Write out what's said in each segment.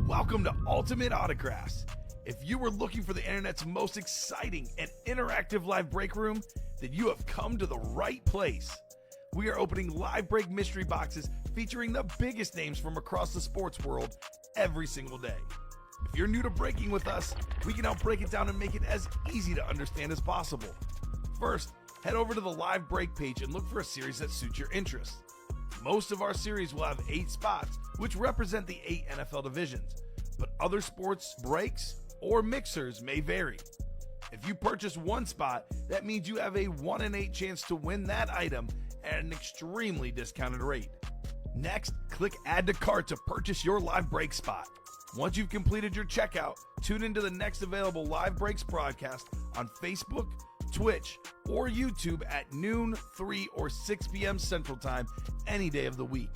Welcome to Ultimate Autographs. If you were looking for the internet's most exciting and interactive live break room, then you have come to the right place. We are opening live break mystery boxes featuring the biggest names from across the sports world every single day. If you're new to breaking with us, we can help break it down and make it as easy to understand as possible. First, head over to the live break page and look for a series that suits your interests. Most of our series will have 8 spots, which represent the 8 NFL divisions, but other sports breaks or mixers may vary. If you purchase one spot, that means you have a 1 in 8 chance to win that item at an extremely discounted rate. Next, click Add to Cart to purchase your live break spot. Once you've completed your checkout, tune into the next available live breaks broadcast on Facebook, Twitch, or YouTube at noon, 3, or 6 p.m. Central Time any day of the week.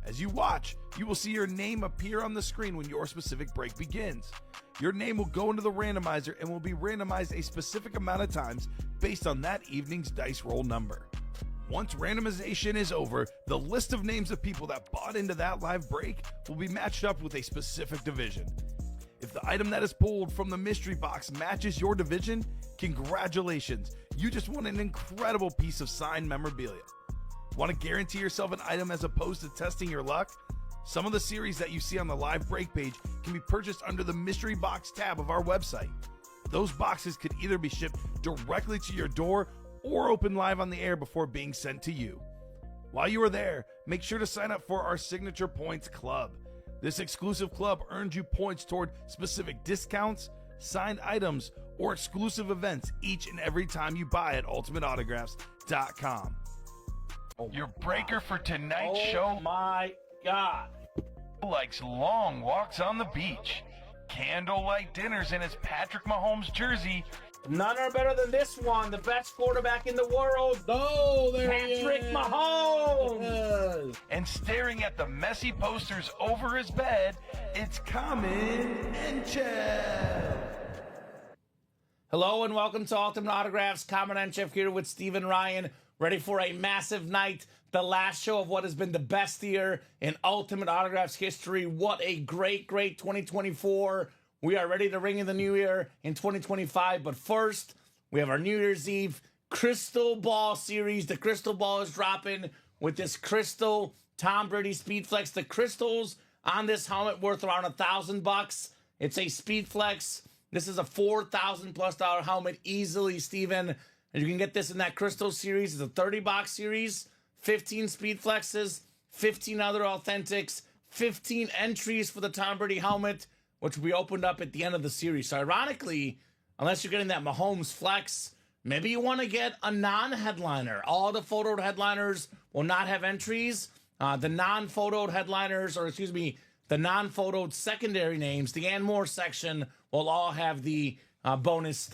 As you watch, you will see your name appear on the screen when your specific break begins. Your name will go into the randomizer and will be randomized a specific amount of times based on that evening's dice roll number. Once randomization is over, the list of names of people that bought into that live break will be matched up with a specific division. If the item that is pulled from the mystery box matches your division, congratulations, you just won an incredible piece of signed memorabilia. Want to guarantee yourself an item as opposed to testing your luck? Some of the series that you see on the live break page can be purchased under the mystery box tab of our website. Those boxes could either be shipped directly to your door or open live on the air before being sent to you. While you are there, make sure to sign up for our Signature Points Club. This exclusive club earns you points toward specific discounts, signed items, or exclusive events each and every time you buy at ultimateautographs.com. Your breaker for tonight's show, my God, likes long walks on the beach, candlelight dinners in his Patrick Mahomes jersey, none are better than this one, the best quarterback in the world. Oh, there Patrick Mahomes. Yes. and staring at the messy posters over his bed, it's Kamen Entchev. Hello and welcome to Ultimate Autographs. Kamen Entchev here with Steven Ryan, ready for a massive night. The last show of what has been the best year in Ultimate Autographs history. What a great 2024. We are ready to ring in the new year in 2025. But first, we have our New Year's Eve Crystal Ball series. The Crystal Ball is dropping with this Crystal Tom Brady Speed Flex. The crystals on this helmet worth around $1,000. It's a Speed Flex. This is a $4,000+ helmet easily, Steven. And you can get this in that Crystal series. It's a 30-box series, 15 Speed Flexes, 15 other Authentics, 15 entries for the Tom Brady helmet, which will be opened up at the end of the series. So ironically, unless you're getting that Mahomes Flex, maybe you want to get a non-headliner. All the photoed headliners will not have entries. The non-photoed headliners, the non-photoed secondary names, the and more section will all have the bonus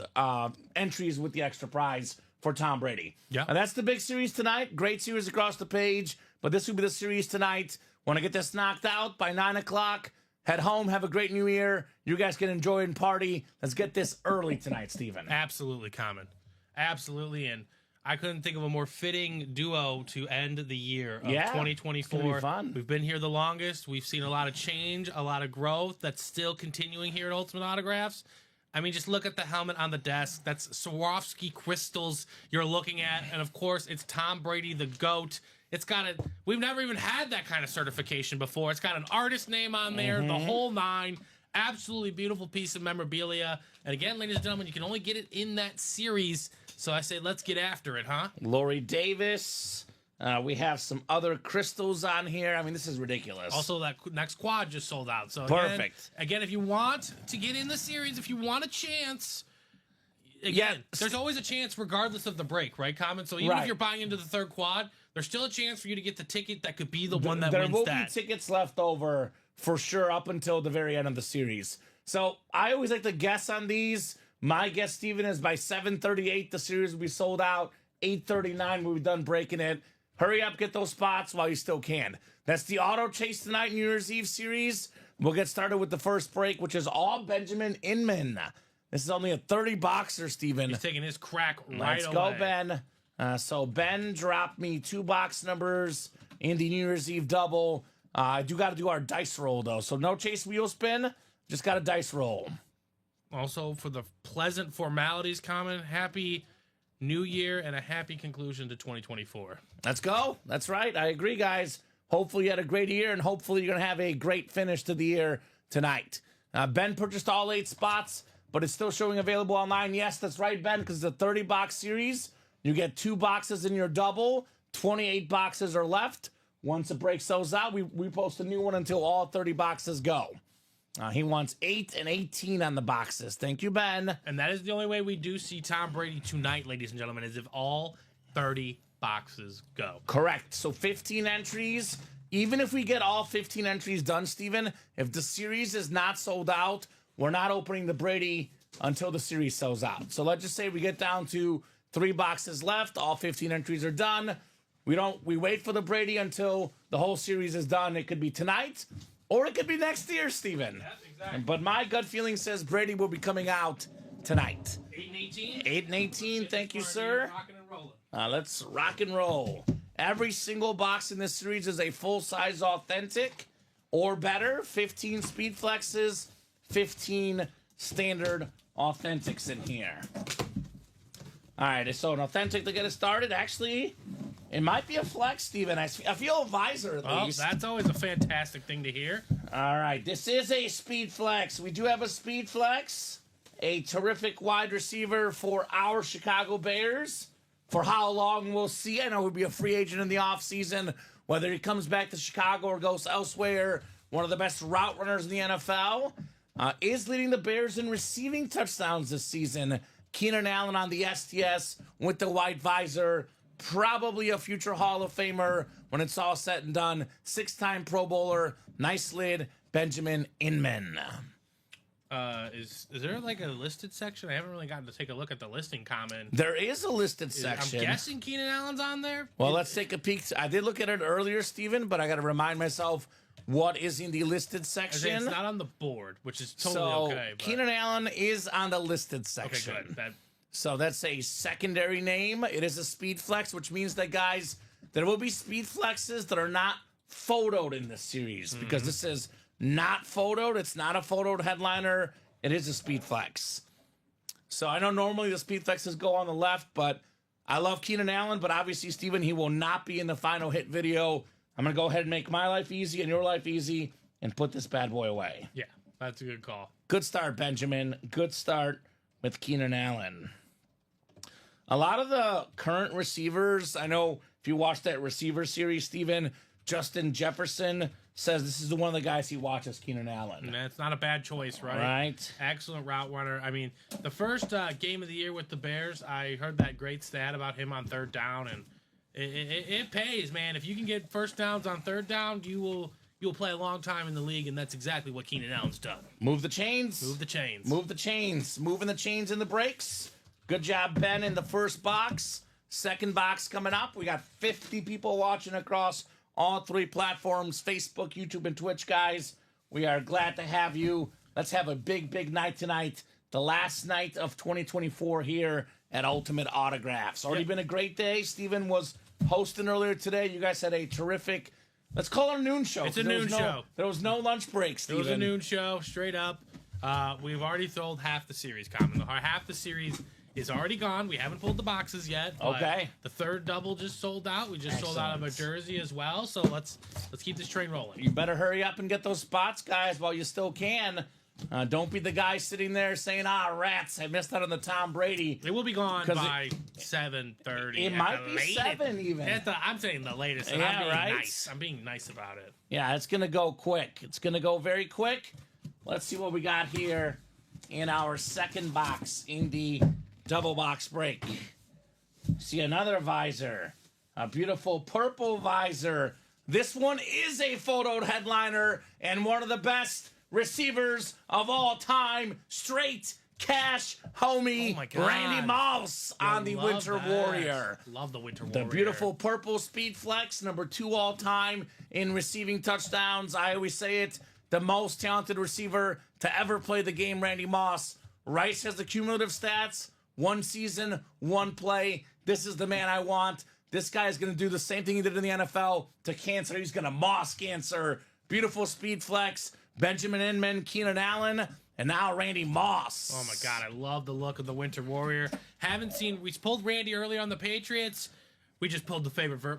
entries with the extra prize for Tom Brady. Yeah. And that's the big series tonight. Great series across the page, but this will be the series tonight. Want to get this knocked out by 9 o'clock? Head home, have a great new year. You guys can enjoy and party. Let's get this early tonight, Steven. Absolutely, Common. Absolutely, and I couldn't think of a more fitting duo to end the year of 2024. It's gonna be fun. We've been here the longest. We've seen a lot of change, a lot of growth that's still continuing here at Ultimate Autographs. I mean, just look at the helmet on the desk. That's Swarovski crystals you're looking at. And, of course, it's Tom Brady, the GOAT. It's got a... We've never even had that kind of certification before. It's got an artist name on there, the whole nine. Absolutely beautiful piece of memorabilia. And, again, ladies and gentlemen, you can only get it in that series. So I say let's get after it, huh? Lori Davis. We have some other crystals on here. I mean, this is ridiculous. Also, that next quad just sold out. So Perfect. Again, if you want to get in the series, if you want a chance, again, there's always a chance regardless of the break, right, Common? So even if you're buying into the third quad, there's still a chance for you to get the ticket that could be the one that wins that. There will be tickets left over for sure up until the very end of the series. So I always like to guess on these. My guess, Steven, is by 7:38, the series will be sold out. 8:39, we'll be done breaking it. Hurry up, get those spots while you still can. That's the Auto Chase Tonight New Year's Eve series. We'll get started with the first break, which is all Benjamin Inman. This is only a 30-boxer, Steven. He's taking his crack right Let's away. go, Ben. So Ben dropped me 2 box numbers in the New Year's Eve double. I do got to do our dice roll, though. So no chase wheel spin, just got a dice roll. Also, for the pleasant formalities comment, happy New Year and a happy conclusion to 2024. Let's go. That's right. I agree, guys. Hopefully you had a great year, and hopefully you're going to have a great finish to the year tonight. Ben purchased all 8 spots, but it's still showing available online. Yes, that's right, Ben, because it's a 30-box series. You get 2 boxes in your double. 28 boxes are left. Once it breaks those out, we post a new one until all 30 boxes go. He wants 8 and 18 on the boxes. Thank you, Ben. And that is the only way we do see Tom Brady tonight, ladies and gentlemen, is if all 30 boxes go. Correct. So 15 entries. Even if we get all 15 entries done, Steven, if the series is not sold out, we're not opening the Brady until the series sells out. So let's just say we get down to 3 boxes left. All 15 entries are done. We wait for the Brady until the whole series is done. It could be tonight, or it could be next year, Steven. Yep, exactly. But my gut feeling says Brady will be coming out tonight. 8 and 18? 8 and 18, thank you, sir. Rocking and rolling. Let's rock and roll. Every single box in this series is a full-size authentic or better. 15 speed flexes, 15 standard authentics in here. All right, so an authentic to get us started. Actually, it might be a flex, Steven. I feel a visor at Well, least. that's always a fantastic thing to hear. All right, this is a speed flex. We do have a speed flex, a terrific wide receiver for our Chicago Bears. For how long, we'll see. I know he'll be a free agent in the offseason, whether he comes back to Chicago or goes elsewhere. One of the best route runners in the NFL. Is leading the Bears in receiving touchdowns this season. Keenan Allen on the STS with the white visor. Probably a future Hall of Famer when it's all said and done. 6-time Pro Bowler. Nice lid, Benjamin Inman. Is there like a listed section? I haven't really gotten to take a look at the listing comment. There is a listed section. I'm guessing Keenan Allen's on there. Well, let's take a peek. I did look at it earlier, Steven, but I got to remind myself what is in the listed section. It's not on the board, which is totally so okay. But... Keenan Allen is on the listed section. Okay, good. So that's a secondary name. It is a speed flex, which means that, guys, there will be speed flexes that are not photoed in this series because this is not photoed. It's not a photoed headliner. It is a speed flex. So I know normally the speed flexes go on the left, but I love Keenan Allen, but obviously, Steven, he will not be in the final hit video. I'm going to go ahead and make my life easy and your life easy and put this bad boy away. Yeah, that's a good call. Good start, Benjamin. Good start with Keenan Allen. A lot of the current receivers, I know if you watch that receiver series, Steven, Justin Jefferson says this is one of the guys he watches, Keenan Allen. And that's not a bad choice, right? Right. Excellent route runner. I mean, the first game of the year with the Bears, I heard that great stat about him on third down, and it pays, man. If you can get first downs on third down, you'll play a long time in the league, and that's exactly what Keenan Allen's done. Move the chains. Move the chains. Move the chains. Moving the chains and the brakes. Good job, Ben, in the first box. Second box coming up. We got 50 people watching across all 3 platforms, Facebook, YouTube, and Twitch, guys. We are glad to have you. Let's have a big, big night tonight. The last night of 2024 here at Ultimate Autographs. Already been a great day. Steven was hosting earlier today. You guys had a terrific, let's call it a noon show. It's a noon show. There was no lunch break, Steven. It was a noon show, straight up. We've already sold half the series, Kamen. Half the series is already gone. We haven't pulled the boxes yet. Okay. The third double just sold out. We just sold out of a jersey as well. So let's keep this train rolling. You better hurry up and get those spots, guys, while you still can. Don't be the guy sitting there saying, rats, I missed out on the Tom Brady. It will be gone by 7:30. It might be 7 even. I'm saying the latest. And Yeah, I'm being right? nice. I'm being nice about it. Yeah, it's going to go quick. It's going to go very quick. Let's see what we got here in our second box in the double box break. See another visor. A beautiful purple visor. This one is a photoed headliner and one of the best receivers of all time. Straight cash homie, Oh my God. Randy Moss on the Love Winter that. Warrior. Love the Winter Warrior. The beautiful purple speed flex, number 2 all time in receiving touchdowns. I always say it, the most talented receiver to ever play the game, Randy Moss. Rice has the cumulative stats, 1 season, 1 play. This is the man I want This guy is going to do the same thing he did in the NFL to Cancer. He's going to Moss Cancer. Beautiful speed flex. Benjamin Inman, Keenan Allen, and now Randy Moss. Oh my God, I love the look of the Winter Warrior. We pulled Randy earlier on the Patriots. We just pulled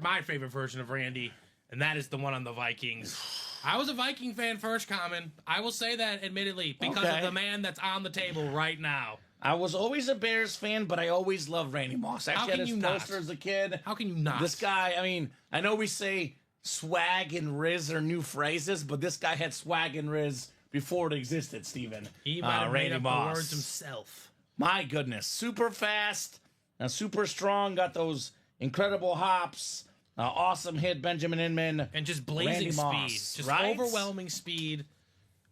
my favorite version of Randy, and that is the one on the Vikings. I was a Viking fan first, Kamen. I will say that admittedly because of the man that's on the table right now. I was always a Bears fan, but I always loved Randy Moss. I actually had his poster as a kid. How can you not? This guy, I mean, I know we say swag and Riz are new phrases, but this guy had swag and Riz before it existed, Steven. He might have made up the words himself. My goodness. Super fast, super strong, got those incredible hops. Awesome hit, Benjamin Inman. And just blazing speed. Just overwhelming speed.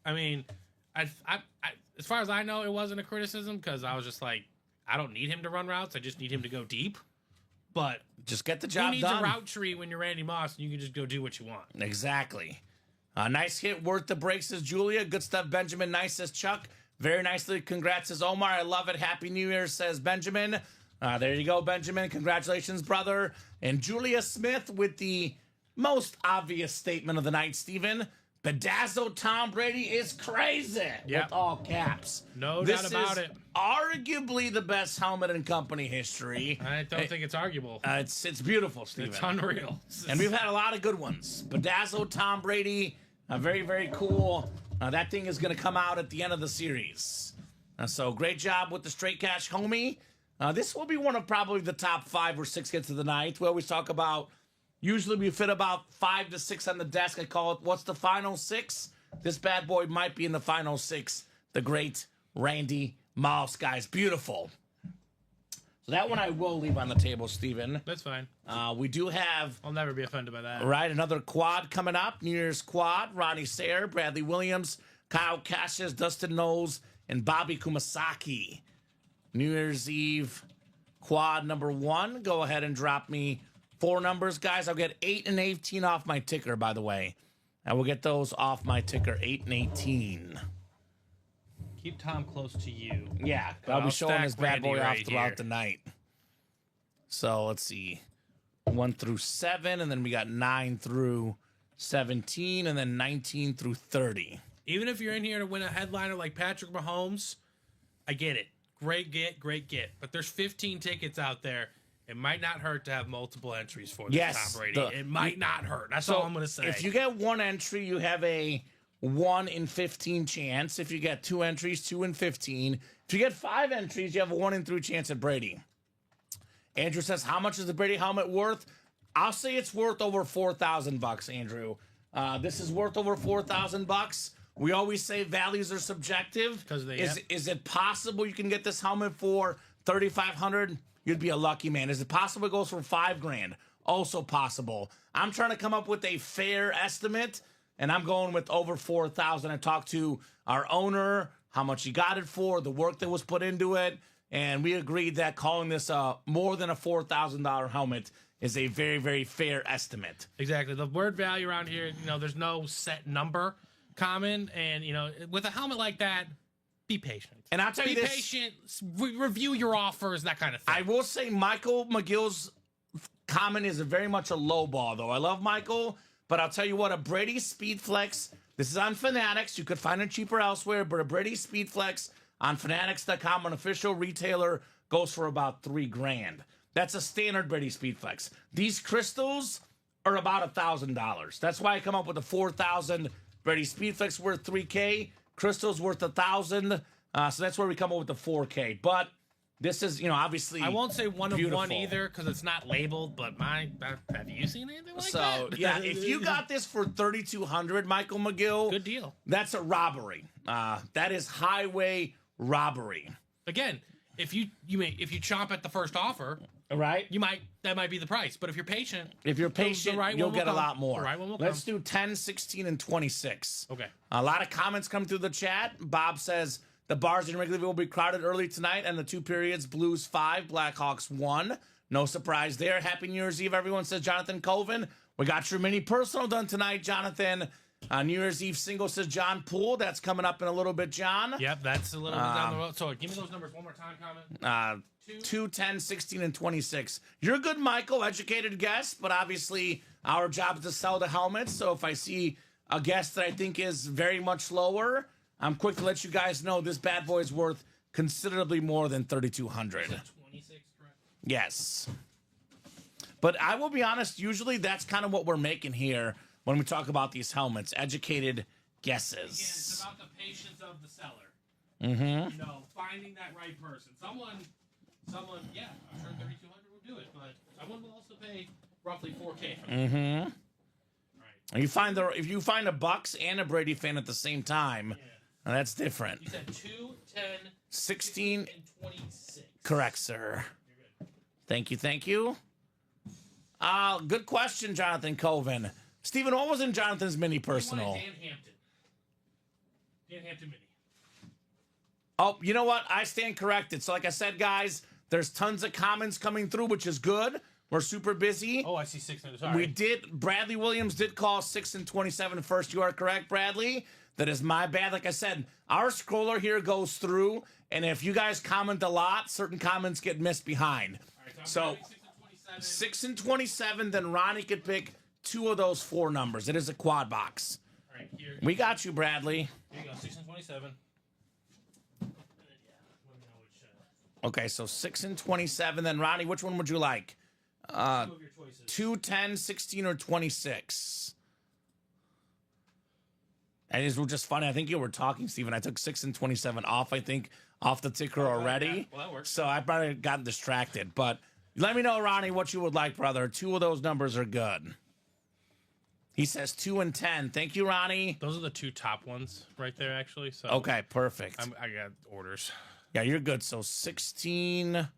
I mean, I as far as I know, it wasn't a criticism because I was just like, I don't need him to run routes. I just need him to go deep. But just get the job done. Who needs a route tree when you're Randy Moss and you can just go do what you want? Exactly. Nice hit, worth the break, says Julia. Good stuff, Benjamin. Nice, says Chuck. Very nicely. Congrats, says Omar. I love it. Happy New Year, says Benjamin. There you go, Benjamin. Congratulations, brother. And Julia Smith with the most obvious statement of the night, Steven. Bedazzled Tom Brady is crazy. Yep. With all caps. No doubt about it. Arguably the best helmet in company history. I don't think it's arguable. It's beautiful, Steven. It's unreal. And we've had a lot of good ones. Bedazzled Tom Brady. Very, very cool. That thing is going to come out at the end of the series. So great job with the straight cash, homie. This will be one of probably the top 5 or 6 hits of the night. We always talk about, usually we fit about 5 to 6 on the desk. I call it, what's the final 6? This bad boy might be in the final 6. The great Randy Moss, guys. Beautiful. So that one I will leave on the table, Steven. That's fine. We do have... I'll never be offended by that. Right, another quad coming up. New Year's quad. Ronnie Sayre, Bradley Williams, Kyle Cassius, Dustin Knowles, and Bobby Kumasaki. New Year's Eve quad number 1. Go ahead and drop me 4 numbers, guys. I'll get 8 and 18 off my ticker, by the way. I will get those off my ticker, 8 and 18. Keep Tom close to you. Yeah, I'll be showing this bad boy off throughout the night. So let's see. 1 through 7, and then we got 9 through 17, and then 19 through 30. Even if you're in here to win a headliner like Patrick Mahomes, I get it. Great get. But there's 15 tickets out there. It might not hurt to have multiple entries for this Tom Brady. It might not hurt. That's all I'm going to say. If you get 1 entry, you have a 1 in 15 chance. If you get 2 entries, 2 in 15. If you get 5 entries, you have a 1 in 3 chance at Brady. Andrew says, how much is the Brady helmet worth? I'll say it's worth over $4,000, Andrew. This is worth over $4,000. We always say values are subjective. Is it possible you can get this helmet for $3,500? You'd be a lucky man. Is it possible it goes for $5,000? Also possible. I'm trying to come up with a fair estimate, and I'm going with over $4,000. I talked to our owner, how much he got it for, the work that was put into it, and we agreed that calling this more than a $4,000 helmet is a very, very fair estimate. Exactly. The word value around here, there's no set number common, and with a helmet like that, be patient. And I'll tell you this. Be patient. Review your offers, that kind of thing. I will say Michael McGill's comment is very much a low ball, though. I love Michael, but I'll tell you what, a Brady Speed Flex, this is on Fanatics. You could find it cheaper elsewhere, but a Brady Speed Flex on Fanatics.com, an official retailer, goes for about $3,000. That's a standard Brady Speed Flex. These crystals are about $1,000. That's why I come up with a $4,000 Brady Speed Flex worth $3,000. Crystal's worth $1,000. So that's where we come up with the $4,000. But this is, obviously I won't say one beautiful. Of one either because it's not labeled, but have you seen anything like that? So, yeah, if you got this for $3,200, Michael McGill. Good deal. That's a robbery. That is highway robbery. Again, if you chomp at the first offer, right? That might be the price. But if you're patient, you'll get a lot more. The right one will Let's do 10, 16, and 26. Okay. A lot of comments come through the chat. Bob says the bars in Wrigleyville will be crowded early tonight, and the 2 periods, Blues 5, Blackhawks 1. No surprise there. Happy New Year's Eve, everyone, says Jonathan Colvin. We got your mini personal done tonight, Jonathan. New Year's Eve single, says John Poole. That's coming up in a little bit, John. Yep, that's a little bit down the road. So give me those numbers one more time, comment. 2, 10, 16, and 26. You're good, Michael. Educated guess, but obviously our job is to sell the helmets. So if I see a guess that I think is very much lower, I'm quick to let you guys know this bad boy is worth considerably more than 3,200. 26, correct? Yes. But I will be honest, usually that's kind of what we're making here when we talk about these helmets. Educated guesses. Again, it's about the patience of the seller. Mm-hmm. You know, finding that right person. Someone, yeah, I'm sure 3,200 will do it, but someone will also pay roughly 4K for that. Mm-hmm. Right. If you find a Bucks and a Brady fan at the same time, that's different. You said 2, 10, 16, and 26. correct, sir. You're good. Thank you. Good question, Jonathan Coven. Steven, what was in Jonathan's mini personal? Dan Hampton. Dan Hampton mini. Oh, you know what? I stand corrected. So like I said, guys, there's tons of comments coming through, which is good. We're super busy. Oh, I see 6 minutes. Sorry. Bradley Williams did call 6 and 27 first. You are correct, Bradley. That is my bad. Like I said, our scroller here goes through, and if you guys comment a lot, certain comments get missed behind. All right, So 6 and 27, then Ronnie could pick 2 of those 4 numbers. It is a quad box. All right, here. We got you, Bradley. Here you go, 6 and 27. Okay, so 6 and 27. Then Ronnie, which one would you like? 2 of your choices. 2, 10, 16, or 26? And it was just funny. I think you were talking, Steven. I took 6 and 27 off, I think, off the ticker already. Yeah. Well, that works. So I probably got distracted. But let me know, Ronnie, what you would like, brother. 2 of those numbers are good. He says 2 and 10. Thank you, Ronnie. Those are the 2 top ones right there, actually. So Okay, perfect. I got orders. Yeah, you're good. So 16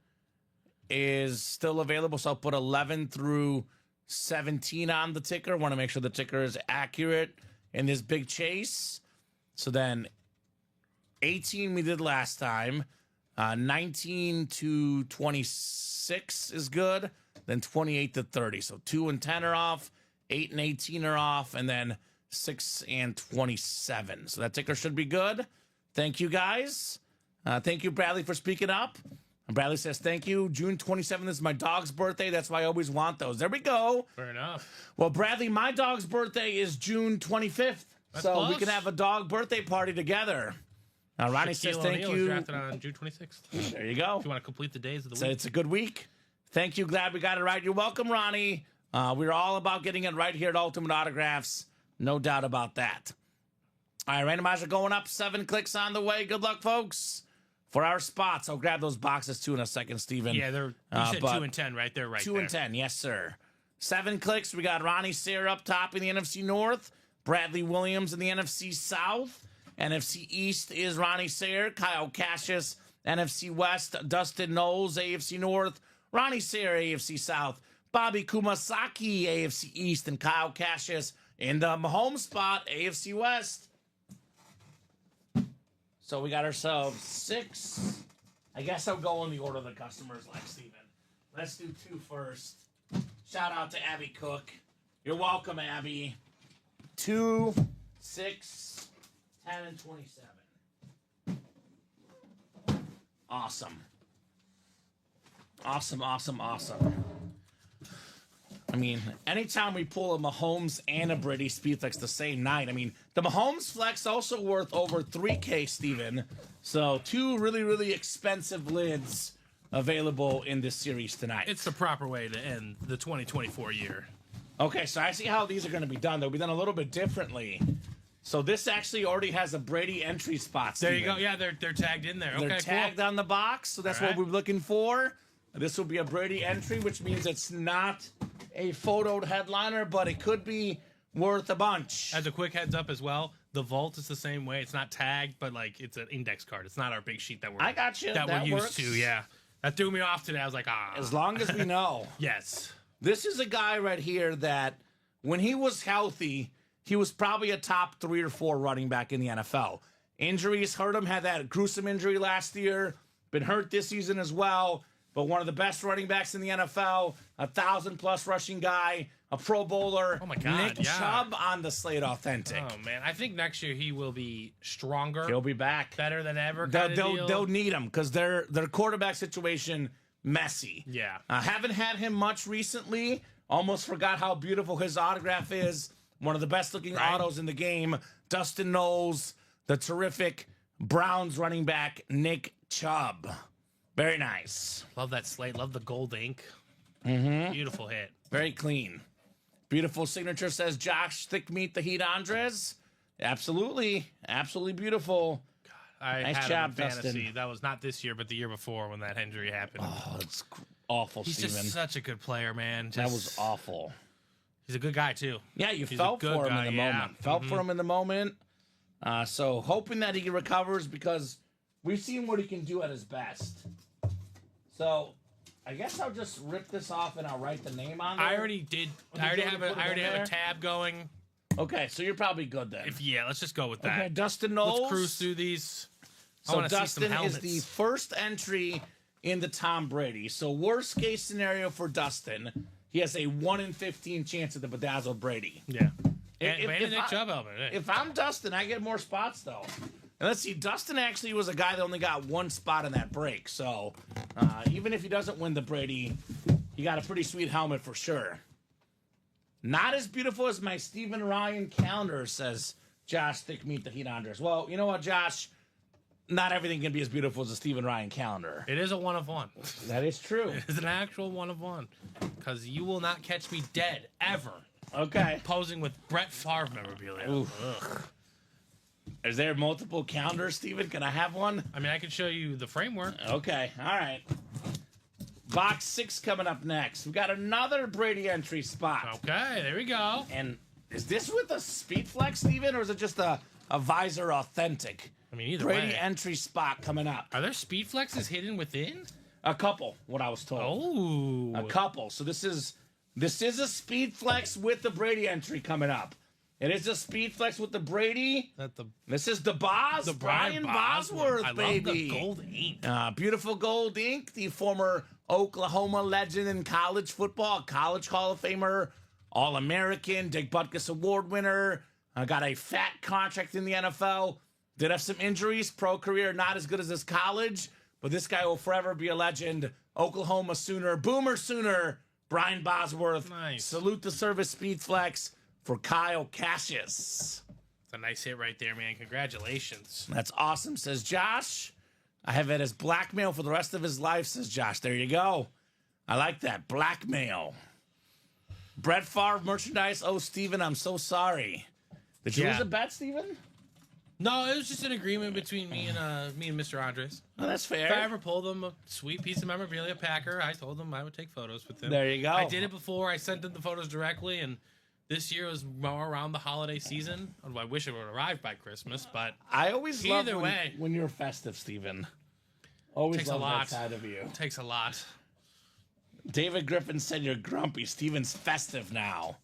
is still available. So I'll put 11 through 17 on the ticker. Want to make sure the ticker is accurate in this big chase. So then 18 we did last time. 19 to 26 is good. Then 28 to 30. So 2 and 10 are off. 8 and 18 are off. And then 6 and 27. So that ticker should be good. Thank you, guys. Thank you, Bradley, for speaking up. And Bradley says, thank you. June 27th is my dog's birthday. That's why I always want those. There we go. Fair enough. Well, Bradley, my dog's birthday is June 25th. That's so close. we can have a dog birthday party together. Ronnie says, Shaquille thank O'Neal was you. drafted on June 26th. There you go. If you want to complete the days of the So week. it's a good week. Thank you. Glad we got it right. You're welcome, Ronnie. We're all about getting it right here at Ultimate Autographs. No doubt about that. All right, randomizer going up. 7 clicks on the way. Good luck, folks. For our spots, I'll grab those boxes too in a second, Steven. Yeah, you said 2 and 10 right there, right 2 there. and 10, yes, sir. 7 clicks. We got Ronnie Sayre up top in the NFC North. Bradley Williams in the NFC South. NFC East is Ronnie Sayre. Kyle Cassius, NFC West. Dustin Knowles, AFC North. Ronnie Sayre, AFC South. Bobby Kumasaki, AFC East. And Kyle Cassius in the Mahomes spot, AFC West. So we got ourselves 6. I guess I'll go in the order the customers like, Steven. Let's do 2 first. Shout out to Abby Cook. You're welcome, Abby. 2, 6, 10, and 27. Awesome. Awesome. I mean, anytime we pull a Mahomes and a Brady Speedflex the same night, I mean, the Mahomes Flex also worth over 3K, Steven. So 2 really, really expensive lids available in this series tonight. It's the proper way to end the 2024 year. Okay, so I see how these are going to be done. They'll be done a little bit differently. So this actually already has a Brady entry spot, There Steven. you go. Yeah, they're tagged in there. They're Okay, tagged cool. on the box, so that's All what right. we're looking for. This will be a Brady entry, which means it's not a photoed headliner, but it could be worth a bunch. As a quick heads up as well, the vault is the same way. It's not tagged, but like it's an index card. It's not our big sheet that we're I got you. that That we're used works. to. Yeah, that threw me off today. I was like, As long as we know. yes. This is a guy right here that when he was healthy, he was probably a top 3 or 4 running back in the NFL. Injuries hurt him, had that gruesome injury last year, been hurt this season as well, but one of the best running backs in the NFL. 1,000+ rushing guy, a Pro Bowler. Oh my God, Nick yeah. Chubb on the Slate Authentic. Oh man, I think next year he will be stronger. He'll be back. Better than ever. They'll need him because their quarterback situation messy. Yeah. Haven't had him much recently. Almost forgot how beautiful his autograph is. One of the best looking autos in the game. Dustin Knowles, the terrific Browns running back Nick Chubb. Very nice. Love that slate. Love the gold ink. Beautiful hit. Very clean. Beautiful signature, says Josh Thick Meat the Heat Andres. Absolutely. Absolutely beautiful. I Nice had job, him in fantasy. Dustin. That was not this year, but the year before when that injury happened. Oh, it's awful, He's Steven. just such a good player, man. That Just- was awful. He's a good guy too. Yeah, you He's felt a good for him guy, in the yeah. moment. Felt for him in the moment. So hoping that he recovers because we've seen what he can do at his best. So I guess I'll just rip this off and I'll write the name on there. I already did. did I already you have already a. put it I already in have there? a tab going. Okay, so you're probably good then. Yeah, let's just go with that. Okay, Dustin Knowles. Let's cruise through these. I So wanna see some Dustin is helmets. the first entry in the Tom Brady. So worst case scenario for Dustin, he has a 1 in 15 chance at the bedazzled Brady. Yeah. If- And if Nick I- Chubb helmet. Hey. If I'm Dustin, I get more spots though. And let's see, Dustin actually was a guy that only got one spot in that break. So even if he doesn't win the Brady, he got a pretty sweet helmet for sure. Not as beautiful as my Stephen Ryan calendar, says Josh Thick Meat the Heat Andres. Well, you know what, Josh? Not everything can be as beautiful as a Stephen Ryan calendar. It is a 1 of 1. That is true. It's an actual 1 of 1. Because you will not catch me dead ever Okay. posing with Brett Favre memorabilia. Oof. Ugh. Is there multiple calendars, Stephen? Can I have one? I mean, I can show you the framework. Okay, all right. Box 6 coming up next. We got another Brady entry spot. Okay, there we go. And is this with a speed flex, Steven, or is it just a visor authentic? I mean, either Brady way. entry spot coming up. Are there speed flexes hidden within? A couple, what I was told. Oh. A couple. So this is a speed flex with the Brady entry coming up. It is a speed flex with the Brady. This is the Brian Bosworth, I baby. love the gold ink. Beautiful gold ink, the former Oklahoma legend in college football, college Hall of Famer, All-American, Dick Butkus Award winner, got a fat contract in the NFL, did have some injuries, pro career not as good as his college, but this guy will forever be a legend. Oklahoma Sooner, Boomer Sooner, Brian Bosworth. Nice. Salute the service speed flex for Kyle Cassius. It's a nice hit right there, man. Congratulations. That's awesome, says Josh. I have it as blackmail for the rest of his life, says Josh. There you go. I like that. Blackmail. Brett Favre merchandise. Oh, Steven, I'm so sorry. Did you Yeah. lose a bet, Steven? No, it was just an agreement between me and Mr. Andres. Oh, that's fair. If I ever pulled him a sweet piece of memorabilia Packer, I told him I would take photos with him. There you go. I did it before. I sent him the photos directly, and this year was more around the holiday season. I wish it would arrive by Christmas, but I always love Either way. when you're festive, Steven. Always Takes a love lot. that side of you. it takes a lot. David Griffin said you're grumpy. Steven's festive now.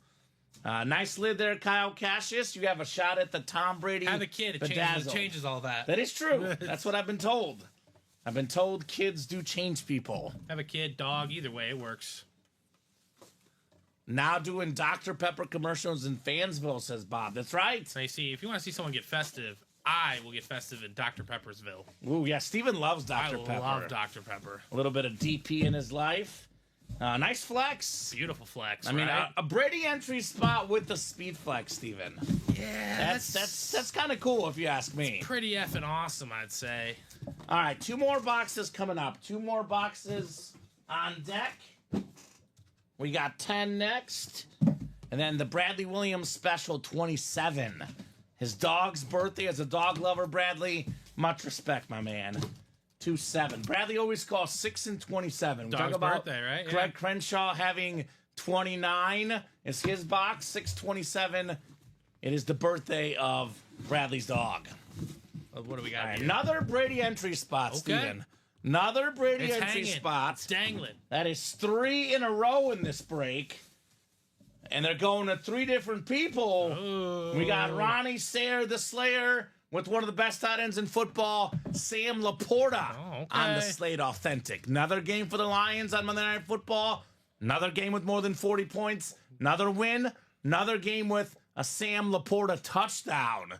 Nice lid there, Kyle Cassius. You have a shot at the Tom Brady. Have a kid. It bedazzle. changes all that. That is true. That's what I've been told. I've been told kids do change people. Have a kid, dog. Either way, it works. Now doing Dr. Pepper commercials in Fansville, says Bob. That's right. So you see, if you want to see someone get festive, I will get festive in Dr. Peppersville. Ooh, yeah, Steven loves Dr. I Pepper. love Dr. Pepper. A little bit of DP in his life. Nice flex. Beautiful flex. I mean, right? a Brady entry spot with the speed flex, Steven. yeah, That's kind of cool if you ask me. pretty effing awesome, I'd say. All right, 2 more boxes coming up. 2 more boxes on deck. We got 10 next. And then the Bradley Williams special 27. His dog's birthday as a dog lover, Bradley. Much respect, my man. 2-7. Bradley always calls 6 and 27. We Dog's talk about birthday, right? Greg Crenshaw having 29 is his box. 627. It is the birthday of Bradley's dog. What do we got All right, here? another Brady entry spot, Okay. Steven. Another Brady It's entry hanging. spot. It's dangling. That is 3 in a row in this break. And they're going to 3 different people. Ooh. We got Ronnie Sayre, the Slayer, with one of the best tight ends in football, Sam Laporta, Oh, okay. on the Slate Authentic. Another game for the Lions on Monday Night Football. Another game with more than 40 points. Another win. Another game with a Sam Laporta touchdown.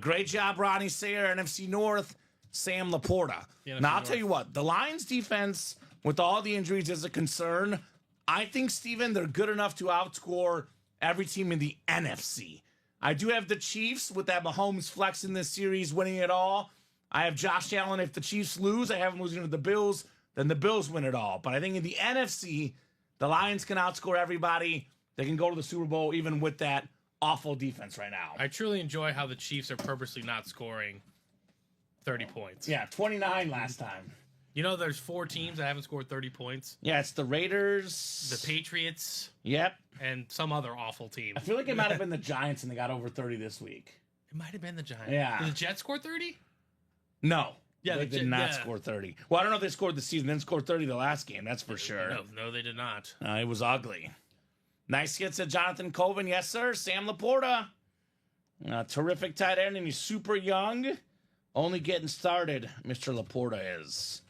Great job, Ronnie Sayer, NFC North, Sam Laporta. Now, I'll tell you what, the Lions defense, with all the injuries, is a concern. I think, Steven, they're good enough to outscore every team in the NFC. I do have the Chiefs with that Mahomes flex in this series, winning it all. I have Josh Allen. If the Chiefs lose, I have them losing to the Bills. Then the Bills win it all. But I think in the NFC, the Lions can outscore everybody. They can go to the Super Bowl even with that awful defense right now. I truly enjoy how the Chiefs are purposely not scoring 30 points. Yeah, 29 last time. You know, there's 4 teams that haven't scored 30 points. Yeah, it's the Raiders. The Patriots. Yep. And some other awful team. I feel like it might have been the Giants, and they got over 30 this week. It might have been the Giants. Yeah. Did the Jets score 30? No. Yeah, they did not score 30. Well, I don't know if they scored the season, then scored 30 the last game. That's for sure. No, they did not. It was ugly. Nice hits at Jonathan Coven. Yes, sir. Sam Laporta. Terrific tight end, and he's super young. Only getting started, Mr. Laporta is.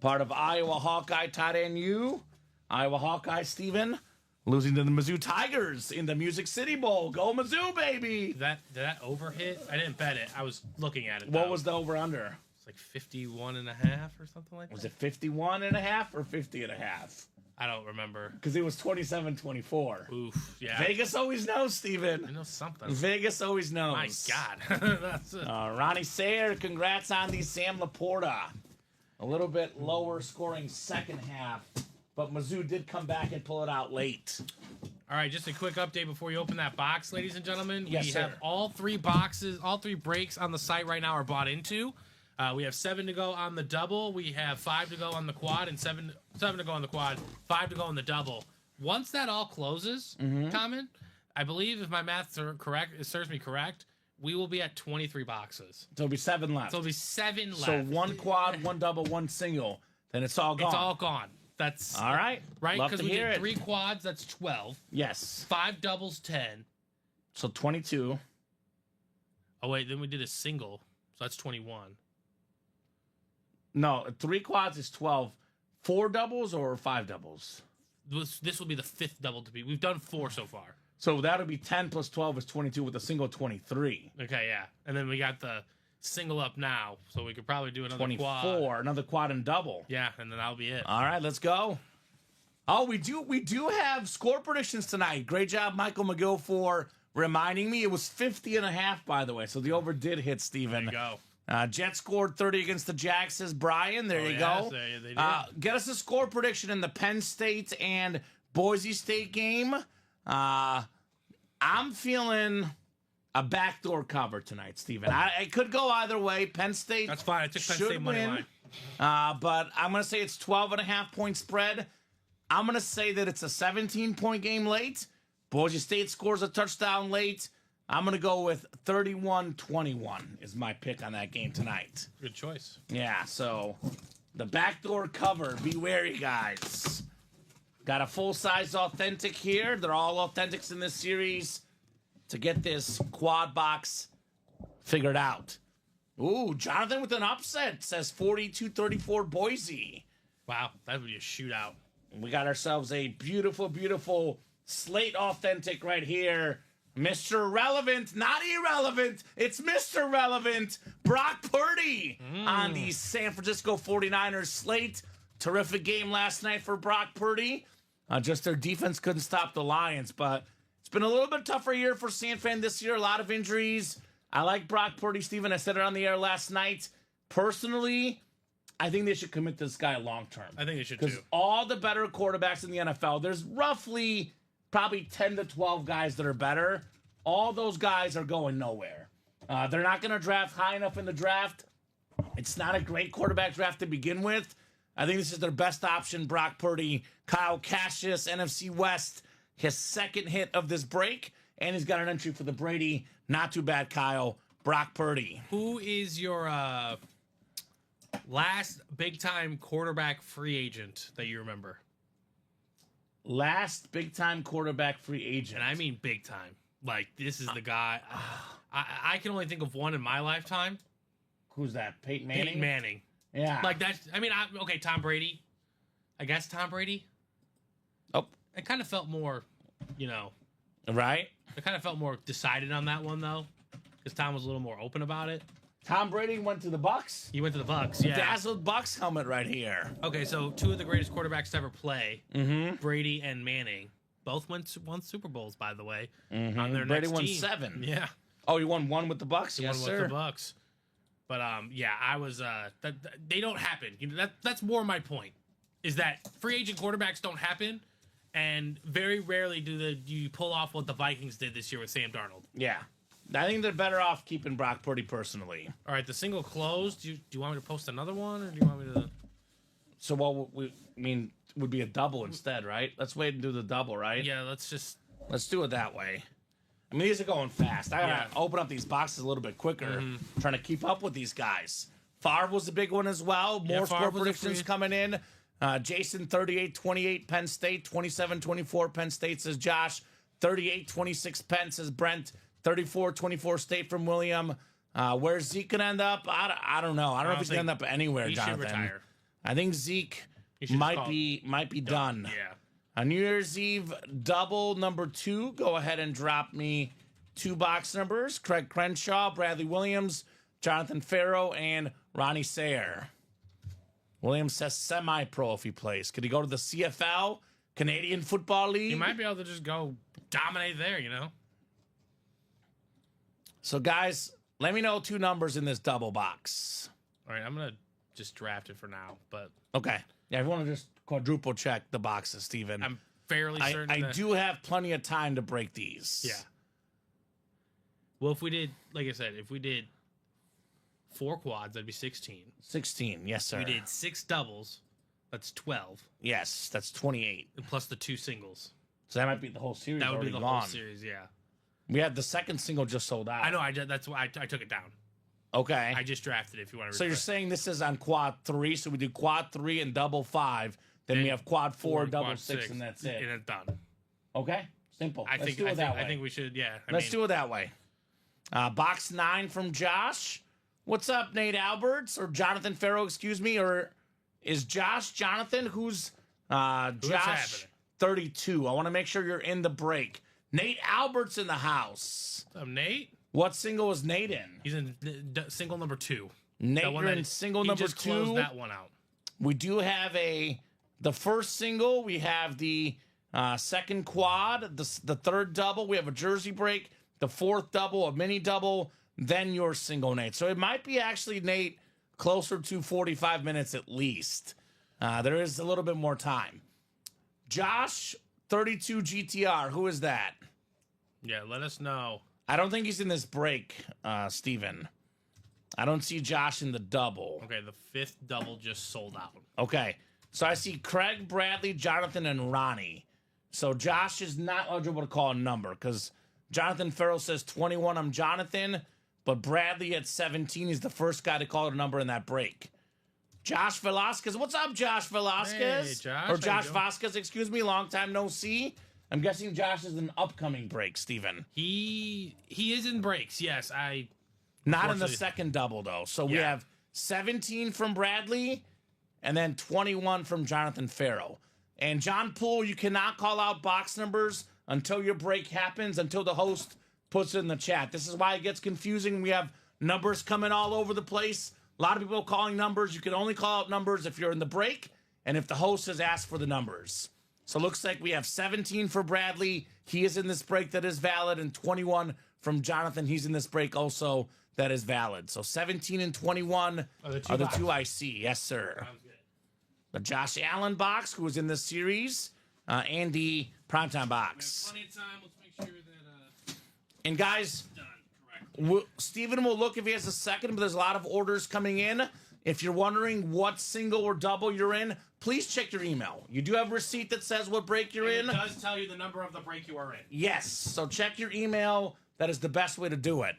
Part of Iowa Hawkeye tight end U. Iowa Hawkeye, Steven. Losing to the Mizzou Tigers in the Music City Bowl. Go Mizzou, baby. Did that over hit? I didn't bet it. I was looking at it. What was the over-under? It's like 51.5 or something like that. Was it 51.5 or 50.5? I don't remember. Because it was 27-24. Oof, yeah. Vegas always knows, Steven. I know something. Vegas always knows. My God. That's it. Ronnie Sayer, congrats on the Sam Laporta. A little bit lower scoring second half, but Mizzou did come back and pull it out late. All right, just a quick update before you open that box, ladies and gentlemen. Yes, we sir. have all 3 boxes, all 3 breaks on the site right now are bought into. We have 7 to go on the double. We have 5 to go on the quad, and 7 to go on the quad, 5 to go on the double. Once that all closes, Kamen, I believe if my maths are correct, it serves me correct, we will be at 23 boxes. So it'll be 7 left. So it'll be 7 left. So 1 quad, 1 double, 1 single. Then it's all gone. It's all gone. That's all right. Right? Love Because to we hear did it. 3 quads, that's 12. Yes. 5 doubles, 10. So 22. Oh, wait, then we did a single. So that's 21. No, 3 quads is 12. 4 doubles or 5 doubles? This will be the 5th double to be. We've done 4 so far. So that'll be 10 plus 12 is 22 with a single 23. Okay, yeah. And then we got the single up now, so we could probably do another 24, quad. another quad and double. Yeah, and then that'll be it. All right, let's go. Oh, we do have score predictions tonight. Great job, Michael McGill, for reminding me. It was 50.5, by the way, so the over did hit, Steven. There you go. Jets scored 30 against the Jags, says Brian. There you go. They did. Get us a score prediction in the Penn State and Boise State game. I'm feeling a backdoor cover tonight, Steven. It could go either way. Penn State That's fine. I took Penn should State money win. line. But I'm going to say it's 12.5 point spread. I'm going to say that it's a 17-point game late. Boise State scores a touchdown late. I'm going to go with 31-21 is my pick on that game tonight. Good choice. Yeah, so the backdoor cover. Be wary, guys. Got a full-size authentic here. They're all authentics in this series to get this quad box figured out. Ooh, Jonathan with an upset says 42-34 Boise. Wow, that would be a shootout. We got ourselves a beautiful, beautiful slate authentic right here. Mr. Relevant, not irrelevant. It's Mr. Relevant. Brock Purdy on the San Francisco 49ers slate. Terrific game last night for Brock Purdy. Just their defense couldn't stop the Lions, but it's been a little bit tougher year for San Fran this year. A lot of injuries. I like Brock Purdy, Steven. I said it on the air last night. Personally, I think they should commit this guy long term. I think they should too. Because all the better quarterbacks in the NFL, there's roughly probably 10 to 12 guys that are better. All those guys are going nowhere. They're not going to draft high enough in the draft. It's not a great quarterback draft to begin with. I think this is their best option, Brock Purdy. Kyle Cassius, NFC West, his second hit of this break, and he's got an entry for the Brady. Not too bad, Kyle. Brock Purdy. Who is your last big-time quarterback free agent that you remember? Last big-time quarterback free agent. And I mean big time. Like, this is the guy. I can only think of one in my lifetime. Who's that? Peyton Manning? Peyton Manning. Yeah. Like, that's, I mean, okay, Tom Brady. I guess Tom Brady. Oh, It kind of felt more, Right? I kind of felt more decided on that one though, because Tom was a little more open about it. Tom Brady went to the Bucks. He went to the Bucks. Yeah. Dazzled Bucks helmet right here. Okay, so two of the greatest quarterbacks to ever play, Brady and Manning, both won Super Bowls, by the way. On their Brady next won team. 7. Yeah. Oh, he won 1 with the Bucks. He Yes, won sir. with the Bucks. But yeah, I was they don't happen. That's more my point. Is that free agent quarterbacks don't happen, and very rarely do you pull off what the Vikings did this year with Sam Darnold. Yeah. I think they're better off keeping Brock Purdy personally. All right, the single closed. Do you want me to post another one, or do you want me to? So what would be a double instead, right? Let's wait and do the double, right? Yeah, let's Let's do it that way. I mean, these are going fast. I gotta Yeah. open up these boxes a little bit quicker, trying to keep up with these guys. Favre was a big one as well. More Favre score was a predictions free- coming in. Jason, 38-28 Penn State. 27-24 Penn State, says Josh. 38-26 Penn, says Brent. 34-24 State from William. Where's Zeke going to end up? I don't know. I don't know if he's going to end up anywhere, he should Jonathan. retire. I think Zeke should just might call be done. Yeah. A New Year's Eve double number 2. Go ahead and drop me 2 box numbers. Craig Crenshaw, Bradley Williams, Jonathan Farrow, and Ronnie Sayer. Williams says semi-pro if he plays. Could he go to the CFL, Canadian Football League? You might be able to just go dominate there, So, guys, let me know 2 numbers in this double box. All right, I'm going to just draft it for now, but Okay. Yeah, if you want to just quadruple check the boxes, Steven. I'm fairly certain I that, do have plenty of time to break these. Yeah. Well, if we did, like I said, if we did 4 quads, that'd be 16. 16, yes, sir. We did 6 doubles, that's 12, Yes, that's 28. and plus the 2 singles. So that might be the whole series. That would be already the gone. whole series, yeah. We had the second single just sold out. I know, that's why I took it down. Okay. I just drafted it if you want to So you're saying this is on quad 3, so we do quad 3 and double 5, then we have quad 4, and double quad 6, and that's it. And it's done. Okay? Simple. I Let's do it that way. I think we should, yeah. Let's do it that way. Box 9 from Josh. What's up, Nate Alberts? Or Jonathan Farrow, excuse me. Or is Josh Jonathan? Who's Josh happening? 32? I want to make sure you're in the break. Nate Alberts in the house. Nate? What single is Nate in? He's in single number 2. Nate, That one you're that in single he number just 2. closed that one out. We do have the first single. We have the second quad, the third double. We have a jersey break, the fourth double, a mini double, then your single, Nate. So it might be actually, Nate, closer to 45 minutes at least. There is a little bit more time. Josh, 32 GTR. Who is that? Yeah, let us know. I don't think he's in this break, Steven. I don't see Josh in the double. Okay, the 5th double just sold out. Okay. So I see Craig, Bradley, Jonathan, and Ronnie. So Josh is not eligible to call a number because Jonathan Farrell says 21. I'm Jonathan, but Bradley at 17 is the first guy to call a number in that break. Josh Velasquez. What's up, Josh Velasquez? Hey, Josh. Or How Josh you doing? Vasquez, excuse me. Long time no see. I'm guessing Josh is an upcoming break, Steven. He is in breaks, yes. Not in the Unfortunately. second double, though. So we Yeah. have 17 from Bradley and then 21 from Jonathan Farrell. And John Poole, you cannot call out box numbers until your break happens, until the host puts it in the chat. This is why it gets confusing. We have numbers coming all over the place. A lot of people calling numbers. You can only call out numbers if you're in the break and if the host has asked for the numbers. So it looks like we have 17 for Bradley. He is in this break that is valid. And 21 from Jonathan. He's in this break also that is valid. So 17 and 21 Are the two are the boxes. 2 I see. Yes, sir. Sounds good. The Josh Allen box, who was in this series, and the primetime box. Plenty of time. Let's make sure that And guys, done correctly. Steven will look if he has a second, but there's a lot of orders coming in. If you're wondering what single or double you're in, please check your email. You do have a receipt that says what break you're in. It does tell you the number of the break you are in. Yes, so check your email. That is the best way to do it.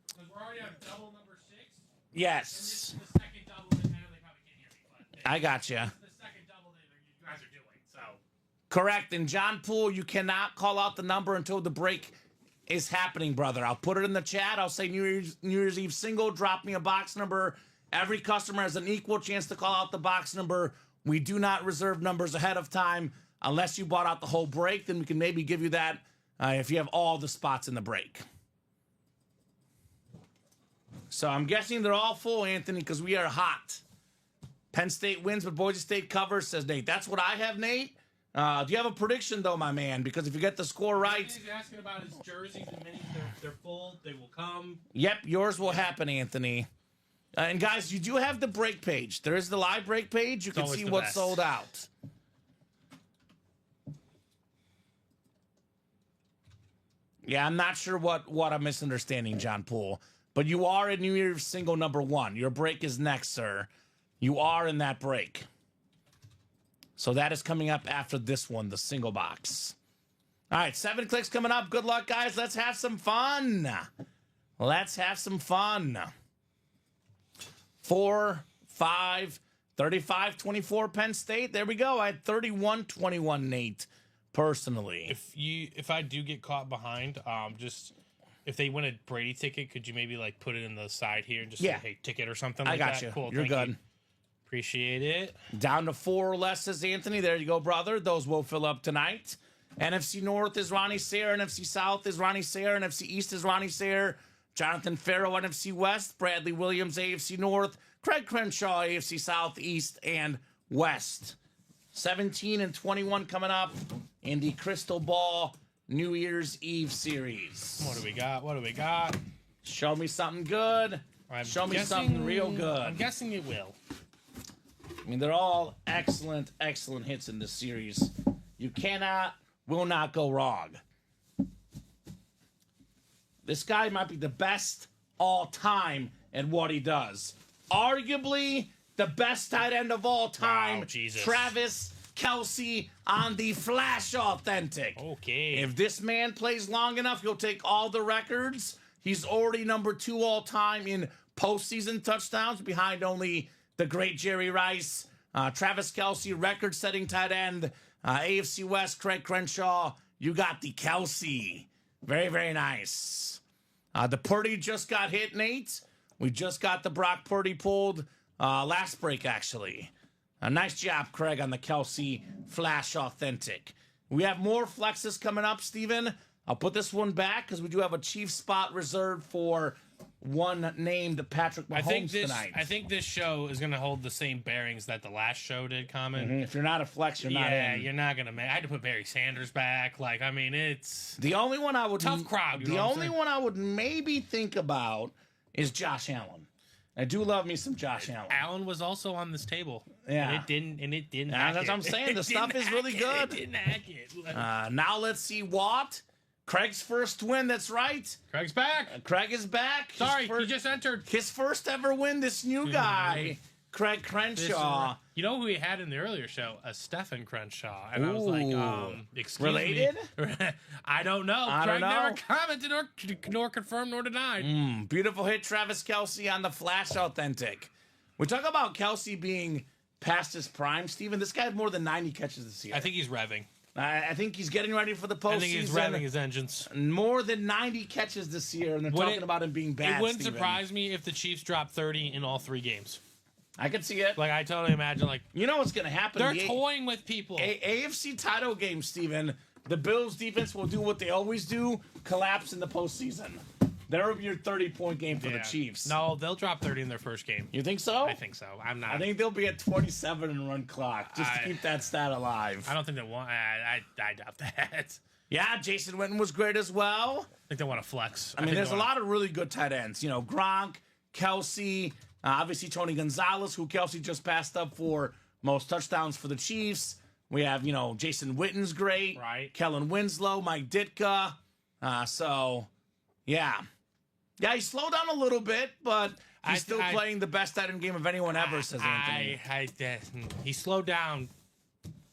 Because we're already on double number 6. Yes, This is the second double that I know they probably can't hear me, but I got you. this is the second double that you guys are doing. So Correct. And John Poole, you cannot call out the number until the break is happening, brother. I'll put it in the chat. I'll say New Year's Eve single. Drop me a box number. Every customer has an equal chance to call out the box number We do not reserve numbers ahead of time unless you bought out the whole break. Then we can maybe give you that if you have all the spots in the break. So I'm guessing they're all full, Anthony, because we are hot. Penn State wins, but Boise State covers, says Nate. That's what I have, Nate. Do you have a prediction, though, my man? Because if you get the score right... He's asking about his jerseys and minis. They're full. They will come. Yep, yours will happen, Anthony. And, guys, you do have the break page. There is the live break page. You can see what's sold out. Yeah, I'm not sure what I'm misunderstanding, John Poole. But you are in New Year's single number 1. Your break is next, sir. You are in that break. So that is coming up after this one, the single box. All right, 7 clicks coming up. Good luck, guys. Let's have some fun. Let's have some fun. 4, 5, 35, 24 Penn State. There we go. I had 31, 21, Nate, personally. If I do get caught behind, just if they win a Brady ticket, could you maybe like put it in the side here and just say, hey, ticket or something like that? I got you. Cool. You're good. You. Appreciate it. Down to 4 or less, says Anthony. There you go, brother. Those will fill up tonight. NFC North is Ronnie Sayre. NFC South is Ronnie Sayre. NFC East is Ronnie Sayre. Jonathan Farrow, NFC West. Bradley Williams, AFC North. Craig Crenshaw, AFC South, East, and West. 17 and 21 coming up in the Crystal Ball New Year's Eve series. What do we got? What do we got? Show me something good. Show me something real good. I'm guessing it will. I mean, they're all excellent, excellent hits in this series. You will not go wrong. This guy might be the best all time at what he does. Arguably the best tight end of all time. Wow, Jesus. Travis Kelce on the Flash Authentic. Okay. If this man plays long enough, he'll take all the records. He's already number 2 all time in postseason touchdowns, behind only the great Jerry Rice. Travis Kelce, record-setting tight end. AFC West, Craig Crenshaw. You got the Kelce. Very, very nice. The Purdy just got hit, Nate. We just got the Brock Purdy pulled last break, actually. Nice job, Craig, on the Kelce Flash Authentic. We have more flexes coming up, Steven. I'll put this one back because we do have a Chiefs spot reserved for one named Patrick Mahomes tonight. I think this show is going to hold the same bearings that the last show did, Kamen. If you're not a flex, you're not in. Yeah, you're not going to make... I had to put Barry Sanders back. Like, I mean, it's... The only one I would... Tough crowd, The only one I would maybe think about is Josh Allen. I do love me some Josh Allen. Allen was also on this table. Yeah. And it didn't that's what I'm saying. The stuff is really good. It didn't hack it. Now let's see Watt. Craig's first win, that's right. Craig's back. Craig is back. Sorry, he just entered. His first ever win, this new guy, Craig Crenshaw. You know who we had in the earlier show? A Stephen Crenshaw. And I was like, excuse related? me. I don't know. Craig never commented nor confirmed nor denied. Beautiful hit, Travis Kelce on the Flash Authentic. We talk about Kelce being past his prime, Steven. This guy had more than 90 catches this year. I think he's revving. I think he's getting ready for the postseason. I think he's revving his engines. More than 90 catches this year, and they're talking about him being bad. It wouldn't surprise me if the Chiefs dropped 30 in all 3 games. I could see it. Like, I totally imagine, like... You know what's going to happen? They're toying with people. AFC title game, Steven. The Bills' defense will do what they always do, collapse in the postseason. That'll be your 30-point game for the Chiefs. No, they'll drop 30 in their first game. You think so? I think so. I'm not. I think they'll be at 27 and run clock just to keep that stat alive. I don't think they want. I doubt that. Yeah, Jason Witten was great as well. I think they want to flex. I mean, there's a lot of really good tight ends. You know, Gronk, Kelce, obviously Tony Gonzalez, who Kelce just passed up for most touchdowns for the Chiefs. We have, you know, Jason Witten's great. Right. Kellen Winslow, Mike Ditka. Yeah, he slowed down a little bit, but he's still playing the best tight end game of anyone ever, says Anthony. He slowed down.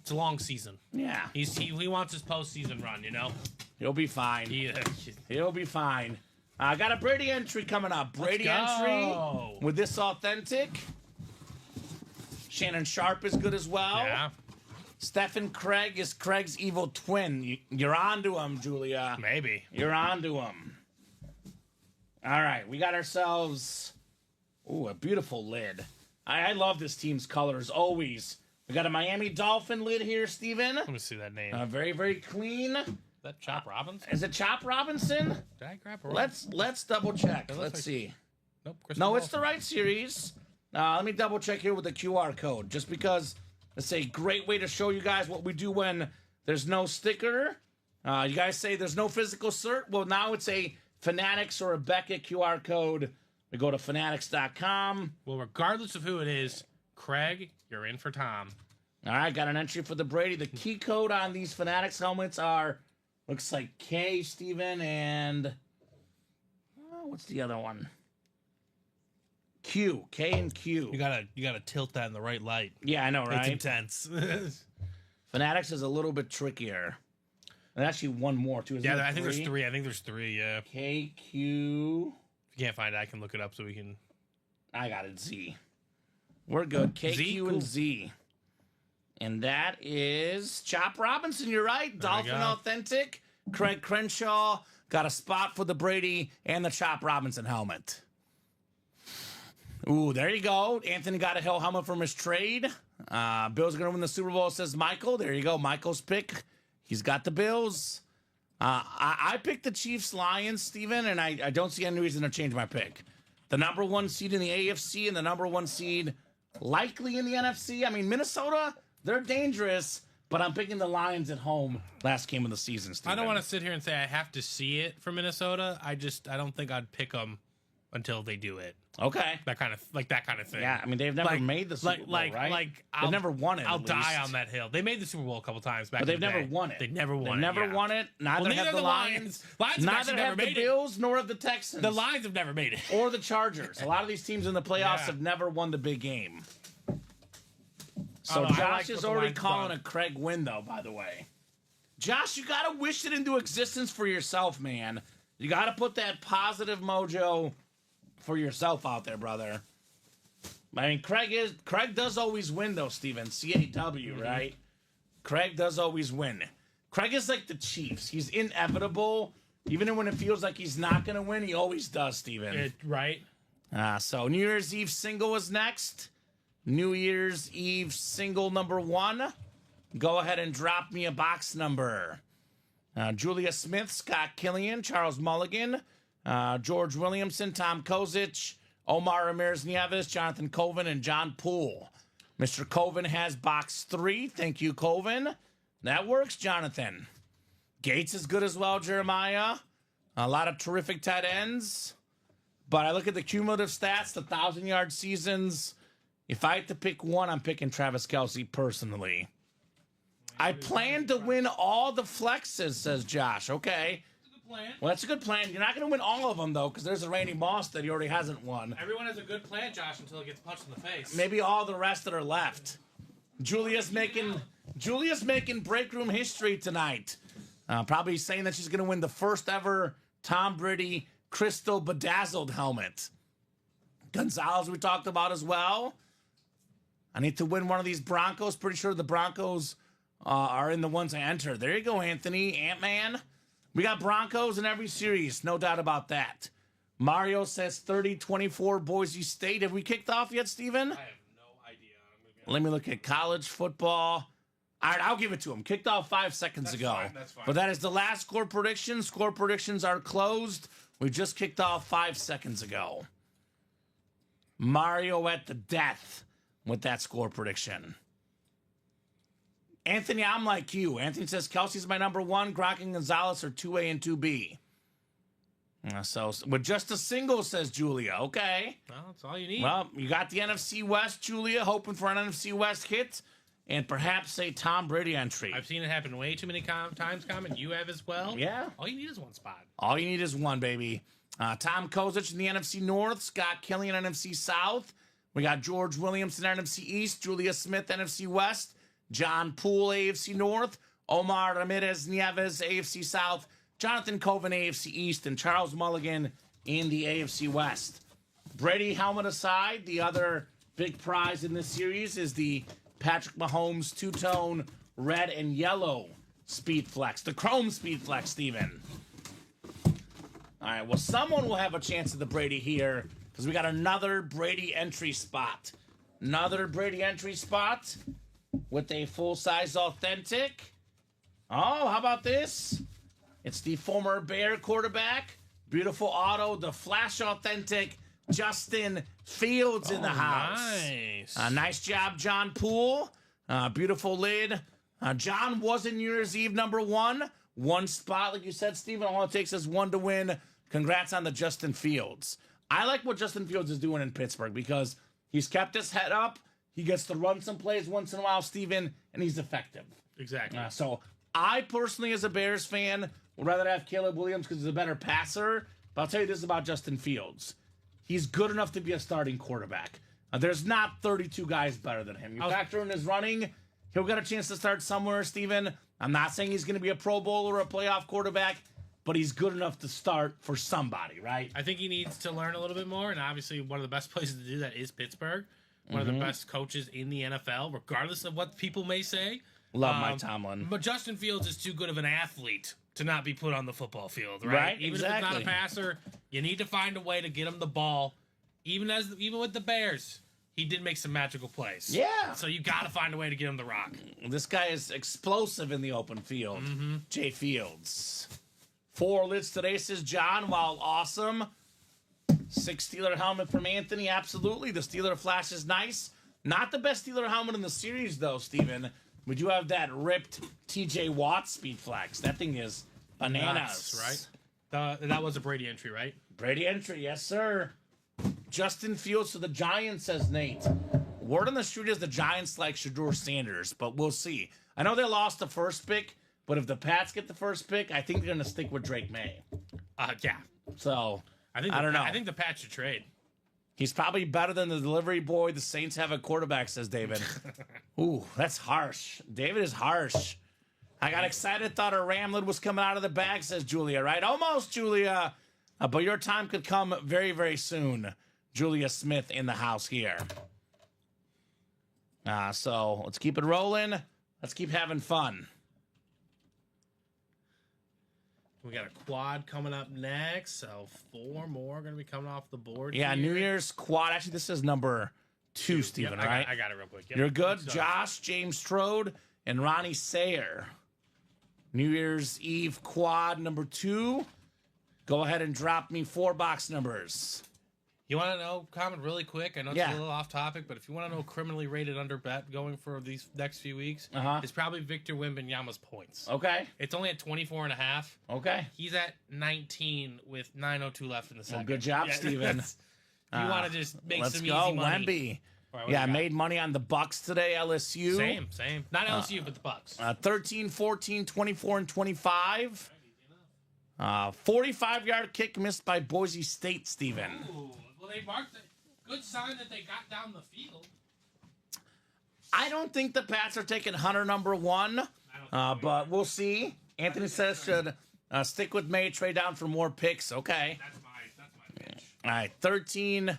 It's a long season. Yeah. He wants his postseason run, you know? He'll be fine. He'll be fine. I got a Brady entry coming up. Brady entry with this authentic. Shannon Sharp is good as well. Yeah. Stephen Craig is Craig's evil twin. You're on to him, Julia. Maybe. You're on to him. All right, we got ourselves a beautiful lid. I love this team's colors. Always We got a Miami Dolphin lid here, Steven. Let me see that name. Very, very clean. That Chop Robinson? Is it Chop Robinson? Did I grab a Let's double check. Let's like- see. Nope. Crystal No, Ball. it's the right series. Let me double check here with the QR code, just because it's a great way to show you guys what we do when there's no sticker. You guys say there's no physical cert. Well, now it's a Fanatics or a Beckett QR code. We go to fanatics.com. Well, regardless of who it is, Craig, you're in for Tom. All right, got an entry for the Brady. The key code on these Fanatics helmets are, looks like K, Steven, and what's the other one? Q, K and Q. You gotta tilt that in the right light. Yeah, I know, It's right? intense. Fanatics is a little bit trickier. And actually one more, too. Isn't Yeah, there I think there's three. I think there's three, yeah. K, Q. If you can't find it, I can look it up so we can... I got it, Z. We're good. K, Z? Q, Cool. and Z. And that is Chop Robinson. You're right. we Dolphin go. Authentic. Craig Crenshaw got a spot for the Brady and the Chop Robinson helmet. Ooh, there you go. Anthony got a hell helmet from his trade. Bills are going to win the Super Bowl, says Michael. There you go. Michael's pick. He's got the Bills. I picked the Chiefs Lions, Steven, and I don't see any reason to change my pick. The number one seed in the AFC and the number one seed likely in the NFC. I mean, Minnesota, they're dangerous, but I'm picking the Lions at home last game of the season, Steven. I don't want to sit here and say I have to see it for Minnesota. I don't think I'd pick them until they do it. Okay. That kind of thing. Yeah, I mean, they've never made the Super Bowl, right? They've never won it, I'll at die least. on that hill. They made the Super Bowl a couple times back But in they've the never day. won it. They never won They've it. never yeah. won it. Neither Well, have neither the the Lions. Lions have Neither actually have never the made it. Bills nor have the Texans. The Lions have never made it. Or the Chargers. A lot of these teams in the playoffs Yeah. have never won the big game. So I like Josh what is the already Lions calling done. a Craig win, though, by the way. Josh, you got to wish it into existence for yourself, man. You got to put that positive mojo for yourself out there, brother. I mean, Craig does always win, though, Steven. CAW, right? Craig does always win. Craig is like the Chiefs. He's inevitable. Even when it feels like he's not going to win, he always does, Steven. Right? So New Year's Eve single is next. New Year's Eve single number 1. Go ahead and drop me a box number. Julia Smith, Scott Killian, Charles Mulligan, George Williamson, Tom Kozich, Omar Ramirez Nieves, Jonathan Colvin, and John Poole. Mr. Colvin has box 3. Thank you, Colvin. That works, Jonathan. Gates is good as well, Jeremiah. A lot of terrific tight ends. But I look at the cumulative stats, the 1,000-yard seasons. If I had to pick one, I'm picking Travis Kelce personally. I plan to win all the flexes, says Josh. Okay. That's a good plan. Well, that's a good plan. You're not going to win all of them, though, because there's a Randy Moss that he already hasn't won. Everyone has a good plan, Josh, until it gets punched in the face. Maybe all the rest that are left. Julia's making break room history tonight. Probably saying that she's going to win the first ever Tom Brady crystal bedazzled helmet. Gonzalez we talked about as well. I need to win one of these Broncos. Pretty sure the Broncos are in the ones I enter. There you go, Anthony. Ant-Man. We got Broncos in every series. No doubt about that. Mario says 30-24 Boise State. Have we kicked off yet, Steven? I have no idea. Let me look at college football. All right, I'll give it to him. Kicked off 5 seconds ago. fine, that's fine. But that is the last score prediction. Score predictions are closed. We just kicked off 5 seconds ago. Mario at the death with that score prediction. Anthony, I'm like you. Anthony says Kelsey's my number 1. Gronk and Gonzalez are 2A and 2B. So with just a single, says Julia. Okay. Well, that's all you need. Well, you got the NFC West, Julia, hoping for an NFC West hit and perhaps a Tom Brady entry. I've seen it happen way too many times, Kamen. You have as well. Yeah. All you need is one spot. All you need is one, baby. Tom Kozich in the NFC North, Scott Killian, NFC South. We got George Williamson, NFC East, Julia Smith, NFC West, John Poole, AFC North, Omar Ramirez Nieves, AFC South, Jonathan Colvin, AFC East, and Charles Mulligan in the AFC West. Brady helmet aside, the other big prize in this series is the Patrick Mahomes two-tone red and yellow Speed Flex, the Chrome Speed Flex, Steven. All right, well, someone will have a chance at the Brady here because we got another Brady entry spot. Another Brady entry spot. with a full-size authentic. Oh, how about this? It's the former Bear quarterback. Beautiful auto, the Flash authentic Justin Fields in the house. Nice. Nice job, John Poole. Beautiful lid. John was in New Year's Eve #1. One spot, like you said, Steven. All it takes is one to win. Congrats on the Justin Fields. I like what Justin Fields is doing in Pittsburgh because he's kept his head up. He gets to run some plays once in a while, Steven, and he's effective. Exactly. So I personally, as a Bears fan, would rather have Caleb Williams because he's a better passer. But I'll tell you this about Justin Fields. He's good enough to be a starting quarterback. There's not 32 guys better than him. You factor in his running, he'll get a chance to start somewhere, Steven. I'm not saying he's going to be a Pro Bowl or a playoff quarterback, but he's good enough to start for somebody, right? I think he needs to learn a little bit more, and obviously one of the best places to do that is Pittsburgh. One of the best coaches in the NFL, regardless of what people may say. Love Mike Tomlin. But Justin Fields is too good of an athlete to not be put on the football field, right? Even if it's not a passer, you need to find a way to get him the ball. Even with the Bears, he did make some magical plays. Yeah. So you got to find a way to get him the rock. This guy is explosive in the open field. Jay Fields. 4 lids today, says John. While awesome. 6 Steeler helmet from Anthony. Absolutely. The Steeler flash is nice. Not the best Steeler helmet in the series, though, Steven. We do have that ripped TJ Watt speed flags. That thing is bananas. Right? That was a Brady entry, right? Brady entry, yes, sir. Justin Fields to the Giants, says Nate. Word on the street is the Giants like Shedeur Sanders, but we'll see. I know they lost the first pick, but if the Pats get the first pick, I think they're going to stick with Drake May. Yeah. So, I don't know. I think the Pats should trade. He's probably better than the delivery boy the Saints have at quarterback, says David. Ooh, that's harsh. David is harsh. I got excited, thought a Ramlin was coming out of the bag, says Julia, right? Almost, Julia. But your time could come very, very soon. Julia Smith in the house here. So let's keep it rolling. Let's keep having fun. We got a quad coming up next, so 4 more going to be coming off the board. Yeah, here. New Year's quad. Actually, this is number 2, Steven, right? I got it real quick. Yep. You're good. Josh, James Strode, and Ronnie Sayer. New Year's Eve quad number 2. Go ahead and drop me 4 box numbers. You want to know, Kamen, really quick? I know it's Yeah. a little off topic, but if you want to know criminally rated under bet going for these next few weeks, it's probably Victor Wembanyama's points. Okay. It's only at 24.5. Okay. He's at 19 with 9:02 left in the second. Well, good job, Steven. If you want to just make Let's some go, easy money. Wemby. All right, Yeah, I made money on the Bucks today, LSU. Same. Not LSU, but the Bucks. 13, 14, 24, and 25. 45-yard kick missed by Boise State, Steven. Ooh, well, they marked it. Good sign that they got down the field. I don't think the Pats are taking Hunter number 1, but we'll see. Anthony says should stick with May, trade down for more picks. Okay. That's my pitch. All right, 13,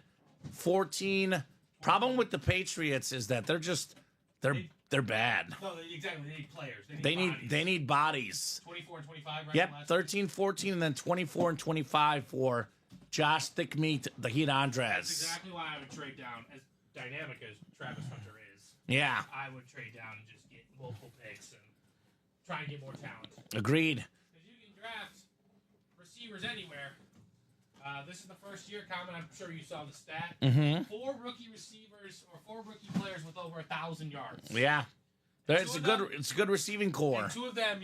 14. Problem with the Patriots is that they're bad. No, exactly. They need players. They need bodies. 24 and 25, right? Yep, 13, 14, and then 24 and 25 for Josh Thick Meat, the Heat Andres. That's exactly why I would trade down. As dynamic as Travis Hunter is, Yeah, I would trade down and just get multiple picks and try and get more talent. agreed. Because you can draft receivers anywhere. This is the first year, Kamen. I'm sure you saw the stat. 4 rookie receivers or 4 rookie players with over 1,000 yards. Yeah, it's a good receiving core. And 2 of them,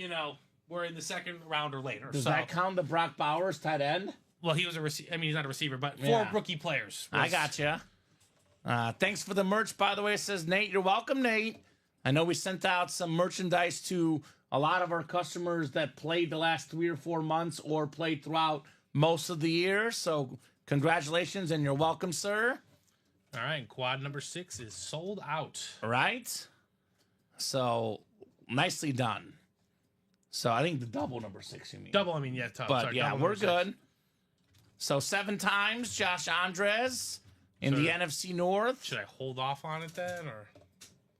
were in the second round or later. Does that count the Brock Bowers tight end? Well, he was a receiver. I mean, he's not a receiver, but 4 Yeah. rookie players. I gotcha. Thanks for the merch, by the way, says Nate. You're welcome, Nate. I know we sent out some merchandise to a lot of our customers that played the last 3 or 4 months or played throughout most of the year. So congratulations, and you're welcome, sir. All right, and quad number 6 is sold out. Right? So nicely done. So I think the double number 6, you mean? Double, I mean, yeah, tough. But Sorry, yeah, double we're number 6. good. So 7 times, Josh Andres in the NFC North. Should I hold off on it then, or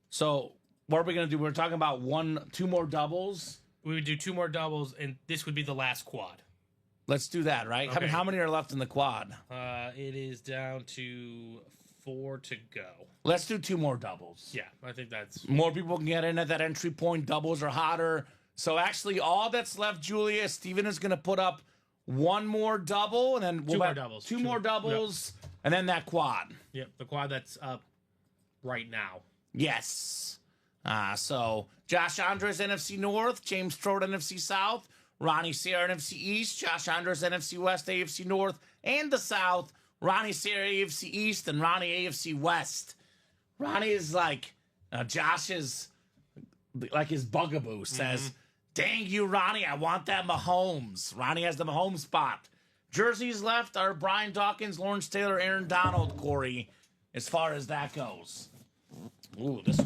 So what are we gonna do? We're talking about 2 more doubles. we would do 2 more doubles, and this would be the last quad. Let's do that, right? Okay. How many are left in the quad? It is down to 4 to go. Let's do 2 more doubles. Yeah, I think that's... More people can get in at that entry point. Doubles are hotter. So actually, all that's left, Julia, Steven is going to put up 1 more double, and then Two more doubles. Two more doubles, and then that quad. Yep, the quad that's up right now. Yes. So Josh Andres, NFC North, James Strode, NFC South, Ronnie Sierra, NFC East, Josh Andres, NFC West, AFC North, and the South, Ronnie Sierra, AFC East, and Ronnie, AFC West. Ronnie is like, Josh is like his bugaboo, says, dang you, Ronnie, I want that Mahomes. Ronnie has the Mahomes spot. Jerseys left are Brian Dawkins, Lawrence Taylor, Aaron Donald, Corey, as far as that goes. Ooh, this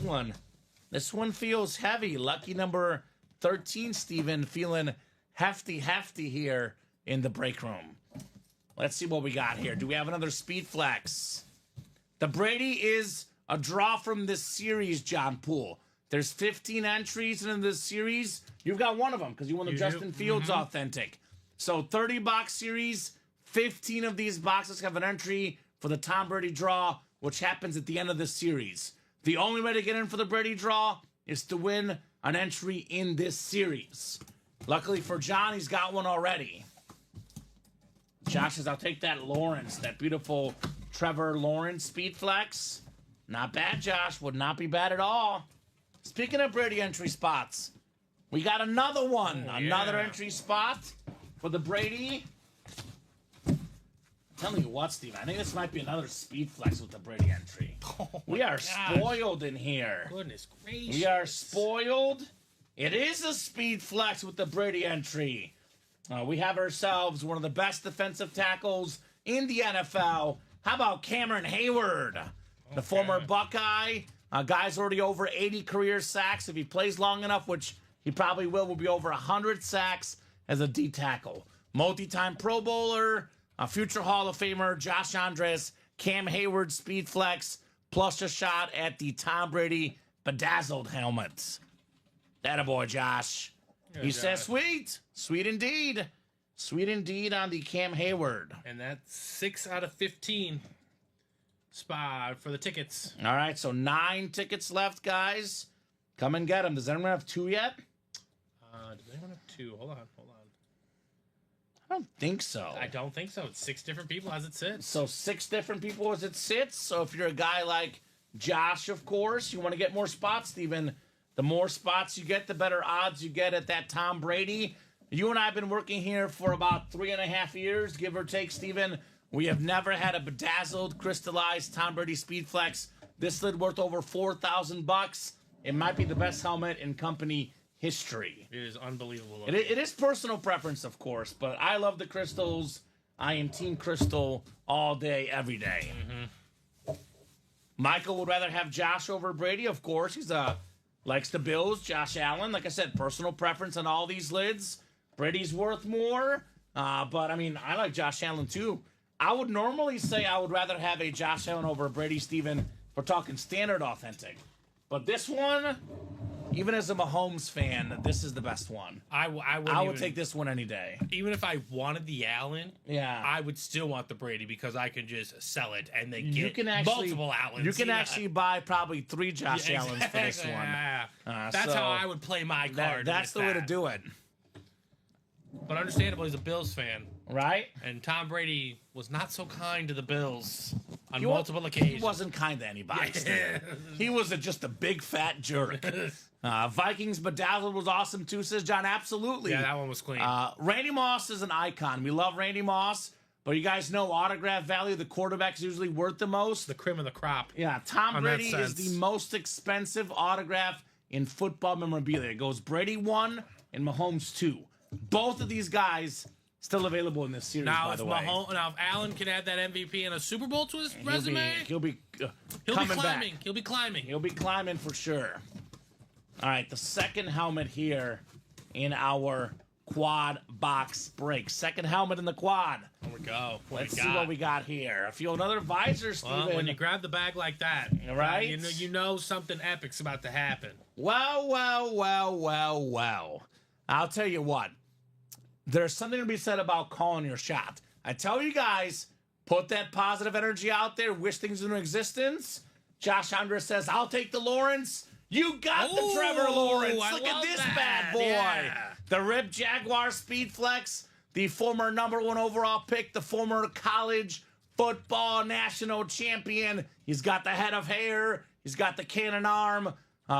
one feels heavy. Lucky number 13, Steven, feeling hefty here in the break room. Let's see what we got here. Do we have another speed flex? The Brady is a draw from this series, John Poole. There's 15 entries in this series. You've got one of them because you won the Justin Fields Authentic. So 30-box series, 15 of these boxes have an entry for the Tom Brady draw, which happens at the end of the series. The only way to get in for the Brady draw is to win an entry in this series. Luckily for John, he's got one already. Josh says, I'll take that Lawrence, that beautiful Trevor Lawrence speed flex. Not bad, Josh. Would not be bad at all. Speaking of Brady entry spots, we got another one. Another entry spot for the Brady. I'm telling you what, Steve, I think this might be another speed flex with the Brady entry. We are spoiled in here. Goodness gracious. We are spoiled. It is a speed flex with the Brady entry. We have ourselves one of the best defensive tackles in the NFL. How about Cameron Hayward, the former Buckeye? Guy's already over 80 career sacks. If he plays long enough, which he probably will be over 100 sacks as a D tackle. Multi-time Pro Bowler, a future Hall of Famer, Josh Andres, Cam Hayward speed flex, plus a shot at the Tom Brady bedazzled helmet. Attaboy, Josh. He says, sweet. Sweet indeed. Sweet indeed on the Cam Hayward. And that's 6 out of 15 spot for the tickets. All right, so 9 tickets left, guys. Come and get them. Does anyone have 2 yet? Does anyone have 2? Hold on. I don't think so. I don't think so. It's 6 different people as it sits. So 6 different people as it sits. So if you're a guy like Josh, of course, you want to get more spots, Steven. The more spots you get, the better odds you get at that Tom Brady. You and I have been working here for about 3.5 years, give or take, Steven. We have never had a bedazzled, crystallized Tom Brady speed flex. This lid worth over $4,000. It might be the best helmet in company history. It is unbelievable. It is personal preference, of course, but I love the crystals. I am Team Crystal all day, every day. Michael would rather have Josh over Brady, of course. He's likes the Bills. Josh Allen, like I said, personal preference on all these lids. Brady's worth more, but I mean, I like Josh Allen too. I would normally say I would rather have a Josh Allen over a Brady, Steven. We're talking standard authentic. But this one, even as a Mahomes fan, this is the best one. I would take this one any day. Even if I wanted the Allen, I would still want the Brady because I could just sell it and they get multiple Allens. You can actually buy probably 3 Josh Allens for this one. Yeah. That's how I would play my card. That's the way to do it. But understandable, he's a Bills fan. Right? And Tom Brady was not so kind to the Bills on multiple occasions. He wasn't kind to anybody. He was just a big fat jerk. Vikings Bedazzled was awesome too, says John. Absolutely. Yeah, that one was clean. Randy Moss is an icon. We love Randy Moss, but you guys know autograph value, the quarterback is usually worth the most. The cream of the crop. Yeah, Tom Brady is the most expensive autograph in football memorabilia. It goes Brady 1 and Mahomes 2. Both of these guys still available in this series, by the way. Now, if Allen can add that MVP and a Super Bowl to his resume, he'll be climbing. back. He'll be climbing. He'll be climbing for sure. All right, the second helmet here in our quad box break. Second helmet in the quad. Here we go. Let's see what we got here. I feel another visor, Steven. Well, when you grab the bag like that, right? You know something epic's about to happen. Well. I'll tell you what. There's something to be said about calling your shot. I tell you guys, Put that positive energy out there. Wish things into existence. Josh Andres says, I'll take the Lawrence. You got the Trevor Lawrence. I Look at love this that. bad boy. Yeah. The Rip Jaguar Speed Flex, the former #1 overall pick, the former college football national champion. He's got the head of hair. He's got the cannon arm.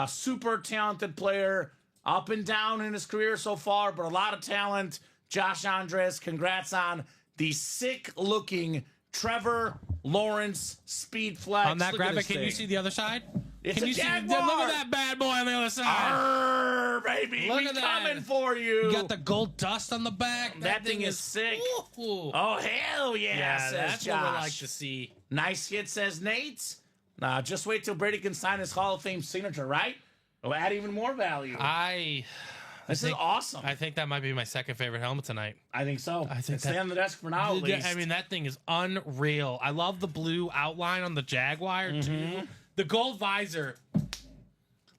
Super talented player. Up and down in his career so far, but a lot of talent. Josh Andres, congrats on the sick-looking Trevor Lawrence Speed Flex. On that Look at graphic, this can you thing. see the other side? It's Can a you Jaguar. see? Look at that bad boy on the other side. Arr, baby, Look we at that. coming for you. You got the gold dust on the back. That thing is sick. Ooh. Oh, hell yeah, yeah, says that's Josh. what we like to see. Nice hit, says Nate. Just wait till Brady can sign his Hall of Fame signature, right? It'll add even more value. This is awesome. I think that might be my second favorite helmet tonight. I think so. I think Stay on the desk for now, at least. I mean, that thing is unreal. I love the blue outline on the Jaguar too. The gold visor.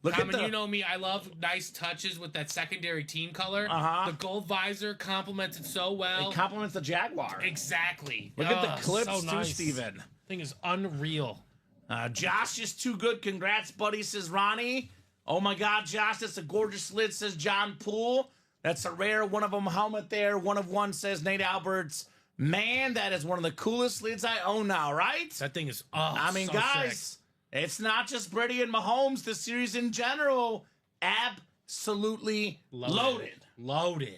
Look Kamen, at the... you know me. I love nice touches with that secondary team color. The gold visor complements it so well. It complements the Jaguar. Exactly. Look at the clips, so too, nice. Steven. Thing is unreal. Josh is too good. Congrats, buddy, says Ronnie. Oh, my God, Josh, that's a gorgeous lid, says John Poole. That's a rare one of them helmet there. One of one, says Nate Alberts. Man, that is one of the coolest lids I own now, right? That thing is I mean, so guys, sick. it's not just Brady and Mahomes. The series in general, absolutely loaded.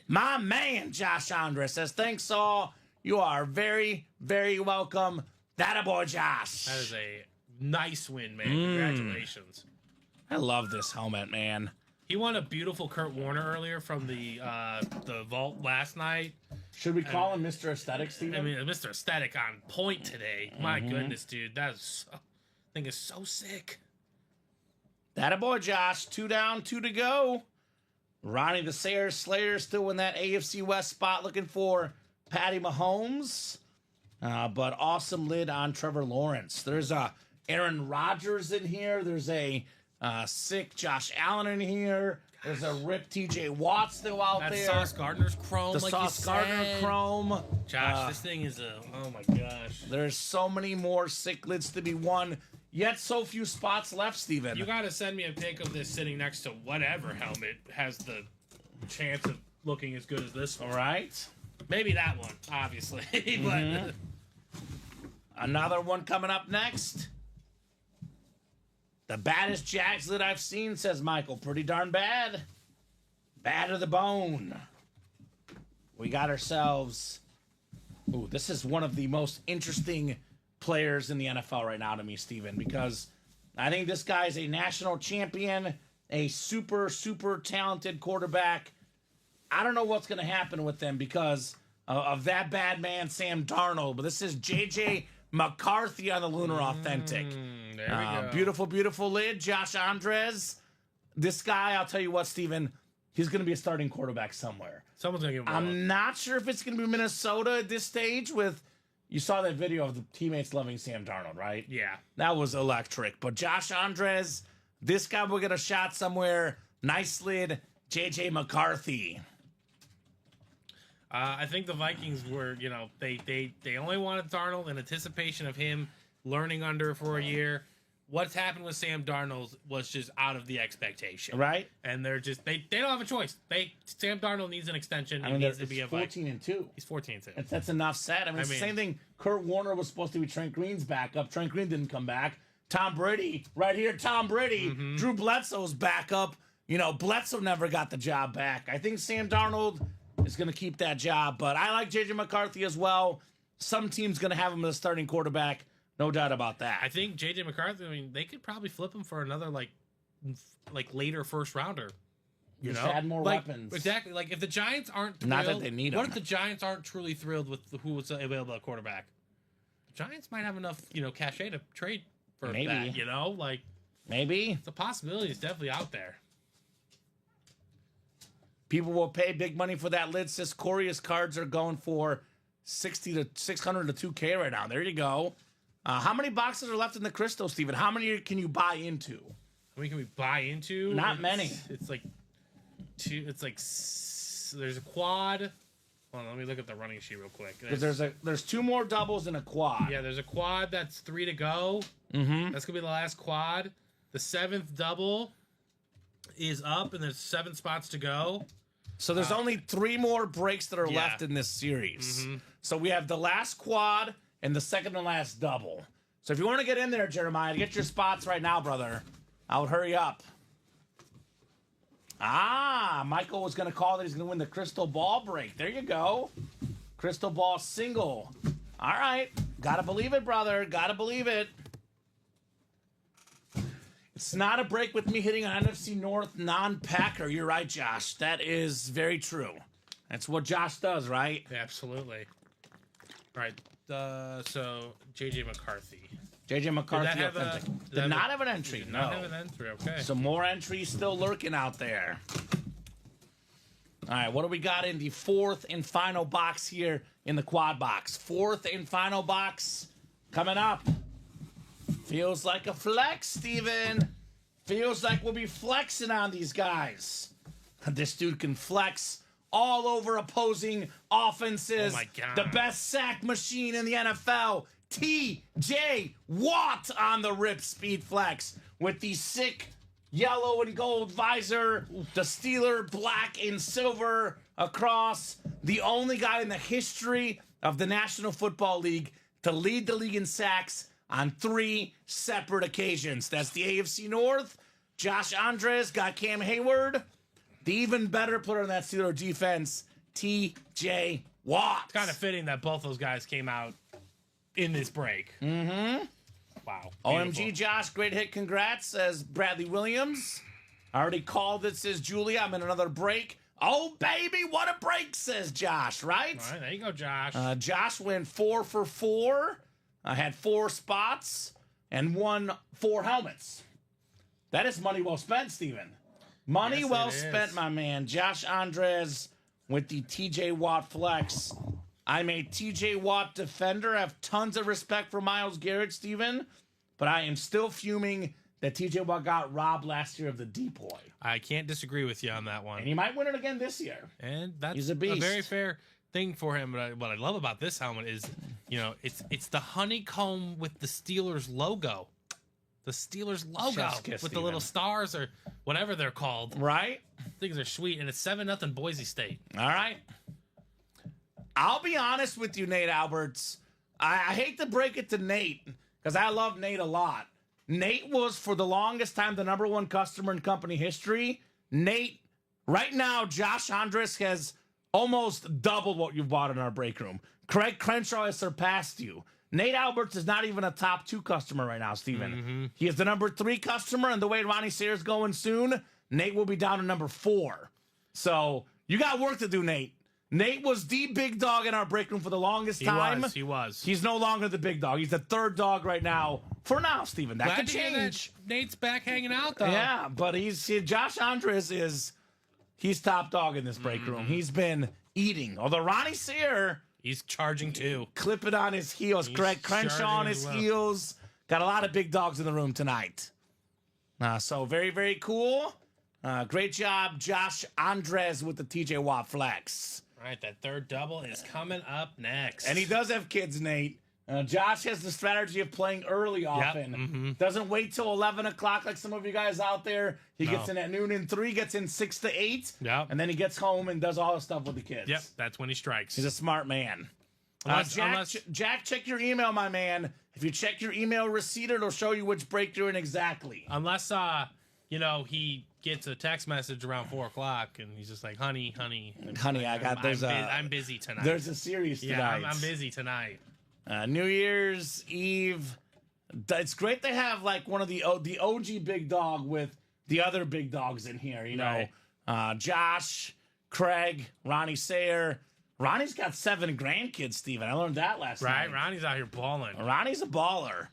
My man, Josh Andres says, thanks all. You are very, very welcome. That a boy, Josh. That is a nice win, man. Congratulations. I love this helmet, man. He won a beautiful Kurt Warner earlier from the vault last night. Should we call him Mr. Aesthetic, Steven? I mean, Mr. Aesthetic on point today. My goodness, dude. Thing is so sick. That a boy, Josh. 2 down, 2 to go. Ronnie the Slayer still in that AFC West spot looking for Patty Mahomes. But awesome lid on Trevor Lawrence. There's a Aaron Rodgers in here. There's a sick Josh Allen in here. There's a Rip TJ Watt still out That there. Sauce Gardner's chrome, The like Sauce you Gardner said. chrome. Josh, this thing is oh my gosh. There's so many more sick lids to be won, yet so few spots left, Steven. You gotta send me a pic of this sitting next to whatever helmet has the chance of looking as good as this one. All right. Maybe that one, obviously. But Another one coming up next. The baddest Jags that I've seen, says Michael. Pretty darn bad. Bad to the bone. We got ourselves... Ooh, this is one of the most interesting players in the NFL right now to me, Steven, because I think this guy is a national champion, a super, super talented quarterback. I don't know what's going to happen with them because of that bad man, Sam Darnold, but this is J.J. McCarthy on the Lunar Authentic. there we go. Beautiful, beautiful lid. Josh Andres. This guy, I'll tell you what, Steven, he's going to be a starting quarterback somewhere. Someone's gonna give him a I'm not sure if it's going to be Minnesota at this stage with... You saw that video of the teammates loving Sam Darnold, right? Yeah. That was electric. But Josh Andres, this guy will get a shot somewhere. Nice lid. J.J. McCarthy. I think the Vikings were, they only wanted Darnold in anticipation of him learning under for a year. What's happened with Sam Darnold was just out of the expectation, Right? And they're just they don't have a choice. Sam Darnold needs an extension. I He mean, needs to be a 14 and 2. He's 14 too. That's enough said. I mean, it's the same thing. Kurt Warner was supposed to be Trent Green's backup. Trent Green didn't come back. Tom Brady, right here, Tom Brady. Drew Bledsoe's backup. Bledsoe never got the job back. I think Sam Darnold is going to keep that job, but I like J.J. McCarthy as well. Some team's going to have him as a starting quarterback. No doubt about that. I think J.J. McCarthy, they could probably flip him for another, later first rounder. Just add more weapons. Exactly. Like, if the Giants aren't thrilled... Not that they need What him. if the Giants aren't truly thrilled with who was available at quarterback? The Giants might have enough, cachet to trade for Maybe. that, Maybe. The possibility is definitely out there. People will pay big money for that lid. Says Corey's cards are going for 60 to 600 to 2K right now. There you go. How many boxes are left in the crystal, Steven? How many can you buy into? How many can we buy into? Not many. It's like two. There's a quad, Hold on, let me look at the running sheet real quick. Because there's 2 more doubles and a quad. Yeah, there's a quad that's 3 to go. Mm-hmm. That's gonna be the last quad. The 7th double is up, and there's 7 spots to go. So there's only 3 more breaks that are left in this series. Mm-hmm. So we have the last quad and the second and last double. So if you want to get in there, Jeremiah, get your spots right now, brother. I would hurry up. Michael was going to call that he's going to win the crystal ball break. There you go. Crystal ball single. All right. Got to believe it, brother. Got to believe it. It's not a break with me hitting an NFC North non-Packer. You're right, Josh. That is very true. That's what Josh does, right? Absolutely. All right. So J.J. McCarthy. J.J. McCarthy have authentic. Did not have an entry. Did No. not have an entry. Okay. Some more entries still lurking out there. All right, what do we got in the 4th and final box here in the quad box? 4th and final box coming up. Feels like a flex, Steven. Feels like we'll be flexing on these guys. This dude can flex all over opposing offenses. Oh my God. The best sack machine in the NFL, T.J. Watt on the rip speed flex with the sick yellow and gold visor, the Steeler black and silver across. The only guy in the history of the National Football League to lead the league in sacks on 3 separate occasions. That's the AFC North. Josh Andres got Cam Hayward. The even better player in that Steeler defense, T.J. Watt. It's kind of fitting that both those guys came out in this break. Mm-hmm. Wow. OMG, Beautiful. Josh, great hit. Congrats, says Bradley Williams. I already called it, says Julia. I'm in another break. Oh, baby, what a break, says Josh, right? All right, there you go, Josh. Josh went 4 for 4. I had 4 spots and won 4 helmets. That is money well spent, Steven. Money Yes, well it spent, is. my man. Josh Andres with the TJ Watt flex. I'm a TJ Watt defender. I have tons of respect for Myles Garrett, Steven, but I am still fuming that TJ Watt got robbed last year of the depoy. I can't disagree with you on that one. And he might win it again this year. And that's He's a beast. very fair thing for him. But what I love about this helmet is, it's the honeycomb with the Steelers logo. The Steelers logo Chef's kiss, with the Steven. little stars or whatever they're called. Right? Things are sweet, and it's 7-0 Boise State. All right. I'll be honest with you, Nate Alberts. I hate to break it to Nate because I love Nate a lot. Nate was, for the longest time, the #1 customer in company history. Nate, right now, Josh Andres has almost doubled what you've bought in our break room. Craig Crenshaw has surpassed you. Nate Alberts is not even a top 2 customer right now, Steven. Mm-hmm. He is the #3 customer, and the way Ronnie Sayer's going soon, Nate will be down to #4. So you got work to do, Nate. Nate was the big dog in our break room for the longest time. He was. He's no longer the big dog. He's the 3rd dog right now. For now, Steven. That Glad could to hear change. that Nate's back hanging out, though. Yeah, but Josh Andres he's top dog in this break Mm-hmm. room. He's been eating. Although Ronnie Sear, He's charging, too. clip it on his heels. He's Craig Crenshaw on charging his as well. heels. Got a lot of big dogs in the room tonight. So very, very cool. Great job, Josh Andres with the TJ Watt flex. All right, that 3rd double is coming up next. And he does have kids, Nate. Josh has the strategy of playing early often. Mm-hmm. Doesn't wait till 11 o'clock like some of you guys out there. He No. gets in at noon and 3, gets in 6 to 8. Yep. And then he gets home and does all the stuff with the kids. Yep, that's when he strikes. He's a smart man. Unless- Jack, check your email, my man. If you check your email receipt, it'll show you which break you're in exactly. Unless, he gets a text message around 4 o'clock and he's just like, honey, Honey, I'm busy tonight. There's a series tonight. Yeah, I'm busy tonight. New Year's Eve. It's great to have like one of the OG big dog with the other big dogs in here. You know, Josh, Craig, Ronnie Sayer. Ronnie's got 7 grandkids, Steven. I learned that last Right? night. Ronnie's out here balling. Ronnie's a baller.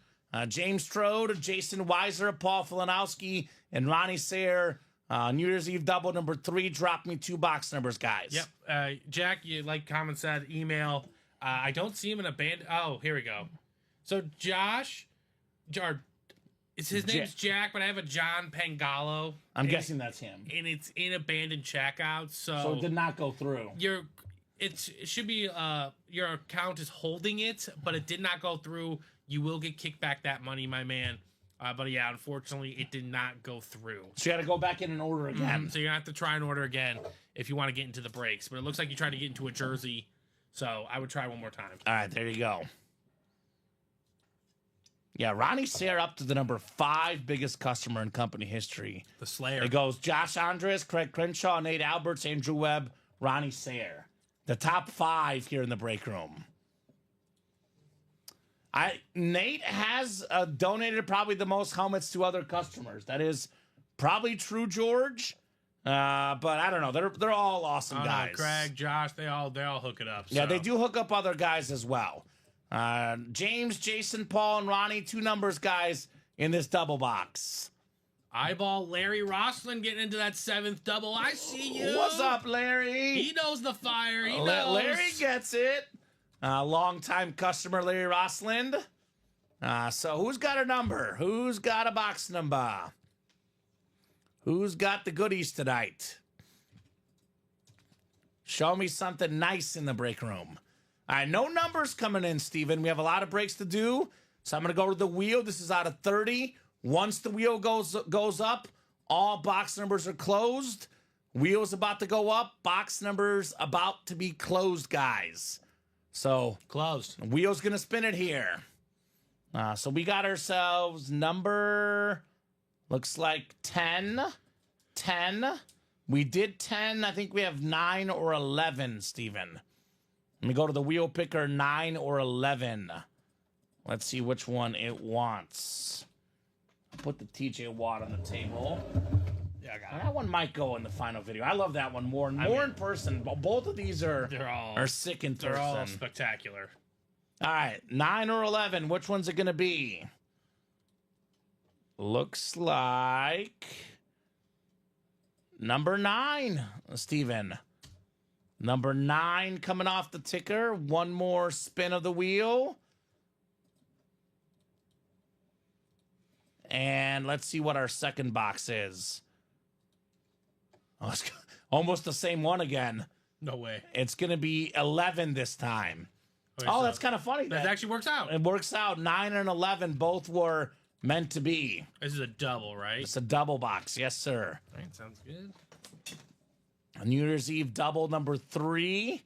James Strode, Jason Weiser, Paul Filanowski, and Ronnie Sayer. New Year's Eve double #3. Drop me 2 box numbers, guys. Yep. Jack, you like Common said, email. I don't see him in a band. Oh, here we go. So Josh, his name's Jack, but I have a John Pangalo. I'm guessing that's him. And it's in abandoned checkout. So it did not go through. it should be your account is holding it, but it did not go through. You will get kicked back that money, my man. But yeah, unfortunately, it did not go through. So you got to go back in and order again. So you're gonna have to try and order again if you want to get into the breaks. But it looks like you tried to get into a jersey, so I would try one more time. All right, there you go. Yeah, Ronnie Sayre up to the number 5 biggest customer in company history. The Slayer. It goes Josh Andres, Craig Crenshaw, Nate Alberts, Andrew Webb, Ronnie Sayre. The top 5 here in the break room. Nate has donated probably the most helmets to other customers. That is probably true, George. But I don't know. They're all awesome guys. Craig, Josh, they all hook it up. Yeah, so. they do hook up other guys as well. James, Jason, Paul, and Ronnie, 2 numbers guys in this double box. Eyeball Larry Rosslin getting into that 7th double. I see you. What's up, Larry? He knows the fire. He knows. Larry gets it. Long-time customer, Larry Rosslin. So who's got a number? Who's got a box number? Who's got the goodies tonight? Show me something nice in the break room. All right, no numbers coming in, Steven. We have a lot of breaks to do. So I'm going to go to the wheel. This is out of 30. Once the wheel goes up, all box numbers are closed. Wheel's about to go up. Box numbers about to be closed, guys. So Closed. wheel's going to spin it here. So we got ourselves number, looks like 10. 10. We did 10. I think we have 9 or 11, Steven. Let me go to the wheel picker, 9 or 11. Let's see which one it wants. Put the TJ Watt on the table. Yeah, I got it. That one might go in the final video. I love that one more in person. Both of these are sick in person. They're all spectacular. All right, 9 or 11. Which one's it going to be? Looks like number 9, Steven. Number 9 coming off the ticker. One more spin of the wheel. And let's see what our second box is. Oh, it's almost the same one again. No way. It's going to be 11 this time. Okay, Oh, so that's kind of funny. that actually works out. It works out. 9 and 11 both were meant to be. This is a double, right? It's a double box. Yes, sir. All right, sounds good. New Year's Eve double number 3.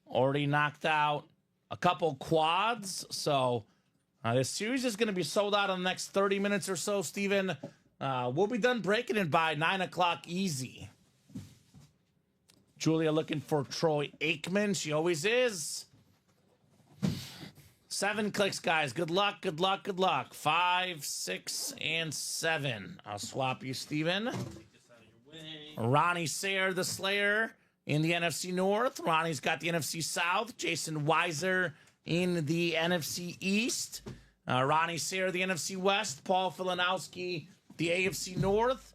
Already knocked out a couple quads. So this series is going to be sold out in the next 30 minutes or so, Steven. We'll be done breaking it by 9 o'clock easy. Julia looking for Troy Aikman. She always is. 7 clicks, guys. Good luck, good luck, good luck. 5, 6, and 7. I'll swap you, Steven. Ronnie Sayre, the Slayer, in the NFC North. Ronnie's got the NFC South. Jason Weiser in the NFC East. Ronnie Sayre, the NFC West. Paul Filanowski, the AFC North.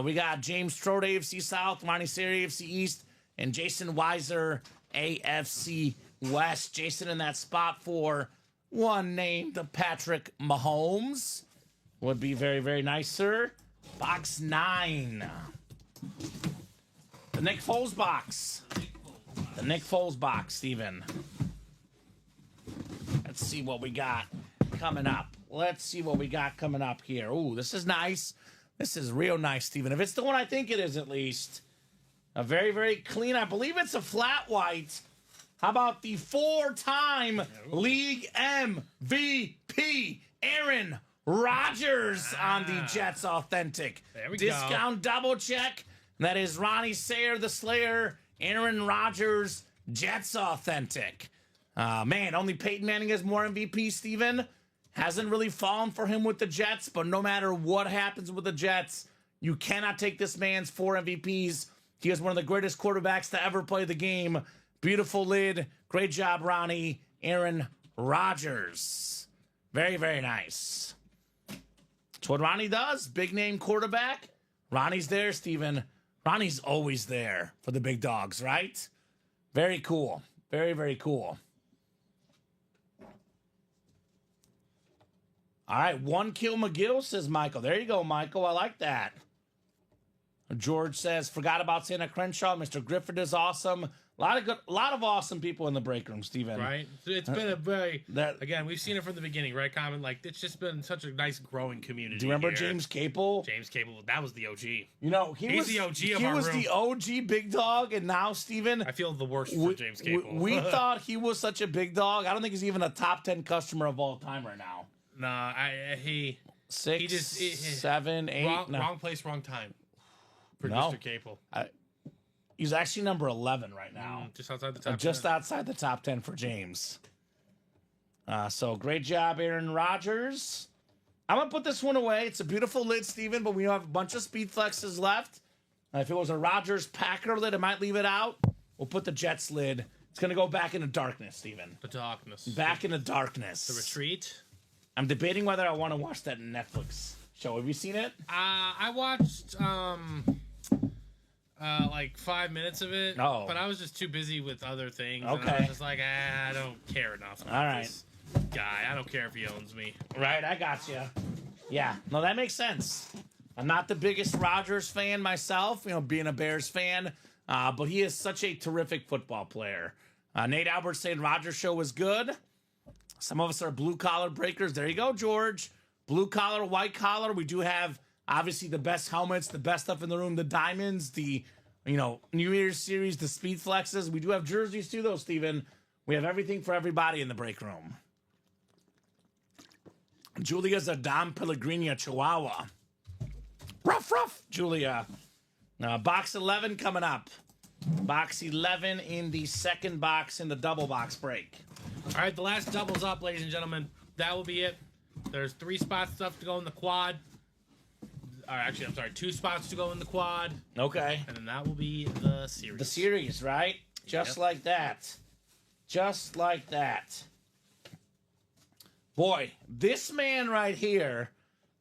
We got James Strode, AFC South. Ronnie Sayre, AFC East. And Jason Weiser, AFC West. Jason in that spot for one named Patrick Mahomes. Would be very, very nice, sir. Box 9. The Nick Foles box. The Nick Foles box, Steven. Let's see what we got coming up. Let's see what we got coming up here. Ooh, this is nice. This is real nice, Steven. If it's the one I think it is, at least. A very, very clean. I believe it's a flat white. How about the 4-time league MVP, Aaron Rodgers on the Jets Authentic. There we Discount double check. That is Ronnie Sayre, the Slayer, Aaron Rodgers, Jets Authentic. Man, only Peyton Manning has more MVP, Steven. Hasn't really fallen for him with the Jets, but no matter what happens with the Jets, you cannot take this man's 4 MVPs. He is one of the greatest quarterbacks to ever play the game. Beautiful lid. Great job, Ronnie. Aaron Rodgers. Very, very nice. That's what Ronnie does. Big name quarterback. Ronnie's there, Steven. Ronnie's always there for the big dogs, right? Very cool. Very, very cool. All right, 1 Kill McGill, says Michael. There you go, Michael. I like that. George says, forgot about Santa Crenshaw. Mr. Griffith is awesome. A lot of awesome people in the break room, Steven. Right? It's been a very that- again, we've seen it from the beginning, right, Common? Like it's just been such a nice growing community. Do you remember here. James Capel? James Cable, that was the OG. You know, He's was the OG he of our was room. the OG big dog, and now Steven, I feel the worst for James Cable. we thought he was such a big dog. I don't think he's even a top 10 customer of all time right now. Nah, he 6, just- 7, 8. wrong place, wrong time for No. Mr. Cable. He's actually number 11 right now. Just outside the top. Just 10. outside the top 10 for James. So great job, Aaron Rodgers. I'm going to put this one away. It's a beautiful lid, Steven, but we have a bunch of speed flexes left. If it was a Rodgers Packer lid, I might leave it out. We'll put the Jets lid. It's going to go back into darkness, Steven. The darkness. Back into darkness. The retreat. I'm debating whether I want to watch that Netflix show. Have you seen it? I watched like 5 minutes of it. Oh. But I was just too busy with other things. And I Okay. was just like, I don't care enough about All right. this guy. I don't care if he owns me. Right, I got you. Yeah, no, that makes sense. I'm not the biggest Rodgers fan myself, being a Bears fan, but he is such a terrific football player. Nate Albert saying Rodgers show was good. Some of us are blue collar breakers. There you go, George. Blue collar, white collar. We do have obviously the best helmets, the best stuff in the room, the diamonds, the New Year's series, the speed flexes. We do have jerseys too, though, Steven. We have everything for everybody in the break room. Julia's a Dom Pellegrini Chihuahua. Ruff, ruff, Julia. Box 11 coming up. Box 11 in the second box in the double box break. All right, the last double's up, ladies and gentlemen. That will be it. There's 3 spots left to go in the quad. Or actually, I'm sorry, 2 spots to go in the quad. Okay. And then that will be the series. The series, right? Just Yep. like that. Just like that. Boy, this man right here,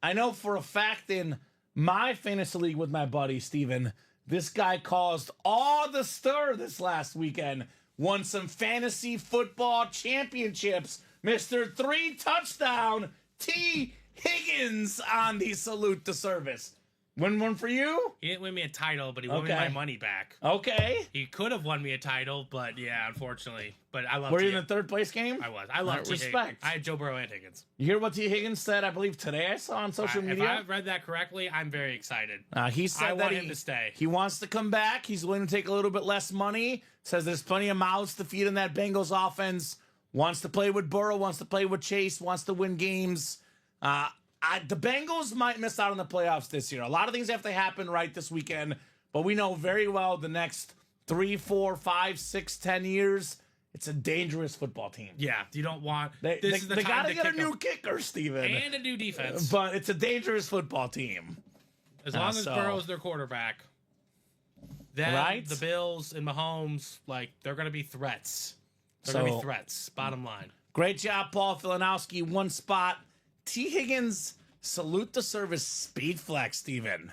I know for a fact in my fantasy league with my buddy Steven, this guy caused all the stir this last weekend. Won some fantasy football championships. Mr. 3-touchdown T. Higgins on the salute to service. Win one for you? He didn't win me a title, but he won me Okay. my money back. Okay. He could have won me a title, but yeah, unfortunately. But I love Were you T. in the third place game? I was. I love T. Respect. Higgins. I had Joe Burrow and Higgins. You hear what T. Higgins said, I believe, today I saw on social If media? I read that correctly, I'm very excited. He said I that want him to stay. He wants to come back. He's willing to take a little bit less money. Says there's plenty of mouths to feed in that Bengals offense. Wants to play with Burrow. Wants to play with Chase. Wants to win games. The Bengals might miss out on the playoffs this year. A lot of things have to happen right this weekend, but we know very well the next 3, 4, 5, 6, 10 years, it's a dangerous football team. Yeah, you don't want. They this is the time gotta to get a kick new 'em. kicker, Steven. And a new defense. But it's a dangerous football team. As long as so- Burrow's their quarterback, then Right? the Bills and Mahomes, they're going to be threats. They're going to be threats. Bottom line. Great job, Paul Filanowski. One spot. T. Higgins, salute the service, speed flex, Steven.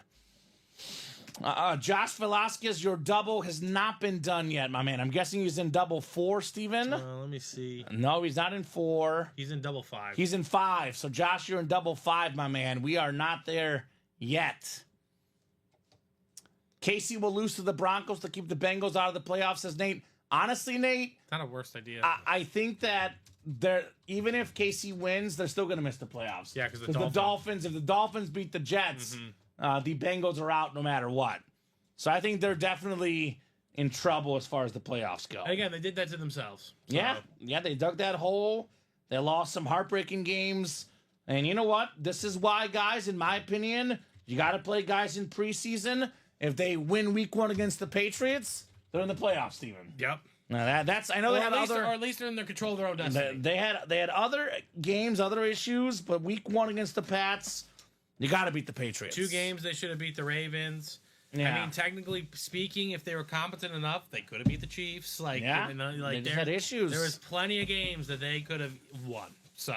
Josh Velasquez, your double has not been done yet, my man. I'm guessing he's in double 4, Steven. Let me see. No, he's not in 4. He's in double 5. He's in 5. So, Josh, you're in double 5, my man. We are not there yet. Casey will lose to the Broncos to keep the Bengals out of the playoffs, says Nate. Honestly, Nate, Not a worst idea. I think that even if KC wins, they're still going to miss the playoffs. Yeah, 'cause the if the Dolphins beat the Jets, the Bengals are out no matter what. So I think they're definitely in trouble as far as the playoffs go. And again, they did that to themselves. So, Yeah, they dug that hole. They lost some heartbreaking games. And you know what? This is why, guys, in my opinion, you got to play guys in preseason. If they win week 1 against the Patriots, they're in the playoffs, Steven. Yep. Now that's I know they had or other. at least they're in their control of their own destiny. They had other games, other issues, but week 1 against the Pats, you got to beat the Patriots. 2 games they should have beat the Ravens. Yeah. I mean, technically speaking, if they were competent enough, they could have beat the Chiefs. They just had issues. There was plenty of games that they could have won. So,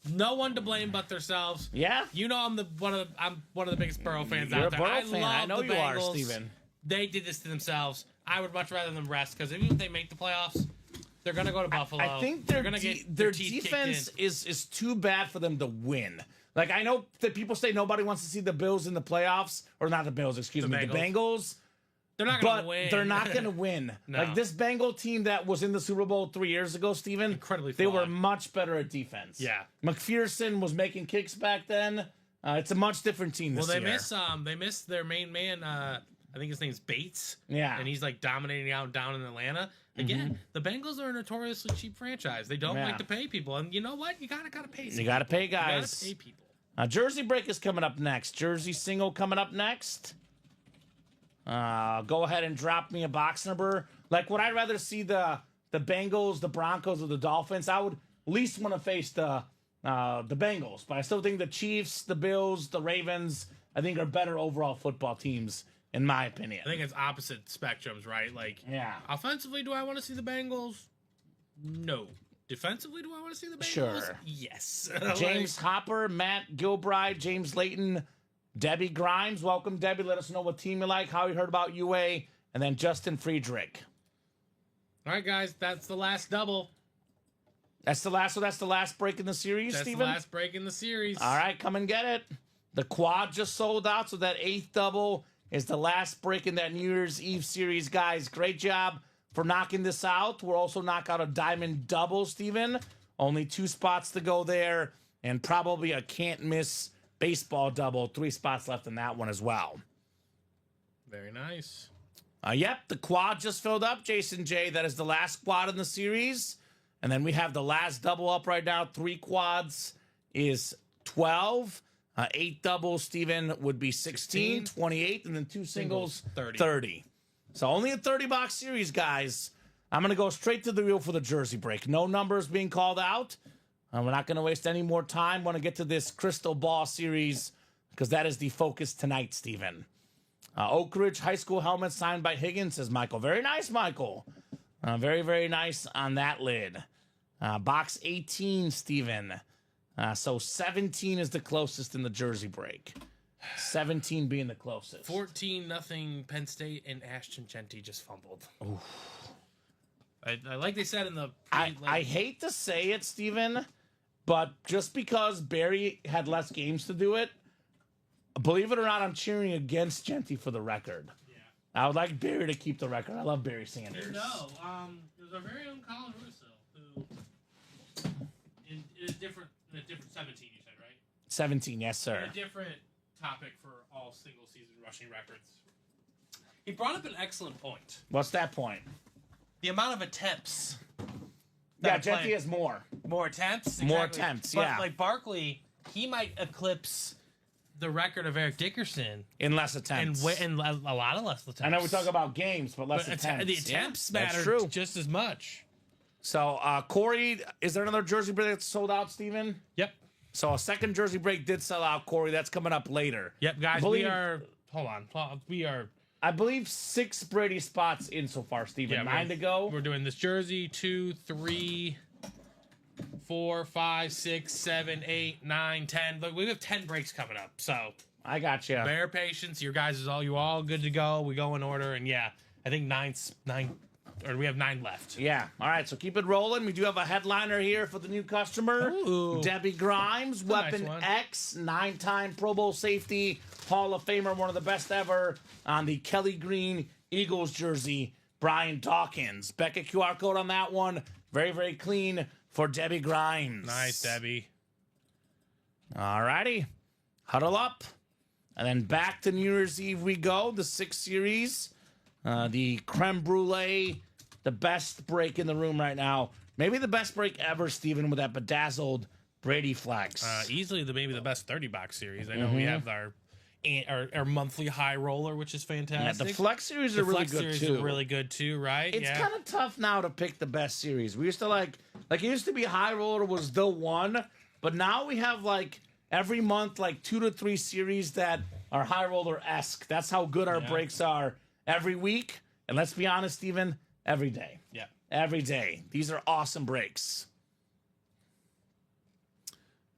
no one to blame but themselves. Yeah. You know, I'm one of the biggest Burrow fans You're out a there. Burrow fan. I love know the you are, Bengals. Steven. They did this to themselves. I would much rather them rest because even if they make the playoffs, they're going to go to Buffalo. I think they're their going to get their teeth kicked defense in. is too bad for them to win. Like, I know that people say nobody wants to see the Bills in the playoffs, or not the Bills, excuse me, the Bengals. They're not going to but win. they're not going to win. No. Like this Bengal team that was in the Super Bowl 3 years ago, Steven, Incredibly they were flawed. much better at defense. Yeah. McPherson was making kicks back then. It's a much different team this Well, year. they miss their main man. I think his name's Bates. Yeah. and he's like dominating out down in Atlanta. Again, the Bengals are a notoriously cheap franchise. They don't Yeah. like to pay people, and you know what? You gotta pay. You got to pay You guys. gotta pay people. Jersey break is coming up next. Jersey single coming up next. Go ahead and drop me a box number. Like, would I rather see the Bengals, the Broncos, or the Dolphins? I would least want to face the Bengals, but I still think the Chiefs, the Bills, the Ravens, I think are better overall football teams, in my opinion. I think it's opposite spectrums, right? Like, Yeah. offensively, do I want to see the Bengals? No. Defensively, do I want to see the Bengals? Sure. Yes. James Hopper, Matt Gilbride, James Layton, Debbie Grimes. Welcome, Debbie. Let us know what team you like, how you heard about UA, and then Justin Friedrich. All right, guys, that's the last double. That's the last break in the series, That's Steven? the last break in the series. All right, come and get it. The quad just sold out, so that 8th double is the last break in that New Year's Eve series, guys. Great job for knocking this out. We'll also knock out a diamond double, Steven. Only 2 spots to go there, and probably a can't-miss baseball double. 3 spots left in that one as well. Very nice. Yep, the quad just filled up, Jason J. That is the last quad in the series. And then we have the last double up right now. 3 quads is 12. 8 doubles, Steven, would be 16, 28, and then 2 singles, 30. So only a 30-box series, guys. I'm going to go straight to the reel for the jersey break. No numbers being called out. We're not going to waste any more time. Want to get to this crystal ball series because that is the focus tonight, Steven. Oak Ridge High School helmet signed by Higgins, says Michael. Very nice, Michael. Very, very nice on that lid. Box 18, Steven. So 17 is the closest in the jersey break. 17 being the closest. 14-0 Penn State, and Ashton Genty just fumbled. I like they said in the I hate to say it, Steven, but just because Barry had less games to do it, believe it or not, I'm cheering against Genty for the record. Yeah. I would like Barry to keep the record. I love Barry Sanders. No, there's our very own Colin Russo, who in a different 17, you said, right? 17, yes, sir. A different topic for all single season rushing records. He brought up an excellent point. What's that point? The amount of attempts. Yeah, Genty has more. More attempts? More attempts, but yeah. Like Barkley, he might eclipse the record of Eric Dickerson In less attempts. and a lot of less attempts. I know we talk about games, but less attempts. The attempts Yeah, that's matter true. just as much. So, Corey, is there another jersey break that's sold out, Steven? Yep. So, a second jersey break did sell out, Corey. That's coming up later. Yep, guys, Believe- we are... Hold on. We are... I believe 6 Brady spots in so far, Steven. Yeah, 9 to go. We're doing this jersey. 2, 3, 4, 5, 6, 7, 8, 9, 10. Look, we have 10 breaks coming up. So I got you. bear patience. You all good to go. We go in order, and yeah, I think we have 9 left. Yeah. All right. So keep it rolling. We do have a headliner here for the new customer, Ooh. Debbie Grimes, a nice Weapon one. X, 9-time Pro Bowl safety, Hall of Famer, one of the best ever on the Kelly Green Eagles jersey. Brian Dawkins. Becca QR code on that one. Very, very clean for Debbie Grimes. Nice, Debbie. All righty. Huddle up. And then back to New Year's Eve we go. The 6 series. The creme brulee. The best break in the room right now. Maybe the best break ever, Steven, with that bedazzled Brady flex. Easily maybe the best 30-box series. I know we have our monthly high roller, which is Yeah, fantastic. the flex series are really Flex good series too. are really good too, right? It's kind of tough now to pick the best series. We used to like it used to be high roller was the one, but now we have like every month like 2 to 3 series that are high roller-esque. That's how good our breaks are every week. And let's be honest, Steven, every day. Yeah. Every day. These are awesome breaks.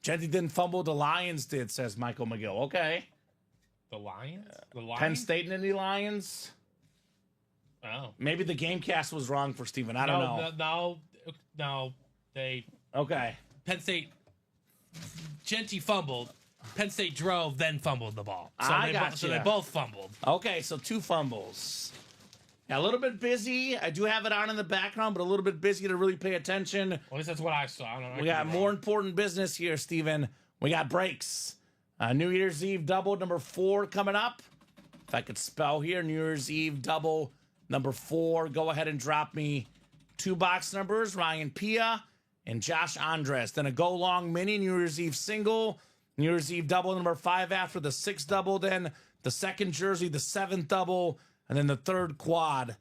Genty didn't fumble, the Lions did, says Michael McGill. Okay. The Lions? The Lions? Penn State and Indy Lions. Oh. Maybe the Gamecast was wrong for Steven. I don't know. No, they... Okay. Penn State... Genty fumbled. Penn State drove, then fumbled the ball. So I they gotcha. So they both fumbled. Okay, so 2 fumbles. A little bit busy. I do have it on in the background, but a little bit busy to really pay attention. At least that's what I saw. I don't know. We got more important business here, Steven. We got breaks. New Year's Eve double number 4 coming up. If I could spell here, New Year's Eve double number 4. Go ahead and drop me 2 box numbers, Ryan Pia and Josh Andres. Then a go long mini, New Year's Eve single, New Year's Eve double number 5 after the 6th double, then the 2nd jersey, the 7th double, and then the 3rd quad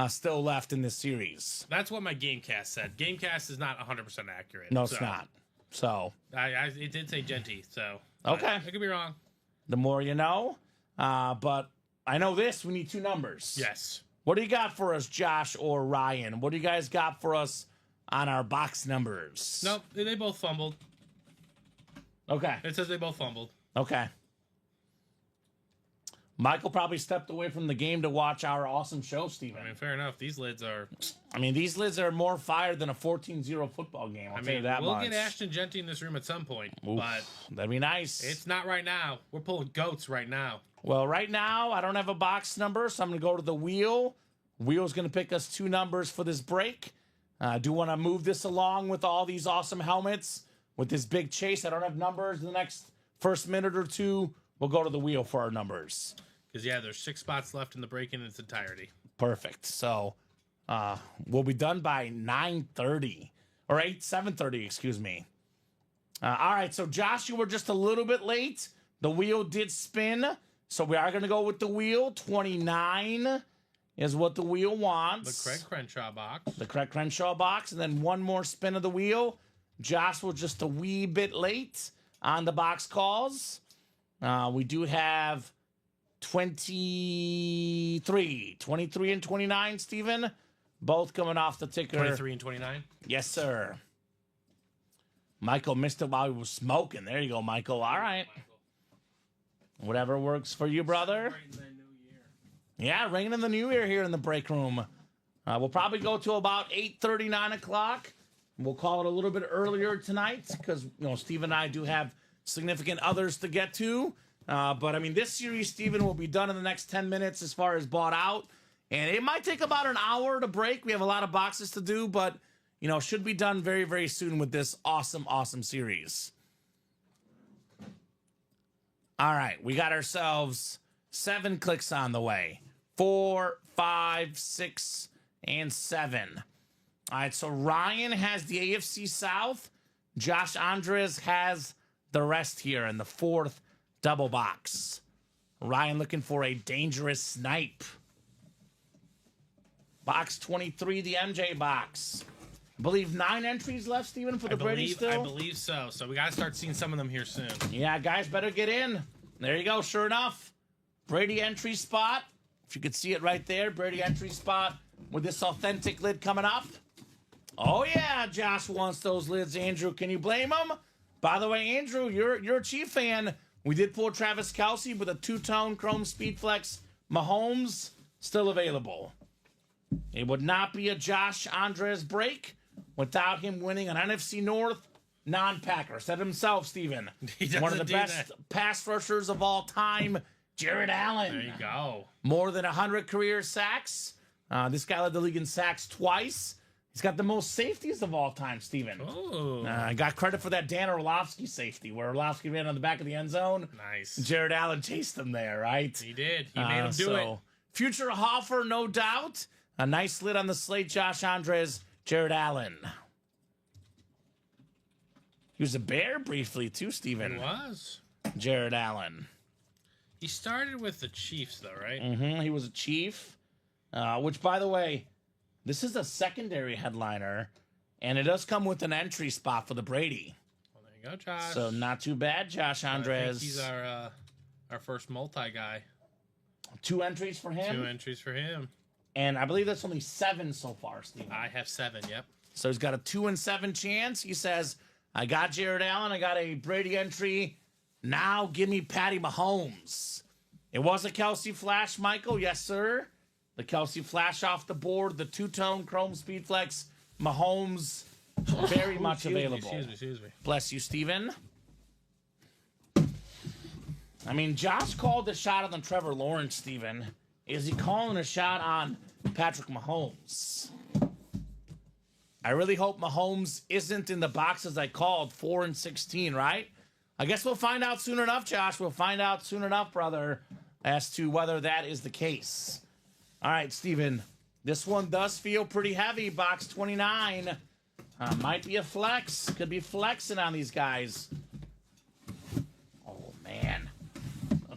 still left in this series. That's what my Gamecast said. Gamecast is not 100% accurate. No, it's not. So it did say Genty, so okay. I could be wrong. The more you know. But I know this. We need 2 numbers. Yes. What do you got for us, Josh or Ryan? What do you guys got for us on our box numbers? Nope, they both fumbled. Okay. It says they both fumbled. Okay. Michael probably stepped away from the game to watch our awesome show, Steven. I mean, fair enough. These lids are... these lids are more fire than a 14-0 football game. I'll tell you that we'll much. get Ashton Genty in this room at some point, Oof, but... that'd be nice. It's not right now. We're pulling goats right now. Well, right now, I don't have a box number, so I'm going to go to the wheel. Wheel's going to pick us 2 numbers for this break. I do want to move this along with all these awesome helmets, with this big chase. I don't have numbers in the next first minute or 2. We'll go to the wheel for our numbers. Because, yeah, there's 6 spots left in the break in its entirety. Perfect. So we'll be done by 9:30 or 7:30, excuse me. All right, so Josh, you were just a little bit late. The wheel did spin, so we are going to go with the wheel. 29 is what the wheel wants. The Craig Crenshaw box. The Craig Crenshaw box, and then one more spin of the wheel. Josh was just a wee bit late on the box calls. We do have 23 and 29, Steven. Both coming off the ticker. 23 and 29? Yes, sir. Michael missed it while he was smoking. There you go, Michael. All right. Whatever works for you, brother. Yeah, ringing in the new year here in the break room. We'll probably go to about 8:30, 9 o'clock. We'll call it a little bit earlier tonight because, Steve and I do have significant others to get to. But, this series, Steven, will be done in the next 10 minutes as far as bought out. And it might take about an hour to break. We have a lot of boxes to do, but, should be done very, very soon with this awesome, awesome series. All right, we got ourselves 7 clicks on the way. 4, 5, 6, and 7. All right, so Ryan has the AFC South. Josh Andres has the rest here in the 4th double box. Ryan looking for a dangerous snipe. Box 23, the MJ box. I believe 9 entries left, Steven, for the Brady still? I believe so. So we got to start seeing some of them here soon. Yeah, guys, better get in. There you go, sure enough. Brady entry spot. If you could see it right there, Brady entry spot with this authentic lid coming up. Oh, yeah, Josh wants those lids, Andrew. Can you blame him? By the way, Andrew, you're a Chief fan. We did pull Travis Kelce with a 2-tone Chrome Speedflex Mahomes still available. It would not be a Josh Andres break without him winning an NFC North non-Packer. Said himself, Steven. One of the best pass rushers of all time, Jared Allen. There you go. More than 100 career sacks. This guy led the league in sacks twice. He's got the most safeties of all time, Steven. Oh. I got credit for that Dan Orlovsky safety, where Orlovsky ran on the back of the end zone. Nice. Jared Allen chased him there, right? He did. He made him do it. Future Hoffer, no doubt. A nice lid on the slate, Josh Andres, Jared Allen. He was a Bear briefly, too, Steven. He was. Jared Allen. He started with the Chiefs, though, right? Mm-hmm. He was a Chief, which, by the way, this is a secondary headliner, and it does come with an entry spot for the Brady. Well, there you go, Josh. So not too bad, Josh Andres. I think he's our first multi-guy. 2 entries for him? 2 entries for him. And I believe that's only 7 so far, Steve. I have 7, yep. So he's got a 2 and 7 chance. He says, I got Jared Allen. I got a Brady entry. Now give me Patty Mahomes. It was a Kelce flash, Michael. Yes, sir. The Kelce flash off the board. The 2-tone Chrome Speedflex Mahomes. Very much available. Excuse me. Bless you, Steven. Josh called a shot on Trevor Lawrence, Steven. Is he calling a shot on Patrick Mahomes. I really hope Mahomes isn't in the boxes I called 4 and 16, right? I guess we'll find out soon enough, Josh. We'll find out soon enough, brother, as to whether that is the case. All right, Steven. This one does feel pretty heavy. Box 29. Might be a flex. Could be flexing on these guys. Oh, man.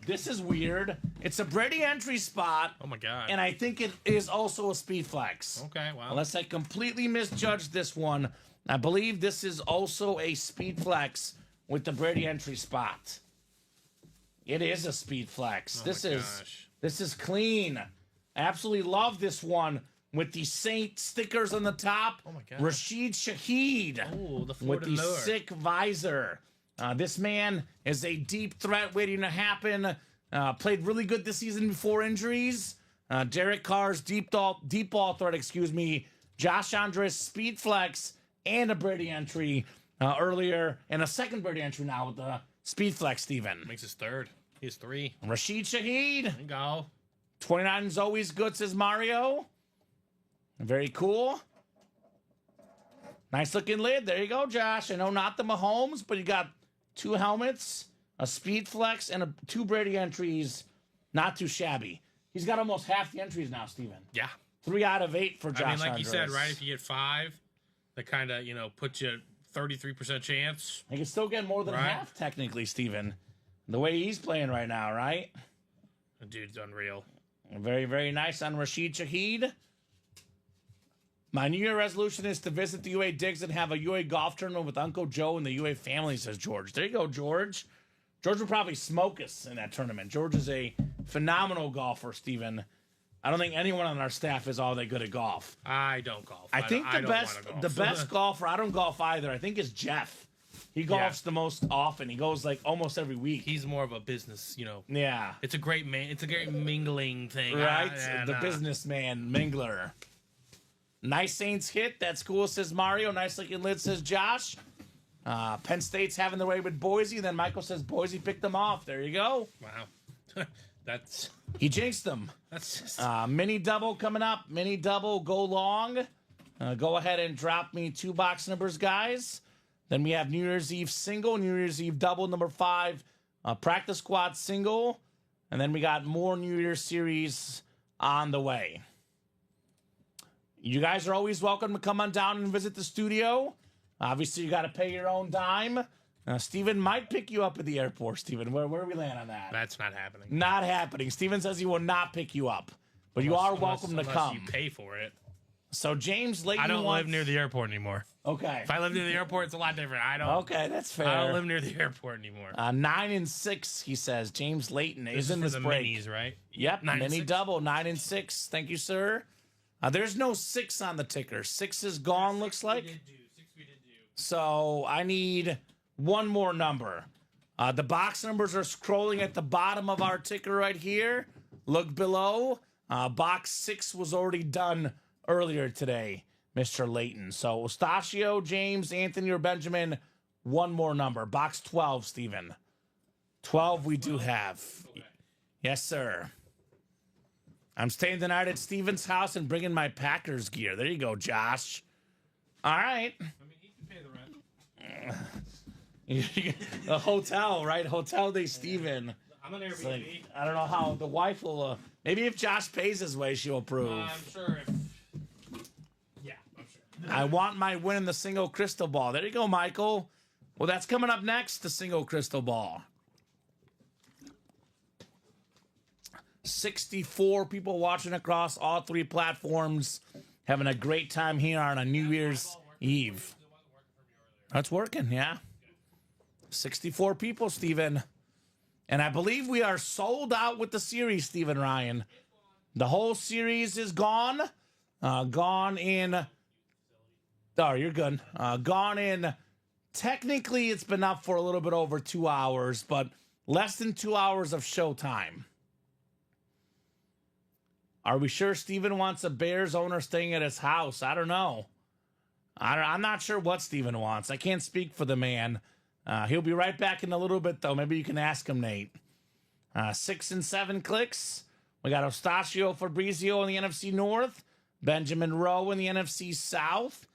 This is weird. It's a Brady entry spot. Oh, my God. And I think it is also a speed flex. Okay, wow. Unless I completely misjudged this one. I believe this is also a speed flex with the Brady entry spot. It is a speed flex. Oh This is clean. I absolutely love this one with the Saint stickers on the top. Oh my God. Rashid Shaheed Oh, the with the lure. sick visor. This man is a deep threat waiting to happen. Played really good this season before injuries. Derek Carr's deep ball threat, Josh Andres speed flex and a Brady entry earlier, and a second Brady entry now with the speed flex, Steven. Makes his third. He has 3. Rashid Shaheed. There you go. 29 is always good, says Mario. Very cool. Nice looking lid. There you go, Josh. I know not the Mahomes, but you got 2 helmets, a speed flex, and 2 Brady entries. Not too shabby. He's got almost half the entries now, Steven. Yeah. 3 out of 8 for Josh I mean, like Andres. you said, right? If you get 5, that kind of, puts you 33% chance. He can still get more than Right. half, technically, Steven. The way he's playing right now, right? The dude's unreal. Very, very nice on Rashid Shaheed. My New Year resolution is to visit the UA Digs and have a UA golf tournament with Uncle Joe and the UA family, says George. There you go, George. George will probably smoke us in that tournament. George is a phenomenal golfer, Steven. I don't think anyone on our staff is all that good at golf. I don't golf. I think don't wanna golf. the best golfer, I don't golf either, I think is Jeff. He golfs the most often. He goes like almost every week. He's more of a business, Yeah. It's a great mingling thing. Right? Yeah, The businessman, Mingler. Nice Saints hit. That's cool, says Mario. Nice looking lid, says Josh. Penn State's having their way with Boise. Then Michael says Boise picked them off. There you go. Wow. That's He jinxed them. just... Mini double coming up. Mini double, go long. Go ahead and drop me 2 box numbers, guys. Then we have New Year's Eve single, New Year's Eve double, number 5. Practice squad single. And then we got more New Year's series on the way. You guys are always welcome to come on down and visit the studio. Obviously, you got to pay your own dime. Steven might pick you up at the airport, Steven. Where we land on that? That's not happening. Not happening. Steven says he will not pick you up. But you are welcome to unless come. you pay for it. So James Layton I don't wants... live near the airport anymore. Okay. If I lived near the airport, it's a lot different. Okay, that's fair. I don't live near the airport anymore. 9 and 6, he says. James Layton is in for this the break. minis, right? Yep, 9 and mini 6. double, 9 and 6. Thank you, sir. There's no 6 on the ticker. 6 is gone, looks like. 6 we did do. So I need one more number. The box numbers are scrolling at the bottom of our ticker right here. Look below. Box 6 was already done earlier today, Mr. Layton. So Eustachio, James, Anthony, or Benjamin, one more number. Box 12, Steven. 12 we do have. Okay. Yes, sir. I'm staying the night at Steven's house and bringing my Packers gear. There you go, Josh. All right. I mean, he can pay the rent. A hotel, right? Hotel de Steven. I'm an It's Airbnb. like, I don't know how the wife will. Maybe if Josh pays his way, she'll approve. I'm sure if... Yeah, I'm sure. I want my win in the single crystal ball. There you go, Michael. Well, that's coming up next, the single crystal ball. 64 people watching across all 3 platforms, having a great time here on a New Year's Eve. That's working, yeah. 64 people, Steven. And I believe we are sold out with the series, Steven Ryan. The whole series is gone. Gone in... Oh, you're good. Gone in... Technically, it's been up for a little bit over 2 hours, but less than 2 hours of showtime. Are we sure Steven wants a Bears owner staying at his house? I don't know. I'm not sure what Steven wants. I can't speak for the man. He'll be right back in a little bit, though. Maybe you can ask him, Nate. 6 and 7 clicks We got Eustacio Fabrizio in the NFC North, Benjamin Rowe in the NFC South.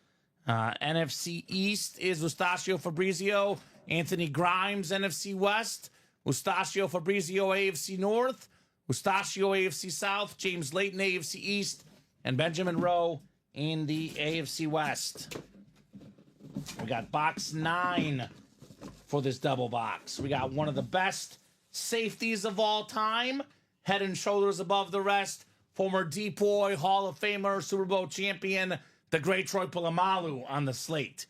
NFC East is Eustacio Fabrizio, Anthony Grimes, NFC West, Eustacio Fabrizio, AFC North, Eustacio, AFC South, James Layton, AFC East, and Benjamin Rowe in the AFC West. We got box 9 for this double box. We got one of the best safeties of all time, head and shoulders above the rest, former Deep Boy, Hall of Famer, Super Bowl champion, the great Troy Polamalu on the slate.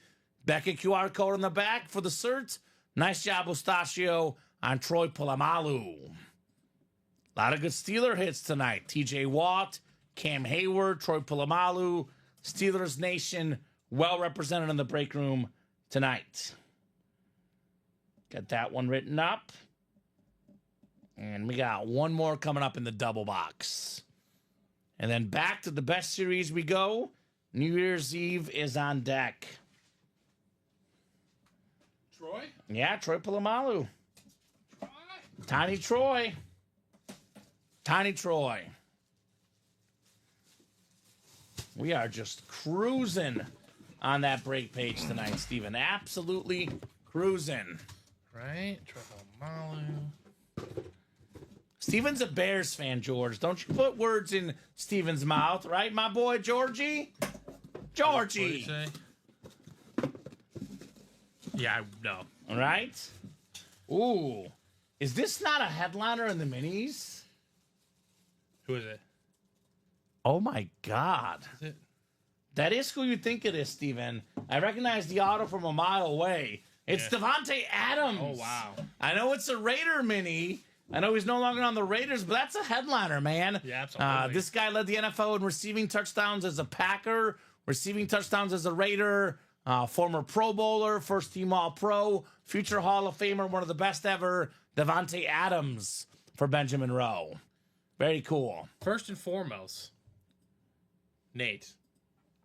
Beckett QR code on the back for the cert. Nice job, Eustacio, on Troy Polamalu. A lot of good Steeler hits tonight. TJ Watt, Cam Hayward, Troy Polamalu, Steelers Nation, well represented in the break room tonight. Got that one written up. And we got one more coming up in the double box. And then back to the best series we go. New Year's Eve is on deck. Troy? Yeah, Troy Polamalu. Troy? Tiny Troy. Tiny Troy. We are just cruising on that break page tonight, Steven. Absolutely cruising. Right? Troy Polamalu. Steven's a Bears fan, George. Don't you put words in Steven's mouth, right, my boy Georgie? Georgie. What did you say? Yeah, I know. All right. Ooh. Is this not a headliner in the minis? Who is it? Oh, my God. Is it? That is who you think it is, Steven. I recognize the auto from a mile away. It's Yeah. Devontae Adams. Oh, wow. I know it's a Raider mini. I know he's no longer on the Raiders, but that's a headliner, man. Yeah, absolutely. This guy led the NFL in receiving touchdowns as a Packer, receiving touchdowns as a Raider, former Pro Bowler, first team All-Pro, future Hall of Famer, one of the best ever, Devontae Adams for Benjamin Rowe. Very cool. First and foremost, Nate,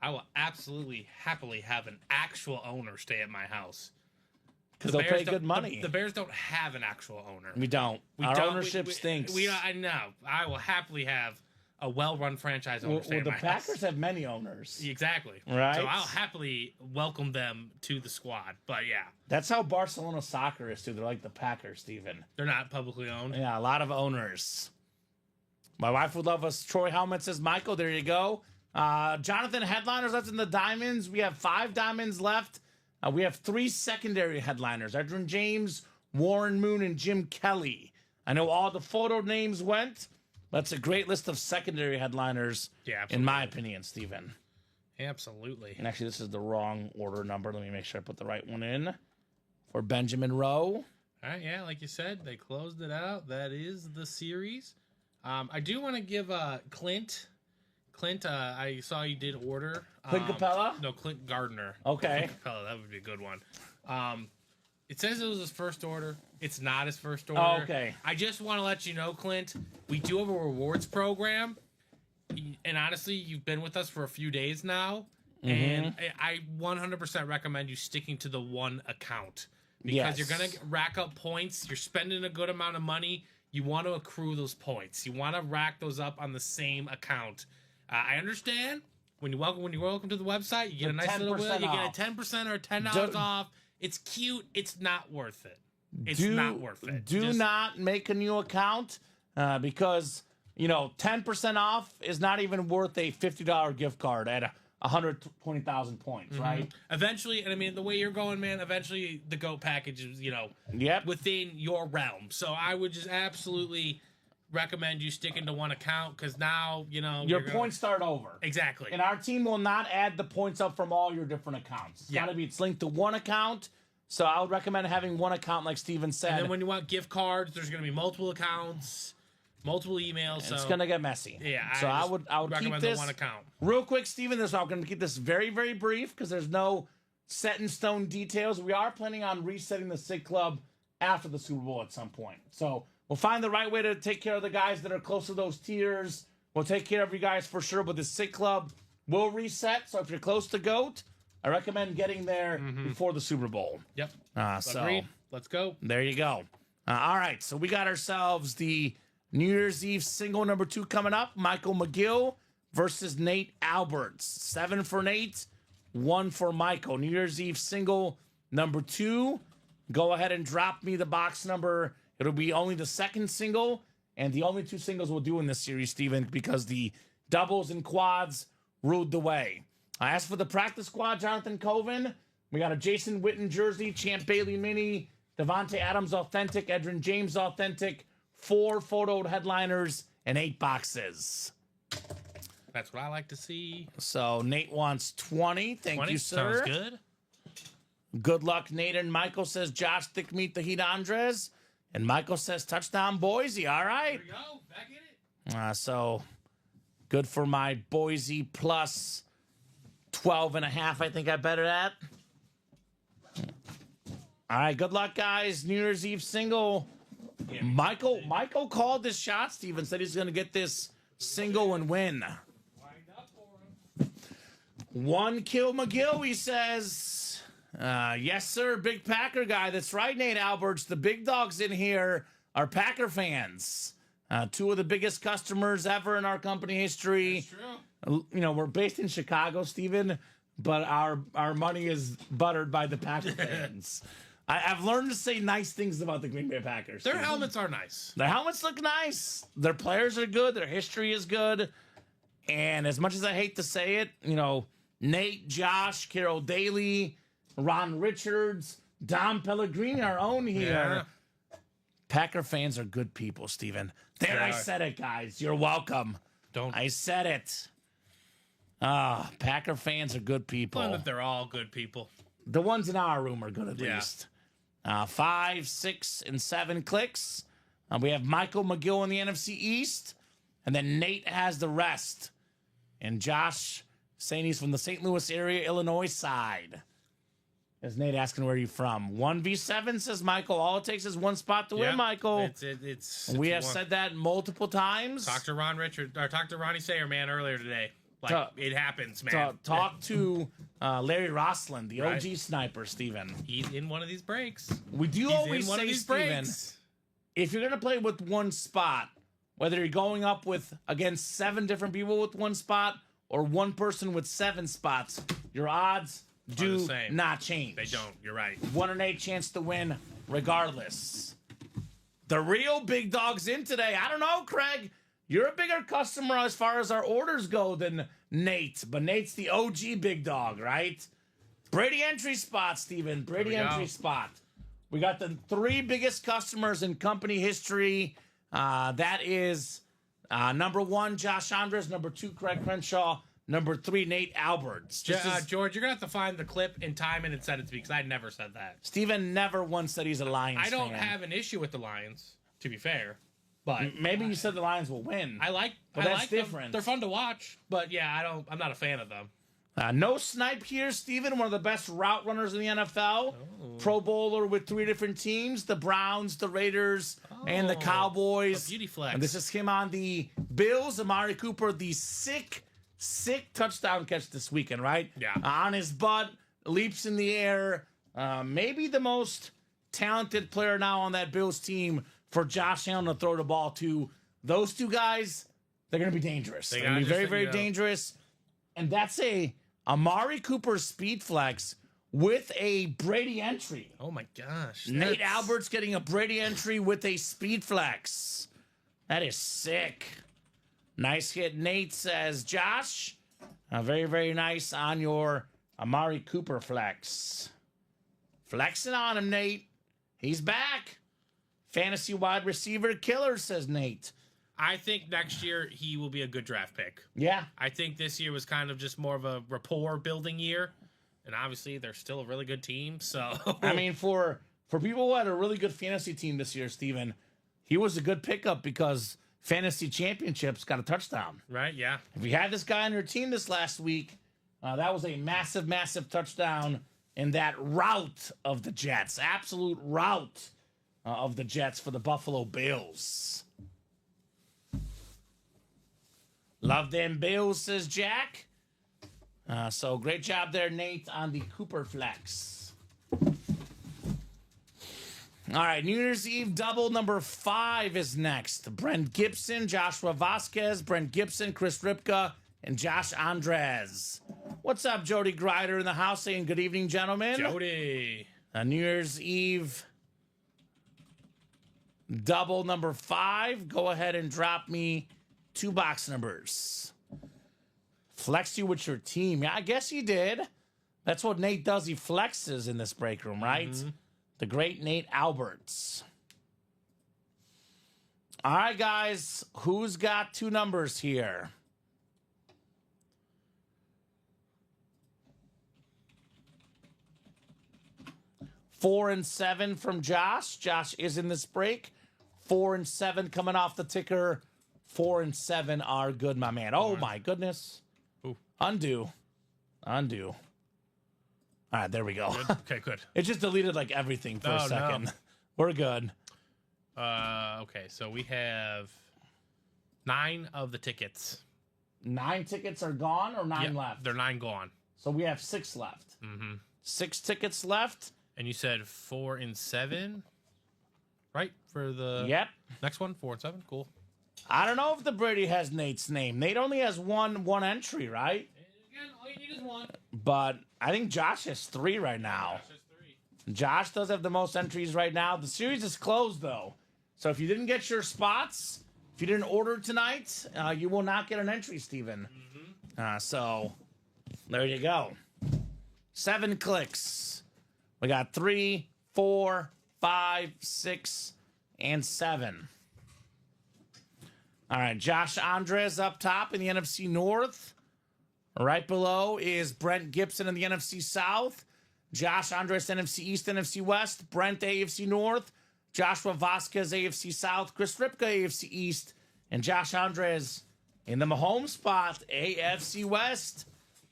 I will absolutely happily have an actual owner stay at my house. Because The they'll Bears pay don't- good money. The Bears don't have an actual owner. We don't. Our don't- ownership stinks. I know. I will happily have a well-run franchise owner stay Well, at the my Packers house. have many owners. Exactly. Right. So I'll happily welcome them to the squad. But yeah, That's how Barcelona soccer is, too. They're like the Packers, Steven. they're not publicly owned. Yeah, a lot of owners. My wife would love us. Troy Helmet says, Michael, there you go. Jonathan, headliners left in the diamonds. We have 5 diamonds left. We have 3 secondary headliners. Edrin James, Warren Moon, and Jim Kelly. I know all the photo names went. That's a great list of secondary headliners, Yeah, in my absolutely. opinion, Steven. Absolutely. And actually, this is the wrong order number. Let me make sure I put the right one in for Benjamin Rowe. All right, yeah, like you said, they closed it out. That is the series. I do want to give Clint. Clint, I saw you did order. Clint Capella? No, Clint Gardner. Okay. Clint Capella, that would be a good one. It says it was his first order. It's not his first order. Oh, okay. I just want to let you know, Clint, we do have a rewards program. And honestly, you've been with us for a few days now. And I 100% recommend you sticking to the one account. Because you're going to rack up points. You're spending a good amount of money. You want to accrue those points. You want to rack those up on the same account. I understand when you're welcome to the website, you get a nice little wheel. You get a 10% or $10 off. It's cute. It's not worth it. It's not worth it. Do not make a new account because, 10% off is not even worth a $50 gift card at 120,000 points, right? Eventually, and I mean, the way you're going, man, eventually the GOAT package is, Yep. within your realm. So I would just absolutely recommend you sticking to one account because now, Your points start over. Exactly. And our team will not add the points up from all your different accounts. It's linked to one account. So I would recommend having one account, like Steven said. And then when you want gift cards, there's going to be multiple accounts, multiple emails. So it's going to get messy. yeah, So I would recommend keep this the one account. real quick, Steven. I'm going to keep this very, very brief because there's no set in stone details. We are planning on resetting the SIG Club after the Super Bowl at some point. So we'll find the right way to take care of the guys that are close to those tiers. We'll take care of you guys for sure, but the SIG Club will reset. So if you're close to GOAT, I recommend getting there before the Super Bowl. Yep. So Agreed. Let's go. there you go. All right, so we got ourselves the New Year's Eve single number 2 coming up. Michael McGill versus Nate Alberts. 7 for Nate, 1 for Michael. New Year's Eve single number 2. Go ahead and drop me the box number. It'll be only the second single and the only 2 singles we'll do in this series, Steven, because the doubles and quads ruled the way. As for the practice squad, Jonathan Coven, we got a Jason Witten jersey, Champ Bailey mini, Devontae Adams authentic, Edrin James authentic, 4 photoed headliners, and 8 boxes. That's what I like to see. So Nate wants 20. Thank 20 you, sir. sounds good. Good luck, Nate. And Michael says Josh Thick meet the Heat Andres. And Michael says touchdown Boise. All right. There we go. Back in it. So good for my Boise plus 12.5. I think I bet it at. All right. Good luck, guys. New Year's Eve single. Yeah, Michael called this shot, Steven. Said he's going to get this single and win. Wind up for him. 1 kill McGill, he says. Yes, sir. Big Packer guy. That's right, Nate Alberts. The big dogs in here are Packer fans. 2 of the biggest customers ever in our company history. That's true. You know, we're based in Chicago, Steven, but our money is buttered by the Packer fans. I've learned to say nice things about the Green Bay Packers. Their helmets are nice. Their helmets look nice. Their players are good. Their history is good. And as much as I hate to say it, you know, Nate, Josh, Carol Daly, Ron Richards, Dom Pellegrini, our own here. Yeah. Packer fans are good people, Steven. There, They I are. said it, guys. You're welcome. I said it. Packer fans are good people. Fun that they're all good people. The ones in our room are good at Yeah. least. 5, 6, and 7 clicks. We have Michael McGill in the NFC East. And then Nate has the rest. And Josh saying he's from the St. Louis area, Illinois side. Is Nate asking where you from? 1v7, says Michael. All it takes is 1 spot to win, Michael. It's We have one. said that multiple times. Talk to talk to Ronnie Sayer, man, earlier today. Like, it happens, man. Talk to Larry Roslin, the Right. OG sniper, Steven. He's in one of these breaks. We do He's always in one of say, these Steven, breaks. if you're going to play with 1 spot, whether you're going up with against 7 different people with 1 spot or 1 person with 7 spots, your odds do same. not change. They don't. You're right. 1 in 8 chance to win regardless. The real big dog's in today. I don't know, Craig. You're a bigger customer as far as our orders go than Nate, but Nate's the OG big dog, right? Brady entry spot, Steven. Brady There we entry go. spot. We got the 3 biggest customers in company history. That is number 1, Josh Andres. Number 2, Craig Crenshaw. Number 3, Nate Alberts. George, you're going to have to find the clip and time it and send it to me because I never said that. Steven never once said he's a Lions I don't fan. have an issue with the Lions, to be fair. But Maybe you said the Lions will win. I like But I that's like them. different. They're fun to watch, but yeah, I'm not a fan of them. No snipe here, Steven. One of the best route runners in the NFL. Pro Bowler with 3 different teams: the Browns, the Raiders, and the Cowboys. A beauty flex. And this is him on the Bills. Amari Cooper, the sick touchdown catch this weekend, right? Yeah. On his butt, leaps in the air. Maybe the most talented player now on that Bills team for Josh Allen to throw the ball to. Those 2 guys, they're going to be dangerous. They're going to be very, very dangerous. And that's a Amari Cooper speed flex with a Brady entry. Oh my gosh. Nate Alberts getting a Brady entry with a speed flex. That is sick. Nice hit, Nate, says Josh. Very, very nice on your Amari Cooper flex. Flexing on him, Nate. He's back. Fantasy wide receiver killer, says Nate. I think next year he will be a good draft pick. Yeah. I think this year was kind of just more of a rapport building year. And obviously they're still a really good team. So I mean, for people who had a really good fantasy team this year, Steven, he was a good pickup because fantasy championships got a touchdown. right, yeah. If you had this guy on your team this last week, that was a massive, massive touchdown in that rout of the Jets. Absolute rout of the Jets for the Buffalo Bills. Love them Bills, says Jack. So great job there, Nate, on the Cooper flex. All right, New Year's Eve double number 5 is next. Brent Gibson, Joshua Vasquez, Brent Gibson, Chris Ripka, and Josh Andres. What's up, Jody Grider in the house saying good evening, gentlemen. Jody. New Year's Eve double number 5. Go ahead and drop me 2 box numbers. Flex you with your team. Yeah, I guess you did. That's what Nate does. He flexes in this break room, right? Mm-hmm. The great Nate Alberts. All right, guys. Who's got 2 numbers here? Four and 7 from Josh. Josh is in this break. 4 and 7 coming off the ticker. 4 and 7 are good, my man. Oh, my goodness. Ooh. Undo. All right, there we go. Good. Okay, good. It just deleted like everything for a second. No. We're good. Okay, so we have 9 of the tickets. 9 tickets are gone or 9 left? They're 9 gone. So we have 6 left. Mm-hmm. 6 tickets left. And you said 4 and 7, right? For the next one, 4 and 7. Cool. I don't know if the Brady has Nate's name. Nate only has one entry, right? Again, all you need is 1. But I think Josh has 3 right now. Josh has 3. Josh does have the most entries right now. The series is closed, though. So if you didn't get your spots, if you didn't order tonight, you will not get an entry, Steven. Mm-hmm. So there you go. 7 clicks. We got 3, 4, 5, 6, and 7. All right, Josh Andres up top in the NFC North. Right below is Brent Gibson in the NFC South. Josh Andres, NFC East, NFC West. Brent, AFC North. Joshua Vasquez, AFC South. Chris Ripka, AFC East. And Josh Andres in the Mahomes spot, AFC West.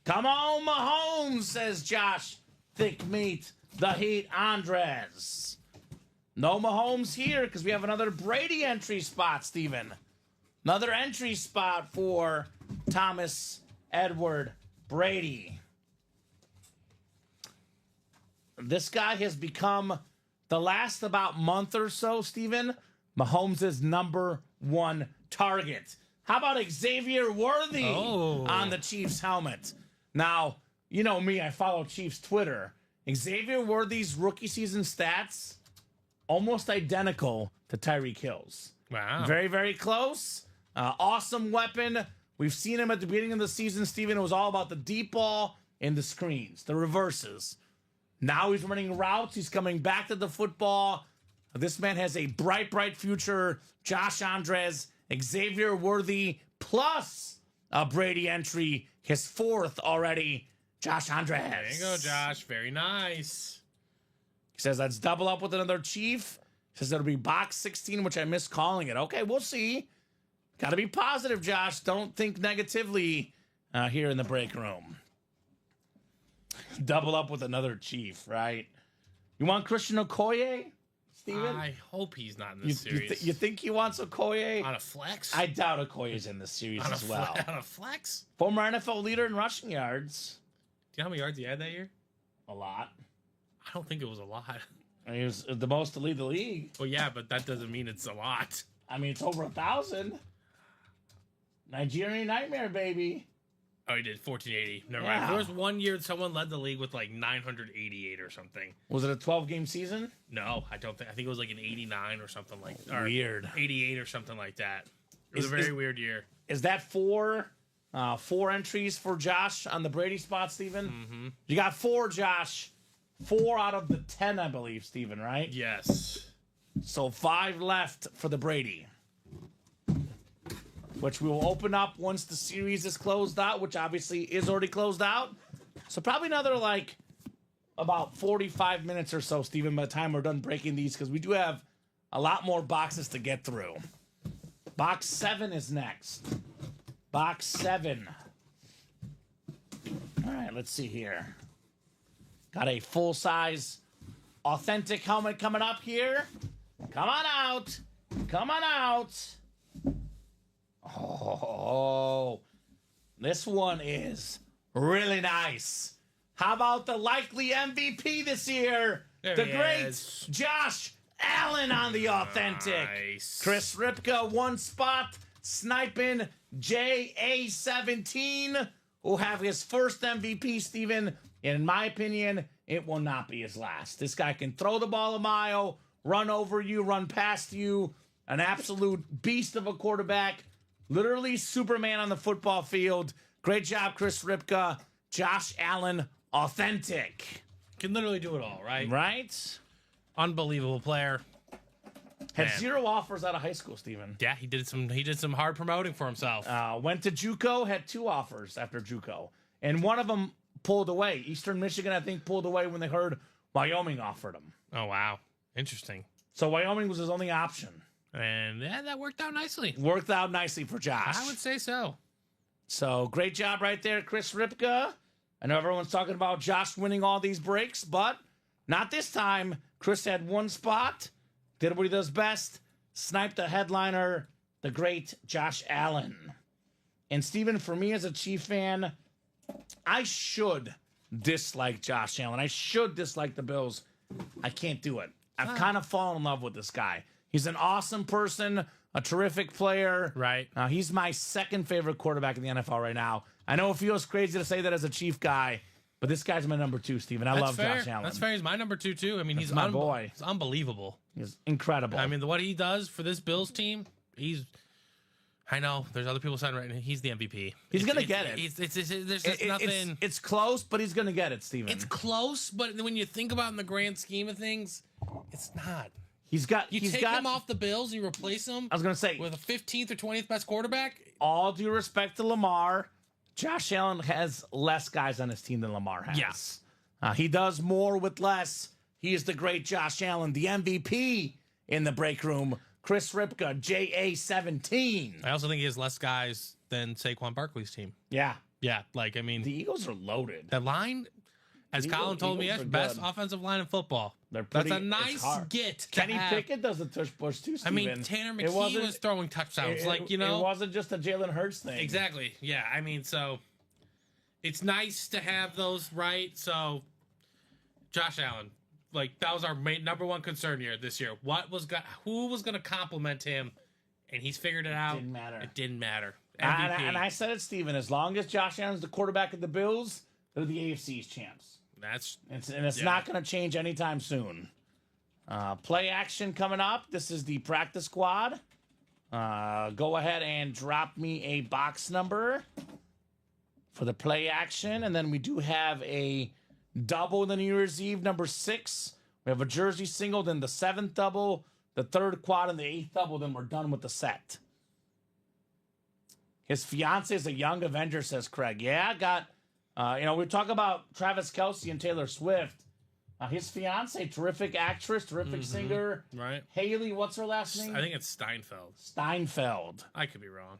Come on, Mahomes, says Josh. Thick meat. The Heat Andres. No Mahomes here because we have another Brady entry spot, Steven. Another entry spot for Thomas Edward Brady. This guy has become, the last about month or so, Steven, Mahomes' number 1 target. How about Xavier Worthy on the Chiefs helmet? Now, you know me, I follow Chiefs Twitter. Xavier Worthy's rookie season stats, almost identical to Tyreek Hill's. Wow. Very, very close. Awesome weapon. We've seen him at the beginning of the season, Steven. It was all about the deep ball and the screens, the reverses. Now he's running routes. He's coming back to the football. This man has a bright, bright future. Josh Andres, Xavier Worthy, plus a Brady entry, his 4th already. Josh Andres. There you go, Josh. Very nice. He says, let's double up with another Chief. He says it'll be box 16, which I miss calling it. Okay, we'll see. Got to be positive, Josh. Don't think negatively here in the break room. Double up with another Chief, right? You want Christian Okoye, Steven? I hope he's not in this series. You think he wants Okoye? On a flex? I doubt Okoye's in this series as well. On a flex? Former NFL leader in rushing yards. Do you know how many yards he had that year? A lot. I don't think it was a lot. I mean, he was the most to lead the league. Well, yeah, but that doesn't mean it's a lot. I mean, it's over 1,000. Nigerian Nightmare, baby. Oh, he did 1480. Never mind. There was one year someone led the league with like 988 or something. Was it a 12-game season? No, I don't think. I think it was like an 89 or something like that. Weird. 88 or something like that. It was a very weird year. Is that 4 entries for Josh on the Brady spot, Steven? Mm-hmm. You got 4, Josh. 4 out of the 10, I believe, Steven, right? Yes. So 5 left for the Brady, which we will open up once the series is closed out, which obviously is already closed out. So probably another, like, about 45 minutes or so, Steven, by the time we're done breaking these, because we do have a lot more boxes to get through. Box 7 is next. Box 7. All right, let's see here. Got a full-size, authentic helmet coming up here. Come on out. Come on out. Oh, this one is really nice. How about the likely MVP this year? There the he great is. Josh Allen on the authentic. Nice. Chris Ripka, one spot, sniping JA17, will have his first MVP, Steven. And in my opinion, it will not be his last. This guy can throw the ball a mile, run over you, run past you. An absolute beast of a quarterback. Literally Superman on the football field. Great job, Chris Ripka. Josh Allen, authentic. Can literally do it all, right? Right? Unbelievable player. Had Man. 0 offers out of high school, Steven. Yeah, he did some hard promoting for himself. Went to JUCO, had 2 offers after JUCO. And one of them pulled away. Eastern Michigan, I think, pulled away when they heard Wyoming offered him. Oh, wow. Interesting. So Wyoming was his only option. And yeah, that worked out nicely. Worked out nicely for Josh. I would say so. So great job right there, Chris Ripka. I know everyone's talking about Josh winning all these breaks, but not this time. Chris had 1 spot, did what he does best, sniped the headliner, the great Josh Allen. And Steven, for me as a Chief fan, I should dislike Josh Allen. I should dislike the Bills. I can't do it. I've kind of fallen in love with this guy. He's an awesome person, a terrific player. Right. He's my second favorite quarterback in the NFL right now. I know it feels crazy to say that as a Chief guy, but this guy's my number 2, Steven. I love fair. Josh Allen. That's fair. He's my number 2, too. I mean, he's my boy. He's unbelievable. He's incredible. I mean, what he does for this Bills team, I know there's other people saying right now, he's the MVP. He's going to get it. There's just nothing. It's close, but he's going to get it, Steven. It's close, but when you think about it in the grand scheme of things, it's not. He's got him off the Bills, you replace him. I was going to say, with a 15th or 20th best quarterback. All due respect to Lamar, Josh Allen has less guys on his team than Lamar has. Yes. He does more with less. He is the great Josh Allen, the MVP in the break room. Chris Ripka, JA17. I also think he has less guys than Saquon Barkley's team. Yeah. Yeah, like, I mean, The Eagles are loaded. the line, as Colin told me, Eagles yes, are best good. offensive line in football. They're That's a pretty- it's nice hard. get. to Kenny have. Pickett does the tush push too, I Steven. mean, Tanner It McKee wasn't- was throwing touchdowns. It It wasn't just a Jalen Hurts thing. Exactly. Yeah. I mean, so it's nice to have those, right? So, Josh Allen, like, that was our number 1 concern here this year. Who was going to compliment him? And he's figured it out. Didn't matter. It didn't matter. MVP. And I said it, Steven, as long as Josh Allen's the quarterback of the Bills, they're the AFC's champs. That's It's not going to change anytime soon. Play action coming up. This is the practice squad. Go ahead and drop me a box number for the play action. And then we do have a double in the New Year's Eve, number 6. We have a jersey single, then the 7th double, the 3rd quad, and the 8th double. Then we're done with the set. His fiance is a young Avenger, says Craig. Yeah, I got, we talk about Travis Kelce and Taylor Swift. His fiance, terrific actress, terrific singer. right. Haley, what's her last name? I think it's Steinfeld. Steinfeld. I could be wrong.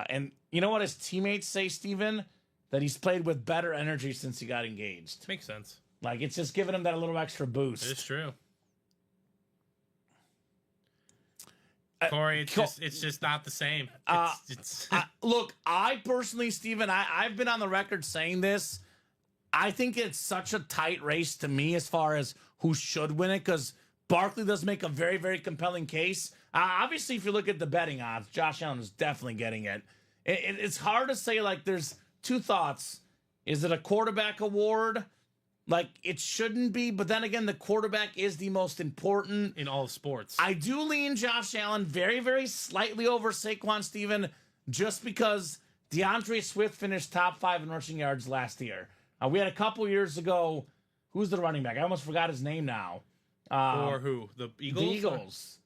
And you know what his teammates say, Steven? That he's played with better energy since he got engaged. Makes sense. Like, it's just giving him that little extra boost. It's true. Corey, it's just not the same. Look, I personally, Steven, I've been on the record saying this. I think it's such a tight race to me as far as who should win it, because Barkley does make a very, very compelling case. Obviously, if you look at the betting odds, Josh Allen is definitely getting it. It's hard to say, like, there's 2 thoughts. Is it a quarterback award? Like, it shouldn't be, but then again, the quarterback is the most important. in all sports. I do lean Josh Allen very, very slightly over Saquon, Steven, just because DeAndre Swift finished top 5 in rushing yards last year. We had a couple years ago, who's the running back? I almost forgot his name now. For who? The Eagles? The Eagles.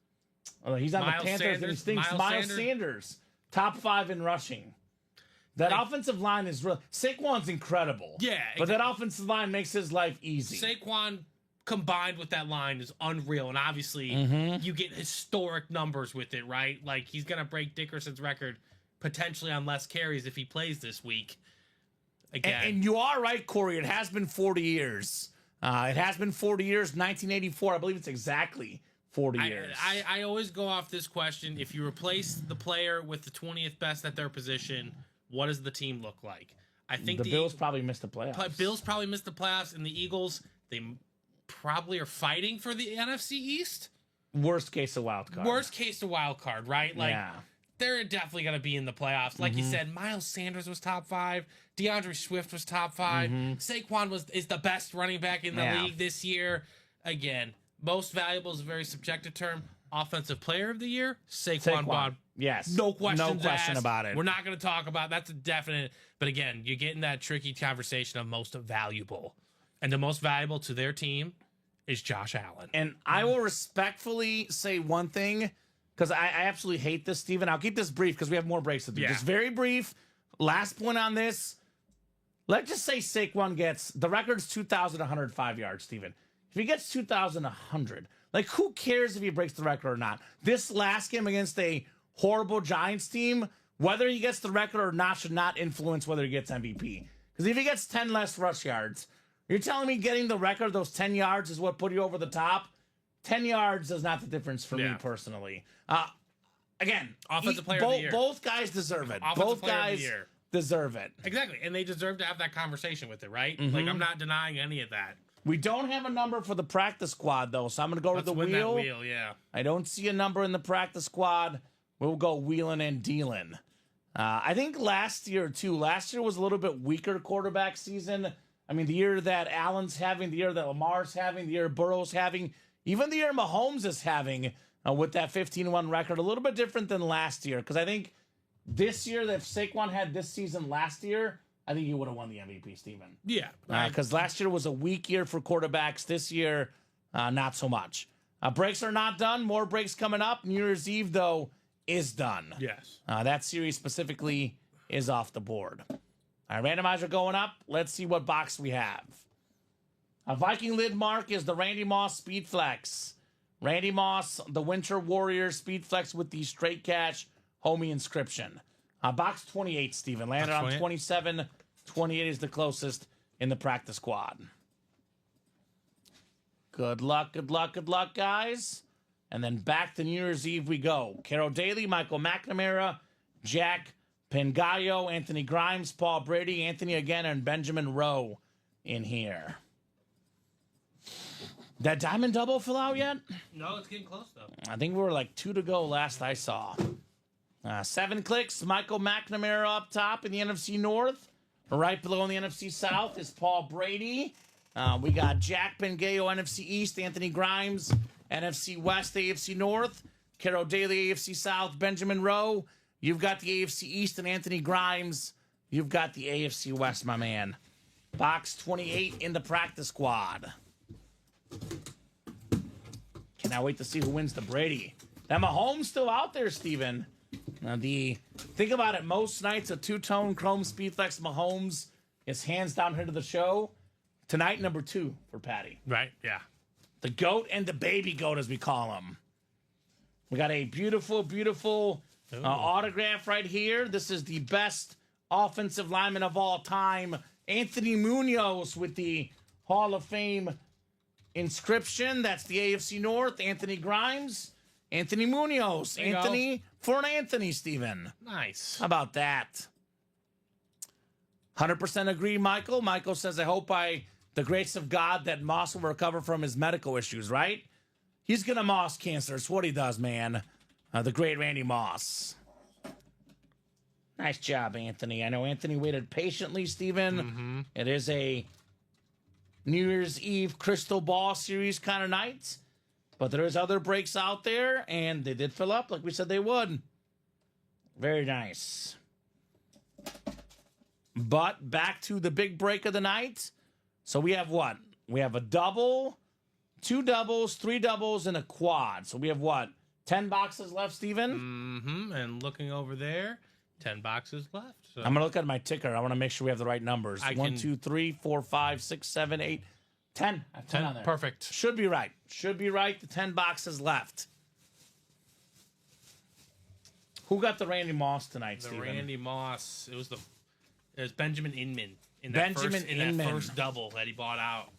He's on Miles the Panthers and he Sanders? stinks. Miles Sanders, top 5 in rushing. That offensive line is real. Saquon's incredible. Yeah, But that offensive line makes his life easy. Saquon combined with that line is unreal. And obviously, you get historic numbers with it, right? Like, he's going to break Dickerson's record potentially on less carries if he plays this week. Again. And you are right, Corey. It has been 40 years. It has been 40 years. 1984, I believe it's exactly 40 years. I always go off this question. If you replace the player with the 20th best at their position, what does the team look like? I think the Bills probably missed the playoffs. Bills probably missed the playoffs, and the Eagles, they probably are fighting for the NFC East. Worst case, a wild card. Worst case, the wild card, right? Like, yeah. they're definitely going to be in the playoffs. Like you said, Miles Sanders was top 5. DeAndre Swift was top 5. Saquon is the best running back in the league this year. Again, most valuable is a very subjective term. Offensive player of the year, Saquon. Bond. Yes. No question question about it. We're not going to talk about that's a definite. But again, you get in that tricky conversation of most valuable. And the most valuable to their team is Josh Allen. And I will respectfully say one thing, because I absolutely hate this, Steven. I'll keep this brief because we have more breaks to do. Yeah. Just very brief. Last point on this. Let's just say Saquon gets, the record's 2,105 yards, Steven. If he gets 2,100, like, who cares if he breaks the record or not? This last game against a horrible Giants team, whether he gets the record or not should not influence whether he gets MVP. Because if he gets 10 less rush yards, you're telling me getting the record, those 10 yards, is what put you over the top? 10 yards is not the difference for me personally. Again, Offensive player of the year. Both guys deserve it. Both guys deserve it. Exactly. And they deserve to have that conversation with it, right? Like, I'm not denying any of that. We don't have a number for the practice squad, though, so I'm going to go to the win wheel. That wheel, yeah. I don't see a number in the practice squad. We'll go wheeling and dealing. I think last year, too. Last year was a little bit weaker quarterback season. I mean, the year that Allen's having, the year that Lamar's having, the year Burrow's having, even the year Mahomes is having with that 15-1 record, a little bit different than last year. Because I think this year, that if Saquon had this season last year, I think he would have won the MVP, Steven. Yeah. Because last year was a weak year for quarterbacks. This year, not so much. Breaks are not done. More breaks coming up. New Year's Eve, though, is done. Yes. That series specifically is off the board. All right, randomizer going up. Let's see what box we have. A Viking lid mark is the Randy Moss Speed Flex. Randy Moss, the Winter Warrior Speed Flex with the straight cash homie inscription. Box 28, Steven. Landed on 27. 28 is the closest in the practice squad. Good luck, good luck, good luck, guys. And then back to New Year's Eve we go. Carol Daly, Michael McNamara, Jack Pengallo, Anthony Grimes, Paul Brady, Anthony again, and Benjamin Rowe in here. That diamond double fill out yet? No, it's getting close, though. I think we were like 2 to go last I saw. 7 clicks. Michael McNamara up top in the NFC North. Right below in the NFC South is Paul Brady. We got Jack Pengallo, NFC East. Anthony Grimes, NFC West, AFC North. Carol Daly, AFC South. Benjamin Rowe. You've got the AFC East and Anthony Grimes. You've got the AFC West, my man. Box 28 in the practice squad. Cannot wait to see who wins the Brady. That Mahomes still out there, Steven. Think about it. Most nights a two-tone Chrome Speedflex Mahomes is hands down here to the show. Tonight, number 2 for Patty. Right, yeah. The GOAT and the baby GOAT, as we call him. We got a beautiful, beautiful autograph right here. This is the best offensive lineman of all time, Anthony Munoz, with the Hall of Fame inscription. That's the AFC North. Anthony Grimes, Anthony Munoz, Anthony for an Anthony, Steven. Nice. How about that? 100% agree, Michael. Michael says, I hope by the grace of God that Moss will recover from his medical issues, right? He's going to Moss cancer. It's what he does, man. The great Randy Moss. Nice job, Anthony. I know Anthony waited patiently, Steven. It is a New Year's Eve crystal ball series kind of night. But there is other breaks out there, and they did fill up like we said they would. Very nice. But back to the big break of the night. So we have what? We have a double, 2 doubles, 3 doubles, and a quad. So we have what? 10 boxes left, Steven? And looking over there, 10 boxes left. So. I'm going to look at my ticker. I want to make sure we have the right numbers. 1, 2, 3, 4, 5, 6, 7, 8, 10. I have 10 on there. Perfect. Should be right. Should be right. The 10 boxes left. Who got the Randy Moss tonight, Steven? Randy Moss. It was Benjamin Inman in that first double that he bought out.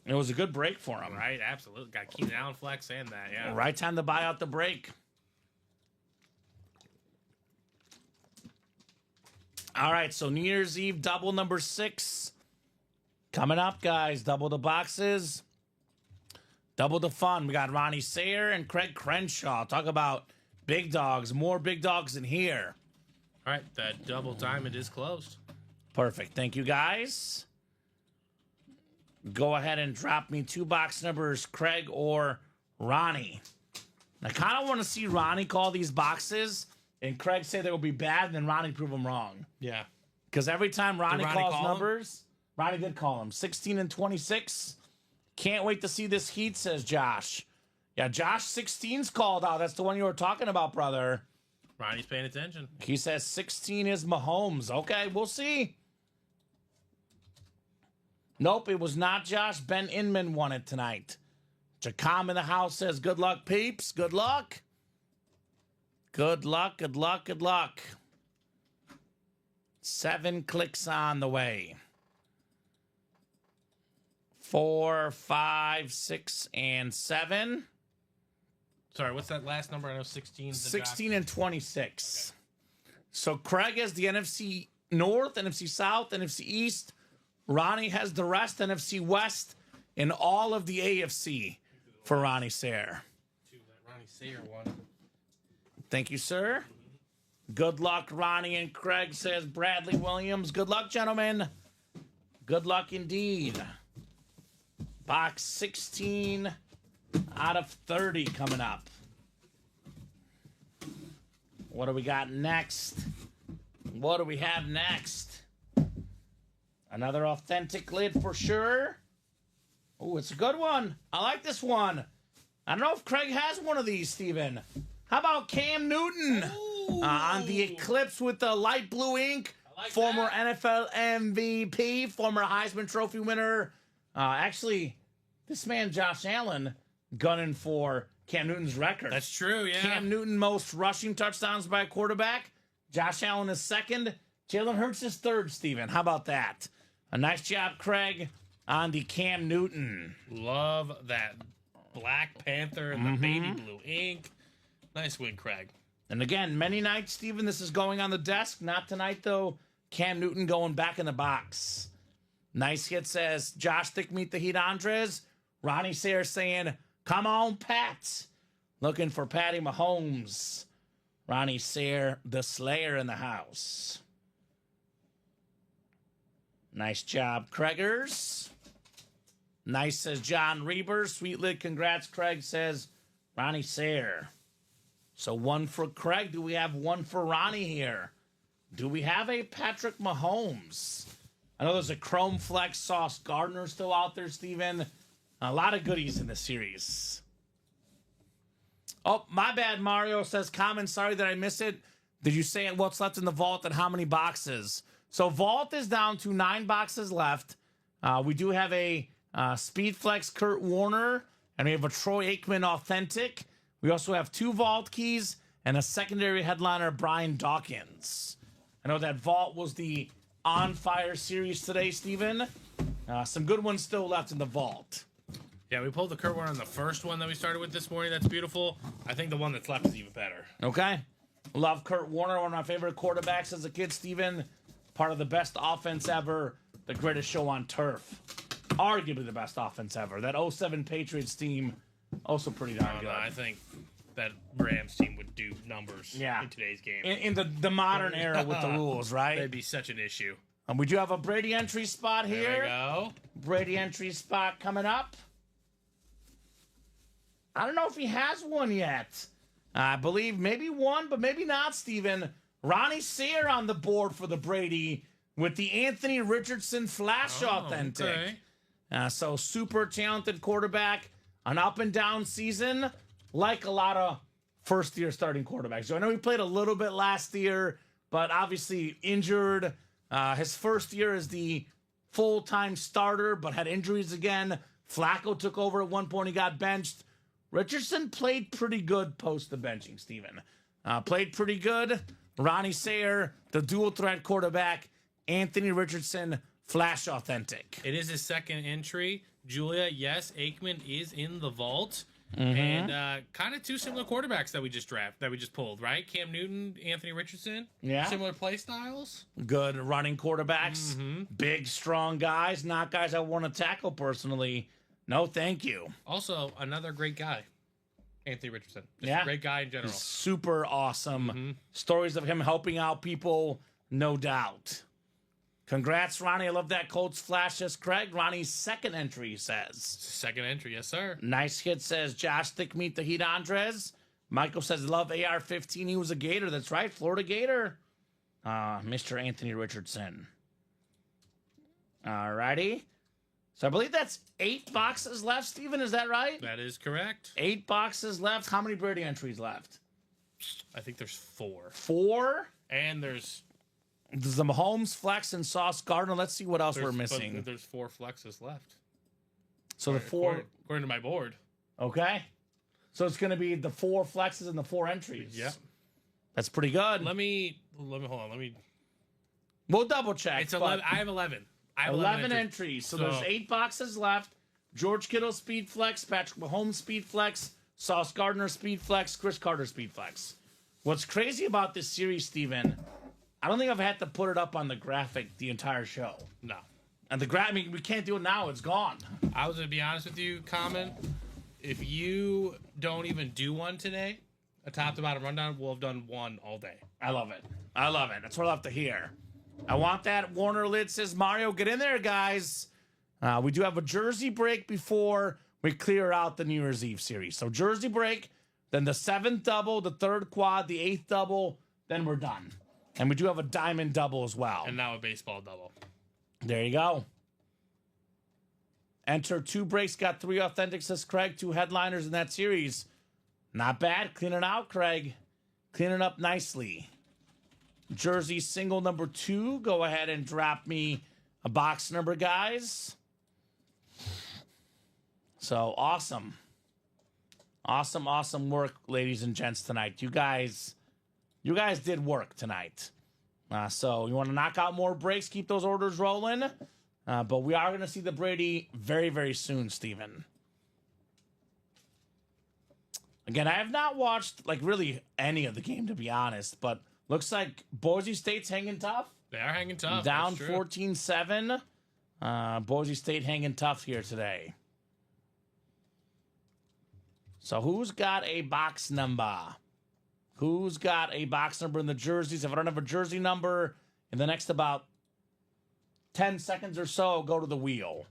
It was a good break for him. Right, absolutely. Got Keenan Allen flex and that, yeah. Right time to buy out the break. All right, so New Year's Eve double number 6. Coming up, guys. Double the boxes. Double the fun. We got Ronnie Sayer and Craig Crenshaw. Talk about big dogs. More big dogs in here. All right, that double diamond is closed. Perfect. Thank you, guys. Go ahead and drop me 2 box numbers, Craig or Ronnie. I kind of want to see Ronnie call these boxes and Craig say they will be bad, and then Ronnie prove them wrong. Yeah. Because every time Ronnie Ronnie calls call numbers, Ronnie did call them. 16 and 26. Can't wait to see this heat, says Josh. Yeah, Josh 16's called out. That's the one you were talking about, brother. Ronnie's paying attention. He says 16 is Mahomes. Okay, we'll see. Nope, it was not Josh. Ben Inman won it tonight. Jacom in the house says, good luck, peeps. Good luck. Good luck, good luck, good luck. 7 clicks on the way. 4, 5, 6, and 7. Sorry, what's that last number? I know 16. 16 and 26. Okay. So Craig has the NFC North, NFC South, NFC East. Ronnie has the rest, NFC West, and all of the AFC for Ronnie Sayer. Ronnie Sayer one. Thank you, sir. Good luck, Ronnie and Craig, says Bradley Williams. Good luck, gentlemen. Good luck indeed. Box 16 out of 30 coming up. What do we got next? What do we have next? Another authentic lid for sure. Oh, it's a good one. I like this one. I don't know if Craig has one of these, Steven. How about Cam Newton on the Eclipse with the light blue ink? Like former that. NFL MVP, former Heisman Trophy winner. Actually, this man, Josh Allen, gunning for Cam Newton's record. That's true, yeah. Cam Newton most rushing touchdowns by a quarterback. Josh Allen is second. Jalen Hurts is third, Steven. How about that? A nice job, Craig, on the Cam Newton. Love that Black Panther and the baby blue ink. Nice win, Craig. And again, many nights, Steven, this is going on the desk. Not tonight, though. Cam Newton going back in the box. Nice hit, says Josh Thick Meet the Heat Andres. Ronnie Sayer saying, come on, Pat. Looking for Patty Mahomes. Ronnie Sayer, the Slayer in the house. Nice job, Craigers. Nice, says John Reber. Sweet lid, congrats, Craig, says Ronnie Sayer. So one for Craig. Do we have one for Ronnie here? Do we have a Patrick Mahomes? I know there's a Chrome Flex Sauce Gardner still out there, Steven. A lot of goodies in this series. Oh, my bad, Mario says, Kamen, sorry that I missed it. Did you say what's left in the vault and how many boxes? So vault is down to 9 boxes left. We do have a Speed Flex Kurt Warner, and we have a Troy Aikman Authentic. We also have 2 vault keys and a secondary headliner, Brian Dawkins. I know that vault was the On Fire series today, Steven. Some good ones still left in the vault. Yeah, we pulled the Kurt Warner on the first one that we started with this morning. That's beautiful. I think the one that's left is even better. Okay. Love Kurt Warner, one of my favorite quarterbacks as a kid, Steven. Part of the best offense ever, the greatest show on turf. Arguably the best offense ever. That 07 Patriots team, also pretty darn good. I think that Rams team would do numbers in today's game. In the modern era with the rules, right? That'd be such an issue. We do have a Brady entry spot here. There we go. Brady entry spot coming up. I don't know if he has one yet. I believe maybe one, but maybe not, Steven. Ronnie Sayer on the board for the Brady with the Anthony Richardson Flash Authentic. Okay. So super talented quarterback, an up and down season, like a lot of first-year starting quarterbacks. So I know he played a little bit last year, but obviously injured. His first year as the full-time starter, but had injuries again. Flacco took over at one point. He got benched. Richardson played pretty good post the benching, Steven. Played pretty good. Ronnie Sayer, the dual-threat quarterback. Anthony Richardson, Flash Authentic. It is his second entry. Julia, yes, Aikman is in the vault. And kind of 2 similar quarterbacks that we just pulled, right? Cam Newton, Anthony Richardson. Yeah. Similar play styles. Good running quarterbacks. Big, strong guys. Not guys I want to tackle personally. No, thank you. Also, another great guy, Anthony Richardson. Just Yeah. a great guy in general. Super awesome. Mm-hmm. Stories of him helping out people, no doubt. Congrats, Ronnie. I love that Colts flash us. Craig, Ronnie's second entry says. Second entry, yes, sir. Nice hit says Josh Thick meet the Heat Andres. Michael says love AR-15. He was a Gator. That's right, Florida Gator. Mr. Anthony Richardson. Alrighty. So I believe that's 8 boxes left, Steven. Is that right? That is correct. 8 boxes left. How many Brady entries left? I think there's 4. 4? And there's The Mahomes, Flex, and Sauce Gardner. Let's see what else we're missing. but there's 4 flexes left. So the 4. According to my board. Okay. So it's going to be the 4 flexes and the 4 entries. Yep. That's pretty good. Let me hold on. We'll double check. It's 11. I have 11. I have 11 entries. So there's 8 boxes left. George Kittle Speed Flex, Patrick Mahomes Speed Flex, Sauce Gardner Speed Flex, Chris Carter Speed Flex. What's crazy about this series, Steven, I don't think I've had to put it up on the graphic the entire show. No. And I mean, we can't do it now. It's gone. I was going to be honest with you, Kamen. If you don't even do one today, a top to bottom rundown, we'll have done one all day. I love it. I love it. That's what I love to hear. I want that. Warner Lid says, Mario, get in there, guys. We do have a jersey break before we clear out the New Year's Eve series. So jersey break, then the 7th double, the 3rd quad, the 8th double, then we're done. And we do have a diamond double as well. And now a baseball double. There you go. Enter 2 breaks, got 3 authentic, says Craig, 2 headliners in that series. Not bad. Clean it out, Craig. Clean it up nicely. Jersey single number 2. Go ahead and drop me a box number, guys. So awesome. Awesome work, ladies and gents, tonight. You guys did work tonight. So you want to knock out more breaks, keep those orders rolling. But we are going to see the Brady very, very soon, Steven. Again, I have not watched, really any of the game, to be honest. But looks like Boise State's hanging tough. They are hanging tough. Down 14-7. Boise State hanging tough here today. So who's got a box number? Who's got a box number in the jerseys? If I don't have a jersey number, in the next about 10 seconds or so, go to the wheel.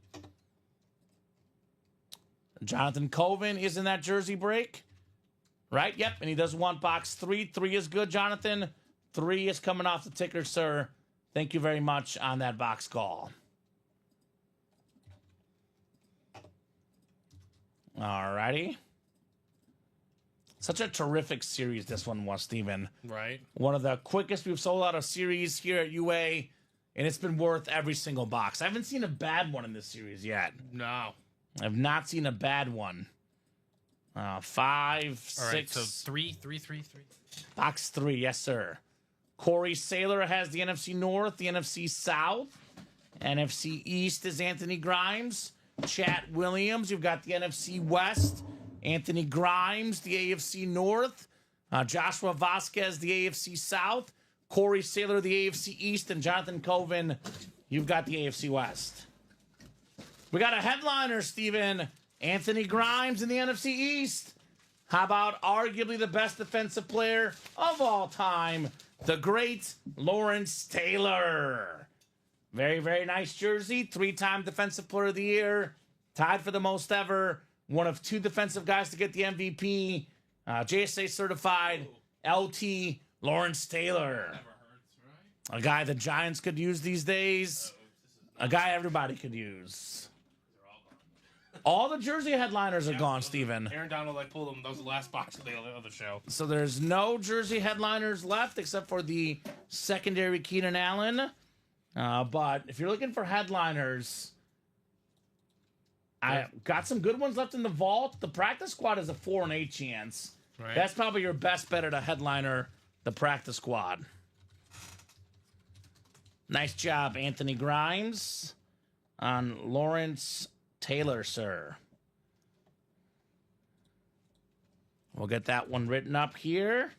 Jonathan Coven is in that jersey break. Right? Yep. And he does want box 3. 3 is good, Jonathan. 3 is coming off the ticker, sir. Thank you very much on that box call. All righty. Such a terrific series this one was, Steven. Right. One of the quickest we've sold out a series here at UA, and it's been worth every single box. I haven't seen a bad one in this series yet. No. I've not seen a bad one. 5, All 6. right, so 3. Box 3, yes, sir. Corey Saylor has the NFC North, the NFC South. NFC East is Anthony Grimes. Chat Williams, you've got the NFC West. Anthony Grimes, the AFC North. Joshua Vasquez, the AFC South. Corey Saylor, the AFC East. And Jonathan Coven, you've got the AFC West. We got a headliner, Steven. Anthony Grimes in the NFC East. How about arguably the best defensive player of all time, the great Lawrence Taylor. Very, very nice jersey. 3-time Defensive Player of the Year. Tied for the most ever. One of 2 defensive guys to get the MVP. JSA certified LT Lawrence Taylor. Never hurts, right? A guy the Giants could use these days. A guy everybody could use. All the jersey headliners are gone, Steven. Aaron Donald pulled them. That was the last box of the other show. So there's no jersey headliners left except for the secondary Keenan Allen. But if you're looking for headliners, I got some good ones left in the vault. The practice squad is a 4 and 8 chance. Right. That's probably your best bet at a headliner, the practice squad. Nice job, Anthony Grimes, on Lawrence Taylor, sir. We'll get that one written up here.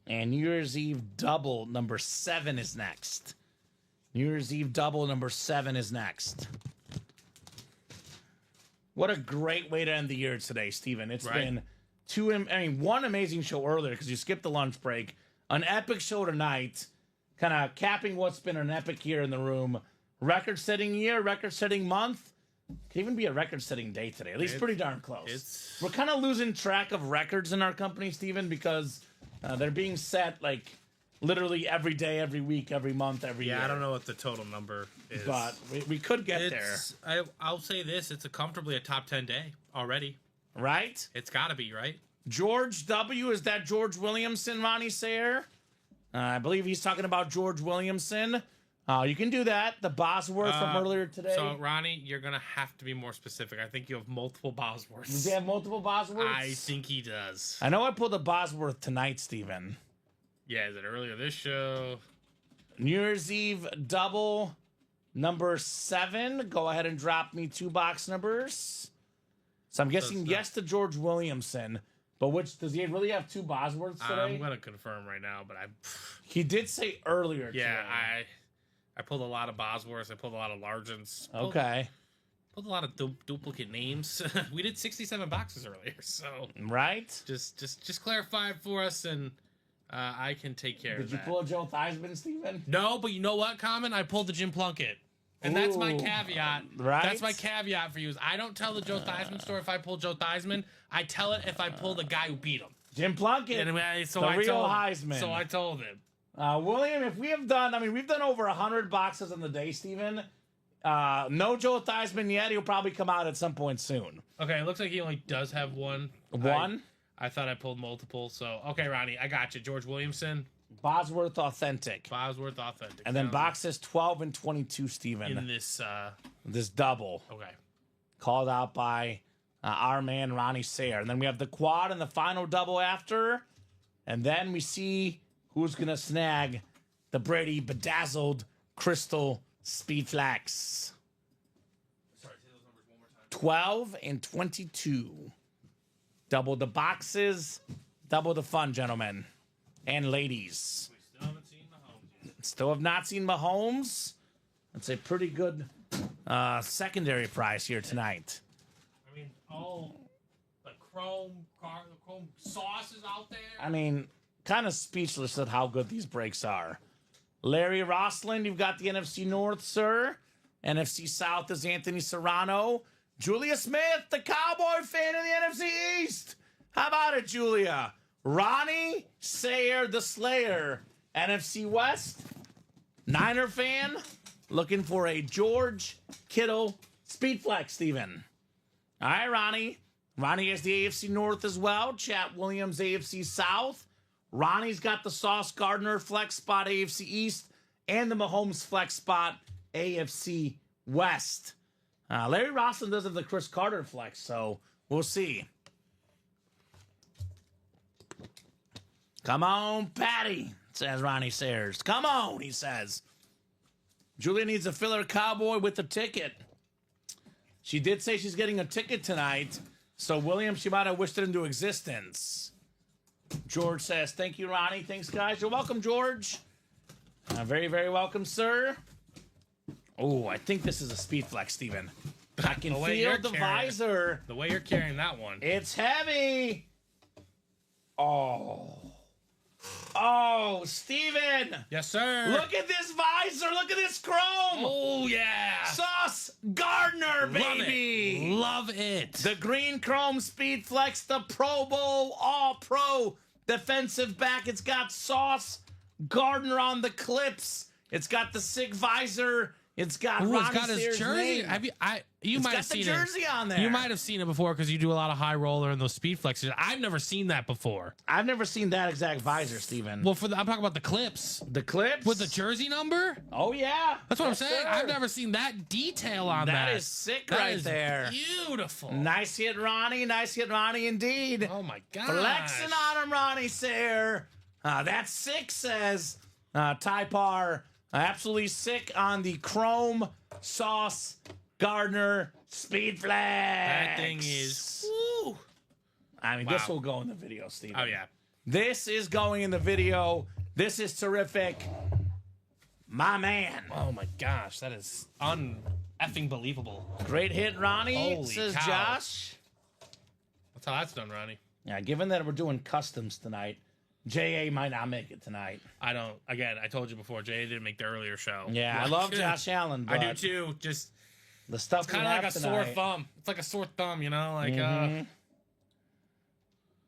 And New Year's Eve double number 7 is next. New Year's Eve double number 7 is next. What a great way to end the year today, Steven. It's Right. been one amazing show earlier because you skipped the lunch break. An epic show tonight, kind of capping what's been an epic year in the room. Record-setting year, record-setting month. Could even be a record-setting day today. At least pretty darn close. We're kind of losing track of records in our company, Steven, because they're being set like literally every day, every week, every month, every year. Yeah, I don't know what the total number is. But we could get there. I'll say this. It's comfortably a top 10 day already. Right? It's got to be, right? George W. Is that George Williamson, Ronnie Sayer? I believe he's talking about George Williamson. You can do that. The Bosworth from earlier today. So, Ronnie, you're going to have to be more specific. I think you have multiple Bosworths. Does he have multiple Bosworths? I think he does. I know I pulled a Bosworth tonight, Steven. Yeah, is it earlier this show? New Year's Eve double number 7. Go ahead and drop me 2 box numbers. So I'm guessing yes to George Williamson. But which does he really have 2 Bosworths today? I'm going to confirm right now, but he did say earlier today. Yeah, I pulled a lot of Bosworths. I pulled a lot of Largents. Okay. Pulled a lot of duplicate names. We did 67 boxes earlier, so right. Just clarify for us, and I can take care of that. Did you pull a Joe Theismann, Steven? No, but you know what, Common? I pulled the Jim Plunkett. And that's my caveat. Right? That's my caveat for you. Is I don't tell the Joe Theismann story if I pull Joe Theismann. I tell it if I pull the guy who beat him. Jim Plunkett, the real Heisman. So I told him. William, if we have done, we've done over 100 boxes in the day, Steven. No Joe Theismann yet. He'll probably come out at some point soon. Okay, it looks like he only does have one. One? I thought I pulled multiple. So, okay, Ronnie, I got you. George Williamson. Bosworth Authentic. Bosworth Authentic. And then boxes 12 and 22, Steven. In this double. Okay. Called out by our man, Ronnie Sayer. And then we have the quad and the final double after. And then we see who's going to snag the Brady Bedazzled Crystal Speed Flax. Sorry, say those numbers one more time. 12 and 22. Double the boxes, double the fun, gentlemen and ladies. We still haven't seen Mahomes yet. Still have not seen Mahomes. That's a pretty good secondary prize here tonight. All the chrome sauce is out there. Kind of speechless at how good these breaks are. Larry Rossland, you've got the NFC North, sir. NFC South is Anthony Serrano. Julia Smith, the Cowboy fan in the NFC East. How about it, Julia? Ronnie Sayer, the Slayer. NFC West, Niner fan, looking for a George Kittle Speedflex, Steven. All right, Ronnie. Ronnie has the AFC North as well. Chat Williams, AFC South. Ronnie's got the Sauce Gardner Flex Spot, AFC East, and the Mahomes Flex Spot, AFC West. Larry Rossland does have the Chris Carter Flex, so we'll see. Come on, Patty, says Ronnie Sayers. Come on, he says. Julia needs a filler Cowboy with a ticket. She did say she's getting a ticket tonight, so William, she might have wished it into existence. George says, thank you, Ronnie. Thanks, guys. You're welcome, George. Very, very welcome, sir. Oh, I think this is a speed flex, Steven. I can feel the visor. The way you're carrying that one. It's heavy. Oh, Steven. Yes, sir. Look at this visor. Look at this chrome. Oh, yeah. Sauce Gardner, baby. Love it. The green chrome speed flex, the Pro Bowl All-Pro defensive back. It's got Sauce Gardner on the clips. It's got the SIG visor. It's got it's got his jersey. Name. You might have seen the jersey on there. You might have seen it before because you do a lot of high roller and those speed flexes. I've never seen that before. I've never seen that exact visor, Steven. Well, I'm talking about the clips. The clips? With the jersey number? Oh, yeah. That's what I'm saying. Sir. I've never seen that detail on that. That is sick right there. Beautiful. Nice hit, Ronnie. Nice hit, Ronnie, indeed. Oh, my God. Flexing on him, Ronnie Sayer. That's sick, says Typar. Absolutely sick on the Chrome Sauce Gardner Speed Flex. That thing is. Woo. This will go in the video, Steven. Oh, yeah. This is going in the video. This is terrific. My man. Oh, my gosh. That is effing believable. Great hit, Ronnie, Holy says cow. Josh. That's how that's done, Ronnie. Yeah, given that we're doing customs tonight, JA might not make it tonight. I don't. Again, I told you before. Jay didn't make the earlier show. Yeah, I love Josh Allen, but I do too. Just the stuff kind of like a sore thumb. It's like a sore thumb, you know. Like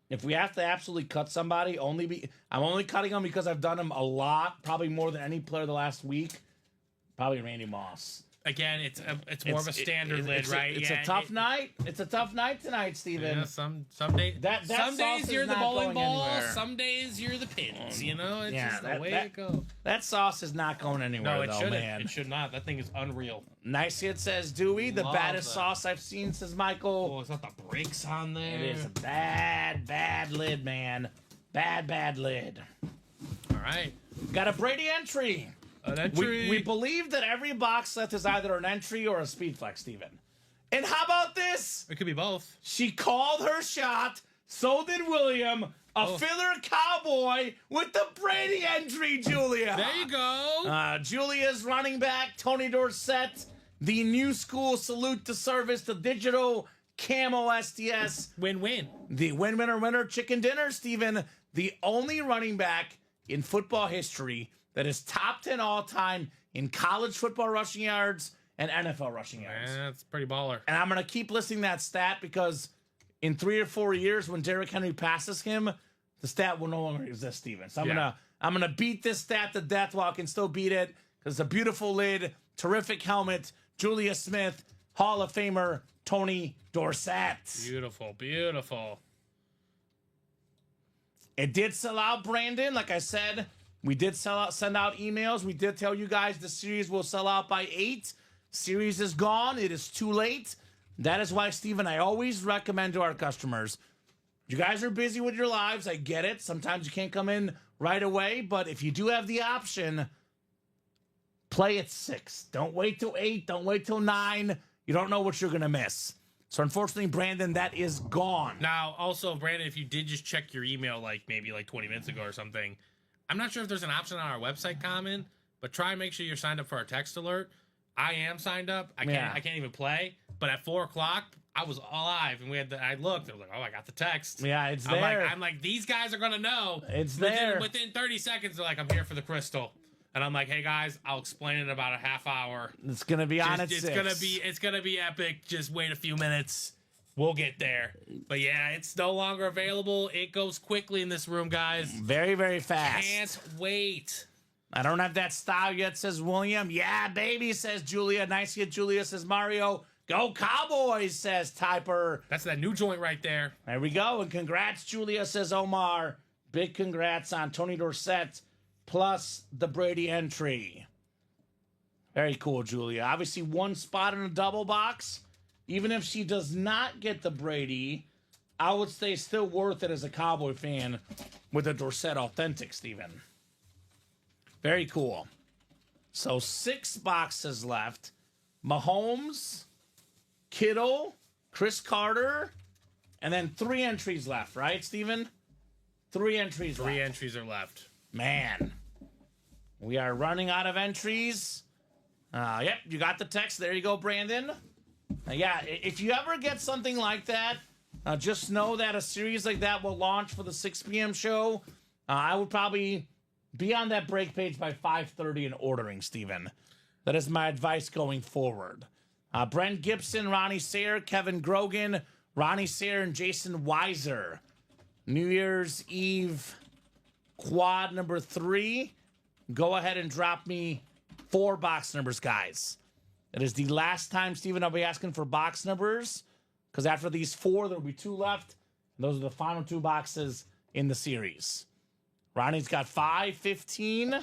If we have to absolutely cut somebody, I'm only cutting them because I've done them a lot, probably more than any player the last week. Probably Randy Moss. again, it's more of a standard lid, right? It's a tough night. It's a tough night tonight, Steven. Yeah, some days. That some sauce days is you're the not bowling going ball. anywhere. Some days you're the pins. You know, it's just the way it goes. That sauce is not going anywhere, No, it though, shouldn't. man. It should not. That thing is unreal. Nice hit, says Dewey. The Love baddest that. sauce I've seen, says Michael. Oh, it's not the brakes on there. It is a bad lid, man. Bad lid. All right. Got a Brady entry. An entry. We believe that every box set is either an entry or a speed flex, Steven. And how about this? It could be both. She called her shot. So did William. A filler cowboy with the Brady entry, Julia. There you go. Julia's running back, Tony Dorsett. The new school salute to service, the digital camo SDS. Win-win. The winner chicken dinner, Steven. The only running back in football history that is top 10 all time in college football rushing yards and NFL rushing yards. That's pretty baller. And I'm going to keep listing that stat because in 3 or 4 years when Derrick Henry passes him, the stat will no longer exist, Steven. So I'm gonna beat this stat to death while I can still beat it because it's a beautiful lid, terrific helmet, Julia Smith, Hall of Famer Tony Dorsett. Beautiful, beautiful. It did sell out, Brandon. Like I said, we did send out emails. We did tell you guys the series will sell out by 8. Series is gone. It is too late. That is why, Steven, I always recommend to our customers, you guys are busy with your lives. I get it. Sometimes you can't come in right away. But if you do have the option, play at 6. Don't wait till 8. Don't wait till 9. You don't know what you're going to miss. So unfortunately, Brandon, that is gone. Now, also, Brandon, if you did just check your email maybe 20 minutes ago or something, I'm not sure if there's an option on our website, Kamen, but try and make sure you're signed up for our text alert. I am signed up. I can't even play. But at 4 o'clock, I was alive, and I looked. I was like, oh, I got the text. Yeah, it's there. I'm like, these guys are gonna know. It's there. Within 30 seconds, they're like, I'm here for the crystal. And I'm like, hey guys, I'll explain it in about a half hour. It's gonna be on at 6. It's gonna be epic. Just wait a few minutes. We'll get there. But yeah, it's no longer available. It goes quickly in this room, guys. Very, very fast. Can't wait. I don't have that style yet, says William. Yeah, baby, says Julia. Nice hit, Julia, says Mario. Go Cowboys, says Typer. That's that new joint right there. There we go. And congrats, Julia, says Omar. Big congrats on Tony Dorsett plus the Brady entry. Very cool, Julia. Obviously, one spot in a double box. Even if she does not get the Brady, I would say still worth it as a Cowboy fan with a Dorsett Authentic, Steven. Very cool. So 6 boxes left. Mahomes, Kittle, Chris Carter, and then 3 entries left, right, Steven? 3 entries left. 3 entries are left. Man, we are running out of entries. Yep, you got the text. There you go, Brandon. Yeah, if you ever get something like that, just know that a series like that will launch for the 6 p.m. show. I would probably be on that break page by 5:30 and ordering, Steven. That is my advice going forward. Brent Gibson, Ronnie Sayre, Kevin Grogan, Ronnie Sayre, and Jason Weiser. New Year's Eve quad number 3. Go ahead and drop me 4 box numbers, guys. It is the last time, Steven, I'll be asking for box numbers because after these 4, there'll be 2 left. Those are the final 2 boxes in the series. Ronnie's got 5, 15,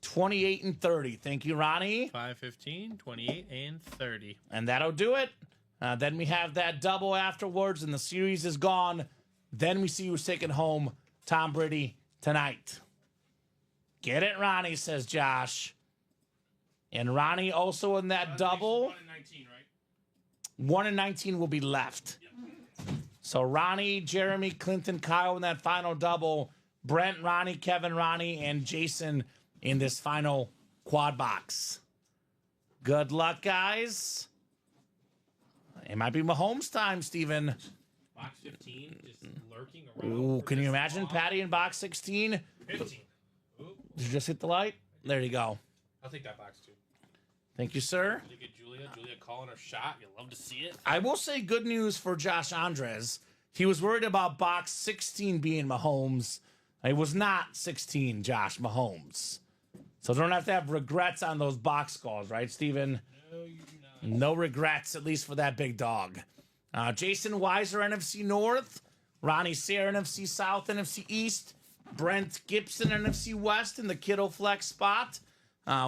28, and 30. Thank you, Ronnie. 5, 15, 28, and 30. And that'll do it. Then we have that double afterwards, and the series is gone. Then we see who's taking home Tom Brady tonight. Get it, Ronnie, says Josh. And Ronnie also in that double. 1 and 19, right? 1 and 19 will be left. Yep. So Ronnie, Jeremy, Clinton, Kyle in that final double. Brent, Ronnie, Kevin, Ronnie, and Jason in this final quad box. Good luck, guys. It might be Mahomes time, Steven. Box 15 just lurking around. Ooh, can you imagine Patty in box 16? 15. Ooh, Did you just hit the light? There you go. I'll take that box too. Thank you, sir. Did you get Julia? Julia calling her shot. You love to see it. I will say good news for Josh Andres. He was worried about box 16 being Mahomes. It was not 16, Josh Mahomes. So don't have to have regrets on those box calls, right, Steven? No, you do not. No regrets, at least for that big dog. Jason Weiser, NFC North. Ronnie Sayre, NFC South, NFC East. Brent Gibson, NFC West in the Kittle flex spot.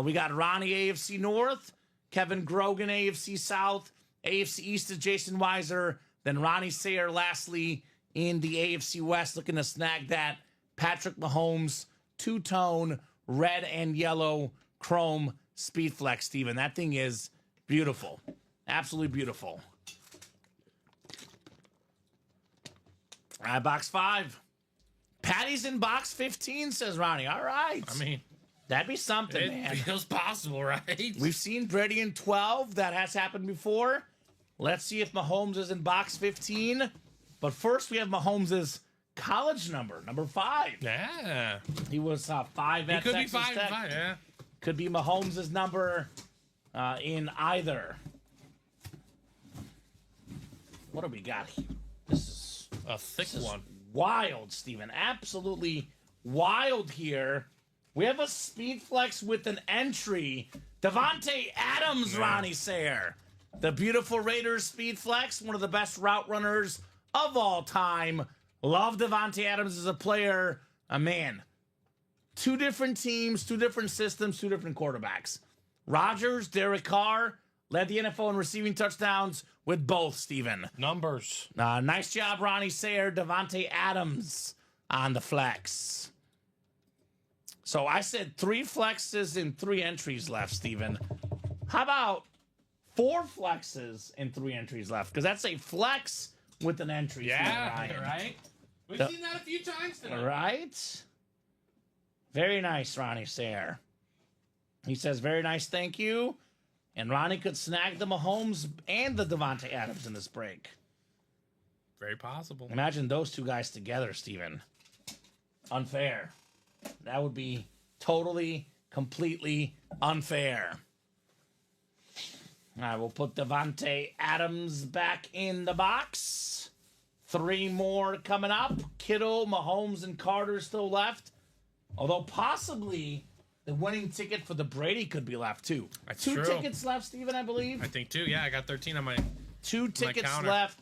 We got Ronnie, AFC North. Kevin Grogan, AFC South. AFC East is Jason Weiser. Then Ronnie Sayre, lastly, in the AFC West, looking to snag that Patrick Mahomes two-tone red and yellow chrome speed flex, Steven. That thing is beautiful. Absolutely beautiful. All right, box 5. Patty's in box 15, says Ronnie. All right. I mean, that'd be something, it man. feels possible, right? We've seen Brady in 12. That has happened before. Let's see if Mahomes is in box 15. But first, we have Mahomes' college number 5. Yeah. He was 5 at He could be Texas 5 Tech. and 5, yeah. Could be Mahomes' number in either. What do we got here? This is A thick one. wild, Steven. Absolutely wild here. We have a speed flex with an entry. Devontae Adams, Ronnie Sayre. The beautiful Raiders speed flex, one of the best route runners of all time. Love Devontae Adams as a player. A man. 2 different teams, 2 different systems, 2 different quarterbacks. Rodgers, Derek Carr led the NFL in receiving touchdowns with both, Steven. Numbers. Nice job, Ronnie Sayre. Devontae Adams on the flex. So I said 3 flexes and 3 entries left, Steven. How about 4 flexes and 3 entries left? Because that's a flex with an entry. Yeah, Steven Ryan. right? We've seen that a few times tonight. Right? Very nice, Ronnie Sayre. He says, very nice, thank you. And Ronnie could snag the Mahomes and the Devontae Adams in this break. Very possible. Imagine those 2 guys together, Steven. Unfair. That would be totally, completely unfair. All right, we'll put Devontae Adams back in the box. 3 more coming up. Kittle, Mahomes, and Carter still left. Although possibly the winning ticket for the Brady could be left too. That's 2 true. tickets left, Steven, I believe. I think 2. Yeah, I got 13 on my... 2 tickets counter. left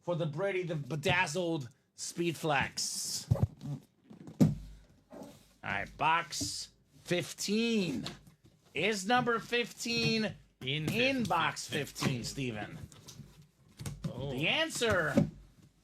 for the Brady, the bedazzled speed flex. All right, box 15. Is number 15 in box 15, Steven? Oh. The answer,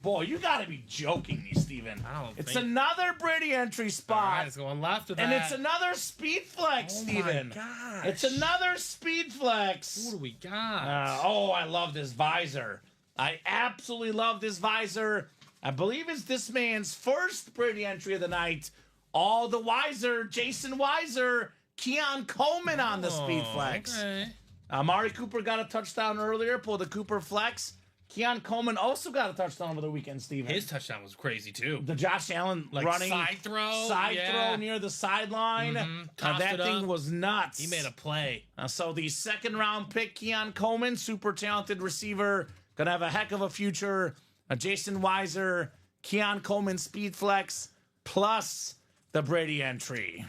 boy, you got to be joking me, Steven. I don't It's think- another Brady entry All spot. right, it's going left of that. And it's another speed flex, Oh Steven. my gosh. It's another speed flex. What do we got? Oh, I love this visor. I absolutely love this visor. I believe it's this man's first Brady entry of the night. All the Weiser, Jason Weiser, Keon Coleman on the speed flex. Okay. Amari Cooper got a touchdown earlier, pulled the Cooper flex. Keon Coleman also got a touchdown over the weekend, Steven. His touchdown was crazy, too. The Josh Allen Like running side throw? side Yeah. throw near the sideline. Tossed That it thing up. was nuts. He made a play. So the 2nd round pick, Keon Coleman, super talented receiver, gonna have a heck of a future. Jason Weiser, Keon Coleman speed flex, plus the Brady entry.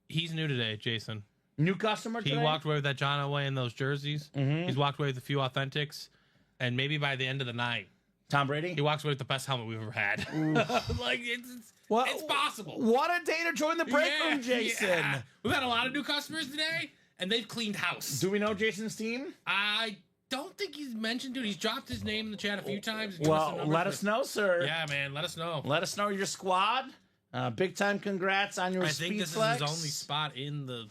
He's new today, Jason. New customer He today? walked away with that John Elway in those jerseys. He's walked away with a few authentics. And maybe by the end of the night, Tom Brady? he walks away with the best helmet we've ever had. Like, it's possible. What a day to join the break room, Jason. Yeah. We've had a lot of new customers today, and they've cleaned house. Do we know Jason's team? I don't think he's mentioned, dude. He's dropped his name in the chat a few times. Given us a Well, number let for- us know, sir. Yeah, man, let us know. Let us know your squad. Big time congrats on your I speed think this flex. is his only spot in the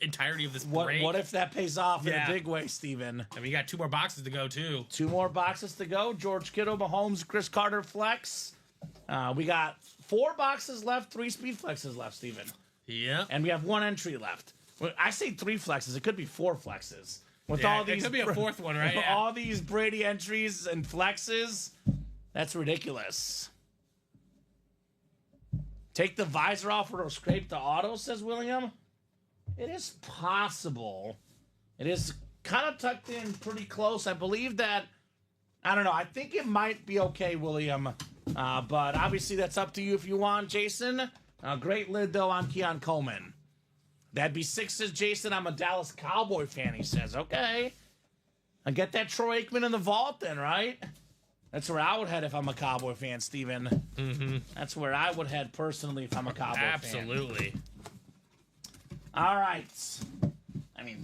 entirety of this What break. if that pays off in Yeah. a big way, Steven? I mean, you got 2 more boxes to go, too. 2 more boxes to go. George Kittle, Mahomes, Chris Carter flex. We got 4 boxes left, 3 speed flexes left, Steven. Yeah. And we have 1 entry left. Well, I say 3 flexes. It could be 4 flexes. With Yeah, all these, it could be a fourth one, right? Yeah. All these Brady entries and flexes. That's ridiculous. Take the visor off or scrape the auto, says William. It is possible. It is kind of tucked in pretty close. I believe that, I don't know. I think it might be okay, William. But obviously that's up to you if you want, Jason. Great lid, though, on Keon Coleman. That'd be 6, says Jason. I'm a Dallas Cowboy fan, he says. Okay. I get that Troy Aikman in the vault then, right? That's where I would head if I'm a Cowboy fan, Steven. Mm-hmm. That's where I would head personally if I'm a Cowboy fan. Absolutely. All right. I mean,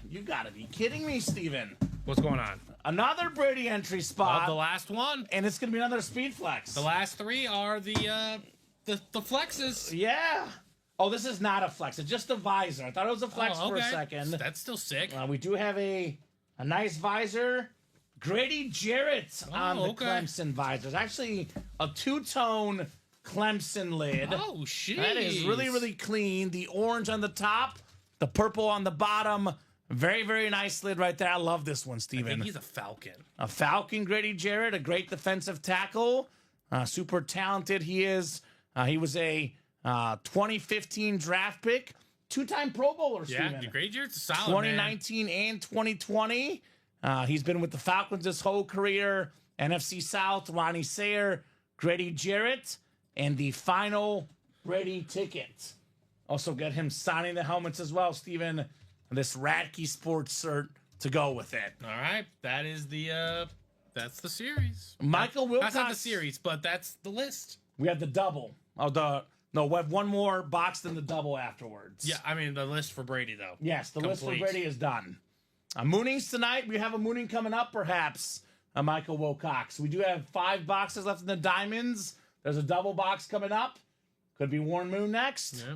you gotta be kidding me, Steven. What's going on? Another Brady entry spot. The last one. And it's gonna be another speed flex. The last 3 are the flexes. Yeah. Oh, this is not a flex. It's just a visor. I thought it was a flex for a second. That's still sick. We do have a nice visor. Grady Jarrett on the Clemson visor. It's actually a 2-tone Clemson lid. Oh, shit. That is really, really clean. The orange on the top, the purple on the bottom. Very, very nice lid right there. I love this one, I Steven. think he's a Falcon. A Falcon, Grady Jarrett, a great defensive tackle. Super talented he is. He was a 2015 draft pick. 2-time Pro Bowler, Steven. Yeah, Grady Jarrett's a solid, 2019 and 2020. He's been with the Falcons his whole career. NFC South, Ronnie Sayer, Grady Jarrett, and the final Brady ticket. Also got him signing the helmets as well, Steven. This Radke Sports shirt to go with it. All right, that is that's the series. Michael Wilcox. That's not the series, but that's the list. We have the double. We have one more box than the double afterwards. Yeah, I mean the list for Brady though. Yes, the list for Complete. Brady is done. Moonings tonight. We have a mooning coming up, perhaps. Michael Wilcox. We do have 5 boxes left in the diamonds. There's a double box coming up. Could be Warren Moon next. Yeah.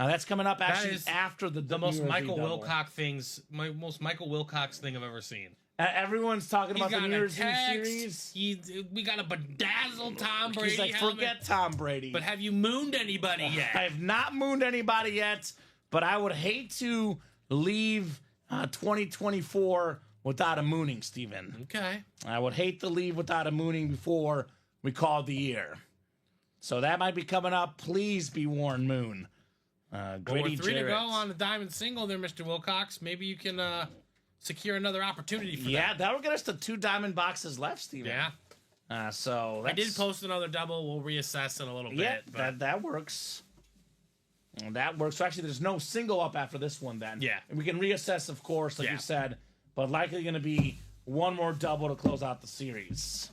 That's coming up actually is after the most New Year's Michael Eve double. most Michael Wilcox thing I've ever seen. Everyone's talking about the New Year's Eve text. series. We got a bedazzled Tom Brady. He's like, helmet. forget Tom Brady. But have you mooned anybody yet? I have not mooned anybody yet, but I would hate to leave 2024 without a mooning, Steven. Okay. I would hate to leave without a mooning before we call the year. So that might be coming up. Please be Warren Moon. But Grady we're 3 Jarrett. to go on the diamond single there, Mr. Wilcox. Maybe you can secure another opportunity for Yeah, that. that'll get us to 2 diamond boxes left, Steven. Yeah. So I did post another double. We'll reassess in a little Yeah, bit. But that works. That works. So actually, there's no single up after this one then. Yeah. And we can reassess, of course, like Yeah. you said, but likely going to be one more double to close out the series.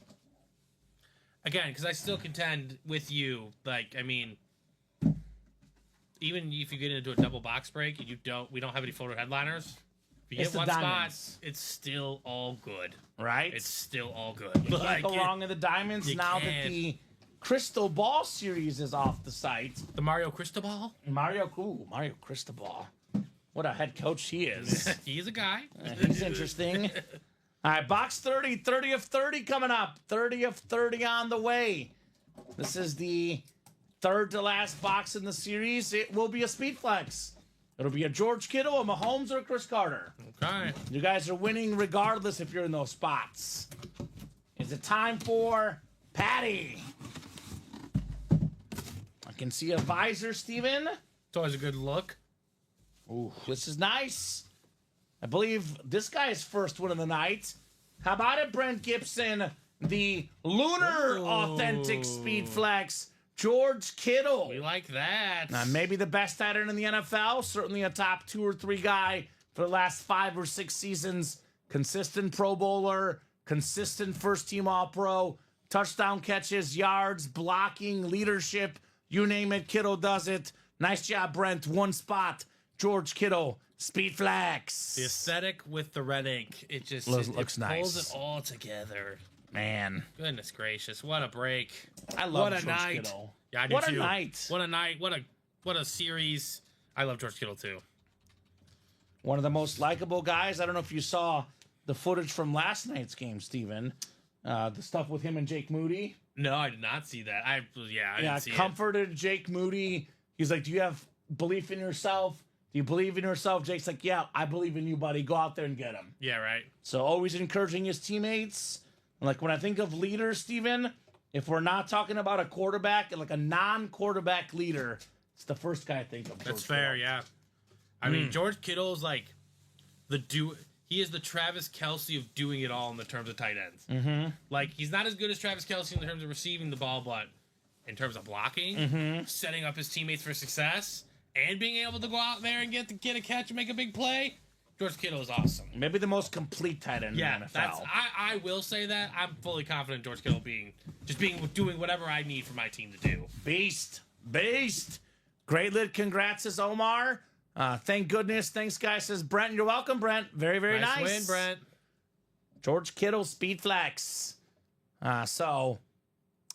again, because I still contend with you. Like, I mean, even if you get into a double box break and we don't have any photo headliners. If you It's get the one diamonds. spot, it's still all good. Right? It's still all good. You can't go wrong in the diamonds you now that can't. the Crystal Ball series is off the site. The Mario Cristobal, Mario Cristobal. What a head coach he is. he's a guy. He's interesting. All right, box 30, 30 of 30 coming up. 30 of 30 on the way. This is the third to last box in the series. It will be a speed flex. It'll be a George Kittle, a Mahomes, or a Chris Carter. Okay. You guys are winning regardless if you're in those spots. Is it time for Patty? I can see a visor, Steven. It's always a good look. Ooh, this is nice. I believe this guy's first win of the night. How about it, Brent Gibson? The Lunar Ooh. Authentic Speed Flex, George Kittle. We like that. Maybe the best tight end in the NFL. Certainly a top 2 or 3 guy for the last 5 or 6 seasons. Consistent Pro Bowler, consistent first-team All-Pro, touchdown catches, yards, blocking, leadership. You name it, Kittle does it. Nice job, Brent. One spot. George Kittle, Speed Flex. The aesthetic with the red ink, it just Looks it nice. pulls it all together. Man, Goodness gracious, what a break! I love what a George night. Kittle. Yeah, I do What a too. night. What a night! What a series! I love George Kittle too. One of the most likable guys. I don't know if you saw the footage from last night's game, Steven. The stuff with him and Jake Moody. No, I did not see that. I didn't see Comforted Jake Moody. He's like, do you have belief in yourself? Do you believe in yourself? Jake's like, yeah, I believe in you, buddy. Go out there and get him. Yeah, right. So always encouraging his teammates. Like when I think of leaders, Steven, if we're not talking about a quarterback, like a non-quarterback leader, it's the first guy I think of. That's fair, yeah. I mean, George Kittle is like he is the Travis Kelce of doing it all in the terms of tight ends. Mm-hmm. Like, he's not as good as Travis Kelce in terms of receiving the ball, but in terms of blocking, setting up his teammates for success, and being able to go out there and get a catch and make a big play, George Kittle is awesome. Maybe the most complete tight end in the NFL. I will say that. I'm fully confident George Kittle doing whatever I need for my team to do. Beast. Great lid. Congrats, says Omar. Thank goodness. Thanks, guys, says Brent. You're welcome, Brent. Very, very nice. Nice win, Brent. George Kittle, speed flex. So,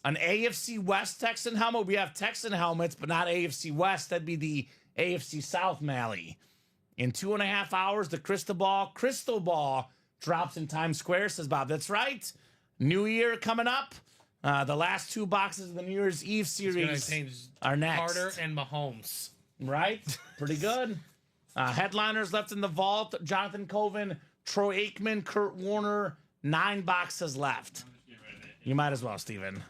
an AFC West Texan helmet. We have Texan helmets, but not AFC West. That'd be the AFC South Mally. In 2.5 hours, the crystal ball drops in Times Square, says Bob. That's right. New Year coming up. The last 2 boxes of the New Year's Eve series are next. Carter and Mahomes. Right? Pretty good. Headliners left in the vault. Jonathan Coven, Troy Aikman, Kurt Warner. 9 boxes left. You might as well, Steven.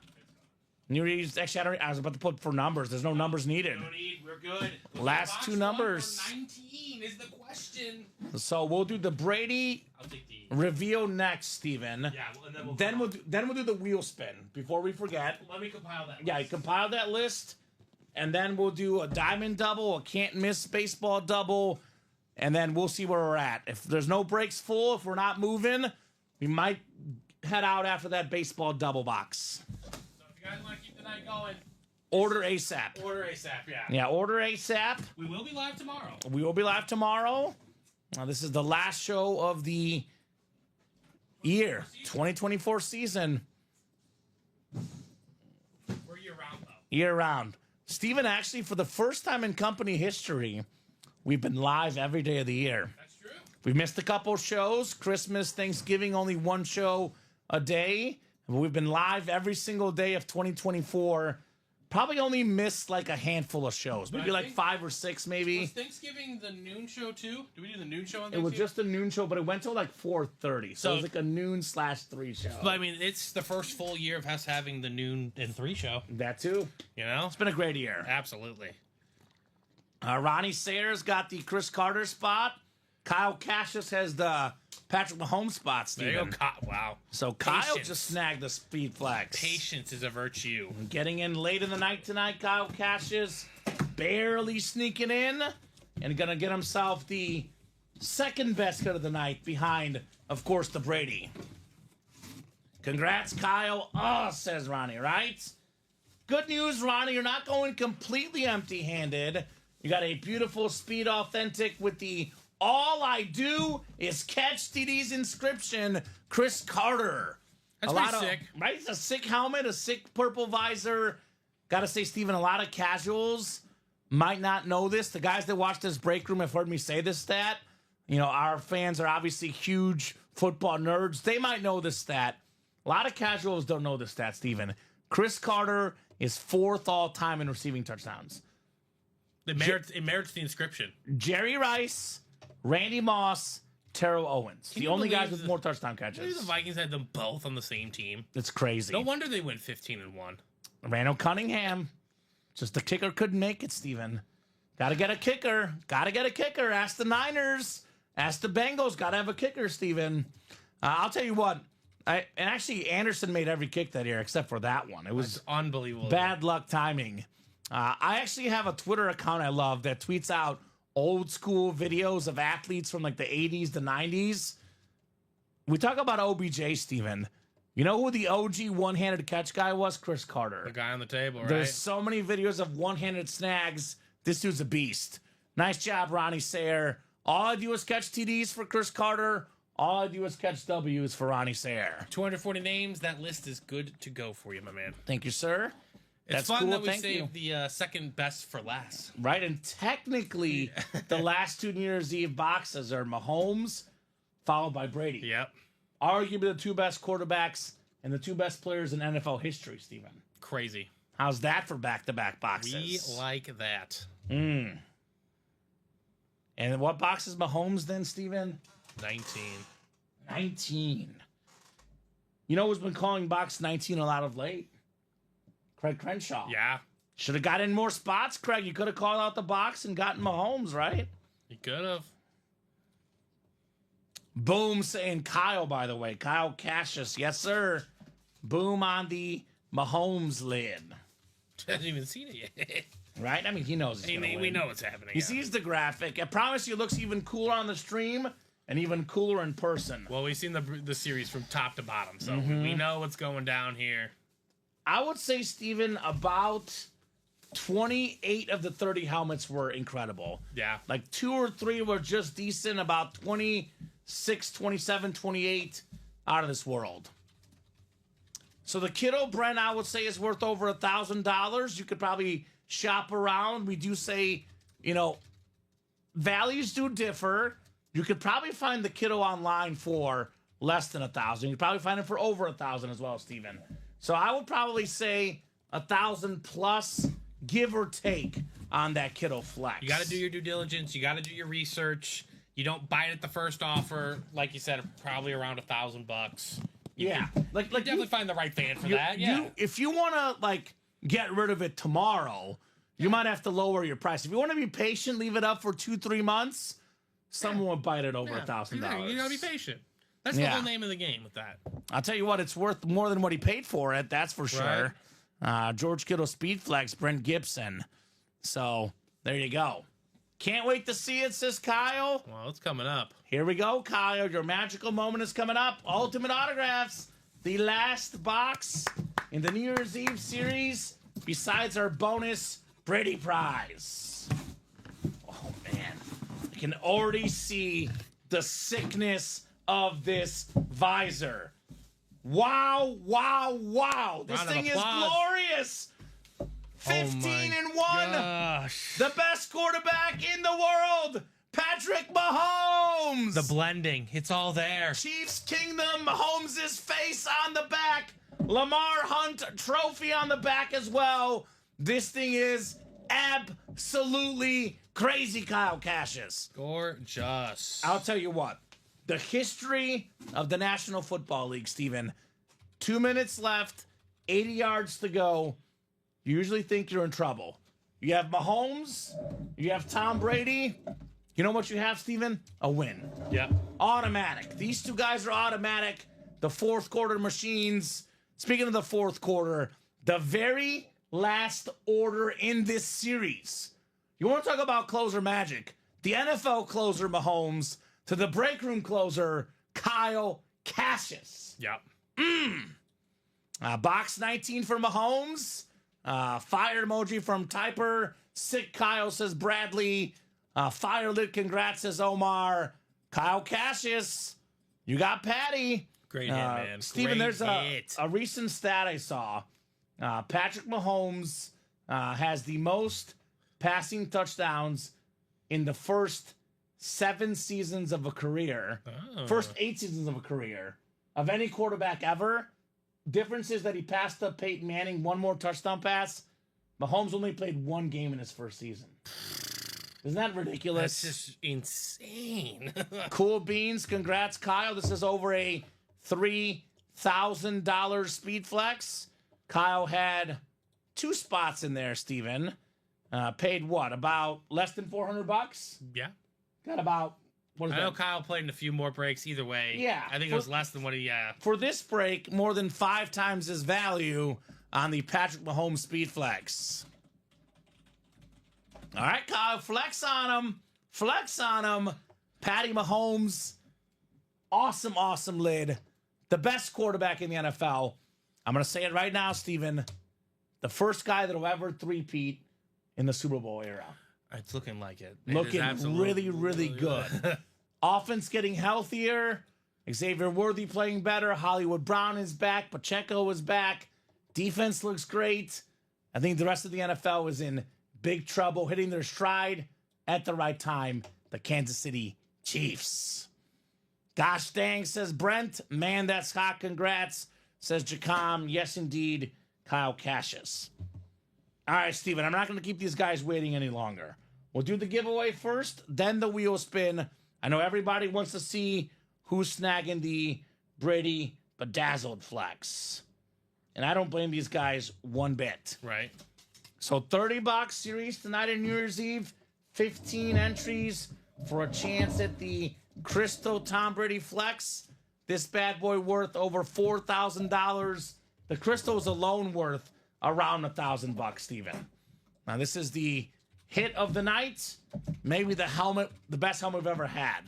New Year's, actually, I was about to put for numbers. There's no numbers needed. We're good. Last 2 numbers. 19 is the question. So we'll do the Brady I'll take the reveal next, Steven. Yeah, and then we'll do the wheel spin before we forget. let me compile that. Yeah, you compile that list, and then we'll do a diamond double, a can't miss baseball double, and then we'll see where we're at. If there's no breaks full, if we're not moving, we might head out after that baseball double box. So if you guys want to keep the night going, Order ASAP. yeah. Yeah, order ASAP. We will be live tomorrow. We will be live tomorrow. This is the last show of the year, 2024 season. We're year-round, though. Year-round. Steven, actually, for the first time in company history, we've been live every day of the year. That's true. We've missed a couple shows. Christmas, Thanksgiving, only 1 show a day. But we've been live every single day of 2024. Probably only missed like a handful of shows. Maybe like 5 or 6, maybe. Was Thanksgiving the noon show, too? Did we do the noon show on It was Thanksgiving? just a noon show, but it went till like 4:30. So it was like a noon/3 show. But, I mean, it's the first full year of us having the noon and 3 show. That too. You know? It's been a great year. Absolutely. Ronnie Sayers got the Chris Carter spot. Kyle Cassius has the Patrick Mahomes spot, There you Steven. go. Wow. So Kyle Patience. just snagged the speed flex. Patience is a virtue. Getting in late in the night tonight, Kyle Cassius barely sneaking in and gonna get himself the second best cut of the night behind, of course, the Brady. Congrats, Kyle. Oh, says Ronnie, right? Good news, Ronnie. You're not going completely empty-handed. You got a beautiful Speed Authentic with the All I Do Is Catch TD's inscription, Chris Carter. That's pretty sick. Right? It's a sick helmet, a sick purple visor. Gotta say, Steven, a lot of casuals might not know this. The guys that watch this break room have heard me say this stat. You know, our fans are obviously huge football nerds. They might know this stat. A lot of casuals don't know this stat, Steven. Chris Carter is 4th all-time in receiving touchdowns. It merits the inscription. Jerry Rice, Randy Moss, Terrell Owens. The you only guys believe with more touchdown Maybe catches. the Vikings had them both on the same team. It's crazy. No wonder they went 15-1. Randall Cunningham. Just the kicker couldn't make it, Steven. Gotta get a kicker. Gotta get a kicker. Ask the Niners. Ask the Bengals. Gotta have a kicker, Steven. I'll tell you what. And actually, Anderson made every kick that year except for that one. It was It's unbelievable. bad luck timing. I actually have a Twitter account I love that tweets out old school videos of athletes from like the 80s, the 90s. We talk about OBJ, Steven. You know who the OG one-handed catch guy was? Chris Carter. The guy on the table, right? There's so many videos of one-handed snags. This dude's a beast. Nice job, Ronnie Sayer. All I do is catch TDs for Chris Carter. All I do is catch W's for Ronnie Sayer. 240 names. That list is good to go for you, my man. Thank you, sir. It's That's fun cool. that we Thank saved the second best for last. Right, and technically, the last 2 New Year's Eve boxes are Mahomes, followed by Brady. Yep. Arguably the 2 best quarterbacks and the 2 best players in NFL history, Steven. Crazy. How's that for back-to-back boxes? We like that. And what box is Mahomes then, Steven? 19. 19. You know who's been calling box 19 a lot of late? Craig Crenshaw. Yeah, Should have got in more spots, Craig. You could have called out the box and gotten Mahomes, right? you could have. Boom saying Kyle, by the way. Kyle Cassius. Yes, sir. Boom on the Mahomes lid. Hasn't even seen it yet. Right? I mean, he knows he's gonna we win. know what's happening. He sees the graphic. I promise you it looks even cooler on the stream and even cooler in person. Well, we've seen the series from top to bottom, so Mm-hmm. we know what's going down here. I would say, Steven, about 28 of the 30 helmets were incredible. Yeah. Like 2 or 3 were just decent, about 26, 27, 28 out of this world. So the Kiddo Brent, I would say, is worth over $1,000. You could probably shop around. We do say, values do differ. You could probably find the Kiddo online for less than $1,000. You could probably find it for over $1,000 as well, Steven. So I would probably say $1,000 plus, give or take, on that Kiddo Flex. You got to do your due diligence. You got to do your research. You don't bite at the first offer. Like you said, probably around $1,000. Yeah, like Definitely find the right fan for that. Yeah. If you want to get rid of it tomorrow, you might have to lower your price. If you want to be patient, leave it up for 2-3 months. Someone will bite it over $1,000. You gotta be patient. That's the whole name of the game with that. I'll tell you what, it's worth more than what he paid for it. That's for sure. George Kittle Speed Flex, Brent Gibson. So there you go. Can't wait to see it, says Kyle. Well, it's coming up. Here we go, Kyle. Your magical moment is coming up. Ultimate Autographs, the last box in the New Year's Eve series, besides our bonus Brady prize. Oh, man. I can already see the sickness of this visor. Wow, wow, wow. This Round of thing is applause. glorious. 15-1. Gosh. The best quarterback in the world, Patrick Mahomes. The blending. It's all there. Chiefs Kingdom, Mahomes' face on the back. Lamar Hunt trophy on the back as well. This thing is absolutely crazy, Kyle Cassius. Gorgeous. I'll tell you what. The history of the National Football League, Steven. 2 minutes left, 80 yards to go. You usually think you're in trouble. You have Mahomes, you have Tom Brady. You know what you have, Steven? A win. Yep. Automatic. These two guys are automatic. The fourth quarter machines. Speaking of the fourth quarter, the very last order in this series. You want to talk about closer magic? The NFL closer, Mahomes, to the break room closer, Kyle Cassius. Yep. Box 19 for Mahomes. Fire emoji from Typer. Sick Kyle, says Bradley. Fire lit congrats, says Omar. Kyle Cassius, you got Patty. Great hit, man. Steven, Great there's hit. a recent stat I saw. Patrick Mahomes has the most passing touchdowns in the first 7 seasons of a career. First 8 seasons of a career of any quarterback ever. Difference is that he passed up Peyton Manning 1 more touchdown pass. Mahomes only played 1 game in his first season. Isn't that ridiculous? That's just insane. Cool beans. Congrats, Kyle. This is over a $3,000 speed flex. Kyle had 2 spots in there, Steven. Paid what? About less than $400? Yeah. Got about, what is I know that? Kyle played in a few more breaks either way. Yeah. I think it was less than what he, yeah. For this break, more than 5 times his value on the Patrick Mahomes speed flex. All right, Kyle, flex on him. Flex on him. Patty Mahomes. Awesome, awesome lid. The best quarterback in the NFL. I'm going to say it right now, Steven. The first guy that will ever three-peat in the Super Bowl era. It's looking like it. Looking really, really good. Offense getting healthier. Xavier Worthy playing better. Hollywood Brown is back. Pacheco is back. Defense looks great. I think the rest of the NFL is in big trouble, hitting their stride at the right time. The Kansas City Chiefs. Gosh dang, says Brent. Man, that's hot. Congrats, says Jacom. Yes, indeed, Kyle Cassius. All right, Steven, I'm not going to keep these guys waiting any longer. We'll do the giveaway first, then the wheel spin. I know everybody wants to see who's snagging the Brady Bedazzled Flex. And I don't blame these guys one bit. Right. So 30-box series tonight on New Year's Eve. 15 entries for a chance at the Crystal Tom Brady Flex. This bad boy worth over $4,000. The Crystal is alone worth around $1,000, Steven. Now this is the hit of the night. Maybe the helmet, the best helmet we've ever had.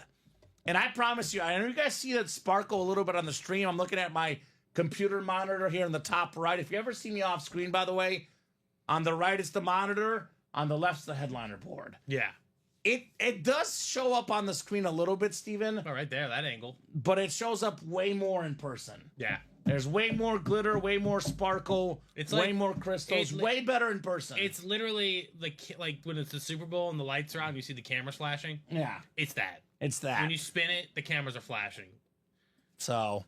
And I promise you, I know you guys see that sparkle a little bit on the stream. I'm looking at my computer monitor here in the top right. If you ever see me off screen, by the way, on the right is the monitor, on the left's the headliner board. Yeah. It does show up on the screen a little bit, Steven. Oh, right there, that angle. But it shows up way more in person. Yeah. There's way more glitter, way more sparkle, It's way like- more crystals, way better in person. It's literally like when it's the Super Bowl and the lights are on, you see the cameras flashing. Yeah, It's that. it's that. When you spin it, the cameras are flashing. So,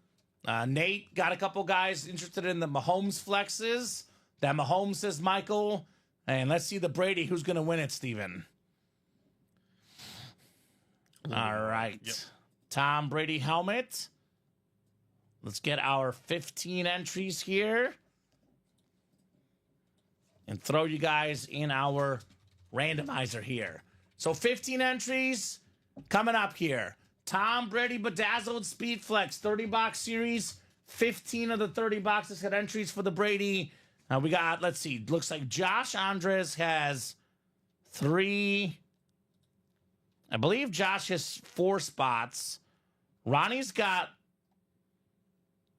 Nate got a couple guys interested in the Mahomes flexes. That Mahomes says Michael. And let's see the Brady. Who's going to win it, Steven? All right. Yep. Tom Brady helmet. Let's get our 15 entries here. And throw you guys in our randomizer here. So 15 entries coming up here. Tom Brady Bedazzled Speed Flex 30-box series. 15 of the 30 boxes had entries for the Brady. We got, let's see, looks like Josh Andres has 3. I believe Josh has 4 spots. Ronnie's got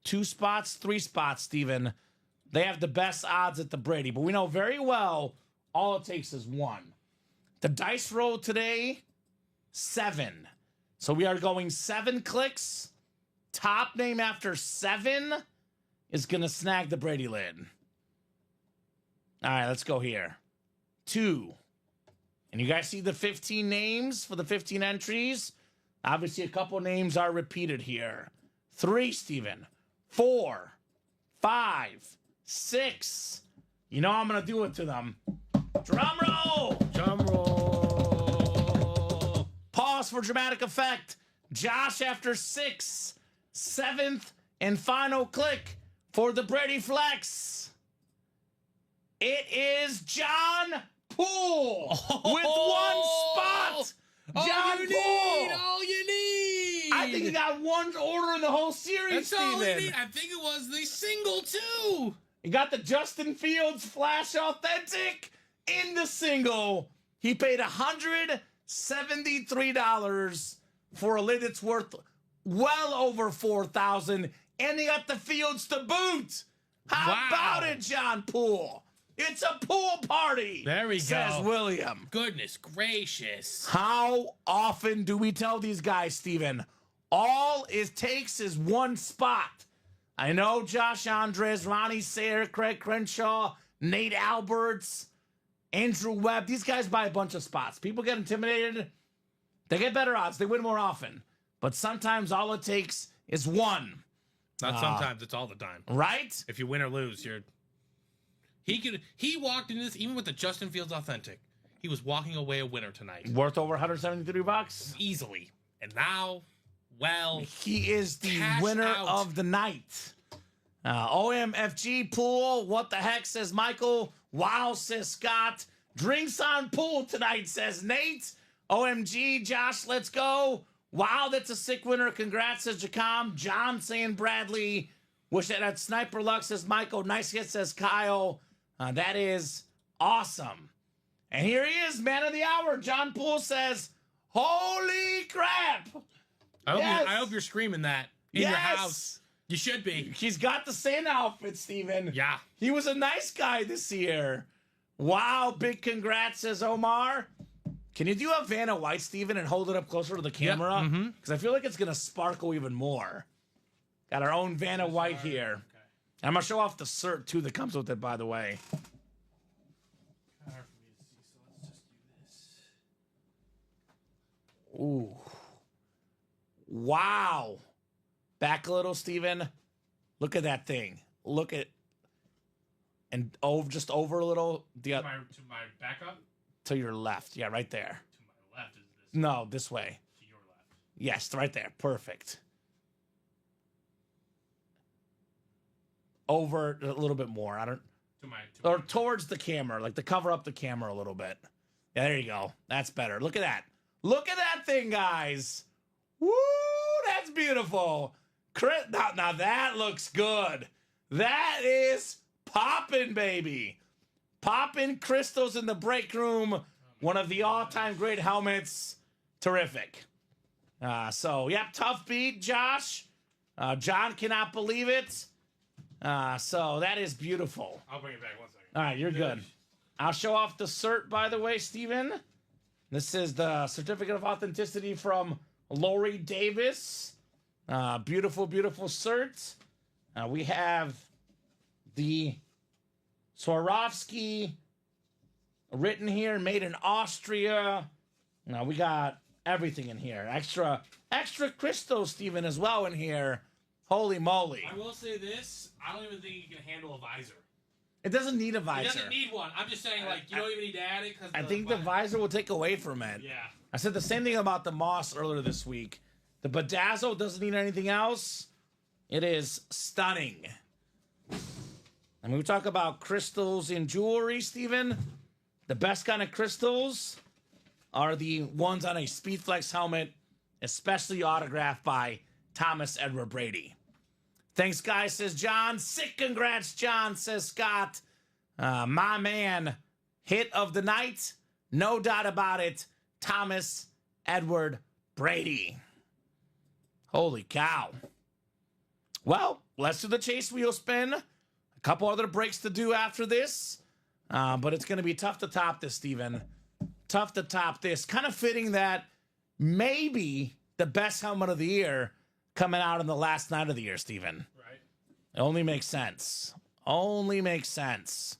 2 spots, 3 spots, Steven. They have the best odds at the Brady, but we know very well all it takes is 1. The dice roll today, 7. So we are going 7 clicks. Top name after 7 is going to snag the Brady lid. All right, let's go here. 2. And you guys see the 15 names for the 15 entries? Obviously, a couple names are repeated here. 3, Steven. 4, 5, 6. You know I'm going to do it to them. Drum roll! Drum roll. Pause for dramatic effect. Josh after 6. 7th and final click for the Brady Flex. It is John Poole with 1 spot. John Poole. All you need. I think he got 1 order in the whole series, That's all you Steven. need. I think it was the single too. He got the Justin Fields Flash Authentic in the single. He paid $173 for a lid that's worth well over $4,000, and he got the Fields to boot. How Wow. about it, John Poole? It's a pool party. There we says go. William. Goodness gracious. How often do we tell these guys, Steven? All it takes is 1 spot. I know Josh Andres, Ronnie Sayre, Craig Crenshaw, Nate Alberts, Andrew Webb. These guys buy a bunch of spots. People get intimidated. They get better odds. They win more often. But sometimes all it takes is 1. Not sometimes, it's all the time. Right? If you win or lose, you're. He walked into this even with the Justin Fields Authentic. He was walking away a winner tonight. Worth over $173. Easily. And now, well, He is the Cash winner out. of the night. OMFG Pool. What the heck, says Michael. Wow, says Scott. Drinks on Pool tonight, says Nate. OMG, Josh, let's go. Wow, that's a sick winner. Congrats, says Jacom. John saying Bradley. Wish that had Sniper Luck, says Michael. Nice hit, says Kyle. That is awesome. And here he is, man of the hour. John Poole says, holy crap. I hope you're screaming that in your Yes. house. You should be. He's got the Santa outfit, Steven. Yeah. He was a nice guy this year. Wow, big congrats, says Omar. Can you do a Vanna White, Steven, and hold it up closer to the camera? Because I feel like it's going to sparkle even more. Got our own Vanna White here. Okay. And I'm going to show off the cert, too, that comes with it, by the way. Hard for me to see, so let's just do this. Ooh. Wow. Back a little, Steven. Look at that thing. Look at... And just over a little. To my backup? To your left. Yeah, right there. To my left is this. No, this way. To your left. Yes, right there. Perfect. Over a little bit more. I don't. To my. Or towards the camera, like to cover up the camera a little bit. Yeah, there you go. That's better. Look at that. Look at that thing, guys. Woo, that's beautiful. Now that looks good. That is popping, baby. Popping crystals in the break room. One of the all-time great helmets. Terrific. So, yep, tough beat, Josh. John cannot believe it. So that is beautiful. I'll bring it back 1 second. All right, you're good. I'll show off the cert, by the way, Steven. This is the certificate of authenticity from Lori Davis. Beautiful, beautiful cert. We have the Swarovski written here, made in Austria. We got everything in here. Extra crystals, Steven, as well in here. Holy moly. I will say this. I don't even think you can handle a visor. It doesn't need a visor. It doesn't need one. I'm just saying, like, you don't even need to add it. I think the visor will take away from it. Yeah. I said the same thing about the Moss earlier this week. The Bedazzle doesn't need anything else. It is stunning. And when we talk about crystals in jewelry, Steven, the best kind of crystals are the ones on a Speedflex helmet, especially autographed by Thomas Edward Brady. Thanks, guys, says John. Sick congrats, John, says Scott. My man, hit of the night, no doubt about it, Thomas Edward Brady. Holy cow. Well, let's do the chase wheel spin. A couple other breaks to do after this. But it's going to be tough to top this, Steven. Tough to top this. Kind of fitting that maybe the best helmet of the year coming out in the last night of the year, Steven. Right. It only makes sense. Only makes sense.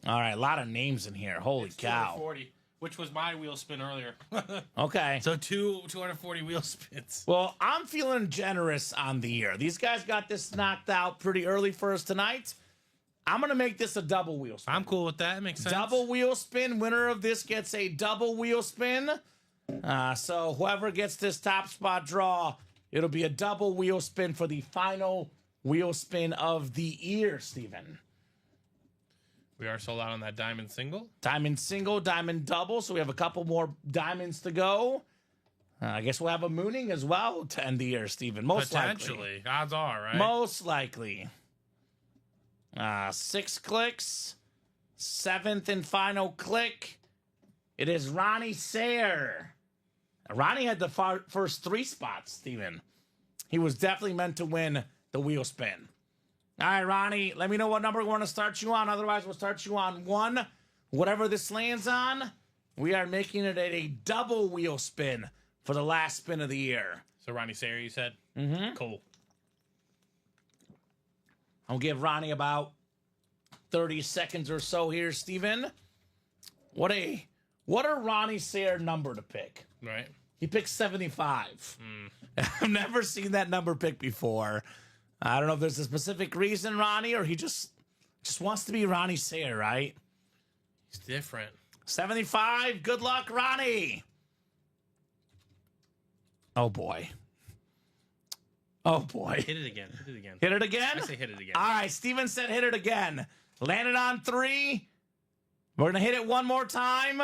All right, a lot of names in here. Holy cow. 240, which was my wheel spin earlier. Okay. So 240 wheel spins. Well, I'm feeling generous on the year. These guys got this knocked out pretty early for us tonight. I'm going to make this a double wheel spin. I'm cool with that. It makes sense. Double wheel spin. Winner of this gets a double wheel spin. So whoever gets this top spot draw, it'll be a double wheel spin for the final wheel spin of the year, Steven. We are sold out on that diamond single. Diamond single, diamond double. So we have a couple more diamonds to go. I guess we'll have a mooning as well to end the year, Steven. Most Potentially. likely. Odds are, right? Most likely. 6 clicks. 7th and final click. It is Ronnie Sayre. Ronnie had the first 3 spots, Steven. He was definitely meant to win the wheel spin. All right, Ronnie, let me know what number we want to start you on. Otherwise, we'll start you on 1. Whatever this lands on, we are making it a double wheel spin for the last spin of the year. So Ronnie Sayre, you said? Mm-hmm. Cool. I'll give Ronnie about 30 seconds or so here, Steven. What a Ronnie Sayre number to pick. Right. He picked 75. I've never seen that number picked before. I don't know if there's a specific reason, Ronnie, or he just wants to be Ronnie Sayre, right? He's different. 75. Good luck, Ronnie. Oh, boy. Oh, boy. Hit it again. Hit it again. Hit it again? I say hit it again. All right, Steven said hit it again. Landed on 3. We're going to hit it one more time.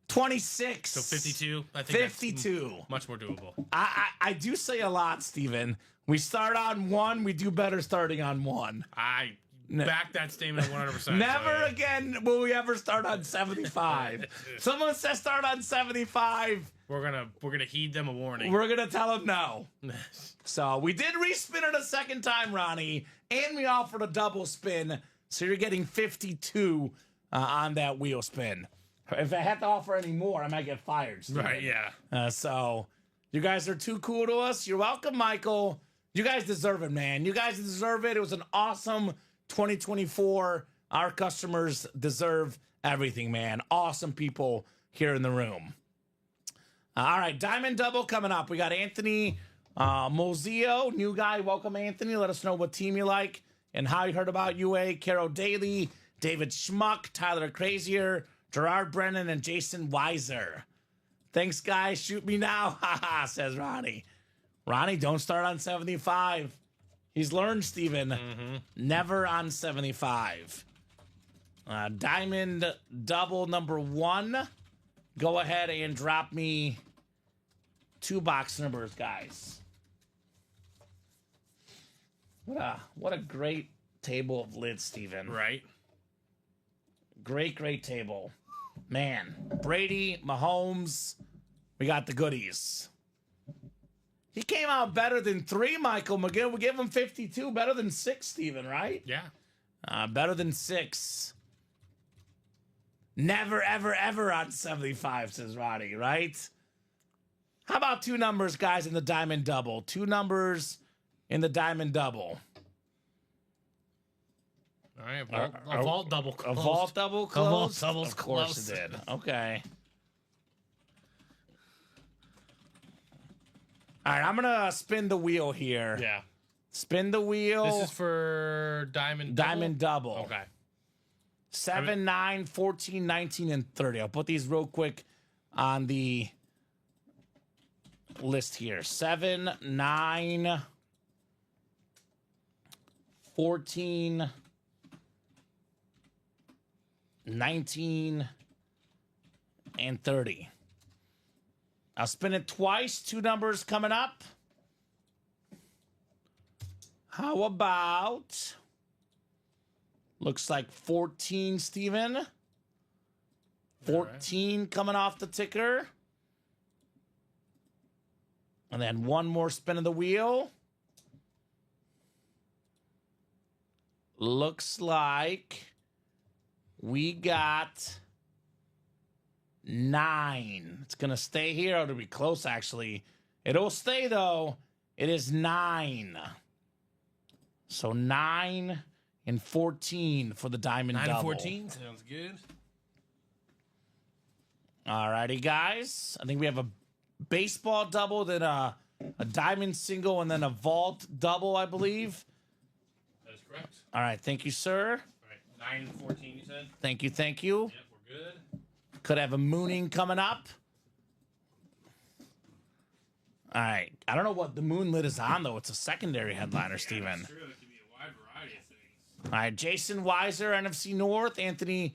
26. So 52. I think 52. That's much more doable. I do say a lot, Steven. We start on 1. We do better starting on 1. I back that statement 100%. Never again will we ever start on 75. Someone says start on 75. We're gonna heed them a warning. We're gonna tell them no. So we did respin it a second time, Ronnie, and we offered a double spin. So you're getting 52 on that wheel spin. If I had to offer any more, I might get fired. Steven. Right? Yeah. So you guys are too cool to us. You're welcome, Michael. You guys deserve it, man. You guys deserve it. It was an awesome 2024. Our customers deserve everything, man. Awesome people here in the room. All right, Diamond Double coming up. We got Anthony Mozio, new guy. Welcome, Anthony. Let us know what team you like and how you heard about UA. Carol Daly, David Schmuck, Tyler Crazier, Gerard Brennan, and Jason Weiser. Thanks, guys. Shoot me now. Haha, says Ronnie. Ronnie, don't start on 75. He's learned, Steven. Never on 75. Diamond double number 1. Go ahead and drop me 2 box numbers, guys. What a great table of lids, Steven. Right. Great table. Man, Brady, Mahomes, we got the goodies. He came out better than 3, Michael McGill. We give him 52, better than 6, Steven, right? Yeah. Better than 6. Never, ever, ever on 75, says Roddy, right? How about 2 numbers, guys, in the diamond double? 2 numbers in the diamond double. All right. A vault double A closed. vault double closed? vault double's Of course closed. it did. Okay. All right, I'm going to spin the wheel here. Yeah. Spin the wheel. This is for diamond double? Diamond double. Okay. 7, 9, 14, 19, and 30. I'll put these real quick on the list here. 7, 9, 14, 19, and 30. I'll spin it twice. 2 numbers coming up. How about... Looks like 14, Steven. 14 coming off the ticker. And then 1 more spin of the wheel. Looks like we got 9. It's going to stay here. It'll be close, actually. It'll stay, though. It is 9. So 9 and 14 for the diamond 9 double. and 14. Sounds good. All righty, guys. I think we have a baseball double, then a diamond single, and then a vault double, I believe. That is correct. All right. Thank you, sir. All right. 9 and 14, you said? Thank you. Thank you. Yep, we're good. Could have a mooning coming up. All right. I don't know what the moonlit is on, though. It's a secondary headliner, Steven. That's true. It could be a wide variety of things. All right. Jason Weiser, NFC North. Anthony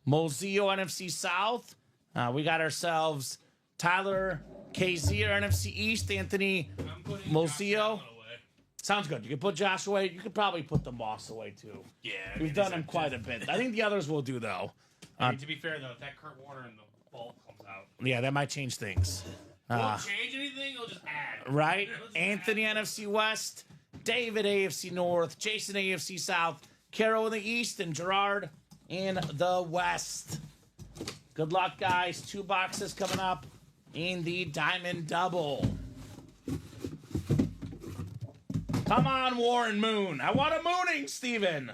Mozio, NFC South. We got ourselves Tyler Kazier, NFC East. Anthony I'm putting Mozio. Josh Allen away. Sounds good. You can put Josh away. You could probably put the boss away, too. Yeah. We've done him quite a bit. I think the others will do, though. I mean, to be fair, though, if that Kurt Warner in the vault comes out, Yeah, that might change things. won't change anything. It'll just add. Right? It'll just Anthony, add. NFC West. David, AFC North. Jason, AFC South. Carol in the East. And Gerard in the West. Good luck, guys. 2 boxes coming up in the Diamond Double. Come on, Warren Moon. I want a mooning, Steven.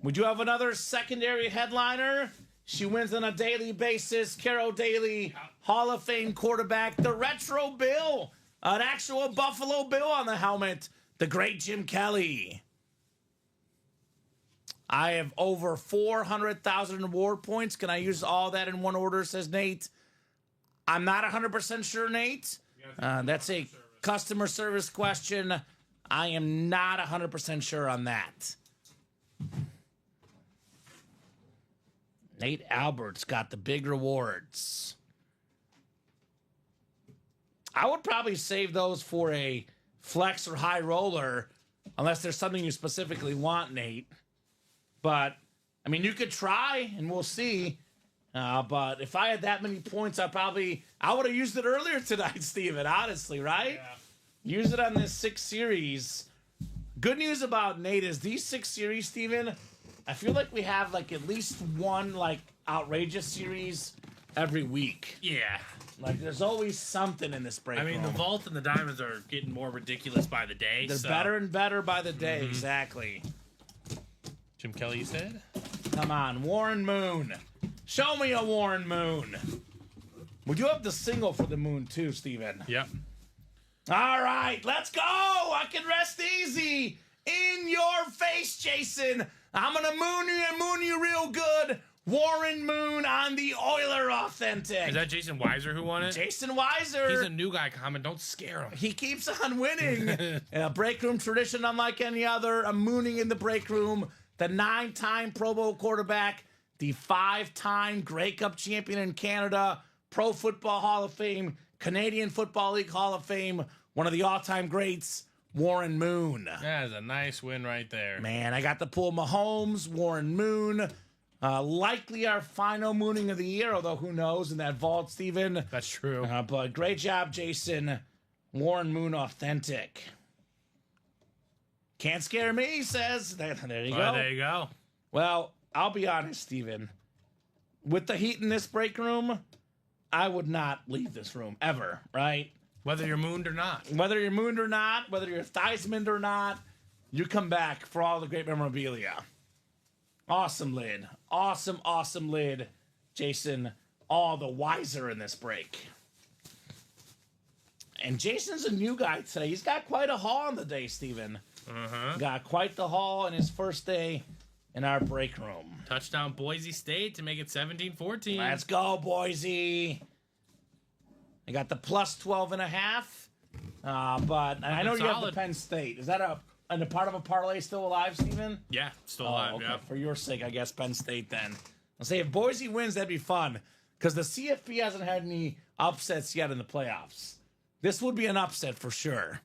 We do have another secondary headliner. She wins on a daily basis. Carol Daly, Hall of Fame quarterback. The Retro Bill. An actual Buffalo Bill on the helmet. The great Jim Kelly. I have over 400,000 award points. Can I use all that in one order, says Nate. I'm not 100% sure, Nate. That's a customer service question. I am not 100% sure on that. Nate Albert's got the big rewards. I would probably save those for a flex or high roller, unless there's something you specifically want, Nate. But, I mean, you could try, and we'll see. But if I had that many points, I would have used it earlier tonight, Steven, honestly, right? Yeah. Use it on this 6 series. Good news about Nate is these 6 series, Steven, I feel like we have like at least one like outrageous series every week. Yeah. Like there's always something in this break. I mean, the vault and the diamonds are getting more ridiculous by the day. They're so. better and better by the day. Exactly. Jim Kelly, you said? Come on, Warren Moon. Show me a Warren Moon. We do have the single for the moon too, Steven. Yep. All right, let's go. I can rest easy. In your face, Jason. I'm going to moon you real good. Warren Moon on the Oiler Authentic. Is that Jason Weiser who won it? Jason Weiser. He's a new guy, Kamen. Don't scare him. He keeps on winning. A break room tradition unlike any other. A mooning in the break room. The 9-time Pro Bowl quarterback. The 5-time Grey Cup champion in Canada. Pro Football Hall of Fame. Canadian Football League Hall of Fame. One of the all-time greats. Warren Moon. That is a nice win right there. Man, I got to pull Mahomes, Warren Moon. Likely our final mooning of the year, although who knows in that vault, Steven. That's true. But great job, Jason. Warren Moon Authentic. Can't scare me, he says. There you go. There you go. Well, I'll be honest, Steven. With the heat in this break room, I would not leave this room ever, right? Whether you're mooned or not. Whether you're mooned or not, whether you're Theismann or not, you come back for all the great memorabilia. Awesome lid. Awesome lid. Jason, all the wiser in this break. And Jason's a new guy today. He's got quite a haul on the day, Steven. Got quite the haul in his first day in our break room. Touchdown Boise State to make it 17-14. Let's go, Boise. I got the plus 12.5. But I know you have the solid. Penn State. Is that a part of a parlay still alive, Steven? Yeah, still alive, okay. yeah. For your sake, I guess Penn State then. I'll say if Boise wins, that'd be fun. Because the CFP hasn't had any upsets yet in the playoffs. This would be an upset for sure.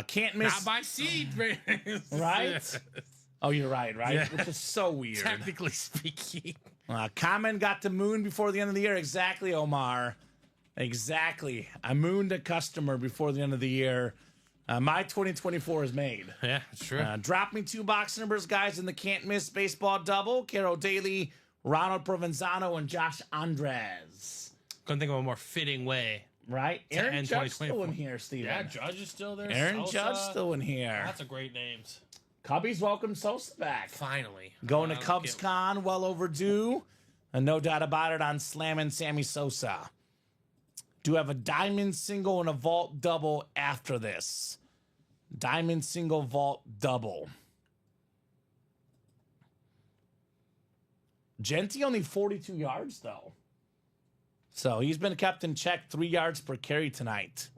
Can't miss. Not by seed, right? Oh, you're right? Yeah. Which is so weird. Technically speaking. Kamen got to moon before the end of the year. Exactly, Omar. Exactly. I mooned a customer before the end of the year. My 2024 is made. Yeah, it's true. Drop me 2 box numbers, guys, in the can't miss baseball double. Carol Daly, Ronald Provenzano, and Josh Andres. Couldn't think of a more fitting way. Right? Aaron end Judge still 2024. in here, Steven. Yeah, Judge is still there. Aaron Sosa. Judge still in here. Lots of great names. Cubbies welcome Sosa back. Finally. Going to Wow, Cubs get- Con, well overdue. And no doubt about it on slamming Sammy Sosa. Do have a diamond single and a vault double after this. Diamond single, vault double. Genty only 42 yards, though. So he's been kept in check, 3 yards per carry tonight.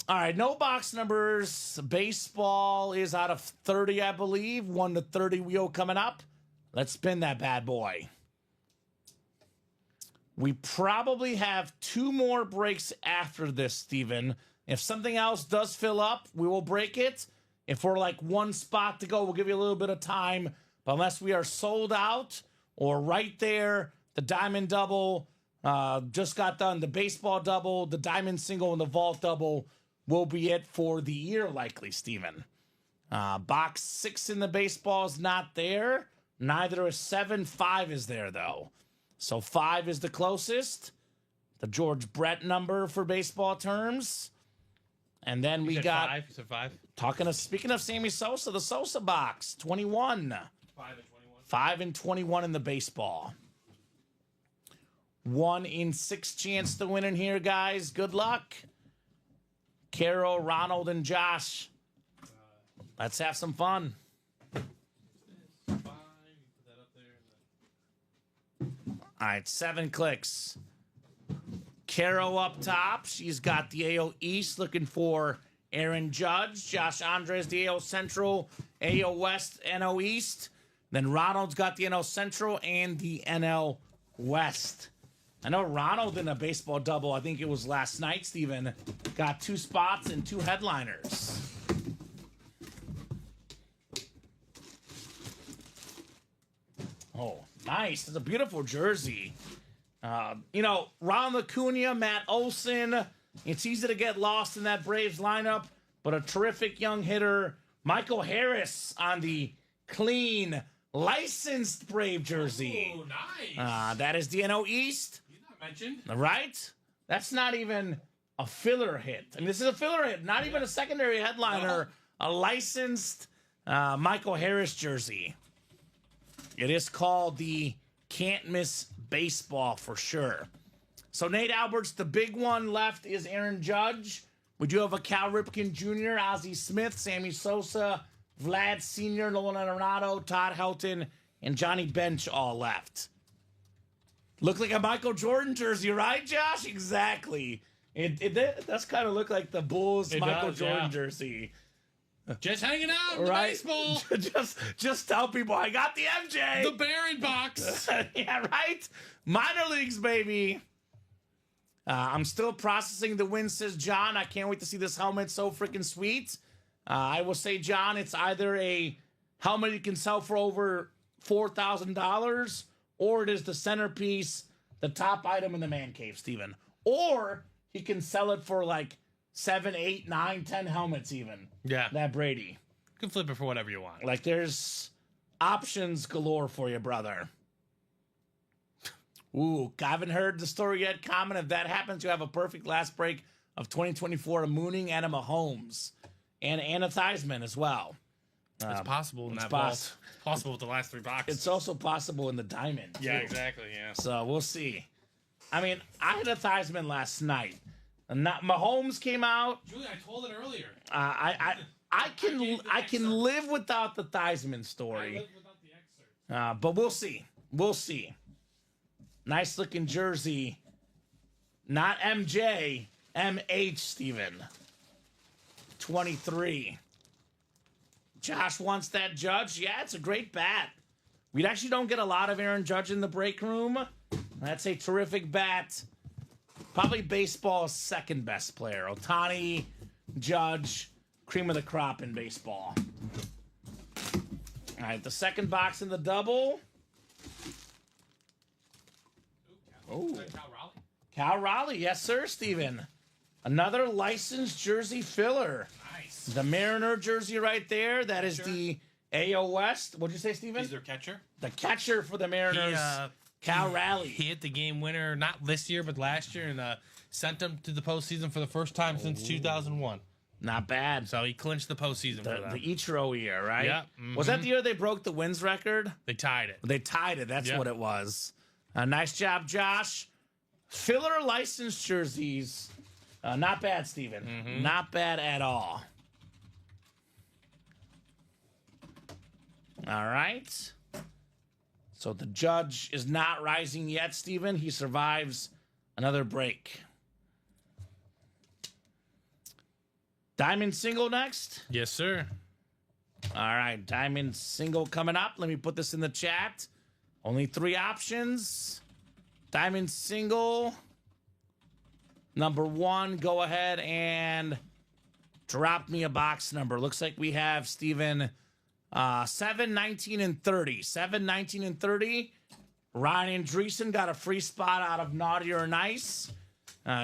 All right, no box numbers. Baseball is out of 30, I believe. 1 to 30 wheel coming up. Let's spin that bad boy. We probably have 2 more breaks after this, Steven. If something else does fill up, we will break it. If we're like 1 spot to go, we'll give you a little bit of time. But unless we are sold out or right there, the diamond double just got done. The baseball double, the diamond single, and the vault double will be it for the year, likely, Steven. Box 6 in the baseball is not there. Neither is 7. 5 is there, though. So 5 is the closest. The George Brett number for baseball terms. And then we You said got 5? You said 5? speaking of Sammy Sosa, the Sosa box, 21. 5 and 21. 5 and 21 in the baseball. 1 in 6 chance to win in here, guys. Good luck. Carol, Ronald, and Josh. Let's have some fun. 5. You put that up there. All right, 7 clicks. Carol up top. She's got the AL East looking for Aaron Judge. Josh Andres, the AL Central, AL West, NL East. Then Ronald's got the NL Central and the NL West. I know Ronald in a baseball double, I think it was last night, Steven, got 2 spots and 2 headliners. Oh, nice. It's a beautiful jersey. Ron Acuna, Matt Olson. It's easy to get lost in that Braves lineup, but a terrific young hitter. Michael Harris on the clean, licensed Brave jersey. Oh, nice. That is the NL East. He's not mentioned. Right? That's not even a filler hit. I mean, this is a filler hit, not even a secondary headliner. A licensed Michael Harris jersey. It is called the Can't Miss Baseball for sure. So Nate Alberts, the big one left is Aaron Judge. We do have a Cal Ripken Jr., Ozzie Smith, Sammy Sosa, Vlad Sr., Nolan Arenado, Todd Helton, and Johnny Bench all left. Look like a Michael Jordan jersey, right, Josh? Exactly. It does kind of look like the Bulls It Michael does, Jordan yeah. jersey. Just hanging out in Right? the baseball. just tell people I got the MJ. The Baron box. Yeah, right? Minor leagues, baby. I'm still processing the win, says John. I can't wait to see this helmet. So freaking sweet. I will say, John, it's either a helmet you can sell for over $4,000, or it is the centerpiece, the top item in the man cave, Steven. Or he can sell it for like 7, 8, 9, 10 helmets even. Yeah. That Brady. You can flip it for whatever you want. Like, there's options galore for you, brother. Ooh, I haven't heard the story yet. Comment if that happens, you have a perfect last break of 2024, a Mooning and a Mahomes. And a Theismann as well. It's possible in it's that vault. Possible with the last 3 boxes. It's also possible in the diamond. yeah, too. exactly. Yeah. So we'll see. I mean, I had a Theismann last night. And not Mahomes came out. Julie, I told it earlier. I can live without the Theismann I story. lived without the excerpt. But we'll see. We'll see. Nice looking jersey. Not MJ, MH, Steven. 23. Josh wants that Judge. Yeah, it's a great bat. We actually don't get a lot of Aaron Judge in the break room. That's a terrific bat. Probably baseball's second best player. Ohtani, Judge, cream of the crop in baseball. All right, the second box in the double. Oh, Cal Raleigh. Cal Raleigh, yes sir, Steven. Another licensed jersey filler. Nice. The Mariner jersey right there. That is the AO West. What'd you say, Steven? He's their catcher. The catcher for the Mariners, Cal Raleigh. He hit the game winner, not this year, but last year, and sent them to the postseason for the first time since 2001. Not bad. So he clinched the postseason for them. The Ichiro year, right? Yeah, Was that the year they broke the wins record? They tied it. They tied it. That's Yeah. what it was. Nice job, Josh. Filler licensed jerseys. Not bad, Steven. Not bad at all. All right. So the Judge is not rising yet, Steven. He survives another break. Diamond single next. Yes, sir. All right, diamond single coming up. Let me put this in the chat. Only 3 options. Diamond single. Number 1, go ahead and drop me a box number. Looks like we have, Steven, 7, 19, and 30. 7, 19, and 30. Ryan Andreessen got a free spot out of Naughty or Nice.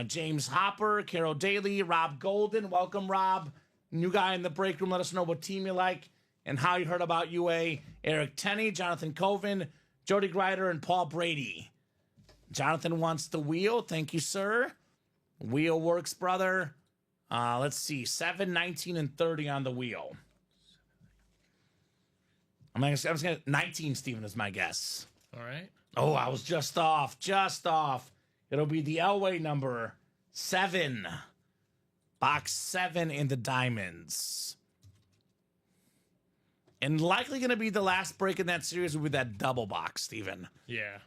James Hopper, Carol Daly, Rob Golden. Welcome, Rob. New guy in the break room. Let us know what team you like and how you heard about UA. Eric Tenney, Jonathan Coven, Jody Grider, and Paul Brady. Jonathan wants the wheel. Thank you, sir. Wheel works, brother. Let's see. 7, 19, and 30 on the wheel. I'm just going to... 19, Steven, is my guess. All right. Oh, I was just off. Just off. It'll be the Elway number 7. Box 7 in the diamonds. And likely going to be the last break in that series will be that double box, Steven. Yeah.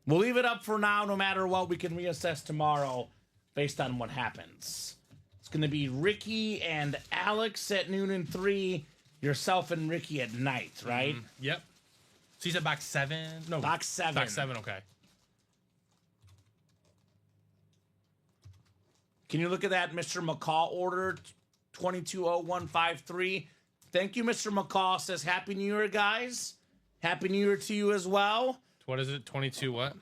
We'll leave it up for now. No matter what, we can reassess tomorrow based on what happens. It's going to be Ricky and Alex at noon and 3. Yourself and Ricky at night, right? Yep. So you said box 7? No. Box 7. Box 7, okay. Can you look at that Mr. McCall order 220153? Thank you, Mr. McCall. Says Happy New Year, guys. Happy New Year to you as well. What is it? 22 what?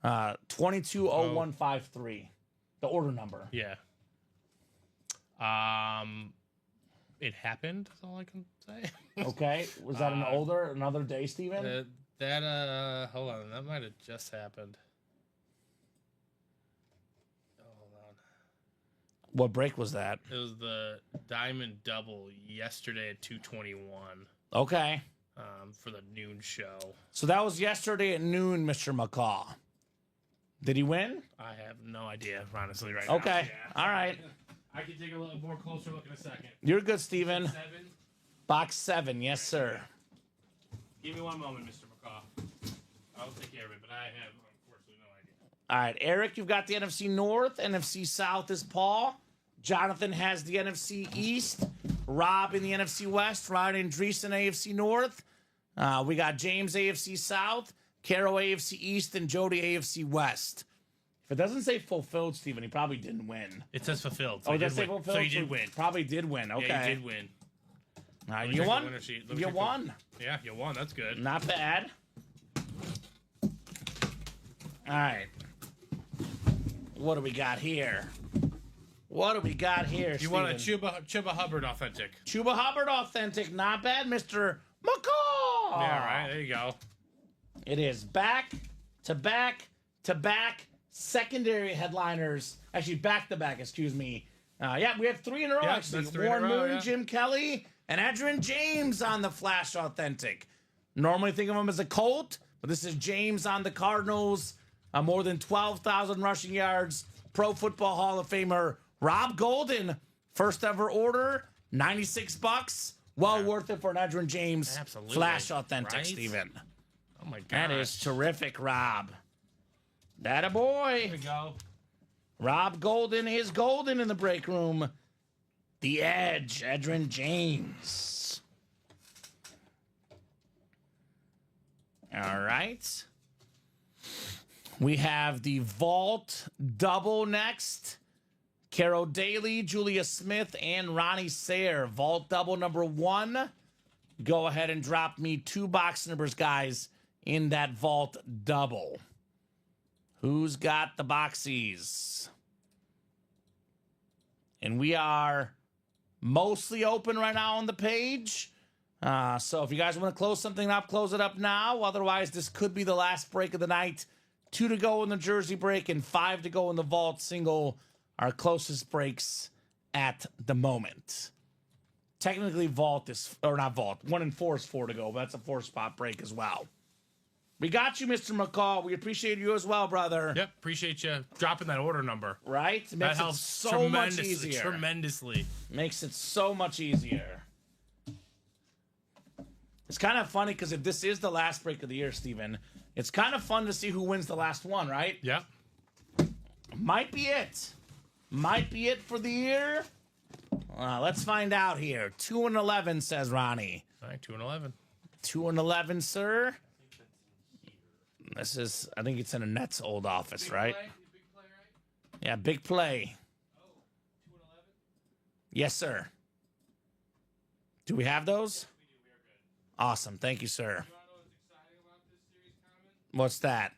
220153. The order number. Yeah. It happened. That's all I can say. Okay. Was that another day, Steven? Hold on. That might have just happened. Hold on. What break was that? It was the Diamond Double yesterday at 2:21 Okay. for the noon show. So that was yesterday at noon, Mr. McCall. Did he win? I have no idea, honestly, right now. Okay. Yeah. All right. I can take a more closer look in a second. You're good, Steven. 7. Box 7, yes, sir. Give me one moment, Mr. McCaw. I'll take care of it, but I have, unfortunately, no idea. All right, Eric, you've got the NFC North. NFC South is Paul. Jonathan has the NFC East. Rob in the NFC West. Ryan and Dreesen, AFC North. We got James, AFC South. Carol, AFC East. And Jody, AFC West. If it doesn't say fulfilled, Steven, he probably didn't win. It says fulfilled. So Oh, he it did does say win. fulfilled? So you did win. Probably did win. Okay. Yeah, you did win. All right, me you check the won. winner sheet. Let me You check the- won. Yeah, you won. That's good. Not bad. All right. What do we got here? What do we got here, You want a Steven? Chuba Hubbard authentic. Chuba Hubbard authentic. Not bad, Mr. McCall. Yeah, right. There you go. It is back to back to back secondary headliners. Actually, back to back, excuse me. Yeah, we have 3 in a row, Yeah, actually. that's 3 in a Warren row, Moon, yeah. Jim Kelly, and Adrian James on the Flash Authentic. Normally think of him as a Colt, but this is James on the Cardinals. More than 12,000 rushing yards. Pro Football Hall of Famer Rob Golden. First ever order, $96. Well worth it for an Adrian James Absolutely. Flash Authentic, Right? Steven. Oh my god. That is terrific, Rob. That a boy. There we go. Rob Golden is golden in the break room. The Edge, Adrian James. All right. We have the Vault double next. Carol Daly, Julia Smith, and Ronnie Sayre. Vault double number 1. Go ahead and drop me 2 box numbers, guys, in that Vault double. Who's got the boxies? And we are mostly open right now on the page. So if you guys want to close something up, close it up now. Otherwise, this could be the last break of the night. 2 to go in the jersey break and 5 to go in the Vault single. Our closest breaks at the moment. Technically, Vault is, or not Vault, 1 and 4 is 4 to go, but that's a 4-spot break as well. We got you, Mr. McCall. We appreciate you as well, brother. Yep, appreciate you dropping that order number. Right? It That makes it helps so much easier. tremendously. Makes it so much easier. It's kind of funny because if this is the last break of the year, Steven, it's kind of fun to see who wins the last one, right? Yep. Might be it. Might be it for the year. Let's find out here. 2 and 11, says Ronnie. All right, 2 and 11. 2 and 11, sir. This is, I think it's in a Nets old office, right? Big play, right? Yeah, big play. Oh, 2 and 11? Yes, sir. Do we have those? We do. We are good. Awesome. Thank you, sir. You want to know what's exciting about this series, Kamen? What's that?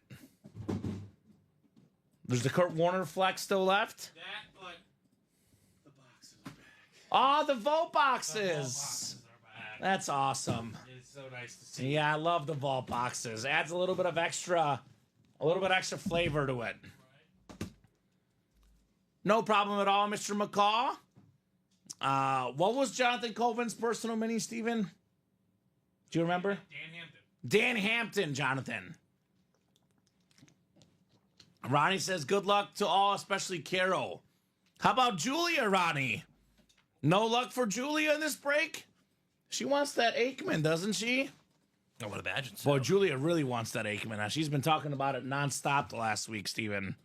There's the Kurt Warner flex still left. That, but the boxes are back. Oh, the vote The boxes. boxes are back. That's awesome. It's so nice to see. Yeah, I love the vault boxes. Adds a little bit extra flavor to it. No problem at all, Mr. McCaw. What was Jonathan Colvin's personal mini, Steven? Do you remember? Dan Hampton. Dan Hampton, Jonathan. Ronnie says, good luck to all, especially Carol. How about Julia, Ronnie? No luck for Julia in this break? She wants that Aikman, doesn't she? I would imagine so. Boy, Julia really wants that Aikman. Now, she's been talking about it nonstop the last week, Steven.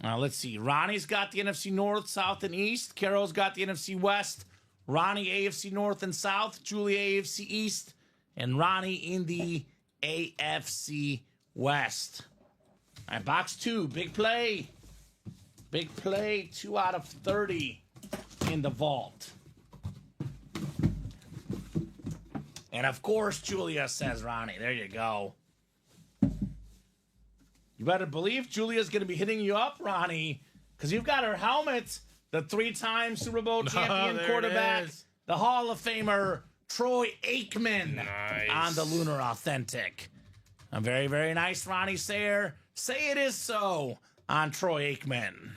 Let's see. Ronnie's got the NFC North, South, and East. Carol's got the NFC West. Ronnie, AFC North and South. Julia, AFC East. And Ronnie in the AFC West. All right, box 2. Big play. Big play. 2 out of 30 in the vault. And of course, Julia, says Ronnie. There you go. You better believe Julia's going to be hitting you up, Ronnie, because you've got her helmet, the 3-time Super Bowl champion there it quarterback, is. the Hall of Famer, Troy Aikman, Nice. on the Lunar Authentic. A very, very nice, Ronnie Sayre. Say it is so on Troy Aikman.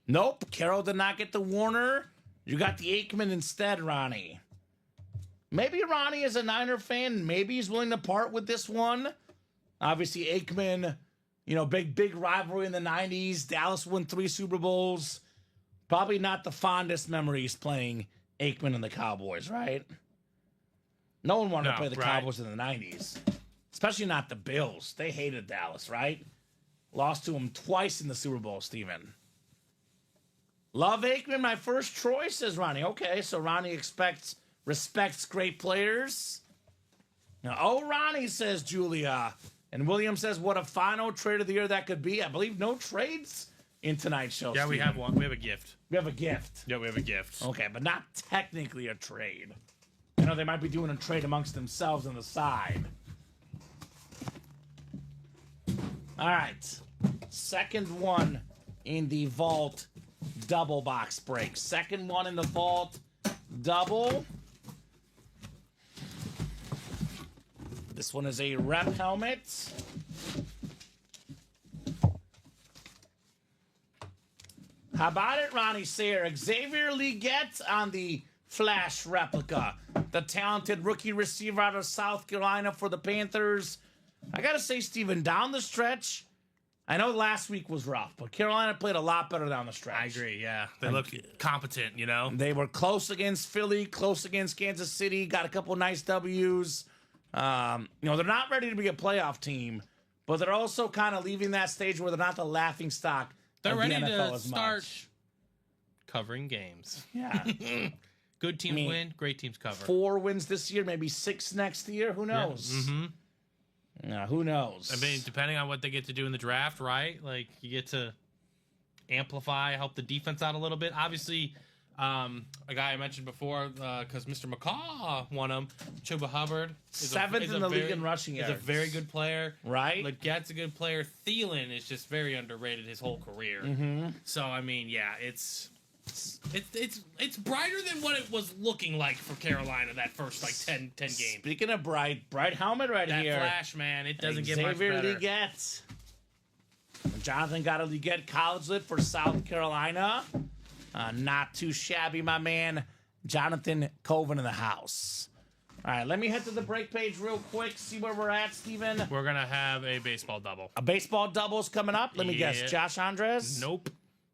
Nope, Carol did not get the Warner. You got the Aikman instead, Ronnie. Maybe Ronnie is a Niner fan. Maybe he's willing to part with this one. Obviously, Aikman, big rivalry in the 90s. Dallas won 3 Super Bowls. Probably not the fondest memories playing Aikman and the Cowboys, right? No one wanted to play the Cowboys in the 90s. Especially not the Bills. They hated Dallas, right? Lost to them twice in the Super Bowl, Steven. Love Aikman, my first choice, says Ronnie. Okay, so Ronnie respects great players. Now, Ronnie, says Julia. And William says, what a final trade of the year that could be. I believe no trades in tonight's show. Yeah, Steven. we have one. We have a gift. We have a gift. Yeah, we have a gift. Okay, but not technically a trade. You know, they might be doing a trade amongst themselves on the side. All right. Second one in the vault double box break. Second one in the vault double. This one is a rep helmet. How about it, Ronnie Sayer? Xavier Legette on the Flash replica. The talented rookie receiver out of South Carolina for the Panthers. I got to say, Steven, down the stretch, I know last week was rough, but Carolina played a lot better down the stretch. I agree, yeah. They look competent, you know? They were close against Philly, close against Kansas City, got a couple nice W's. You know, they're not ready to be a playoff team, but they're also kind of leaving that stage where they're not the laughing stock. They're of ready the NFL to as start much. covering games. Yeah. Good teams win, great teams cover. 4 wins this year, maybe 6 next year. Who knows? Yeah. Mm-hmm. Yeah, who knows? I mean, depending on what they get to do in the draft, right? Like, you get to amplify, help the defense out a little bit. Obviously, a guy I mentioned before, because Mr. McCaw won him, Chuba Hubbard. Seventh in the league in rushing yards. He's a very good player. Right? Legette's a good player. Thielen is just very underrated his whole career. Mm-hmm. So, I mean, yeah, it's brighter than what it was looking like for Carolina that first, like, 10 games. Speaking of bright helmet right That here. Flash, man, it doesn't get much Xavier better. Legette. Jonathan got a Legette college lit for South Carolina. Not too shabby, my man. Jonathan Coven in the house. All right, let me head to the break page real quick, see where we're at, Steven. We're going to have a baseball double. A baseball double's coming up. Let me Yeah. guess. Josh Andres? Nope.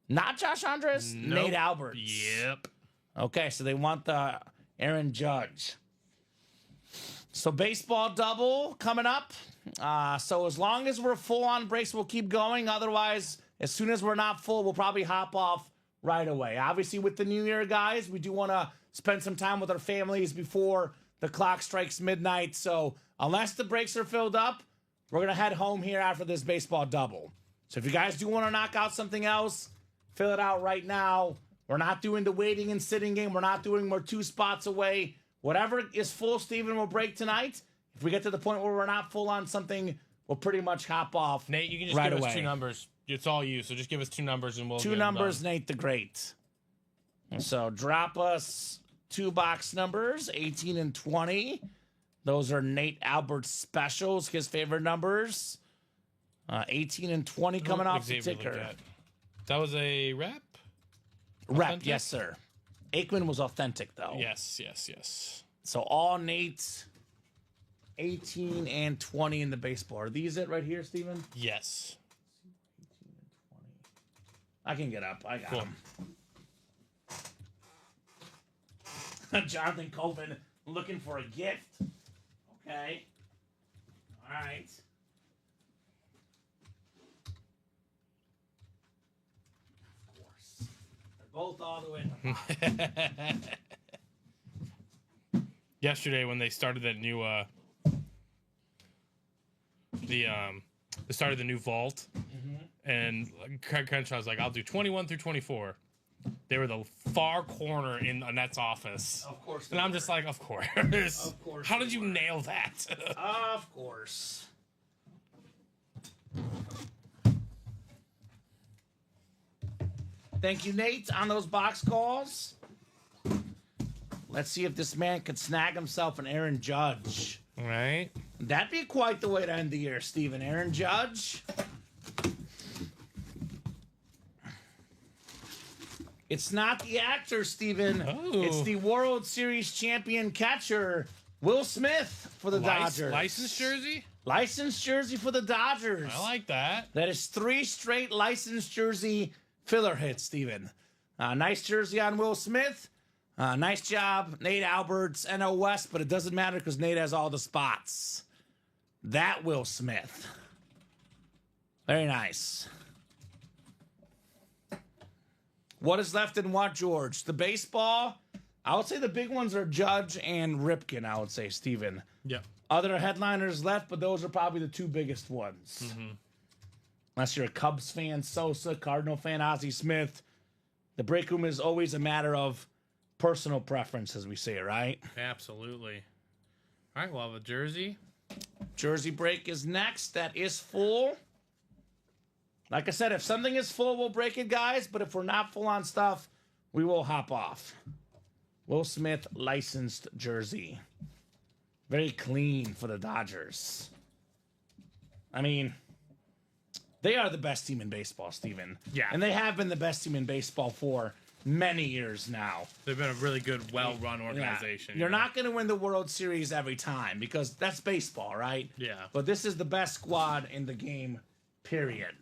Not Josh Andres? Nope. Nate Alberts. Yep. Okay, so they want the Aaron Judge. So baseball double coming up. So as long as we're full on breaks, we'll keep going. Otherwise, as soon as we're not full, we'll probably hop off right away. Obviously, with the New Year, guys, we do want to spend some time with our families before the clock strikes midnight. So unless the breaks are filled up, we're going to head home here after this baseball double. So if you guys do want to knock out something else, fill it out right now. We're not doing the waiting and sitting game. We're not doing we're 2 spots away. Whatever is full, Steven will break tonight. If we get to the point where we're not full on something, we'll pretty much hop off. Nate, you can just right give away. us 2 numbers. It's all you, so just give us 2 numbers and we'll 2 get 'em numbers, done. Nate the Great. So drop us 2 box numbers, 18 and 20. Those are Nate Albert's specials, his favorite numbers. 18 and 20 coming off the Xavier ticker. Legette. That was a rep? Rep, Authentic? yes, sir. Aikman was authentic, though. Yes. So all Nate's 18 and 20 in the baseball. Are these it right here, Steven? Yes. 18 and 20. I can get up. I got Cool. them. Jonathan Coven looking for a gift. Okay. All right. Of course. They're both all the way in the bottom. Yesterday when they started that new they started the new vault, and Craig Crenshaw was like, I'll do 21 through 24. They were the far corner in Annette's office. Of course. And I'm just like, of course. Of course How they did you were. nail that? Of course. Thank you, Nate, on those box calls. Let's see if this man could snag himself an Aaron Judge. Right? That'd be quite the way to end the year, Steven. Aaron Judge. It's not the actor, Steven. Oh. It's the World Series champion catcher, Will Smith, for the Dodgers. Licensed jersey? Licensed jersey for the Dodgers. I like that. That is 3 straight licensed jersey filler hits, Steven. Nice jersey on Will Smith. Nice job, Nate Alberts, NO West, but it doesn't matter because Nate has all the spots. That Will Smith. Very nice. What is left in what, George? The baseball? I would say the big ones are Judge and Ripken, I would say, Steven. Yep. Other headliners left, but those are probably the two biggest ones. Mm-hmm. Unless you're a Cubs fan, Sosa, Cardinal fan, Ozzie Smith. The break room is always a matter of personal preference, as we say, right? Absolutely. All right, we'll have a jersey. Jersey break is next. That is full. Like I said, if something is full, we'll break it, guys. But if we're not full on stuff, we will hop off. Will Smith licensed jersey. Very clean for the Dodgers. I mean, they are the best team in baseball, Steven. Yeah. And they have been the best team in baseball for many years now. They've been a really good, well-run organization. Yeah. You're not going to win the World Series every time because that's baseball, right? Yeah. But this is the best squad in the game, period.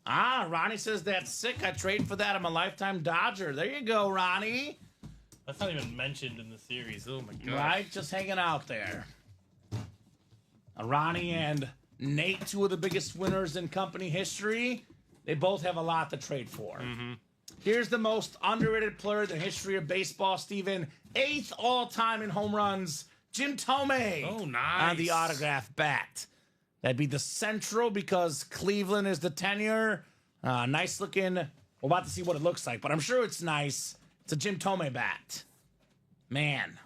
Ronnie says that's sick. I trade for that. I'm a lifetime Dodger. There you go, Ronnie. That's not even mentioned in the series. Oh, my God. Right? Just hanging out there. Ronnie and Nate, two of the biggest winners in company history. They both have a lot to trade for. Mm-hmm. Here's the most underrated player in the history of baseball, Steven. 8th all-time in home runs, Jim Tomei. Oh, nice. On the autograph bat. That'd be the Central because Cleveland is the tenure. Nice looking. We're about to see what it looks like, but I'm sure it's nice. It's a Jim Tomei bat. Man.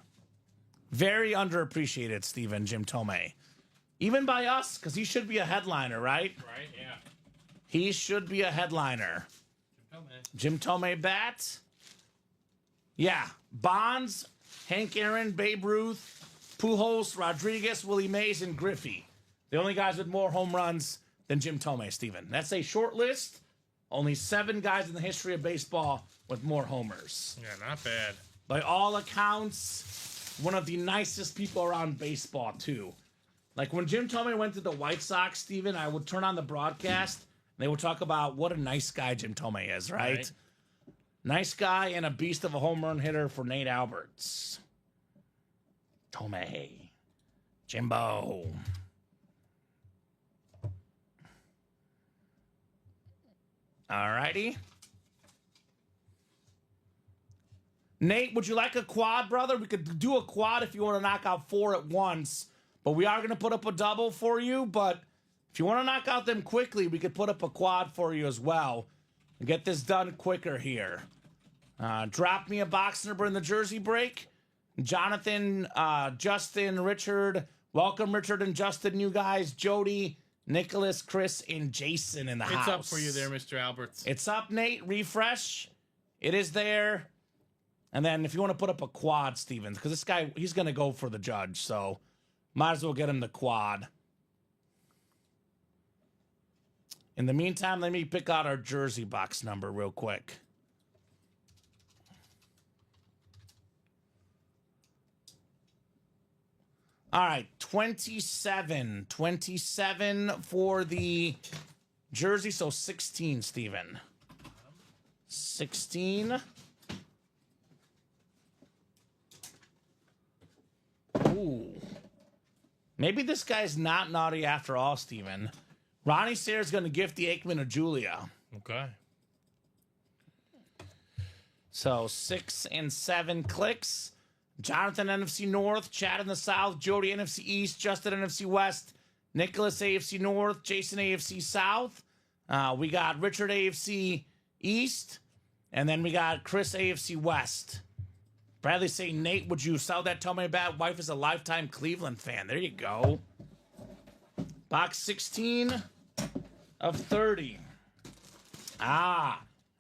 Very underappreciated, Steven, Jim Tomei. Even by us, because he should be a headliner, right? Right, yeah. He should be a headliner. Jim Tomei bat. Yeah. Bonds, Hank Aaron, Babe Ruth, Pujols, Rodriguez, Willie Mays, and Griffey. The only guys with more home runs than Jim Tomei, Steven. That's a short list. Only 7 guys in the history of baseball with more homers. Yeah, not bad. By all accounts, one of the nicest people around baseball, too. Like when Jim Tomei went to the White Sox, Steven, I would turn on the broadcast, and they would talk about what a nice guy Jim Tomei is, right? Nice guy and a beast of a home run hitter for Nate Alberts. Tomei. Jimbo. Alrighty. Nate, would you like a quad, brother? We could do a quad if you want to knock out 4 at once. But we are going to put up a double for you. But if you want to knock out them quickly, we could put up a quad for you as well. And get this done quicker here. Drop me a box number in the jersey break. Jonathan, Justin, Richard. Welcome, Richard and Justin, you guys. Jody, Nicholas, Chris, and Jason in the house. It's up for you there, Mr. Alberts. It's up, Nate. Refresh. It is there. And then if you want to put up a quad, Stevens, because this guy, he's going to go for the Judge, so might as well get him the quad. In the meantime, let me pick out our jersey box number real quick. All right, 27. 27 for the jersey, so 16, Steven. 16. Ooh. Maybe this guy's not naughty after all, Steven. Ronnie Sayre's going to gift the Aikman to Julia. Okay. So 6 and 7 clicks. Jonathan, NFC North. Chad in the South. Jody, NFC East. Justin, NFC West. Nicholas, AFC North. Jason, AFC South. We got Richard, AFC East. And then we got Chris, AFC West. Bradley saying, Nate, would you sell that Tomei bat? Wife is a lifetime Cleveland fan. There you go. Box 16 of 30. A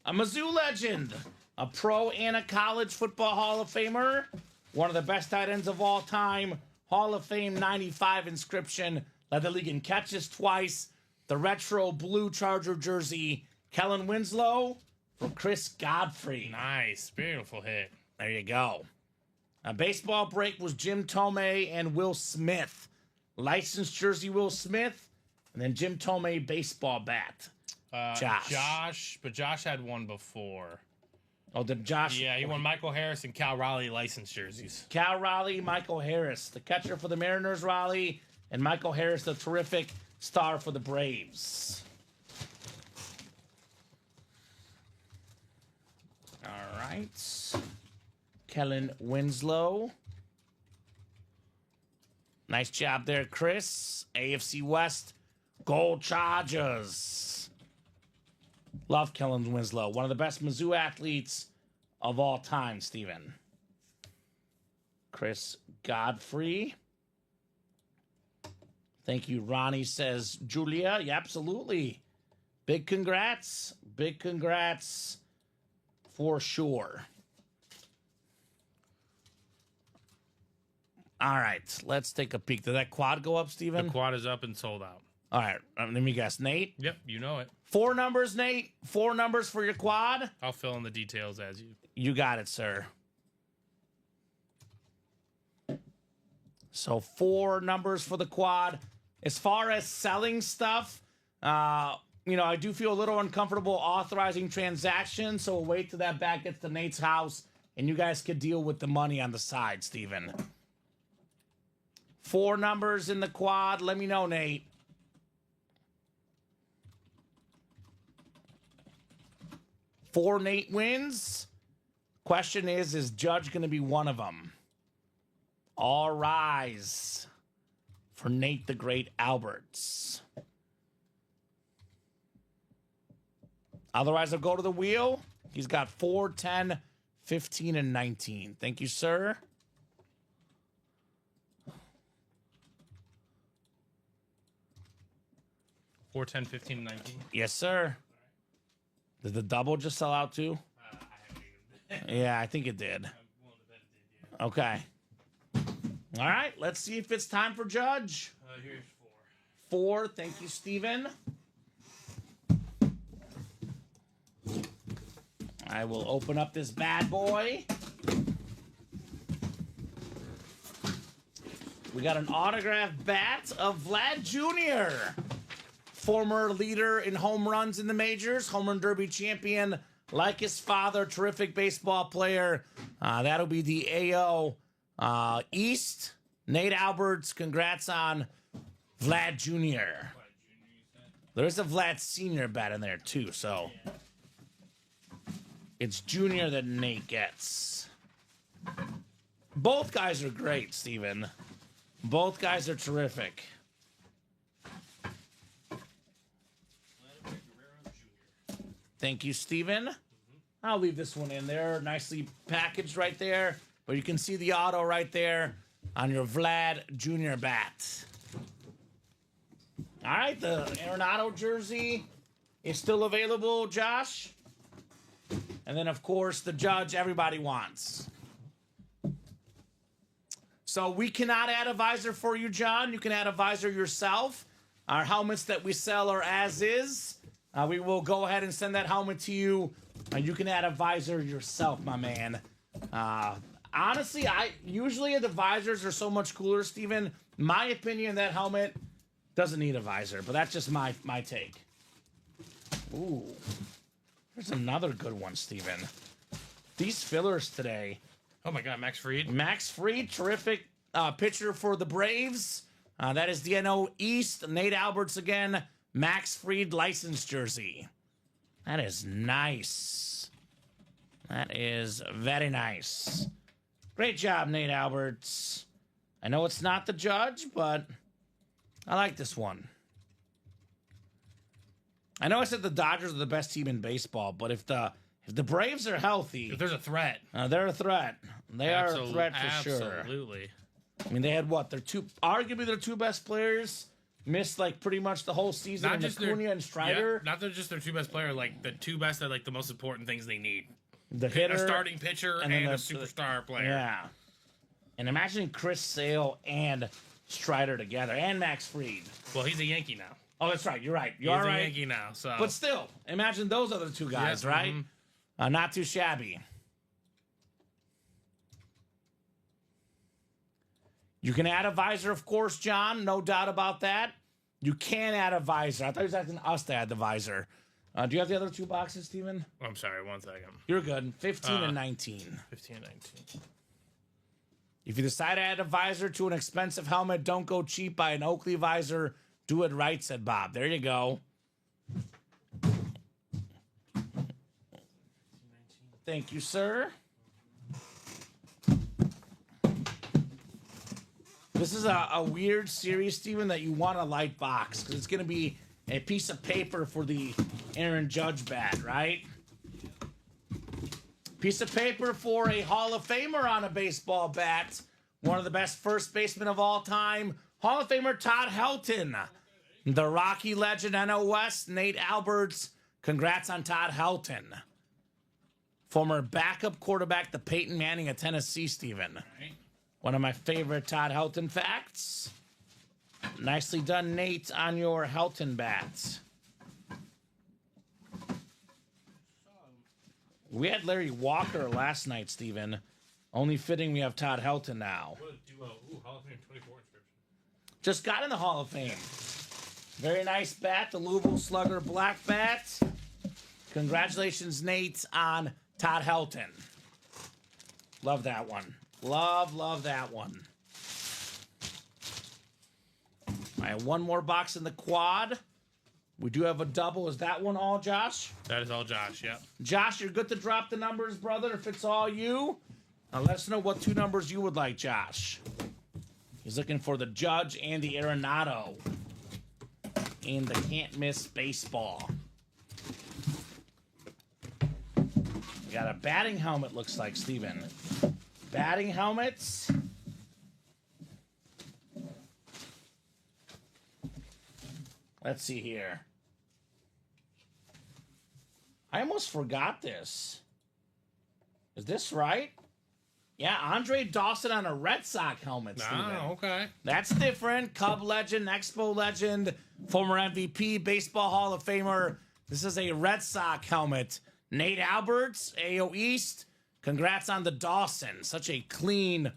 Mizzou legend. A pro and a college football Hall of Famer. One of the best tight ends of all time. Hall of Fame 95 inscription. Led the league in catches twice. The retro blue Charger jersey. Kellen Winslow for Chris Godfrey. Nice. Beautiful hit. There you go. A baseball break was Jim Tomei and Will Smith. Licensed jersey Will Smith. And then Jim Tomei baseball bat. Josh. But Josh had one before. Oh, did Josh? Yeah, he won Michael Harris and Cal Raleigh licensed jerseys. Cal Raleigh, Michael Harris, the catcher for the Mariners, Raleigh, and Michael Harris, the terrific star for the Braves. All right. Kellen Winslow. Nice job there, Chris. AFC West Gold Chargers. Love Kellen Winslow. One of the best Mizzou athletes of all time, Steven. Chris Godfrey. Thank you, Ronnie says, Julia. Yeah, absolutely. Big congrats. Big congrats for sure. All right, let's take a peek. Did that quad go up, Steven? The quad is up and sold out. All right, let me guess. Nate? Yep, you know it. 4 numbers, Nate. 4 numbers for your quad. I'll fill in the details as you. You got it, sir. So 4 numbers for the quad. As far as selling stuff, I do feel a little uncomfortable authorizing transactions, so we'll wait till that back gets to Nate's house, and you guys could deal with the money on the side, Steven. 4 numbers in the quad. Let me know, Nate. 4 Nate wins. Question is Judge going to be one of them? All rise for Nate the Great Alberts. Otherwise, I'll go to the wheel. He's got 4, 10, 15, and 19. Thank you, sir. Four, 10, 15, 19. Yes, sir. Did the double just sell out too? I haven't even. Yeah, I think it did. I'm willing to bet it did, yeah. Okay. All right, let's see if it's time for Judge. Here's 4. Thank you, Steven. I will open up this bad boy. We got an autographed bat of Vlad Jr., former leader in home runs in the majors, home run derby champion, like his father, terrific baseball player. That'll be the AO East. Nate Alberts, congrats on Vlad Jr. There's a Vlad Sr. bat in there too, so it's Junior that Nate gets. Both guys are great, Steven. Both guys are terrific. Thank you, Steven. I'll leave this one in there. Nicely packaged right there. But you can see the auto right there on your Vlad Jr. bat. All right, the Arenado jersey is still available, Josh. And then, of course, the Judge everybody wants. So we cannot add a visor for you, John. You can add a visor yourself. Our helmets that we sell are as is. We will go ahead and send that helmet to you. You can add a visor yourself, my man. Honestly, usually the visors are so much cooler, Steven. My opinion, that helmet doesn't need a visor, but that's just my take. Ooh. There's another good one, Steven. These fillers today. Oh my God, Max Fried. Max Fried, terrific pitcher for the Braves. That is the NO East. Nate Alberts again. Max Fried license jersey. That is nice. That is very nice. Great job, Nate Alberts. I know it's not the Judge, but I like this one. I know I said the Dodgers are the best team in baseball, but if the Braves are healthy, If there's a threat. they're a threat. They are a threat for sure. Absolutely. I mean, they had what? Arguably their 2 best players missed like pretty much the whole season. Not And just Acuna and Strider, not just their 2 best players, like the 2 best are like the most important things they need. the hitter, A starting pitcher and then a the superstar player. Yeah. And imagine Chris Sale and Strider together, and Max Fried. Well, he's a Yankee now. Oh, that's right. You're right. He's You're a right. Yankee now. So, But still, imagine those other 2 guys, Yeah, right? mhm. Not too shabby. You can add a visor, of course, John. No doubt about that. You can add a visor. I thought he was asking us to add the visor. Do you have the other two boxes, Steven? I'm sorry, 1 second. You're good. 15 and 19. 15 and 19. If you decide to add a visor to an expensive helmet, don't go cheap. Buy an Oakley visor. Do it right, said Bob. There you go. Thank you, sir. This is a weird series, Steven, that you want a light box because it's going to be a piece of paper for the Aaron Judge bat, right? Piece of paper for a Hall of Famer on a baseball bat. One of the best first basemen of all time, Hall of Famer Todd Helton. The Rocky legend, NL West, Nate Alberts. Congrats on Todd Helton. Former backup quarterback, the Peyton Manning of Tennessee, Steven. One of my favorite Todd Helton facts. Nicely done, Nate, on your Helton bats. We had Larry Walker last night, Steven. Only fitting we have Todd Helton now. What a duo. Ooh, Hall of Fame 24 inscription. Just got in the Hall of Fame. Very nice bat, the Louisville Slugger black bat. Congratulations, Nate, on Todd Helton. Love that one. Love that one. I have one more box in the quad. We do have a double. Is that one all, Josh? That is all Josh, yeah. Josh, you're good to drop the numbers, brother, if it's all you. Now let us know what two numbers you would like, Josh. He's looking for the Judge and the Arenado. And the can't miss baseball. We got a batting helmet, looks like, Steven. Batting helmets. Let's see here. I almost forgot this. Is this right? Yeah, Andre Dawson on a Red Sox helmet, Steven. Oh, okay. That's different. Cub legend, Expo legend, former MVP, Baseball Hall of Famer. This is a Red Sox helmet. Nate Alberts, AO East. Congrats on the Dawson. Such a clean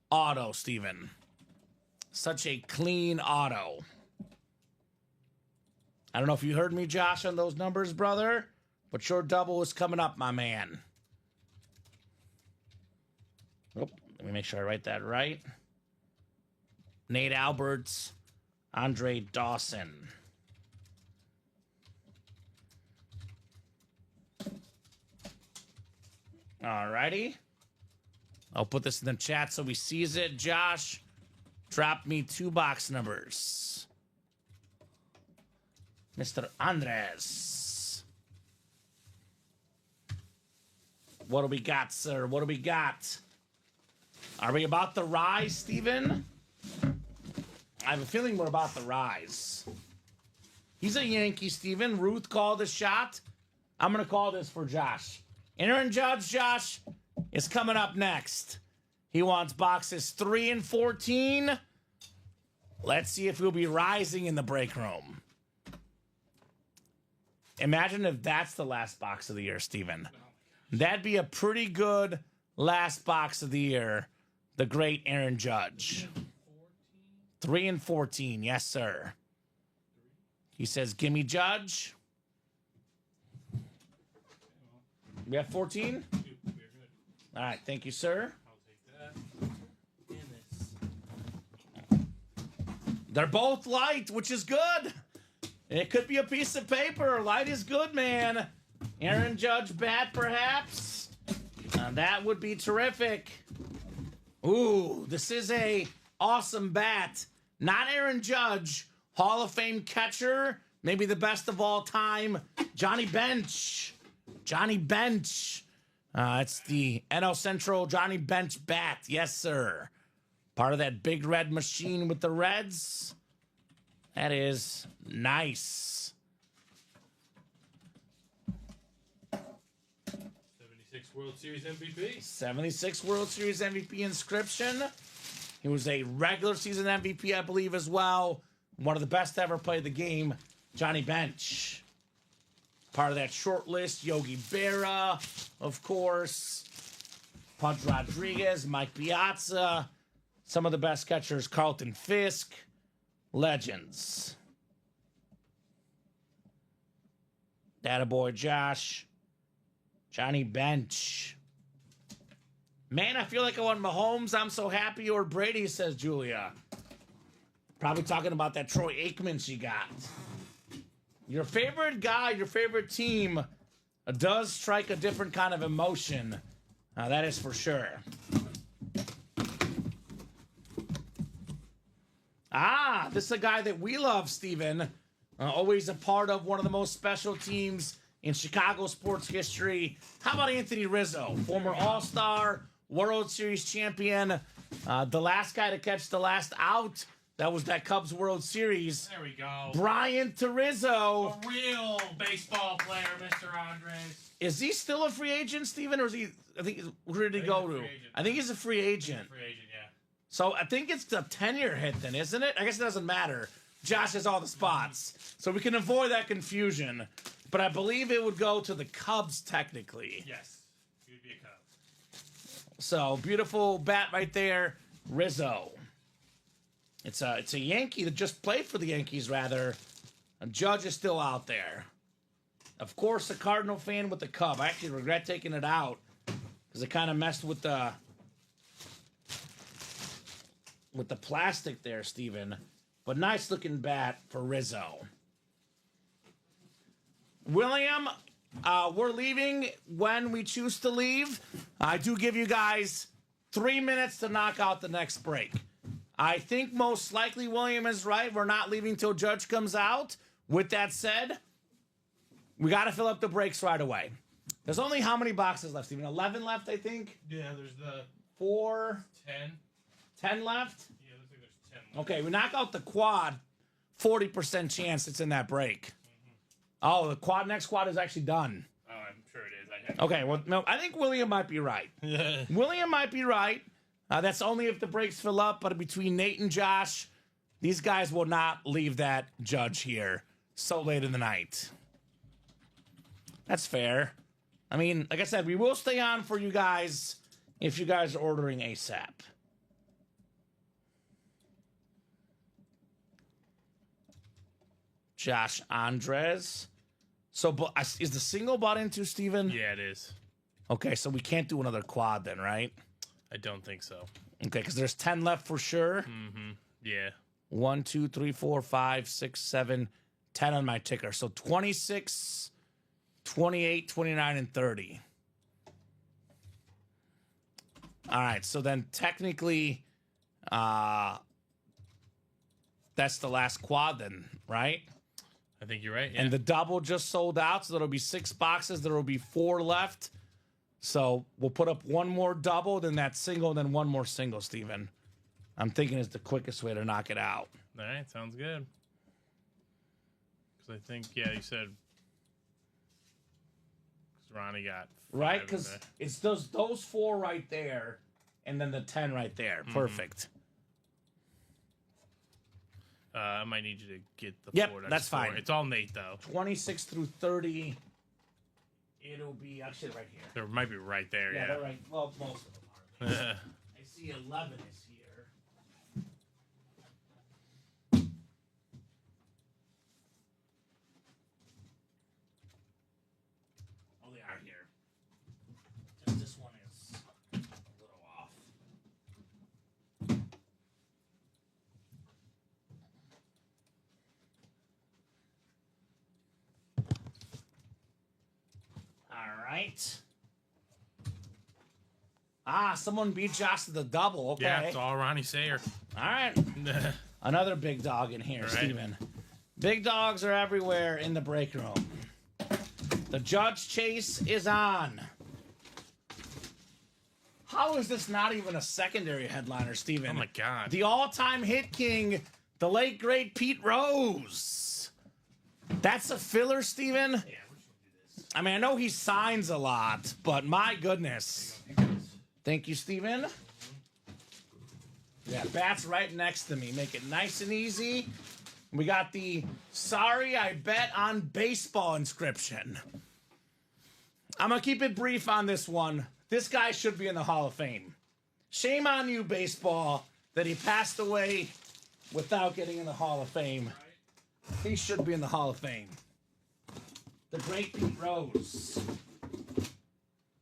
auto, Steven. Such a clean auto. I don't know if you heard me, Josh, on those numbers, brother, but your double is coming up, my man. Oh, let me make sure I write that right. Nate Alberts, Andre Dawson. Alrighty. I'll put this in the chat so we sees it. Josh, drop me two box numbers. Mr. Andres. What do we got, sir? What do we got? Are we about the rise, Steven? I have a feeling we're about the rise. He's a Yankee, Steven. Ruth called a shot. I'm going to call this for Josh. Aaron Judge, Josh, is coming up next. He wants boxes 3 and 14. Let's see if we'll be rising in the break room. Imagine if that's the last box of the year, Steven. That'd be a pretty good last box of the year. The great Aaron Judge. 3 and 14, yes, sir. He says, gimme Judge. We have 14? All right, thank you, sir. I'll take that. They're both light, which is good. It could be a piece of paper. Light is good, man. Aaron Judge bat, perhaps. That would be terrific. Ooh, this is a awesome bat. Not Aaron Judge. Hall of Fame catcher. Maybe the best of all time. Johnny Bench. Johnny Bench. It's the NL Central Johnny Bench bat. Yes, sir. Part of that big red machine with the Reds. That is nice. 76 World Series MVP. 76 World Series MVP inscription. He was a regular season MVP, I believe, as well. One of the best to ever play the game, Johnny Bench. Part of that short list, Yogi Berra, of course. Pudge Rodriguez, Mike Piazza. Some of the best catchers, Carlton Fisk. Legends. Boy Josh. Johnny Bench. Man, I feel like I won Mahomes. I'm so happy. Or Brady, says Julia. Probably talking about that Troy Aikman she got. Your favorite guy, your favorite team does strike a different kind of emotion. That is for sure. This is a guy that we love, Steven. Always a part of one of the most special teams in Chicago sports history. How about Anthony Rizzo? Former All-Star, World Series champion. The last guy to catch the last out. That was that Cubs World Series. There we go. Brian Rizzo. A real baseball player, Mr. Andres. Is he still a free agent, Steven? Or is he, where did he go to? I think he's a free agent. Free agent, yeah. So I think it's the tenure hit then, isn't it? I guess it doesn't matter. Josh has all the spots. So we can avoid that confusion. But I believe it would go to the Cubs technically. Yes. He would be a Cub. So beautiful bat right there. Rizzo. It's a Yankee that just played for the Yankees, rather. And Judge is still out there. Of course, a Cardinal fan with the Cub. I actually regret taking it out because it kind of messed with the plastic there, Steven. But nice looking bat for Rizzo. William, we're leaving when we choose to leave. I do give you guys 3 minutes to knock out the next break. I think most likely William is right. We're not leaving till Judge comes out. With that said, we got to fill up the breaks right away. There's only how many boxes left, Steven? 11 left, I think? Yeah, there's the 4. 10 left? Yeah, looks like there's 10 left. Okay, we knock out the quad. 40% chance it's in that break. Oh, the next quad is actually done. Oh, I'm sure it is. Okay, well, no, I think William might be right. William might be right. That's only if the breaks fill up, but between Nate and Josh, these guys will not leave that Judge here so late in the night. That's fair. I mean, like I said, we will stay on for you guys if you guys are ordering ASAP. Josh Andres. So, is the single bought into, Steven? Yeah, it is. Okay, so we can't do another quad then, right? I don't think so. Okay, because there's 10 left for sure. Mm-hmm. Yeah. 1, 2, 3, 4, 5, 6, 7, 10 on my ticker. So 26, 28, 29, and 30. All right, so then technically, that's the last quad then, right? I think you're right. Yeah. And the double just sold out, so there'll be 6 boxes. There will be 4 left. So we'll put up one more double, then that single, then one more single, Steven. I'm thinking is the quickest way to knock it out. All right, sounds good. Because I think, yeah, you said Ronnie got 5 right, in because there. it's those 4 right there, and then the 10 right there. Perfect. I might need you to get the Yep, 4. that's fine. It's all Nate, though. 26 through 30. It'll be actually right here. There might be right there, yeah. They're right. Well, most of them are. I see 11 is here. Oh, they are here. Just this one is a little off. All right. Someone beat Josh to the double. Okay. Yeah, it's all Ronnie Sayer. All right. Another big dog in here, Right. Steven. Big dogs are everywhere in the break room. The Judge chase is on. How is this not even a secondary headliner, Steven? Oh, my God. The all-time hit king, the late, great Pete Rose. That's a filler, Steven? Yeah, we should do this. I mean, I know he signs a lot, but my goodness. Thank you, Steven. Yeah, bat's right next to me. Make it nice and easy. We got the sorry I bet on baseball inscription. I'm going to keep it brief on this one. This guy should be in the Hall of Fame. Shame on you, baseball, that he passed away without getting in the Hall of Fame. He should be in the Hall of Fame. the great Pete Rose.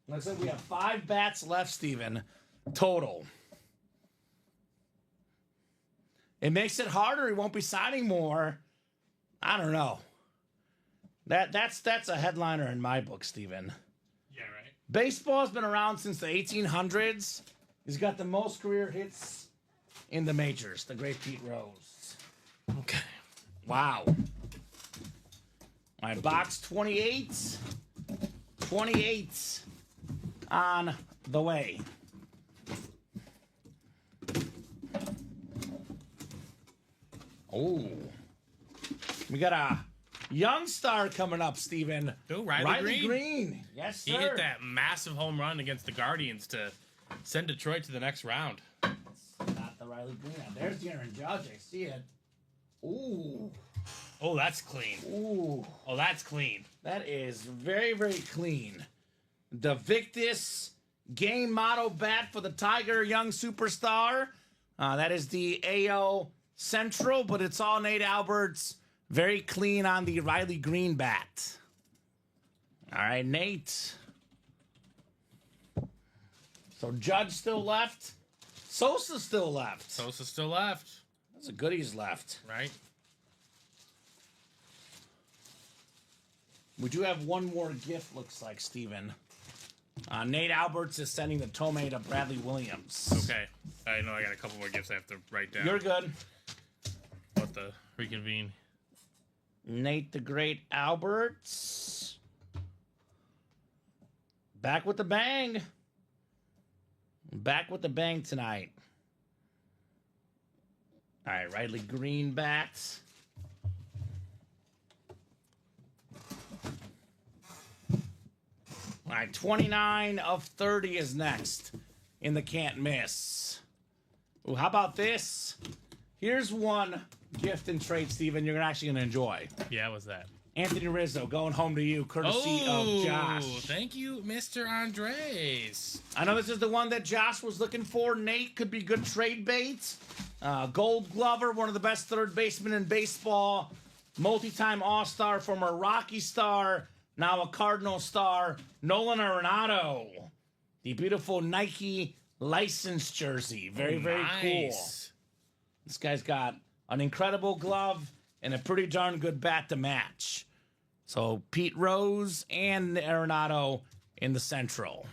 Looks like we have 5 bats left, Steven, total. It makes it harder. He won't be signing more. I don't know. That's a headliner in my book, Steven. Yeah, right. Baseball's been around since the 1800s. He's got the most career hits in the majors, the great Pete Rose. Okay. Wow. All right, box 28. 28 on the way. Oh. We got a young star coming up, Steven. Ooh, Riley Green. Yes, sir. He hit that massive home run against the Guardians to send Detroit to the next round. Not the Riley Green. There's the Aaron Judge. I see it. Ooh. Oh, that's clean. Ooh. Oh, that's clean. That is very, very clean. The Victus game motto bat for the Tiger young superstar. That is the AO Central, but it's all Nate Alberts. Very clean on the Riley Green bat. All right, Nate. So Judge still left. Sosa still left. Sosa's still left, That's a goodies left. right? We do have one more gift, looks like, Steven. Nate Alberts is sending the Tomei to Bradley Williams. Okay. I know I got a couple more gifts I have to write down. You're good. What the reconvene? Nate the Great Alberts. Back with the bang. Back with the bang tonight. All right, Riley Green bats. All right, 29 of 30 is next in the can't miss. Ooh, how about this? Here's one gift and trade, Steven, you're actually going to enjoy. Yeah, what's that? Anthony Rizzo going home to you, courtesy of Josh. Thank you, Mr. Andres. I know this is the one that Josh was looking for. Nate could be good trade bait. Gold Glover, one of the best third basemen in baseball. Multi-time All-Star, former Rocky star, now a Cardinal star. Nolan Arenado. The beautiful Nike licensed jersey. Very, very cool. This guy's got an incredible glove and a pretty darn good bat to match. So Pete Rose and Arenado in the Central.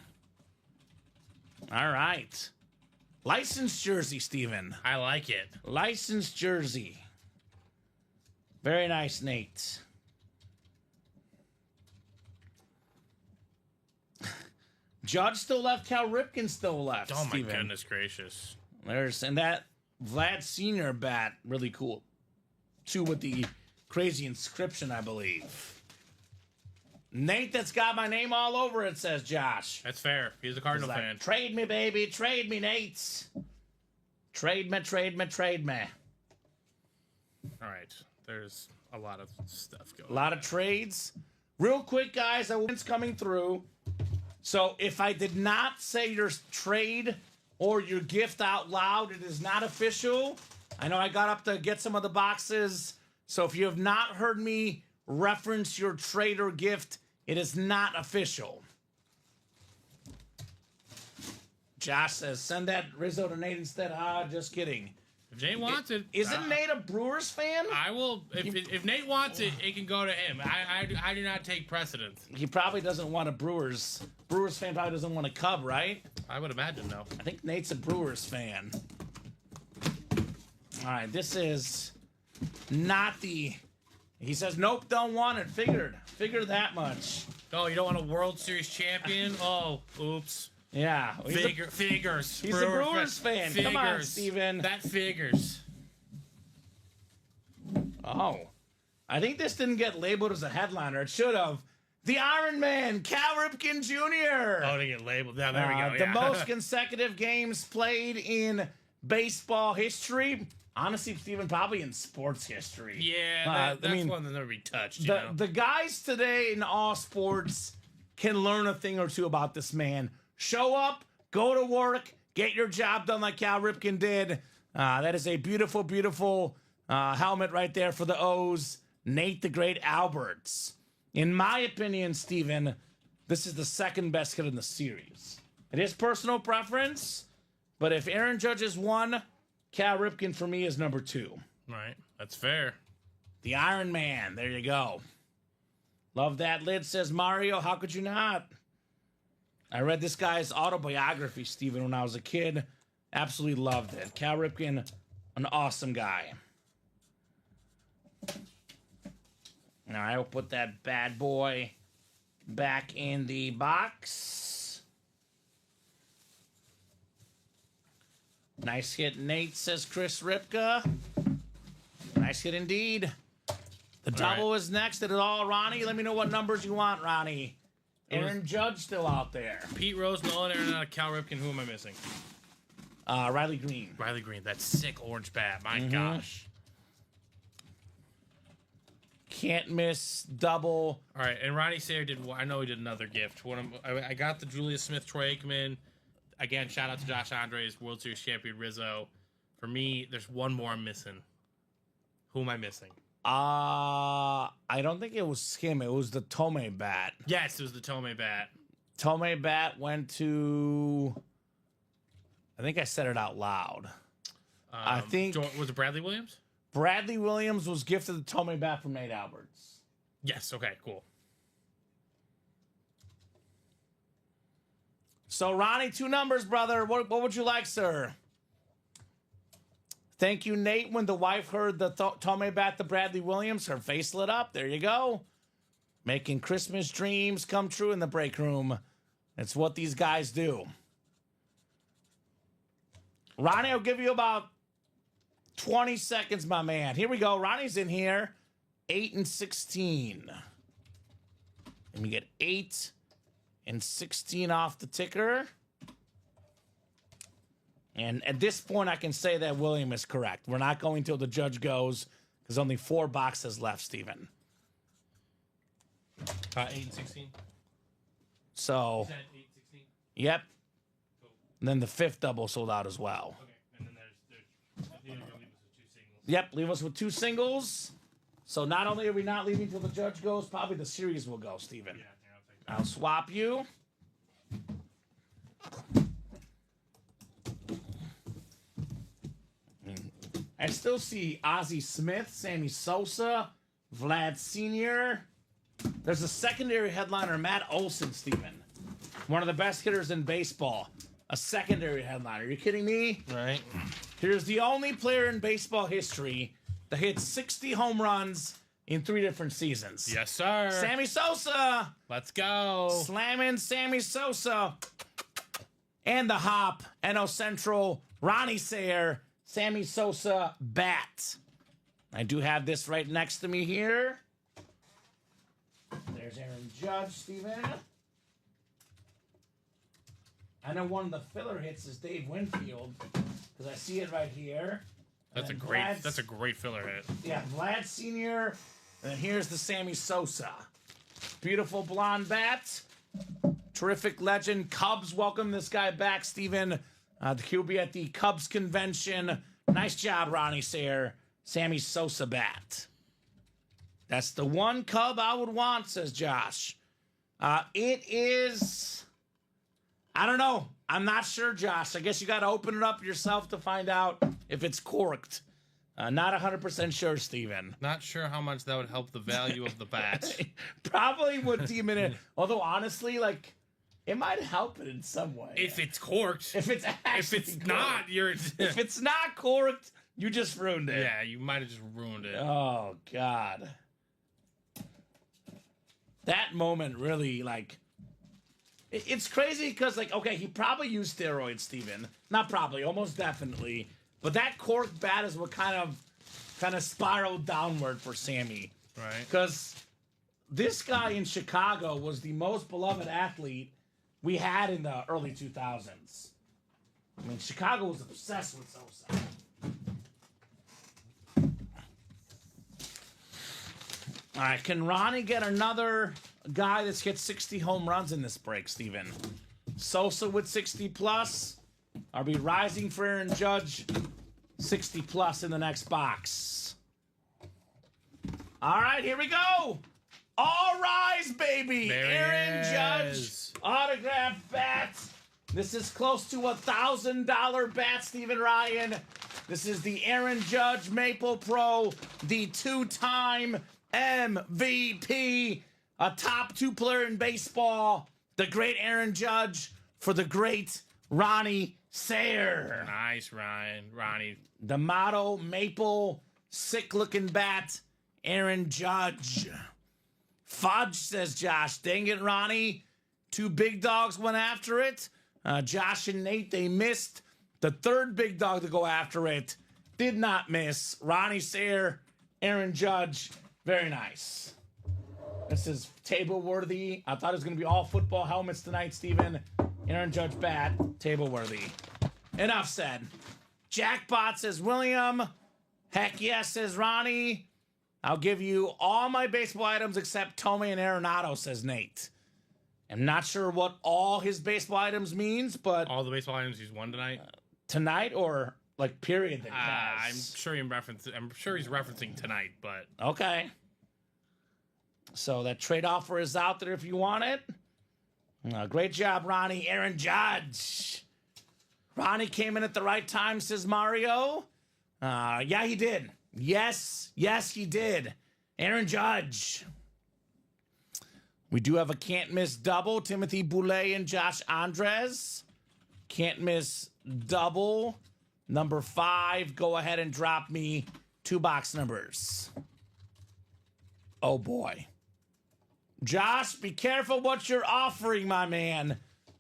All right. Licensed jersey, Steven. I like it. Licensed jersey. Very nice, Nate. Judge still left. Cal Ripken still left. Oh, my Steven. goodness gracious. And that Vlad Sr. bat, really cool. Too, with the crazy inscription, I believe. Nate, that's got my name all over it, says Josh. That's fair. He's a Cardinal He's like, fan. trade me, baby. Trade me, Nate. Trade me, trade me, trade me. All right. There's a lot of stuff going A lot of trades. Real quick, guys, it's coming through. So if I did not say your trade or your gift out loud, it is not official. I know I got up to get some of the boxes. So if you have not heard me reference your trade or gift, it is not official. Josh says, send that Rizzo to Nate instead. Just kidding. If Nate wants it. Isn't Nate a Brewers fan? I will. If Nate wants it, it can go to him. I do not take precedence. He probably doesn't want a Brewers fan probably doesn't want a Cub, right? I would imagine, no. I think Nate's a Brewers fan. All right, this is not the... He says, nope, don't want it. Figured that much. Oh, you don't want a World Series champion? Oh, oops. Yeah. Figures. He's a Brewers fan. Figures. Come on, Steven. That figures. Oh. I think this didn't get labeled as a headliner. It should have. The Iron Man, Cal Ripken Jr. Oh, to get labeled. Yeah, there we go. The Yeah. most consecutive games played in baseball history. Honestly, Steven, probably in sports history. Yeah, that's one that never be touched. The guys today in all sports can learn a thing or two about this man. Show up, go to work, get your job done like Cal Ripken did. That is a beautiful, beautiful helmet right there for the O's. Nate the Great Alberts. In my opinion, Steven, this is the second best hit in the series. It is personal preference, but if Aaron Judge is 1, Cal Ripken for me is number 2. Right. That's fair. The Iron Man. There you go. Love that lid, says Mario. How could you not? I read this guy's autobiography, Steven, when I was a kid. Absolutely loved it. Cal Ripken, an awesome guy. All right, we'll put that bad boy back in the box. Nice hit, Nate, says Chris Ripka. Nice hit indeed. The double is next. Did it all, Ronnie? Let me know what numbers you want, Ronnie. Aaron Judge still out there. Pete Rose, Nolan Arenado, Cal Ripken. Who am I missing? Riley Green. Riley Green. That sick orange bat. My gosh. Can't miss double. All right, and Ronnie Sayre did. I know he did another gift. I got the Julius Smith, Troy Aikman. Again, shout out to Josh Andres, World Series champion Rizzo. For me, there's one more I'm missing. Who am I missing? I don't think it was him. It was the Tomei bat. Yes, it was the Tomei bat. Tomei bat went to. I think I said it out loud. I think Was it Bradley Williams? Bradley Williams was gifted the Tomei bat from Nate Alberts. Yes. Okay. Cool. So Ronnie, 2 numbers, brother. What would you like, sir? Thank you, Nate. When the wife heard the Tomei bat, the Bradley Williams, her face lit up. There you go. Making Christmas dreams come true in the break room. It's what these guys do. Ronnie, I'll give you about 20 seconds, my man. Here we go. Ronnie's in here. 8 and 16. Let me get 8 and 16 off the ticker. And at this point, I can say that William is correct. We're not going till the judge goes. There's only 4 boxes left, Steven. 8 and 16. So, 8, 16. yep. Cool. And then the 5th double sold out as well. Okay, and then there's you're gonna leave us with 2 singles. Yep, leave us with 2 singles. So not only are we not leaving till the judge goes, probably the series will go, Steven. Yeah, I'll take that. I'll swap you. I still see Ozzie Smith, Sammy Sosa, Vlad Sr. There's a secondary headliner, Matt Olson, Steven. One of the best hitters in baseball. A secondary headliner. Are you kidding me? Right. Here's the only player in baseball history that hit 60 home runs in 3 different seasons. Yes, sir. Sammy Sosa. Let's go. Slamming Sammy Sosa. And the hop, NO Central, Ronnie Sayre, Sammy Sosa bat. I do have this right next to me here. There's Aaron Judge, Steven. I know one of the filler hits is Dave Winfield, because I see it right here. That's a And great. Vlad's- That's a great filler hit. Yeah, Vlad Sr. And then here's the Sammy Sosa. Beautiful blonde bat. Terrific legend. Cubs welcome this guy back, Steven. He'll be at the Cubs convention. Nice job, Ronnie Sayre. Sammy Sosa bat. That's the one Cub I would want, says Josh. It is... I don't know. I'm not sure, Josh. I guess you got to open it up yourself to find out if it's corked. Not 100% sure, Steven. Not sure how much that would help the value of the bat. Probably would deem it. Although, honestly, like, it might help it in some way. If it's corked. If it's actually If it's corked. not, you're. If it's not corked, you just ruined it. Yeah, you might have just ruined it. Oh, God. That moment really, like... It's crazy because, like, okay, he probably used steroids, Steven. Not probably, almost definitely. But that corked bat is what kind of spiraled downward for Sammy. Right. Because this guy in Chicago was the most beloved athlete we had in the early 2000s. I mean, Chicago was obsessed with Sosa. All right, can Ronnie get another guy that's hit 60 home runs in this break, Steven? Sosa with 60 plus. Are we rising for Aaron Judge? 60 plus in the next box. All right, here we go. All rise, baby. There he Aaron Judge is. autographed bats. This is close to $1,000 bat, Stephen Ryan. This is the Aaron Judge Maple Pro, the two-time MVP, a top 2 player in baseball, the great Aaron Judge for the great Ronnie Sayer. Nice, Ryan. Ronnie. The motto, maple, sick-looking bat, Aaron Judge. Fudge, says Josh. Dang it, Ronnie. 2 big dogs went after it. Josh and Nate, they missed. The third big dog to go after it did not miss. Ronnie Sayer, Aaron Judge. Very nice. This is table worthy. I thought it was going to be all football helmets tonight, Steven. Aaron Judge bat, table worthy. Enough said. Jackpot, says William. Heck yes, says Ronnie. I'll give you all my baseball items except Tomei and Arenado, says Nate. I'm not sure what all his baseball items means, but All the baseball items he's won tonight. tonight or like period that he I'm has? sure he's referencing tonight, but Okay. So that trade offer is out there if you want it. Great job, Ronnie. Aaron Judge. Ronnie came in at the right time, says Mario. Yeah, he did. Yes, he did. Aaron Judge. We do have a can't miss double. Timothy Boulay and Josh Andres. Can't miss double. Number 5. Go ahead and drop me 2 box numbers. Oh boy. Josh, be careful what you're offering, my man.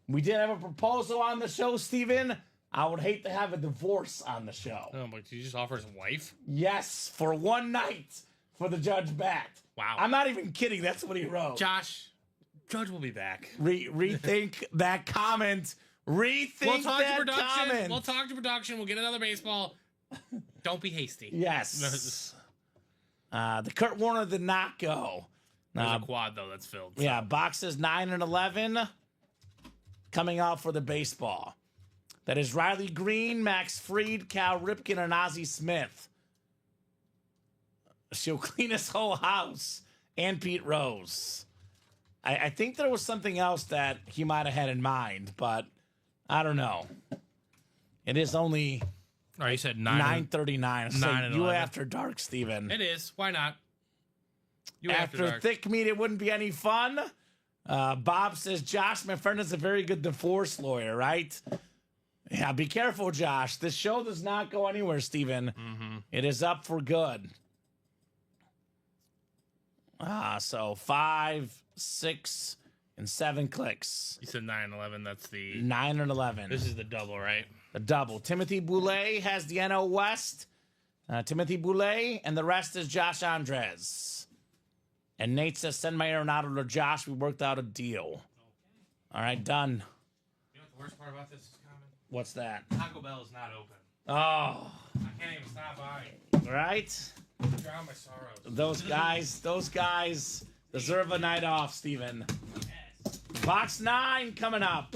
We did have a proposal on the show, Steven. I would hate to have a divorce on the show. oh, but did you just offer his wife? Yes, for one night for the Judge bat. Wow. I'm not even kidding. That's what he wrote. Josh, Judge will be back. Rethink that comment. Rethink We'll talk to that production. comment. We'll talk to production. We'll get another baseball. Don't be hasty. Yes. The Kurt Warner did not go. There's a quad though that's filled. So. Yeah, boxes 9 and 11 coming out for the baseball. That is Riley Green, Max Fried, Cal Ripken, and Ozzie Smith. She'll clean his whole house. And Pete Rose. I think there was something else that he might have had in mind, but I don't know. It is only All right, you said 9. 9:39. 9 and You 11. after dark, Steven. It is. Why not? You After dark. thick meat, it wouldn't be any fun. Bob says, Josh, my friend, is a very good divorce lawyer, right? Yeah, be careful, Josh. This show does not go anywhere, Steven. Mm-hmm. It is up for good. So 5, 6, and 7 clicks. You said 9 and 11. That's the. 9 and 11. This is the double, right? The double. Timothy Boulay has the NO West. Timothy Boulay, and the rest is Josh Andres. And Nate says, send my Arenado to Josh. We worked out a deal. All right, done. You know what the worst part about this is, Kamen? What's that? Taco Bell is not open. Oh, I can't even stop by. right? Drown my sorrows. Those guys deserve a night off, Steven. Yes. Box 9 coming up.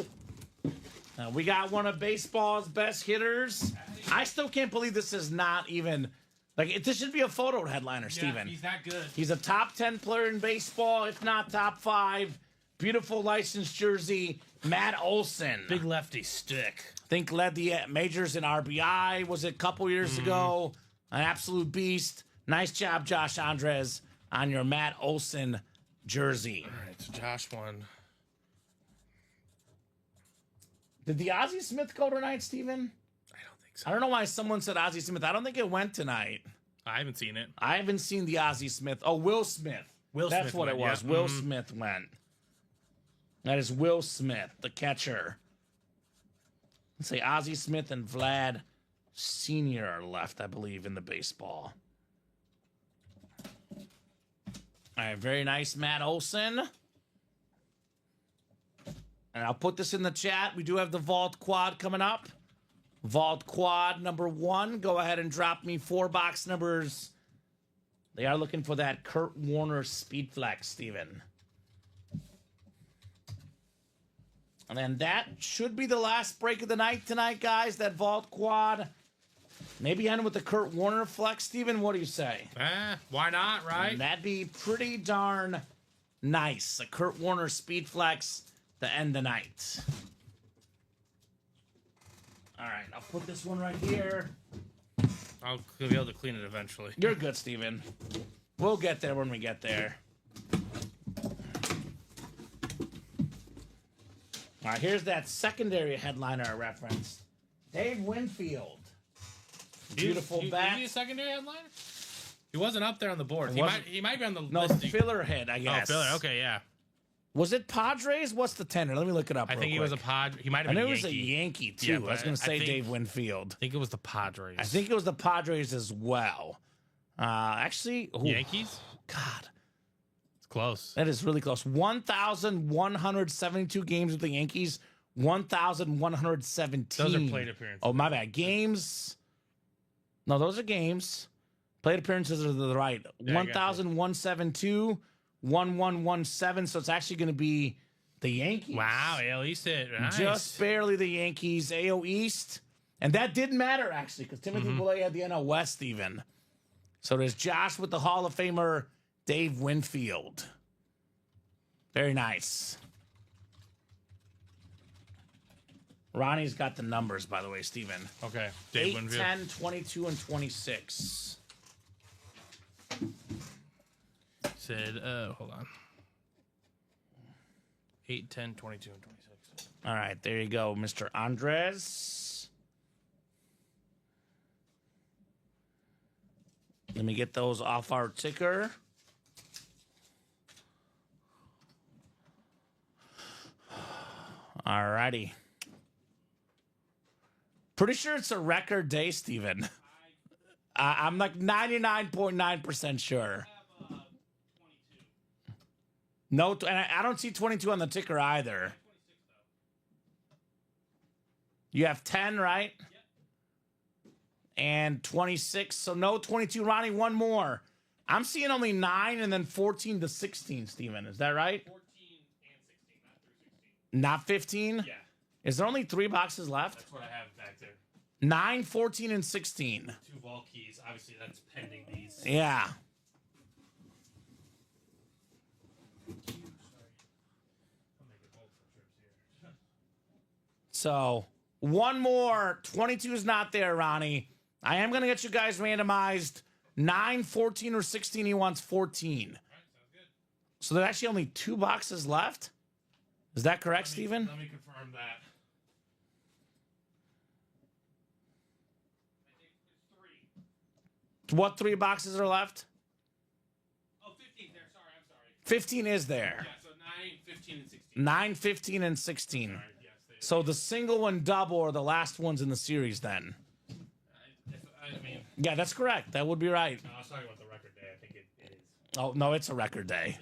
We got one of baseball's best hitters. I still can't believe this is not even... this should be a photo headliner, Steven. He's that good. He's a top 10 player in baseball, if not top 5. Beautiful licensed jersey, Matt Olson. Big lefty stick. Think led the majors in RBI, was it a couple years ago? An absolute beast. Nice job, Josh Andres, on your Matt Olson jersey. All right, so Josh won. Did the Ozzie Smith go tonight, Steven? I don't think so. I don't know why someone said Ozzie Smith. I don't think it went tonight. I haven't seen it. I haven't seen the Ozzie Smith. Oh, Will Smith. That's Smith what it went, was. yeah. Will Smith went. That is Will Smith, the catcher. Let's say Ozzie Smith and Vlad Sr. are left, I believe, in the baseball. All right, very nice, Matt Olson. And I'll put this in the chat. We do have the Vault Quad coming up. Vault Quad number 1. Go ahead and drop me 4 box numbers. They are looking for that Kurt Warner Speed Flex, Steven. And then that should be the last break of the night tonight, guys. That Vault Quad. Maybe end with the Kurt Warner Flex, Steven. What do you say? Why not, right? And that'd be pretty darn Nice. A Kurt Warner Speed Flex to end the night. All right, I'll put this one right here. I'll be able to clean it eventually. You're good, Steven. We'll get there when we get there. All right, here's that secondary headliner I referenced. Dave Winfield. Beautiful bat. Was he a secondary headliner? He wasn't up there on the board. He might be on the No, listing. filler hit, I Oh, guess. filler. Okay, yeah. Was it Padres? What's the tender? Let me look it up I real think he quick. was a Padre. He might have I been know a it was a Yankee. Yankee, too. Yeah, I was but going to say I think- Dave Winfield. I think it was the Padres. I think it was the Padres as well. Actually, ooh, Yankees? God, It's close. that is really close. 1,172 games with the Yankees. 1,117. Those are plate appearances. Oh, my bad. Games. No, those are games. Plate appearances are the right. Yeah, I got you. 1,172, 1,117. So it's actually going to be the Yankees. Wow, AL East hit. Nice. Just barely the Yankees. AO East. And that didn't matter, actually, because Timothy Boulay had the NL West even. So there's Josh with the Hall of Famer, Dave Winfield. Very nice. Ronnie's got the numbers, by the way, Steven. Okay. Dave 8, Winfield. 10, 22, and 26. Said, hold on. 8, 10, 22, and 26. All right, there you go, Mr. Andres. Let me get those off our ticker. All righty. Pretty sure it's a record day, Steven. I'm like 99.9% sure. No, and I don't see 22 on the ticker either. You have 10, right? Yep. And 26. So no 22. Ronnie, one more. I'm seeing only 9 and then 14 to 16, Steven. Is that right? 14 and 16, not through 16. Not 15? Yeah, Is there only 3 boxes left? that's what I have back there. 9, 14, and 16. 2 vault keys. Obviously, that's pending these. Yeah. So, one more. 22 is not there, Ronnie. I am going to get you guys randomized. 9, 14, or 16. He wants 14. All right, sounds good. So there's actually only 2 boxes left? Is that correct, Steven? Let me confirm that. I think it's 3. What 3 boxes are left? Oh, 15 there. Sorry, I'm sorry. 15 is there. Yeah, so 9, 15, and 16. 9, 15, and 16. All right, yes. So the single and double are the last ones in the series then. I mean, Yeah, that's correct. That would be right. no, I was talking about the record day. I think it is. Oh, no, it's a record day.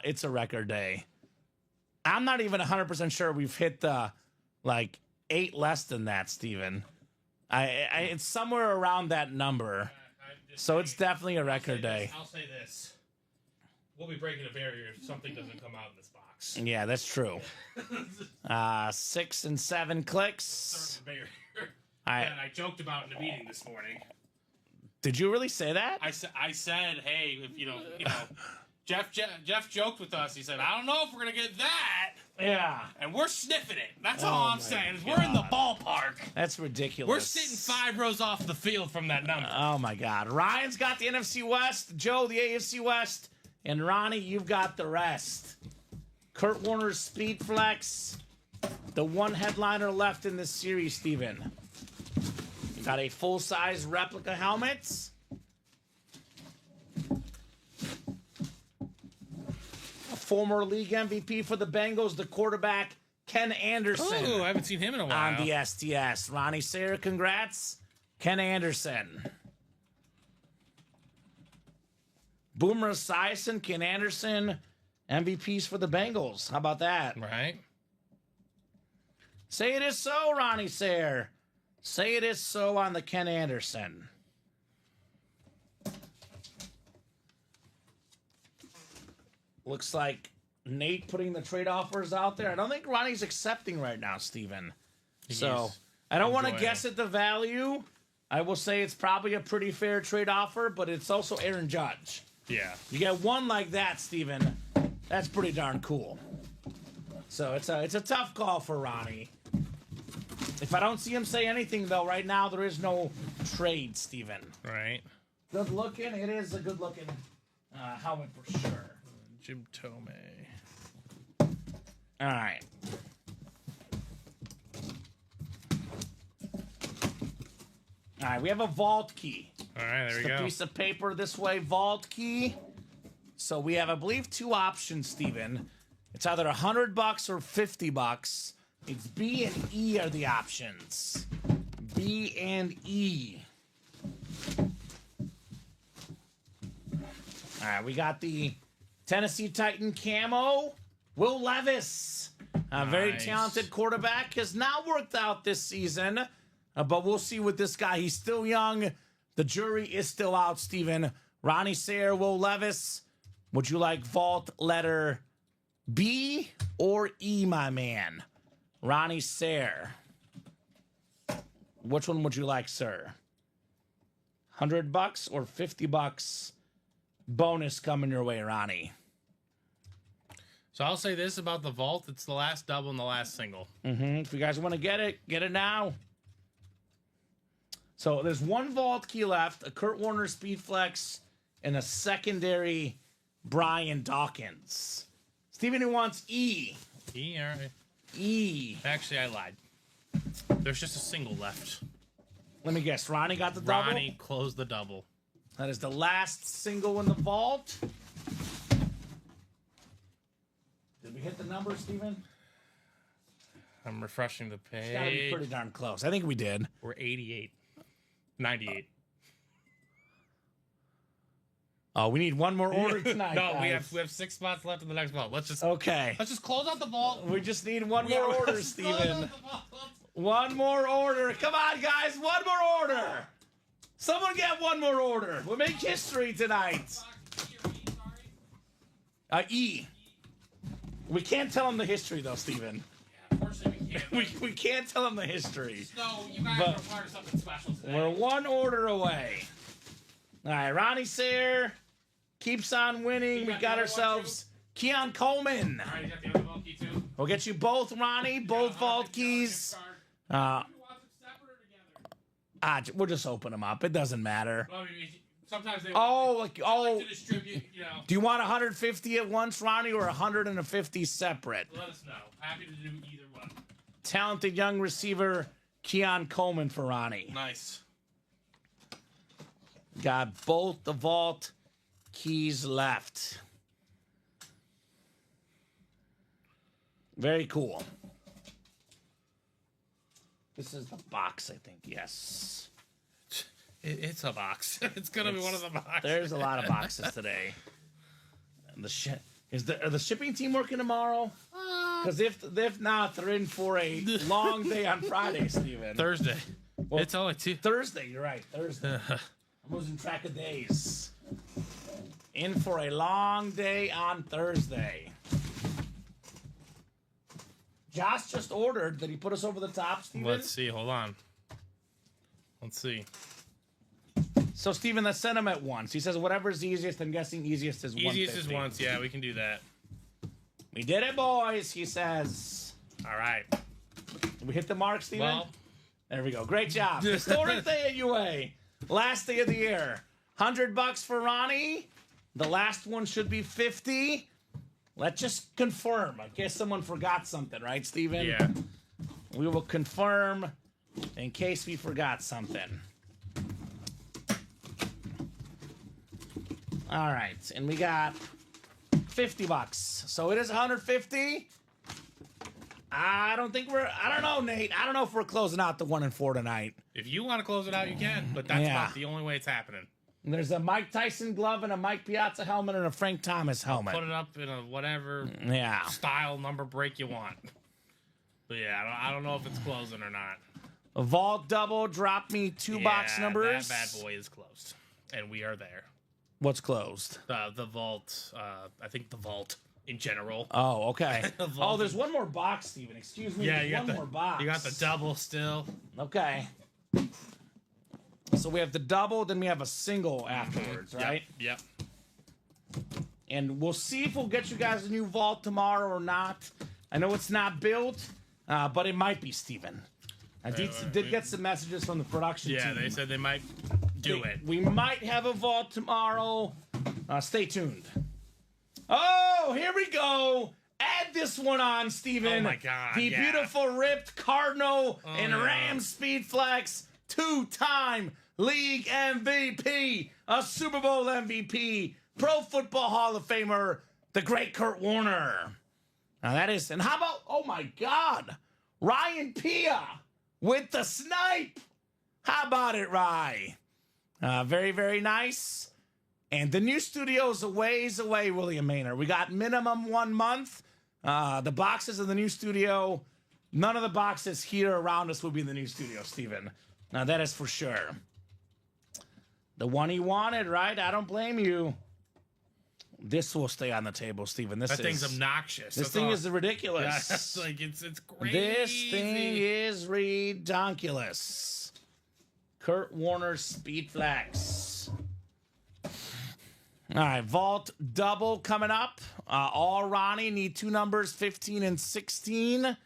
It's a record day. I'm not even 100% sure we've hit the, 8 less than that, Steven. It's somewhere around that number. So it's definitely a record day. I'll say this. We'll be breaking a barrier if something doesn't come out in this box. Yeah, that's true. 6 and 7 clicks. Start the barrier. All right. And I joked about in the meeting this morning. Did you really say that? I said, hey, if Jeff joked with us. He said, I don't know if we're gonna get that, Yeah. and we're sniffing it. That's Oh all I'm my saying. Is we're in the ballpark. That's ridiculous. We're sitting 5 rows off the field from that number. Oh, my God. Ryan's got the NFC West. Joe, the AFC West. And Ronnie, you've got the rest. Kurt Warner's Speed Flex. The one headliner left in this series, Steven. Got a full-size replica helmet. A former league MVP for the Bengals, the quarterback, Ken Anderson. Oh, I haven't seen him in a while. On the STS. Ronnie Sayre, congrats. Ken Anderson. Boomer Esiason, Ken Anderson, MVPs for the Bengals. How about that? Right? Say it is so, Ronnie Sayre. Say it is so on the Ken Anderson. Looks like Nate putting the trade offers out there. I don't think Ronnie's accepting right now, Steven. So He's I don't want to enjoying guess at the value. I will say it's probably a pretty fair trade offer, but it's also Aaron Judge. Yeah. You get one like that, Steven. That's pretty darn cool. So it's a tough call for Ronnie. If I don't see him say anything, though, right now there is no trade, Steven. Right. Good looking. It is a good looking helmet for sure. Jim Tomei. All right. All right, we have a vault key. All right, there we The go. piece of paper this way, vault key. So we have, I believe, two options, Steven. It's either $100 or $50. It's B and E are the options. B and E. All right, we got the Tennessee Titan camo. Will Levis, a very Nice. talented quarterback, has not worked out this season. But we'll see with this guy. He's still young. The jury is still out, Steven. Ronnie Sayre, Will Levis. Would you like vault letter B or E, my man? Ronnie Sayre. Which one would you like, sir? $100 or $50 bonus coming your way, Ronnie? So I'll say this about the vault: it's the last double and the last single. If you guys want to get it now. So there's one vault key left, a Kurt Warner Speedflex, and a secondary Brian Dawkins. Steven, who wants E? E, all right. E. Actually, I lied. There's just a single left. Let me guess. Ronnie got the double? Ronnie closed the double. That is the last single in the vault. Did we hit the number, Steven? I'm refreshing the It's gotta be page. pretty darn close. I think we did. We're 88. 98. Oh, we need one more order tonight. No, we guys. have 6 spots left in the next vault. Let's just Okay. close out the vault. We just need one more order, Let's close out Steven. the vault. One more order. Come on, guys. One more order. Someone get one more order. We'll make history tonight. E. We can't tell him the history, though, Steven. Unfortunately, we can't. We can't tell him the history. No, you guys But- are part of something special today. We're one order away. All right, Ronnie Sayre keeps on winning. You We got got the other ourselves Keon Coleman. All right, you got the other vault key too. We'll get you both, Ronnie. Both vault keys. Uh, You want them separate or together? we'll just open them up. It doesn't matter. Well, I mean, sometimes they Oh, like oh. to distribute. You know, Do you want 150 at once, Ronnie, or 150 separate? let us know. Happy to do either one. Talented young receiver Keon Coleman for Ronnie. Nice. Got both the vault keys left. Very cool. This is the box, I think. Yes. It's a box. It's gonna be one of the boxes. There's a lot of boxes today. And are the shipping team working tomorrow? Because if not, they're in for a long day on Friday, Steven. Thursday. It's only 2. Thursday, you're right. Thursday. I'm losing track of days. In for a long day on Thursday. Josh just ordered. Did he put us over the top, Steven? Let's see. Hold on. Let's see. So, Steven, let's send him at once. He says whatever's easiest. I'm guessing easiest is 150. Easiest is once. Yeah, we can do that. We did it, boys, he says. All right. Did we hit the mark, Steven? Well, There we go. Great job. Historic day at UA. Last day of the year. $100 for Ronnie. The last one should be 50. Let's just confirm. I guess someone forgot something, right, Steven? yeah. We will confirm in case we forgot something. All right, and we got $50. So it is 150. I don't know, Nate. I don't know if we're closing out the 1 and 4 tonight. If you want to close it out, you can. But that's Yeah. about the only way it's happening. There's a Mike Tyson glove and a Mike Piazza helmet and a Frank Thomas helmet. Put it up in a whatever Yeah. style number break you want. But yeah, I don't know if it's closing or not. A vault double. Drop me two box Yeah, numbers. That bad boy is closed, and we are there. What's closed? The vault. I think the vault in general. Oh, okay. Vault. Oh, there's one more box, Steven. Excuse me. Yeah, There's you got one more box. You got the double still. Okay. So we have the double, then we have a single afterwards, right? Yep. And we'll see if we'll get you guys a new vault tomorrow or not. I know it's not built, but it might be, Steven. I did get some messages from the production team. Yeah, they said they might do it. We might have a vault tomorrow. Stay tuned. Oh, here we go. Add this one on, Steven. Oh, my God, The yeah. beautiful ripped Cardinal and yeah. Ram Speed Flex, 2-time league MVP, a Super Bowl MVP, Pro Football Hall of Famer, the great Kurt Warner. Now that is, and how about, oh my God, Ryan Pia with the snipe. How about it, Rye? Very, very nice. And the new studio's a ways away, William Maynard. We got minimum 1 month. The boxes in the new studio, none of the boxes here around us will be in the new studio, Steven. Now, that is for sure. The one he wanted, right? I don't blame you. This will stay on the table, Steven. That thing's obnoxious. This thing is ridiculous. Yeah, it's like it's crazy. This thing is redonkulous. Kurt Warner Speed Flex. All right, Vault double coming up. All Ronnie need 2 numbers, 15 and 16.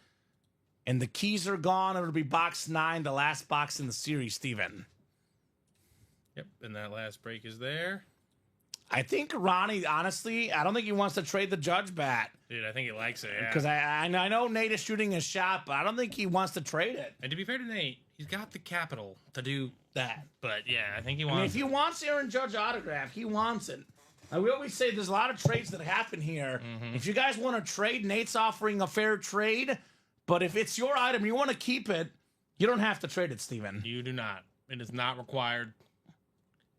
And the keys are gone. It'll be box 9, the last box in the series, Steven. Yep, and that last break is there. I think Ronnie, honestly, I don't think he wants to trade the Judge bat. Dude, I think he likes it, yeah. Because I know Nate is shooting his shot, but I don't think he wants to trade it. And to be fair to Nate, he's got the capital to do that. But yeah, I think he I wants mean, if he wants Aaron Judge autograph, he wants it. We always say there's a lot of trades that happen here. If you guys want to trade, Nate's offering a fair trade. But if it's your item, you want to keep it, you don't have to trade it, Steven. You do not. It is not required.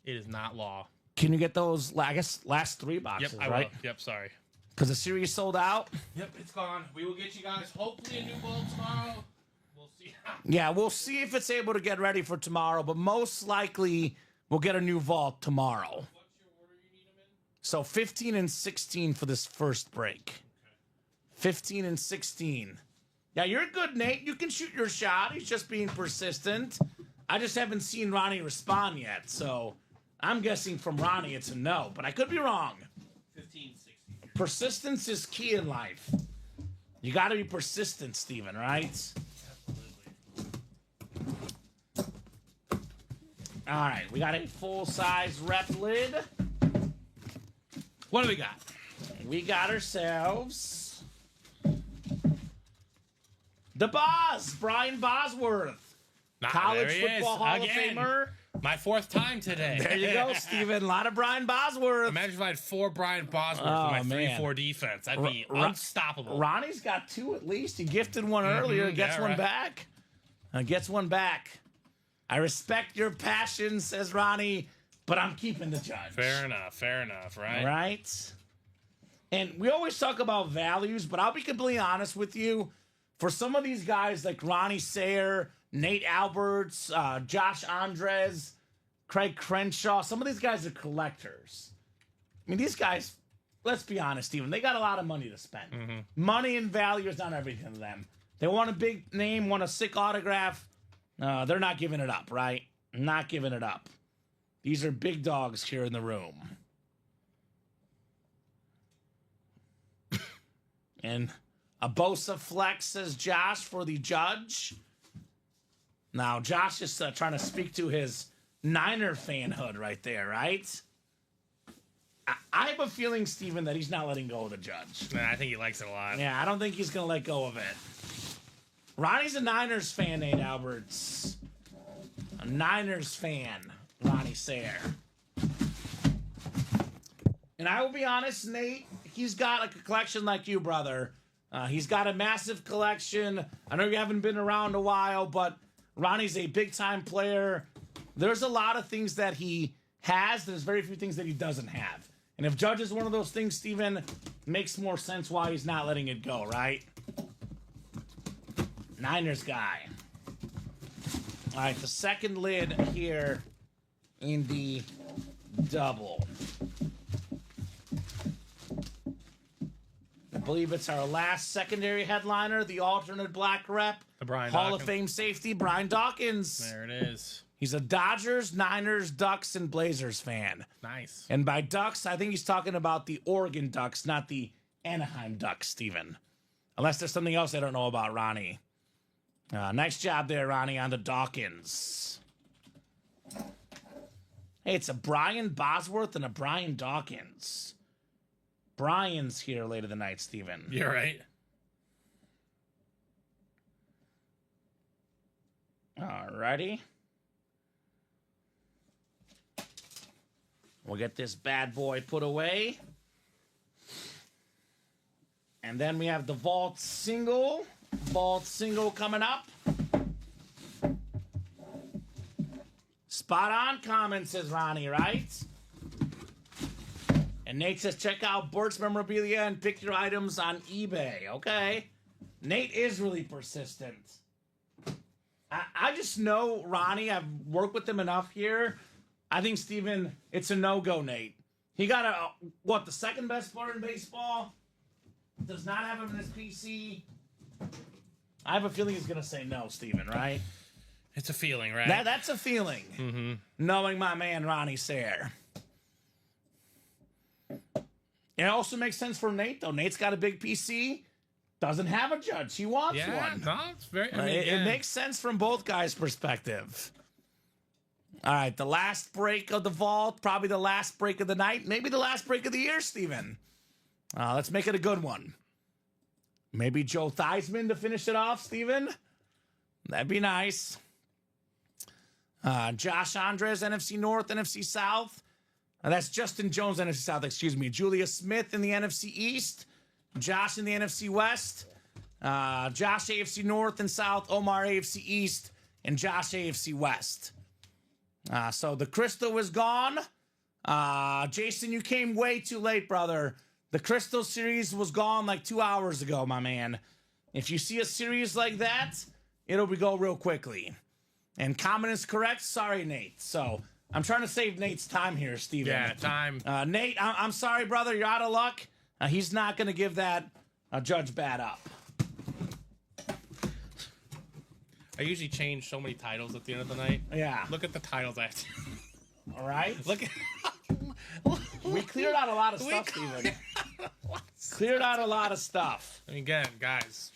It is not law. Can you get those, I guess, last 3 boxes, Yep, I right? will. Yep, sorry. Because the series sold out? Yep, it's gone. We will get you guys hopefully a new bulb tomorrow. We'll see. Yeah, we'll see if it's able to get ready for tomorrow, but most likely we'll get a new vault tomorrow. What's your order you need them in? So 15 and 16 for this first break. 15 and 16. Yeah, you're good, Nate. You can shoot your shot. He's just being persistent. I just haven't seen Ronnie respond yet, so I'm guessing from Ronnie it's a no, but I could be wrong. 15, 16. Persistence is key in life. You got to be persistent, Steven, right? All right, we got a full-size rep lid. What do we got? We got ourselves the Boz, Brian Bosworth, college there he football is. Hall Again. of Famer. My 4th time today. There you go, Steven. A lot of Brian Bosworth. Imagine if I had 4 Brian Bosworth Oh, for my man. 3-4 defense. I'd be Ro- unstoppable. Ronnie's got 2 at least. He gifted one earlier. Gets yeah, one right. back. Gets one back. I respect your passion, says Ronnie, but I'm keeping the Judge. Fair enough, right? Right? And we always talk about values, but I'll be completely honest with you. For some of these guys like Ronnie Sayer, Nate Alberts, Josh Andres, Craig Crenshaw, some of these guys are collectors. I mean, these guys, let's be honest, Steven, they got a lot of money to spend. Money and value is not everything to them. They want a big name, want a sick autograph. They're not giving it up, right? Not giving it up. These are big dogs here in the room. And a Bosa flex, says Josh, for the Judge. Now, Josh is trying to speak to his Niner fanhood right there, right? I have a feeling, Steven, that he's not letting go of the Judge. Nah, I think he likes it a lot. Yeah, I don't think he's going to let go of it. Ronnie's a Niners fan, Nate Alberts. A Niners fan, Ronnie Sayer. And I will be honest, Nate, he's got like a collection like you, brother. He's got a massive collection. I know you haven't been around a while, but Ronnie's a big-time player. There's a lot of things that he has. There's very few things that he doesn't have. And if Judge is one of those things, Steven, makes more sense why he's not letting it go, right? Niners guy. All right, the second lid here in the double. I believe it's our last secondary headliner, the alternate black rep. The Brian Hall of Dawkins. Fame safety, Brian Dawkins. There it is. He's a Dodgers, Niners, Ducks, and Blazers fan. Nice. And by Ducks, I think he's talking about the Oregon Ducks, not the Anaheim Ducks, Steven. Unless there's something else I don't know about Ronnie. Nice job there, Ronnie, on the Dawkins. Hey, it's a Brian Bosworth and a Brian Dawkins. Brian's here later tonight, Steven. You're right. Alrighty. We'll get this bad boy put away. And then we have the vault single. Vault single coming up. Spot on comment, says Ronnie, right? And Nate says, check out Bert's memorabilia and pick your items on eBay. Okay. Nate is really persistent. I just know Ronnie. I've worked with him enough here. I think, Steven, it's a no-go, Nate. He got the second best player in baseball? Does not have him in his PC. I have a feeling he's going to say no, Steven, right? It's a feeling, right? That's a feeling. Mm-hmm. Knowing my man, Ronnie Sayre. It also makes sense for Nate, though. Nate's got a big PC. Doesn't have a judge. He wants one. No, it's very... It makes sense from both guys' perspective. All right, the last break of the vault, probably the last break of the night, maybe the last break of the year, Steven. Let's make it a good one. Maybe Joe Theismann to finish it off, Steven. That'd be nice. Josh Andres, NFC North, NFC South. That's Justin Jones, NFC South, excuse me. Julia Smith in the NFC East. Josh in the NFC West. Josh AFC North and South. Omar AFC East. And Josh AFC West. So the crystal is gone. Jason, you came way too late, brother. The crystal series was gone like 2 hours ago, my man. If you see a series like that, it'll go real quickly. And Kamen is correct. Sorry, Nate. So I'm trying to save Nate's time here, Steven. Yeah, time. Nate, I'm sorry, brother. You're out of luck. He's not going to give that judge bad up. I usually change so many titles at the end of the night. Yeah. Look at the titles I have to... All right. Look at... We cleared out a lot of stuff, Steven. Cleared out a lot of stuff. Again, guys.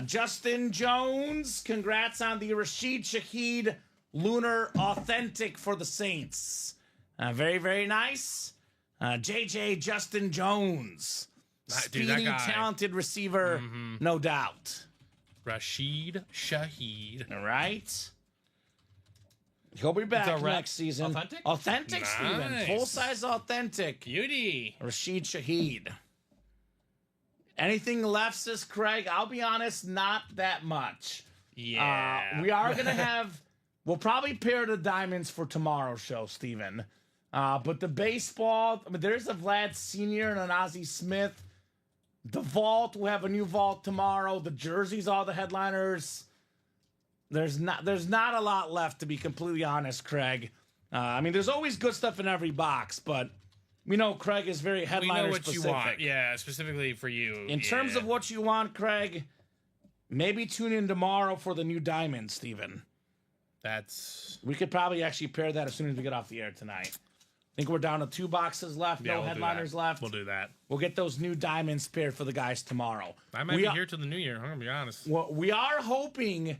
Justin Jones, congrats on the Rashid Shaheed Lunar Authentic for the Saints. Very, very nice. JJ Justin Jones. Dude, that Speedy, guy. talented receiver, no doubt. Rashid Shaheed. All right. He'll be back next season. Authentic? Authentic, Nice. Steven. Full-size authentic. Beauty. Rashid Shaheed. Anything left, says Craig? I'll be honest, not that much. Yeah. We are going to have... We'll probably pair the diamonds for tomorrow's show, Steven. But the baseball... I mean, there's a Vlad Sr. and an Ozzie Smith. The vault, we'll have a new vault tomorrow. The jerseys, all the headliners. There's not a lot left, to be completely honest, Craig. I mean, there's always good stuff in every box, but we know Craig is very headliner We know what specific. you want. Yeah, specifically for you. In terms of what you want, Craig, maybe tune in tomorrow for the new diamond, Steven. We could probably actually pair that as soon as we get off the air tonight. I think we're down to 2 boxes left, no we'll headliners left. We'll do that. We'll get those new diamonds paired for the guys tomorrow. I might be here till the new year. I'm going to be honest. Well, we are hoping,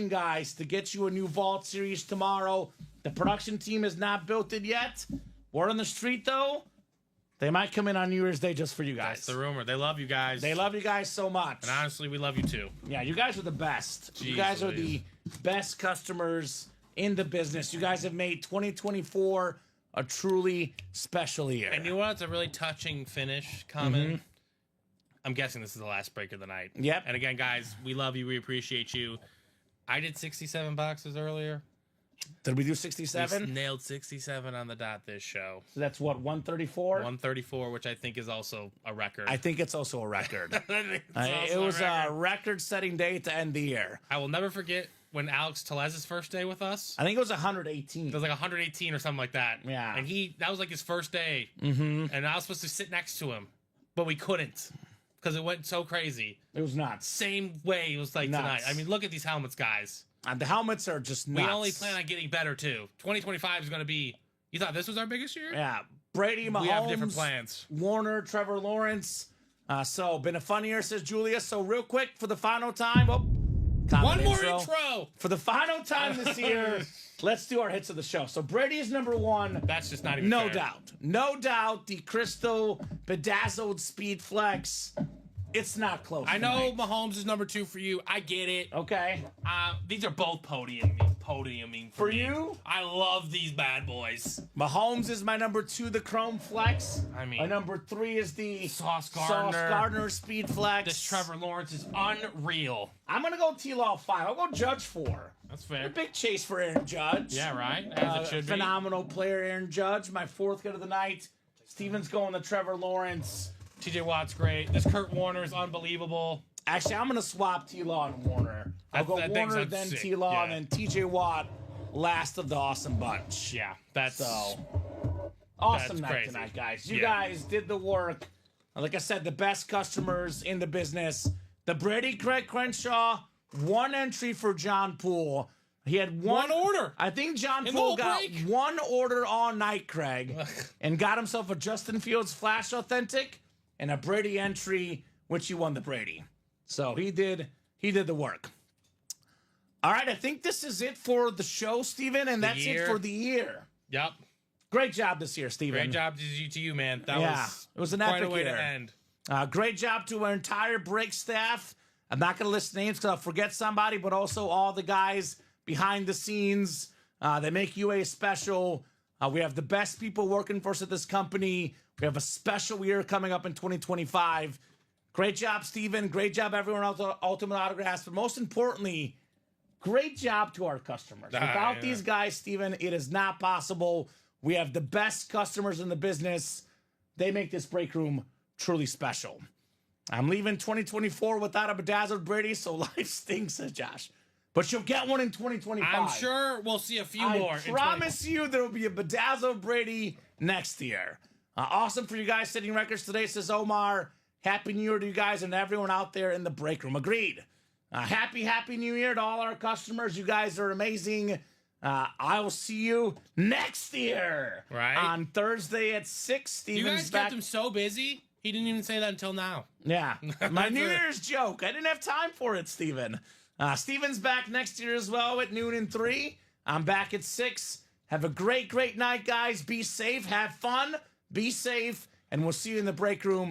guys, to get you a new Vault series tomorrow. The production team has not built it yet. Word on the street, though, they might come in on New Year's Day just for you guys. That's the rumor. They love you guys. They love you guys so much. And honestly, we love you too. Yeah, you guys are the best. Jeez, you guys are Louise. the best customers in the business. You guys have made 2024 a truly special year. And you know what? It's a really touching finish comment. I'm guessing this is the last break of the night. Yep. And again, guys, we love you. We appreciate you. I did 67 boxes earlier. Did we do We 67? nailed 67 on the dot this show. So that's what, 134? 134, which I think is also a record. I think it's also a record. I think it's It also was record. a record-setting day to end the year. I will never forget when Alex Telez's first day with us. I think it was 118. It was like 118 or something like that. Yeah. And that was like his first day. Mm-hmm. And I was supposed to sit next to him, but we couldn't because it went so crazy. It was nuts. Same way it was like Nuts. tonight. I mean, look at these helmets, guys. The helmets are just nuts. We only plan on getting better, too. 2025 is going to be... You thought this was our biggest year? Yeah. Brady, Mahomes, We have different plans. Warner, Trevor Lawrence. So, been a fun year, says Julia. So, real quick, for the final time... One more intro. For the final time this year, let's do our hits of the show. So, Brady is number one. That's just not even No fair. doubt. No doubt. The Crystal Bedazzled Speed Flex. It's not close. I know tonight. Mahomes is number 2 for you. I get it. Okay. These are both podiuming For me. you? I love these bad boys. Mahomes is my number 2, the Chrome Flex. I mean, my number 3 is the Sauce Sauce Gardner Speed Flex. This Trevor Lawrence is unreal. I'm going to go T-Law 5. I'll go Judge 4. That's A fair. big chase for Aaron Judge. Yeah, right? As it should be. Phenomenal player, Aaron Judge. My 4th good of the night. Steven's going to Trevor Lawrence. TJ Watt's great. This Kurt Warner's unbelievable. Actually, I'm going to swap T-Law and Warner. I'll go That Warner, thing's then sick. T-Law, Yeah. and then TJ Watt, last of the awesome bunch. Yeah, that's... So, awesome That's night crazy. tonight, guys. You Yeah. guys did the work. Like I said, the best customers in the business. The Brady Craig Crenshaw, 1 entry for John Poole. He had One order. I think John In the Poole whole got break? 1 order all night, Craig, and got himself a Justin Fields Flash Authentic and a Brady entry, which he won the Brady. So he did the work. All right, I think this is it for the show, Steven, and that's it year. for the year. Yep. Great job this year, Steven. Great job to you, man. That Yeah, it was an quite epic a way year. to end. Great job to our entire break staff. I'm not going to list names because I'll forget somebody, but also all the guys behind the scenes. They make UA special. We have the best people working for us at this company. We have a special year coming up in 2025. Great job, Steven. Great job, everyone else at Ultimate Autographs. But most importantly, great job to our customers. Without these guys, Steven, it is not possible. We have the best customers in the business. They make this break room truly special. I'm leaving 2024 without a bedazzled Brady, so life stinks, says Josh. But you'll get one in 2025. I'm sure we'll see a few more. I promise you there will be a bedazzled Brady next year. Awesome for you guys setting records today, says Omar. Happy New Year to you guys and everyone out there in the break room. Agreed. Happy New Year to all our customers. You guys are amazing. I will see you next year. Right. On Thursday at 6. Steven's You guys back. kept him so busy, he didn't even say that until now. Yeah. My New Year's joke. I didn't have time for it, Steven. Steven's back next year as well at noon and 3. I'm back at 6. Have a great night, guys. Be safe. Have fun. Be safe. And we'll see you in the break room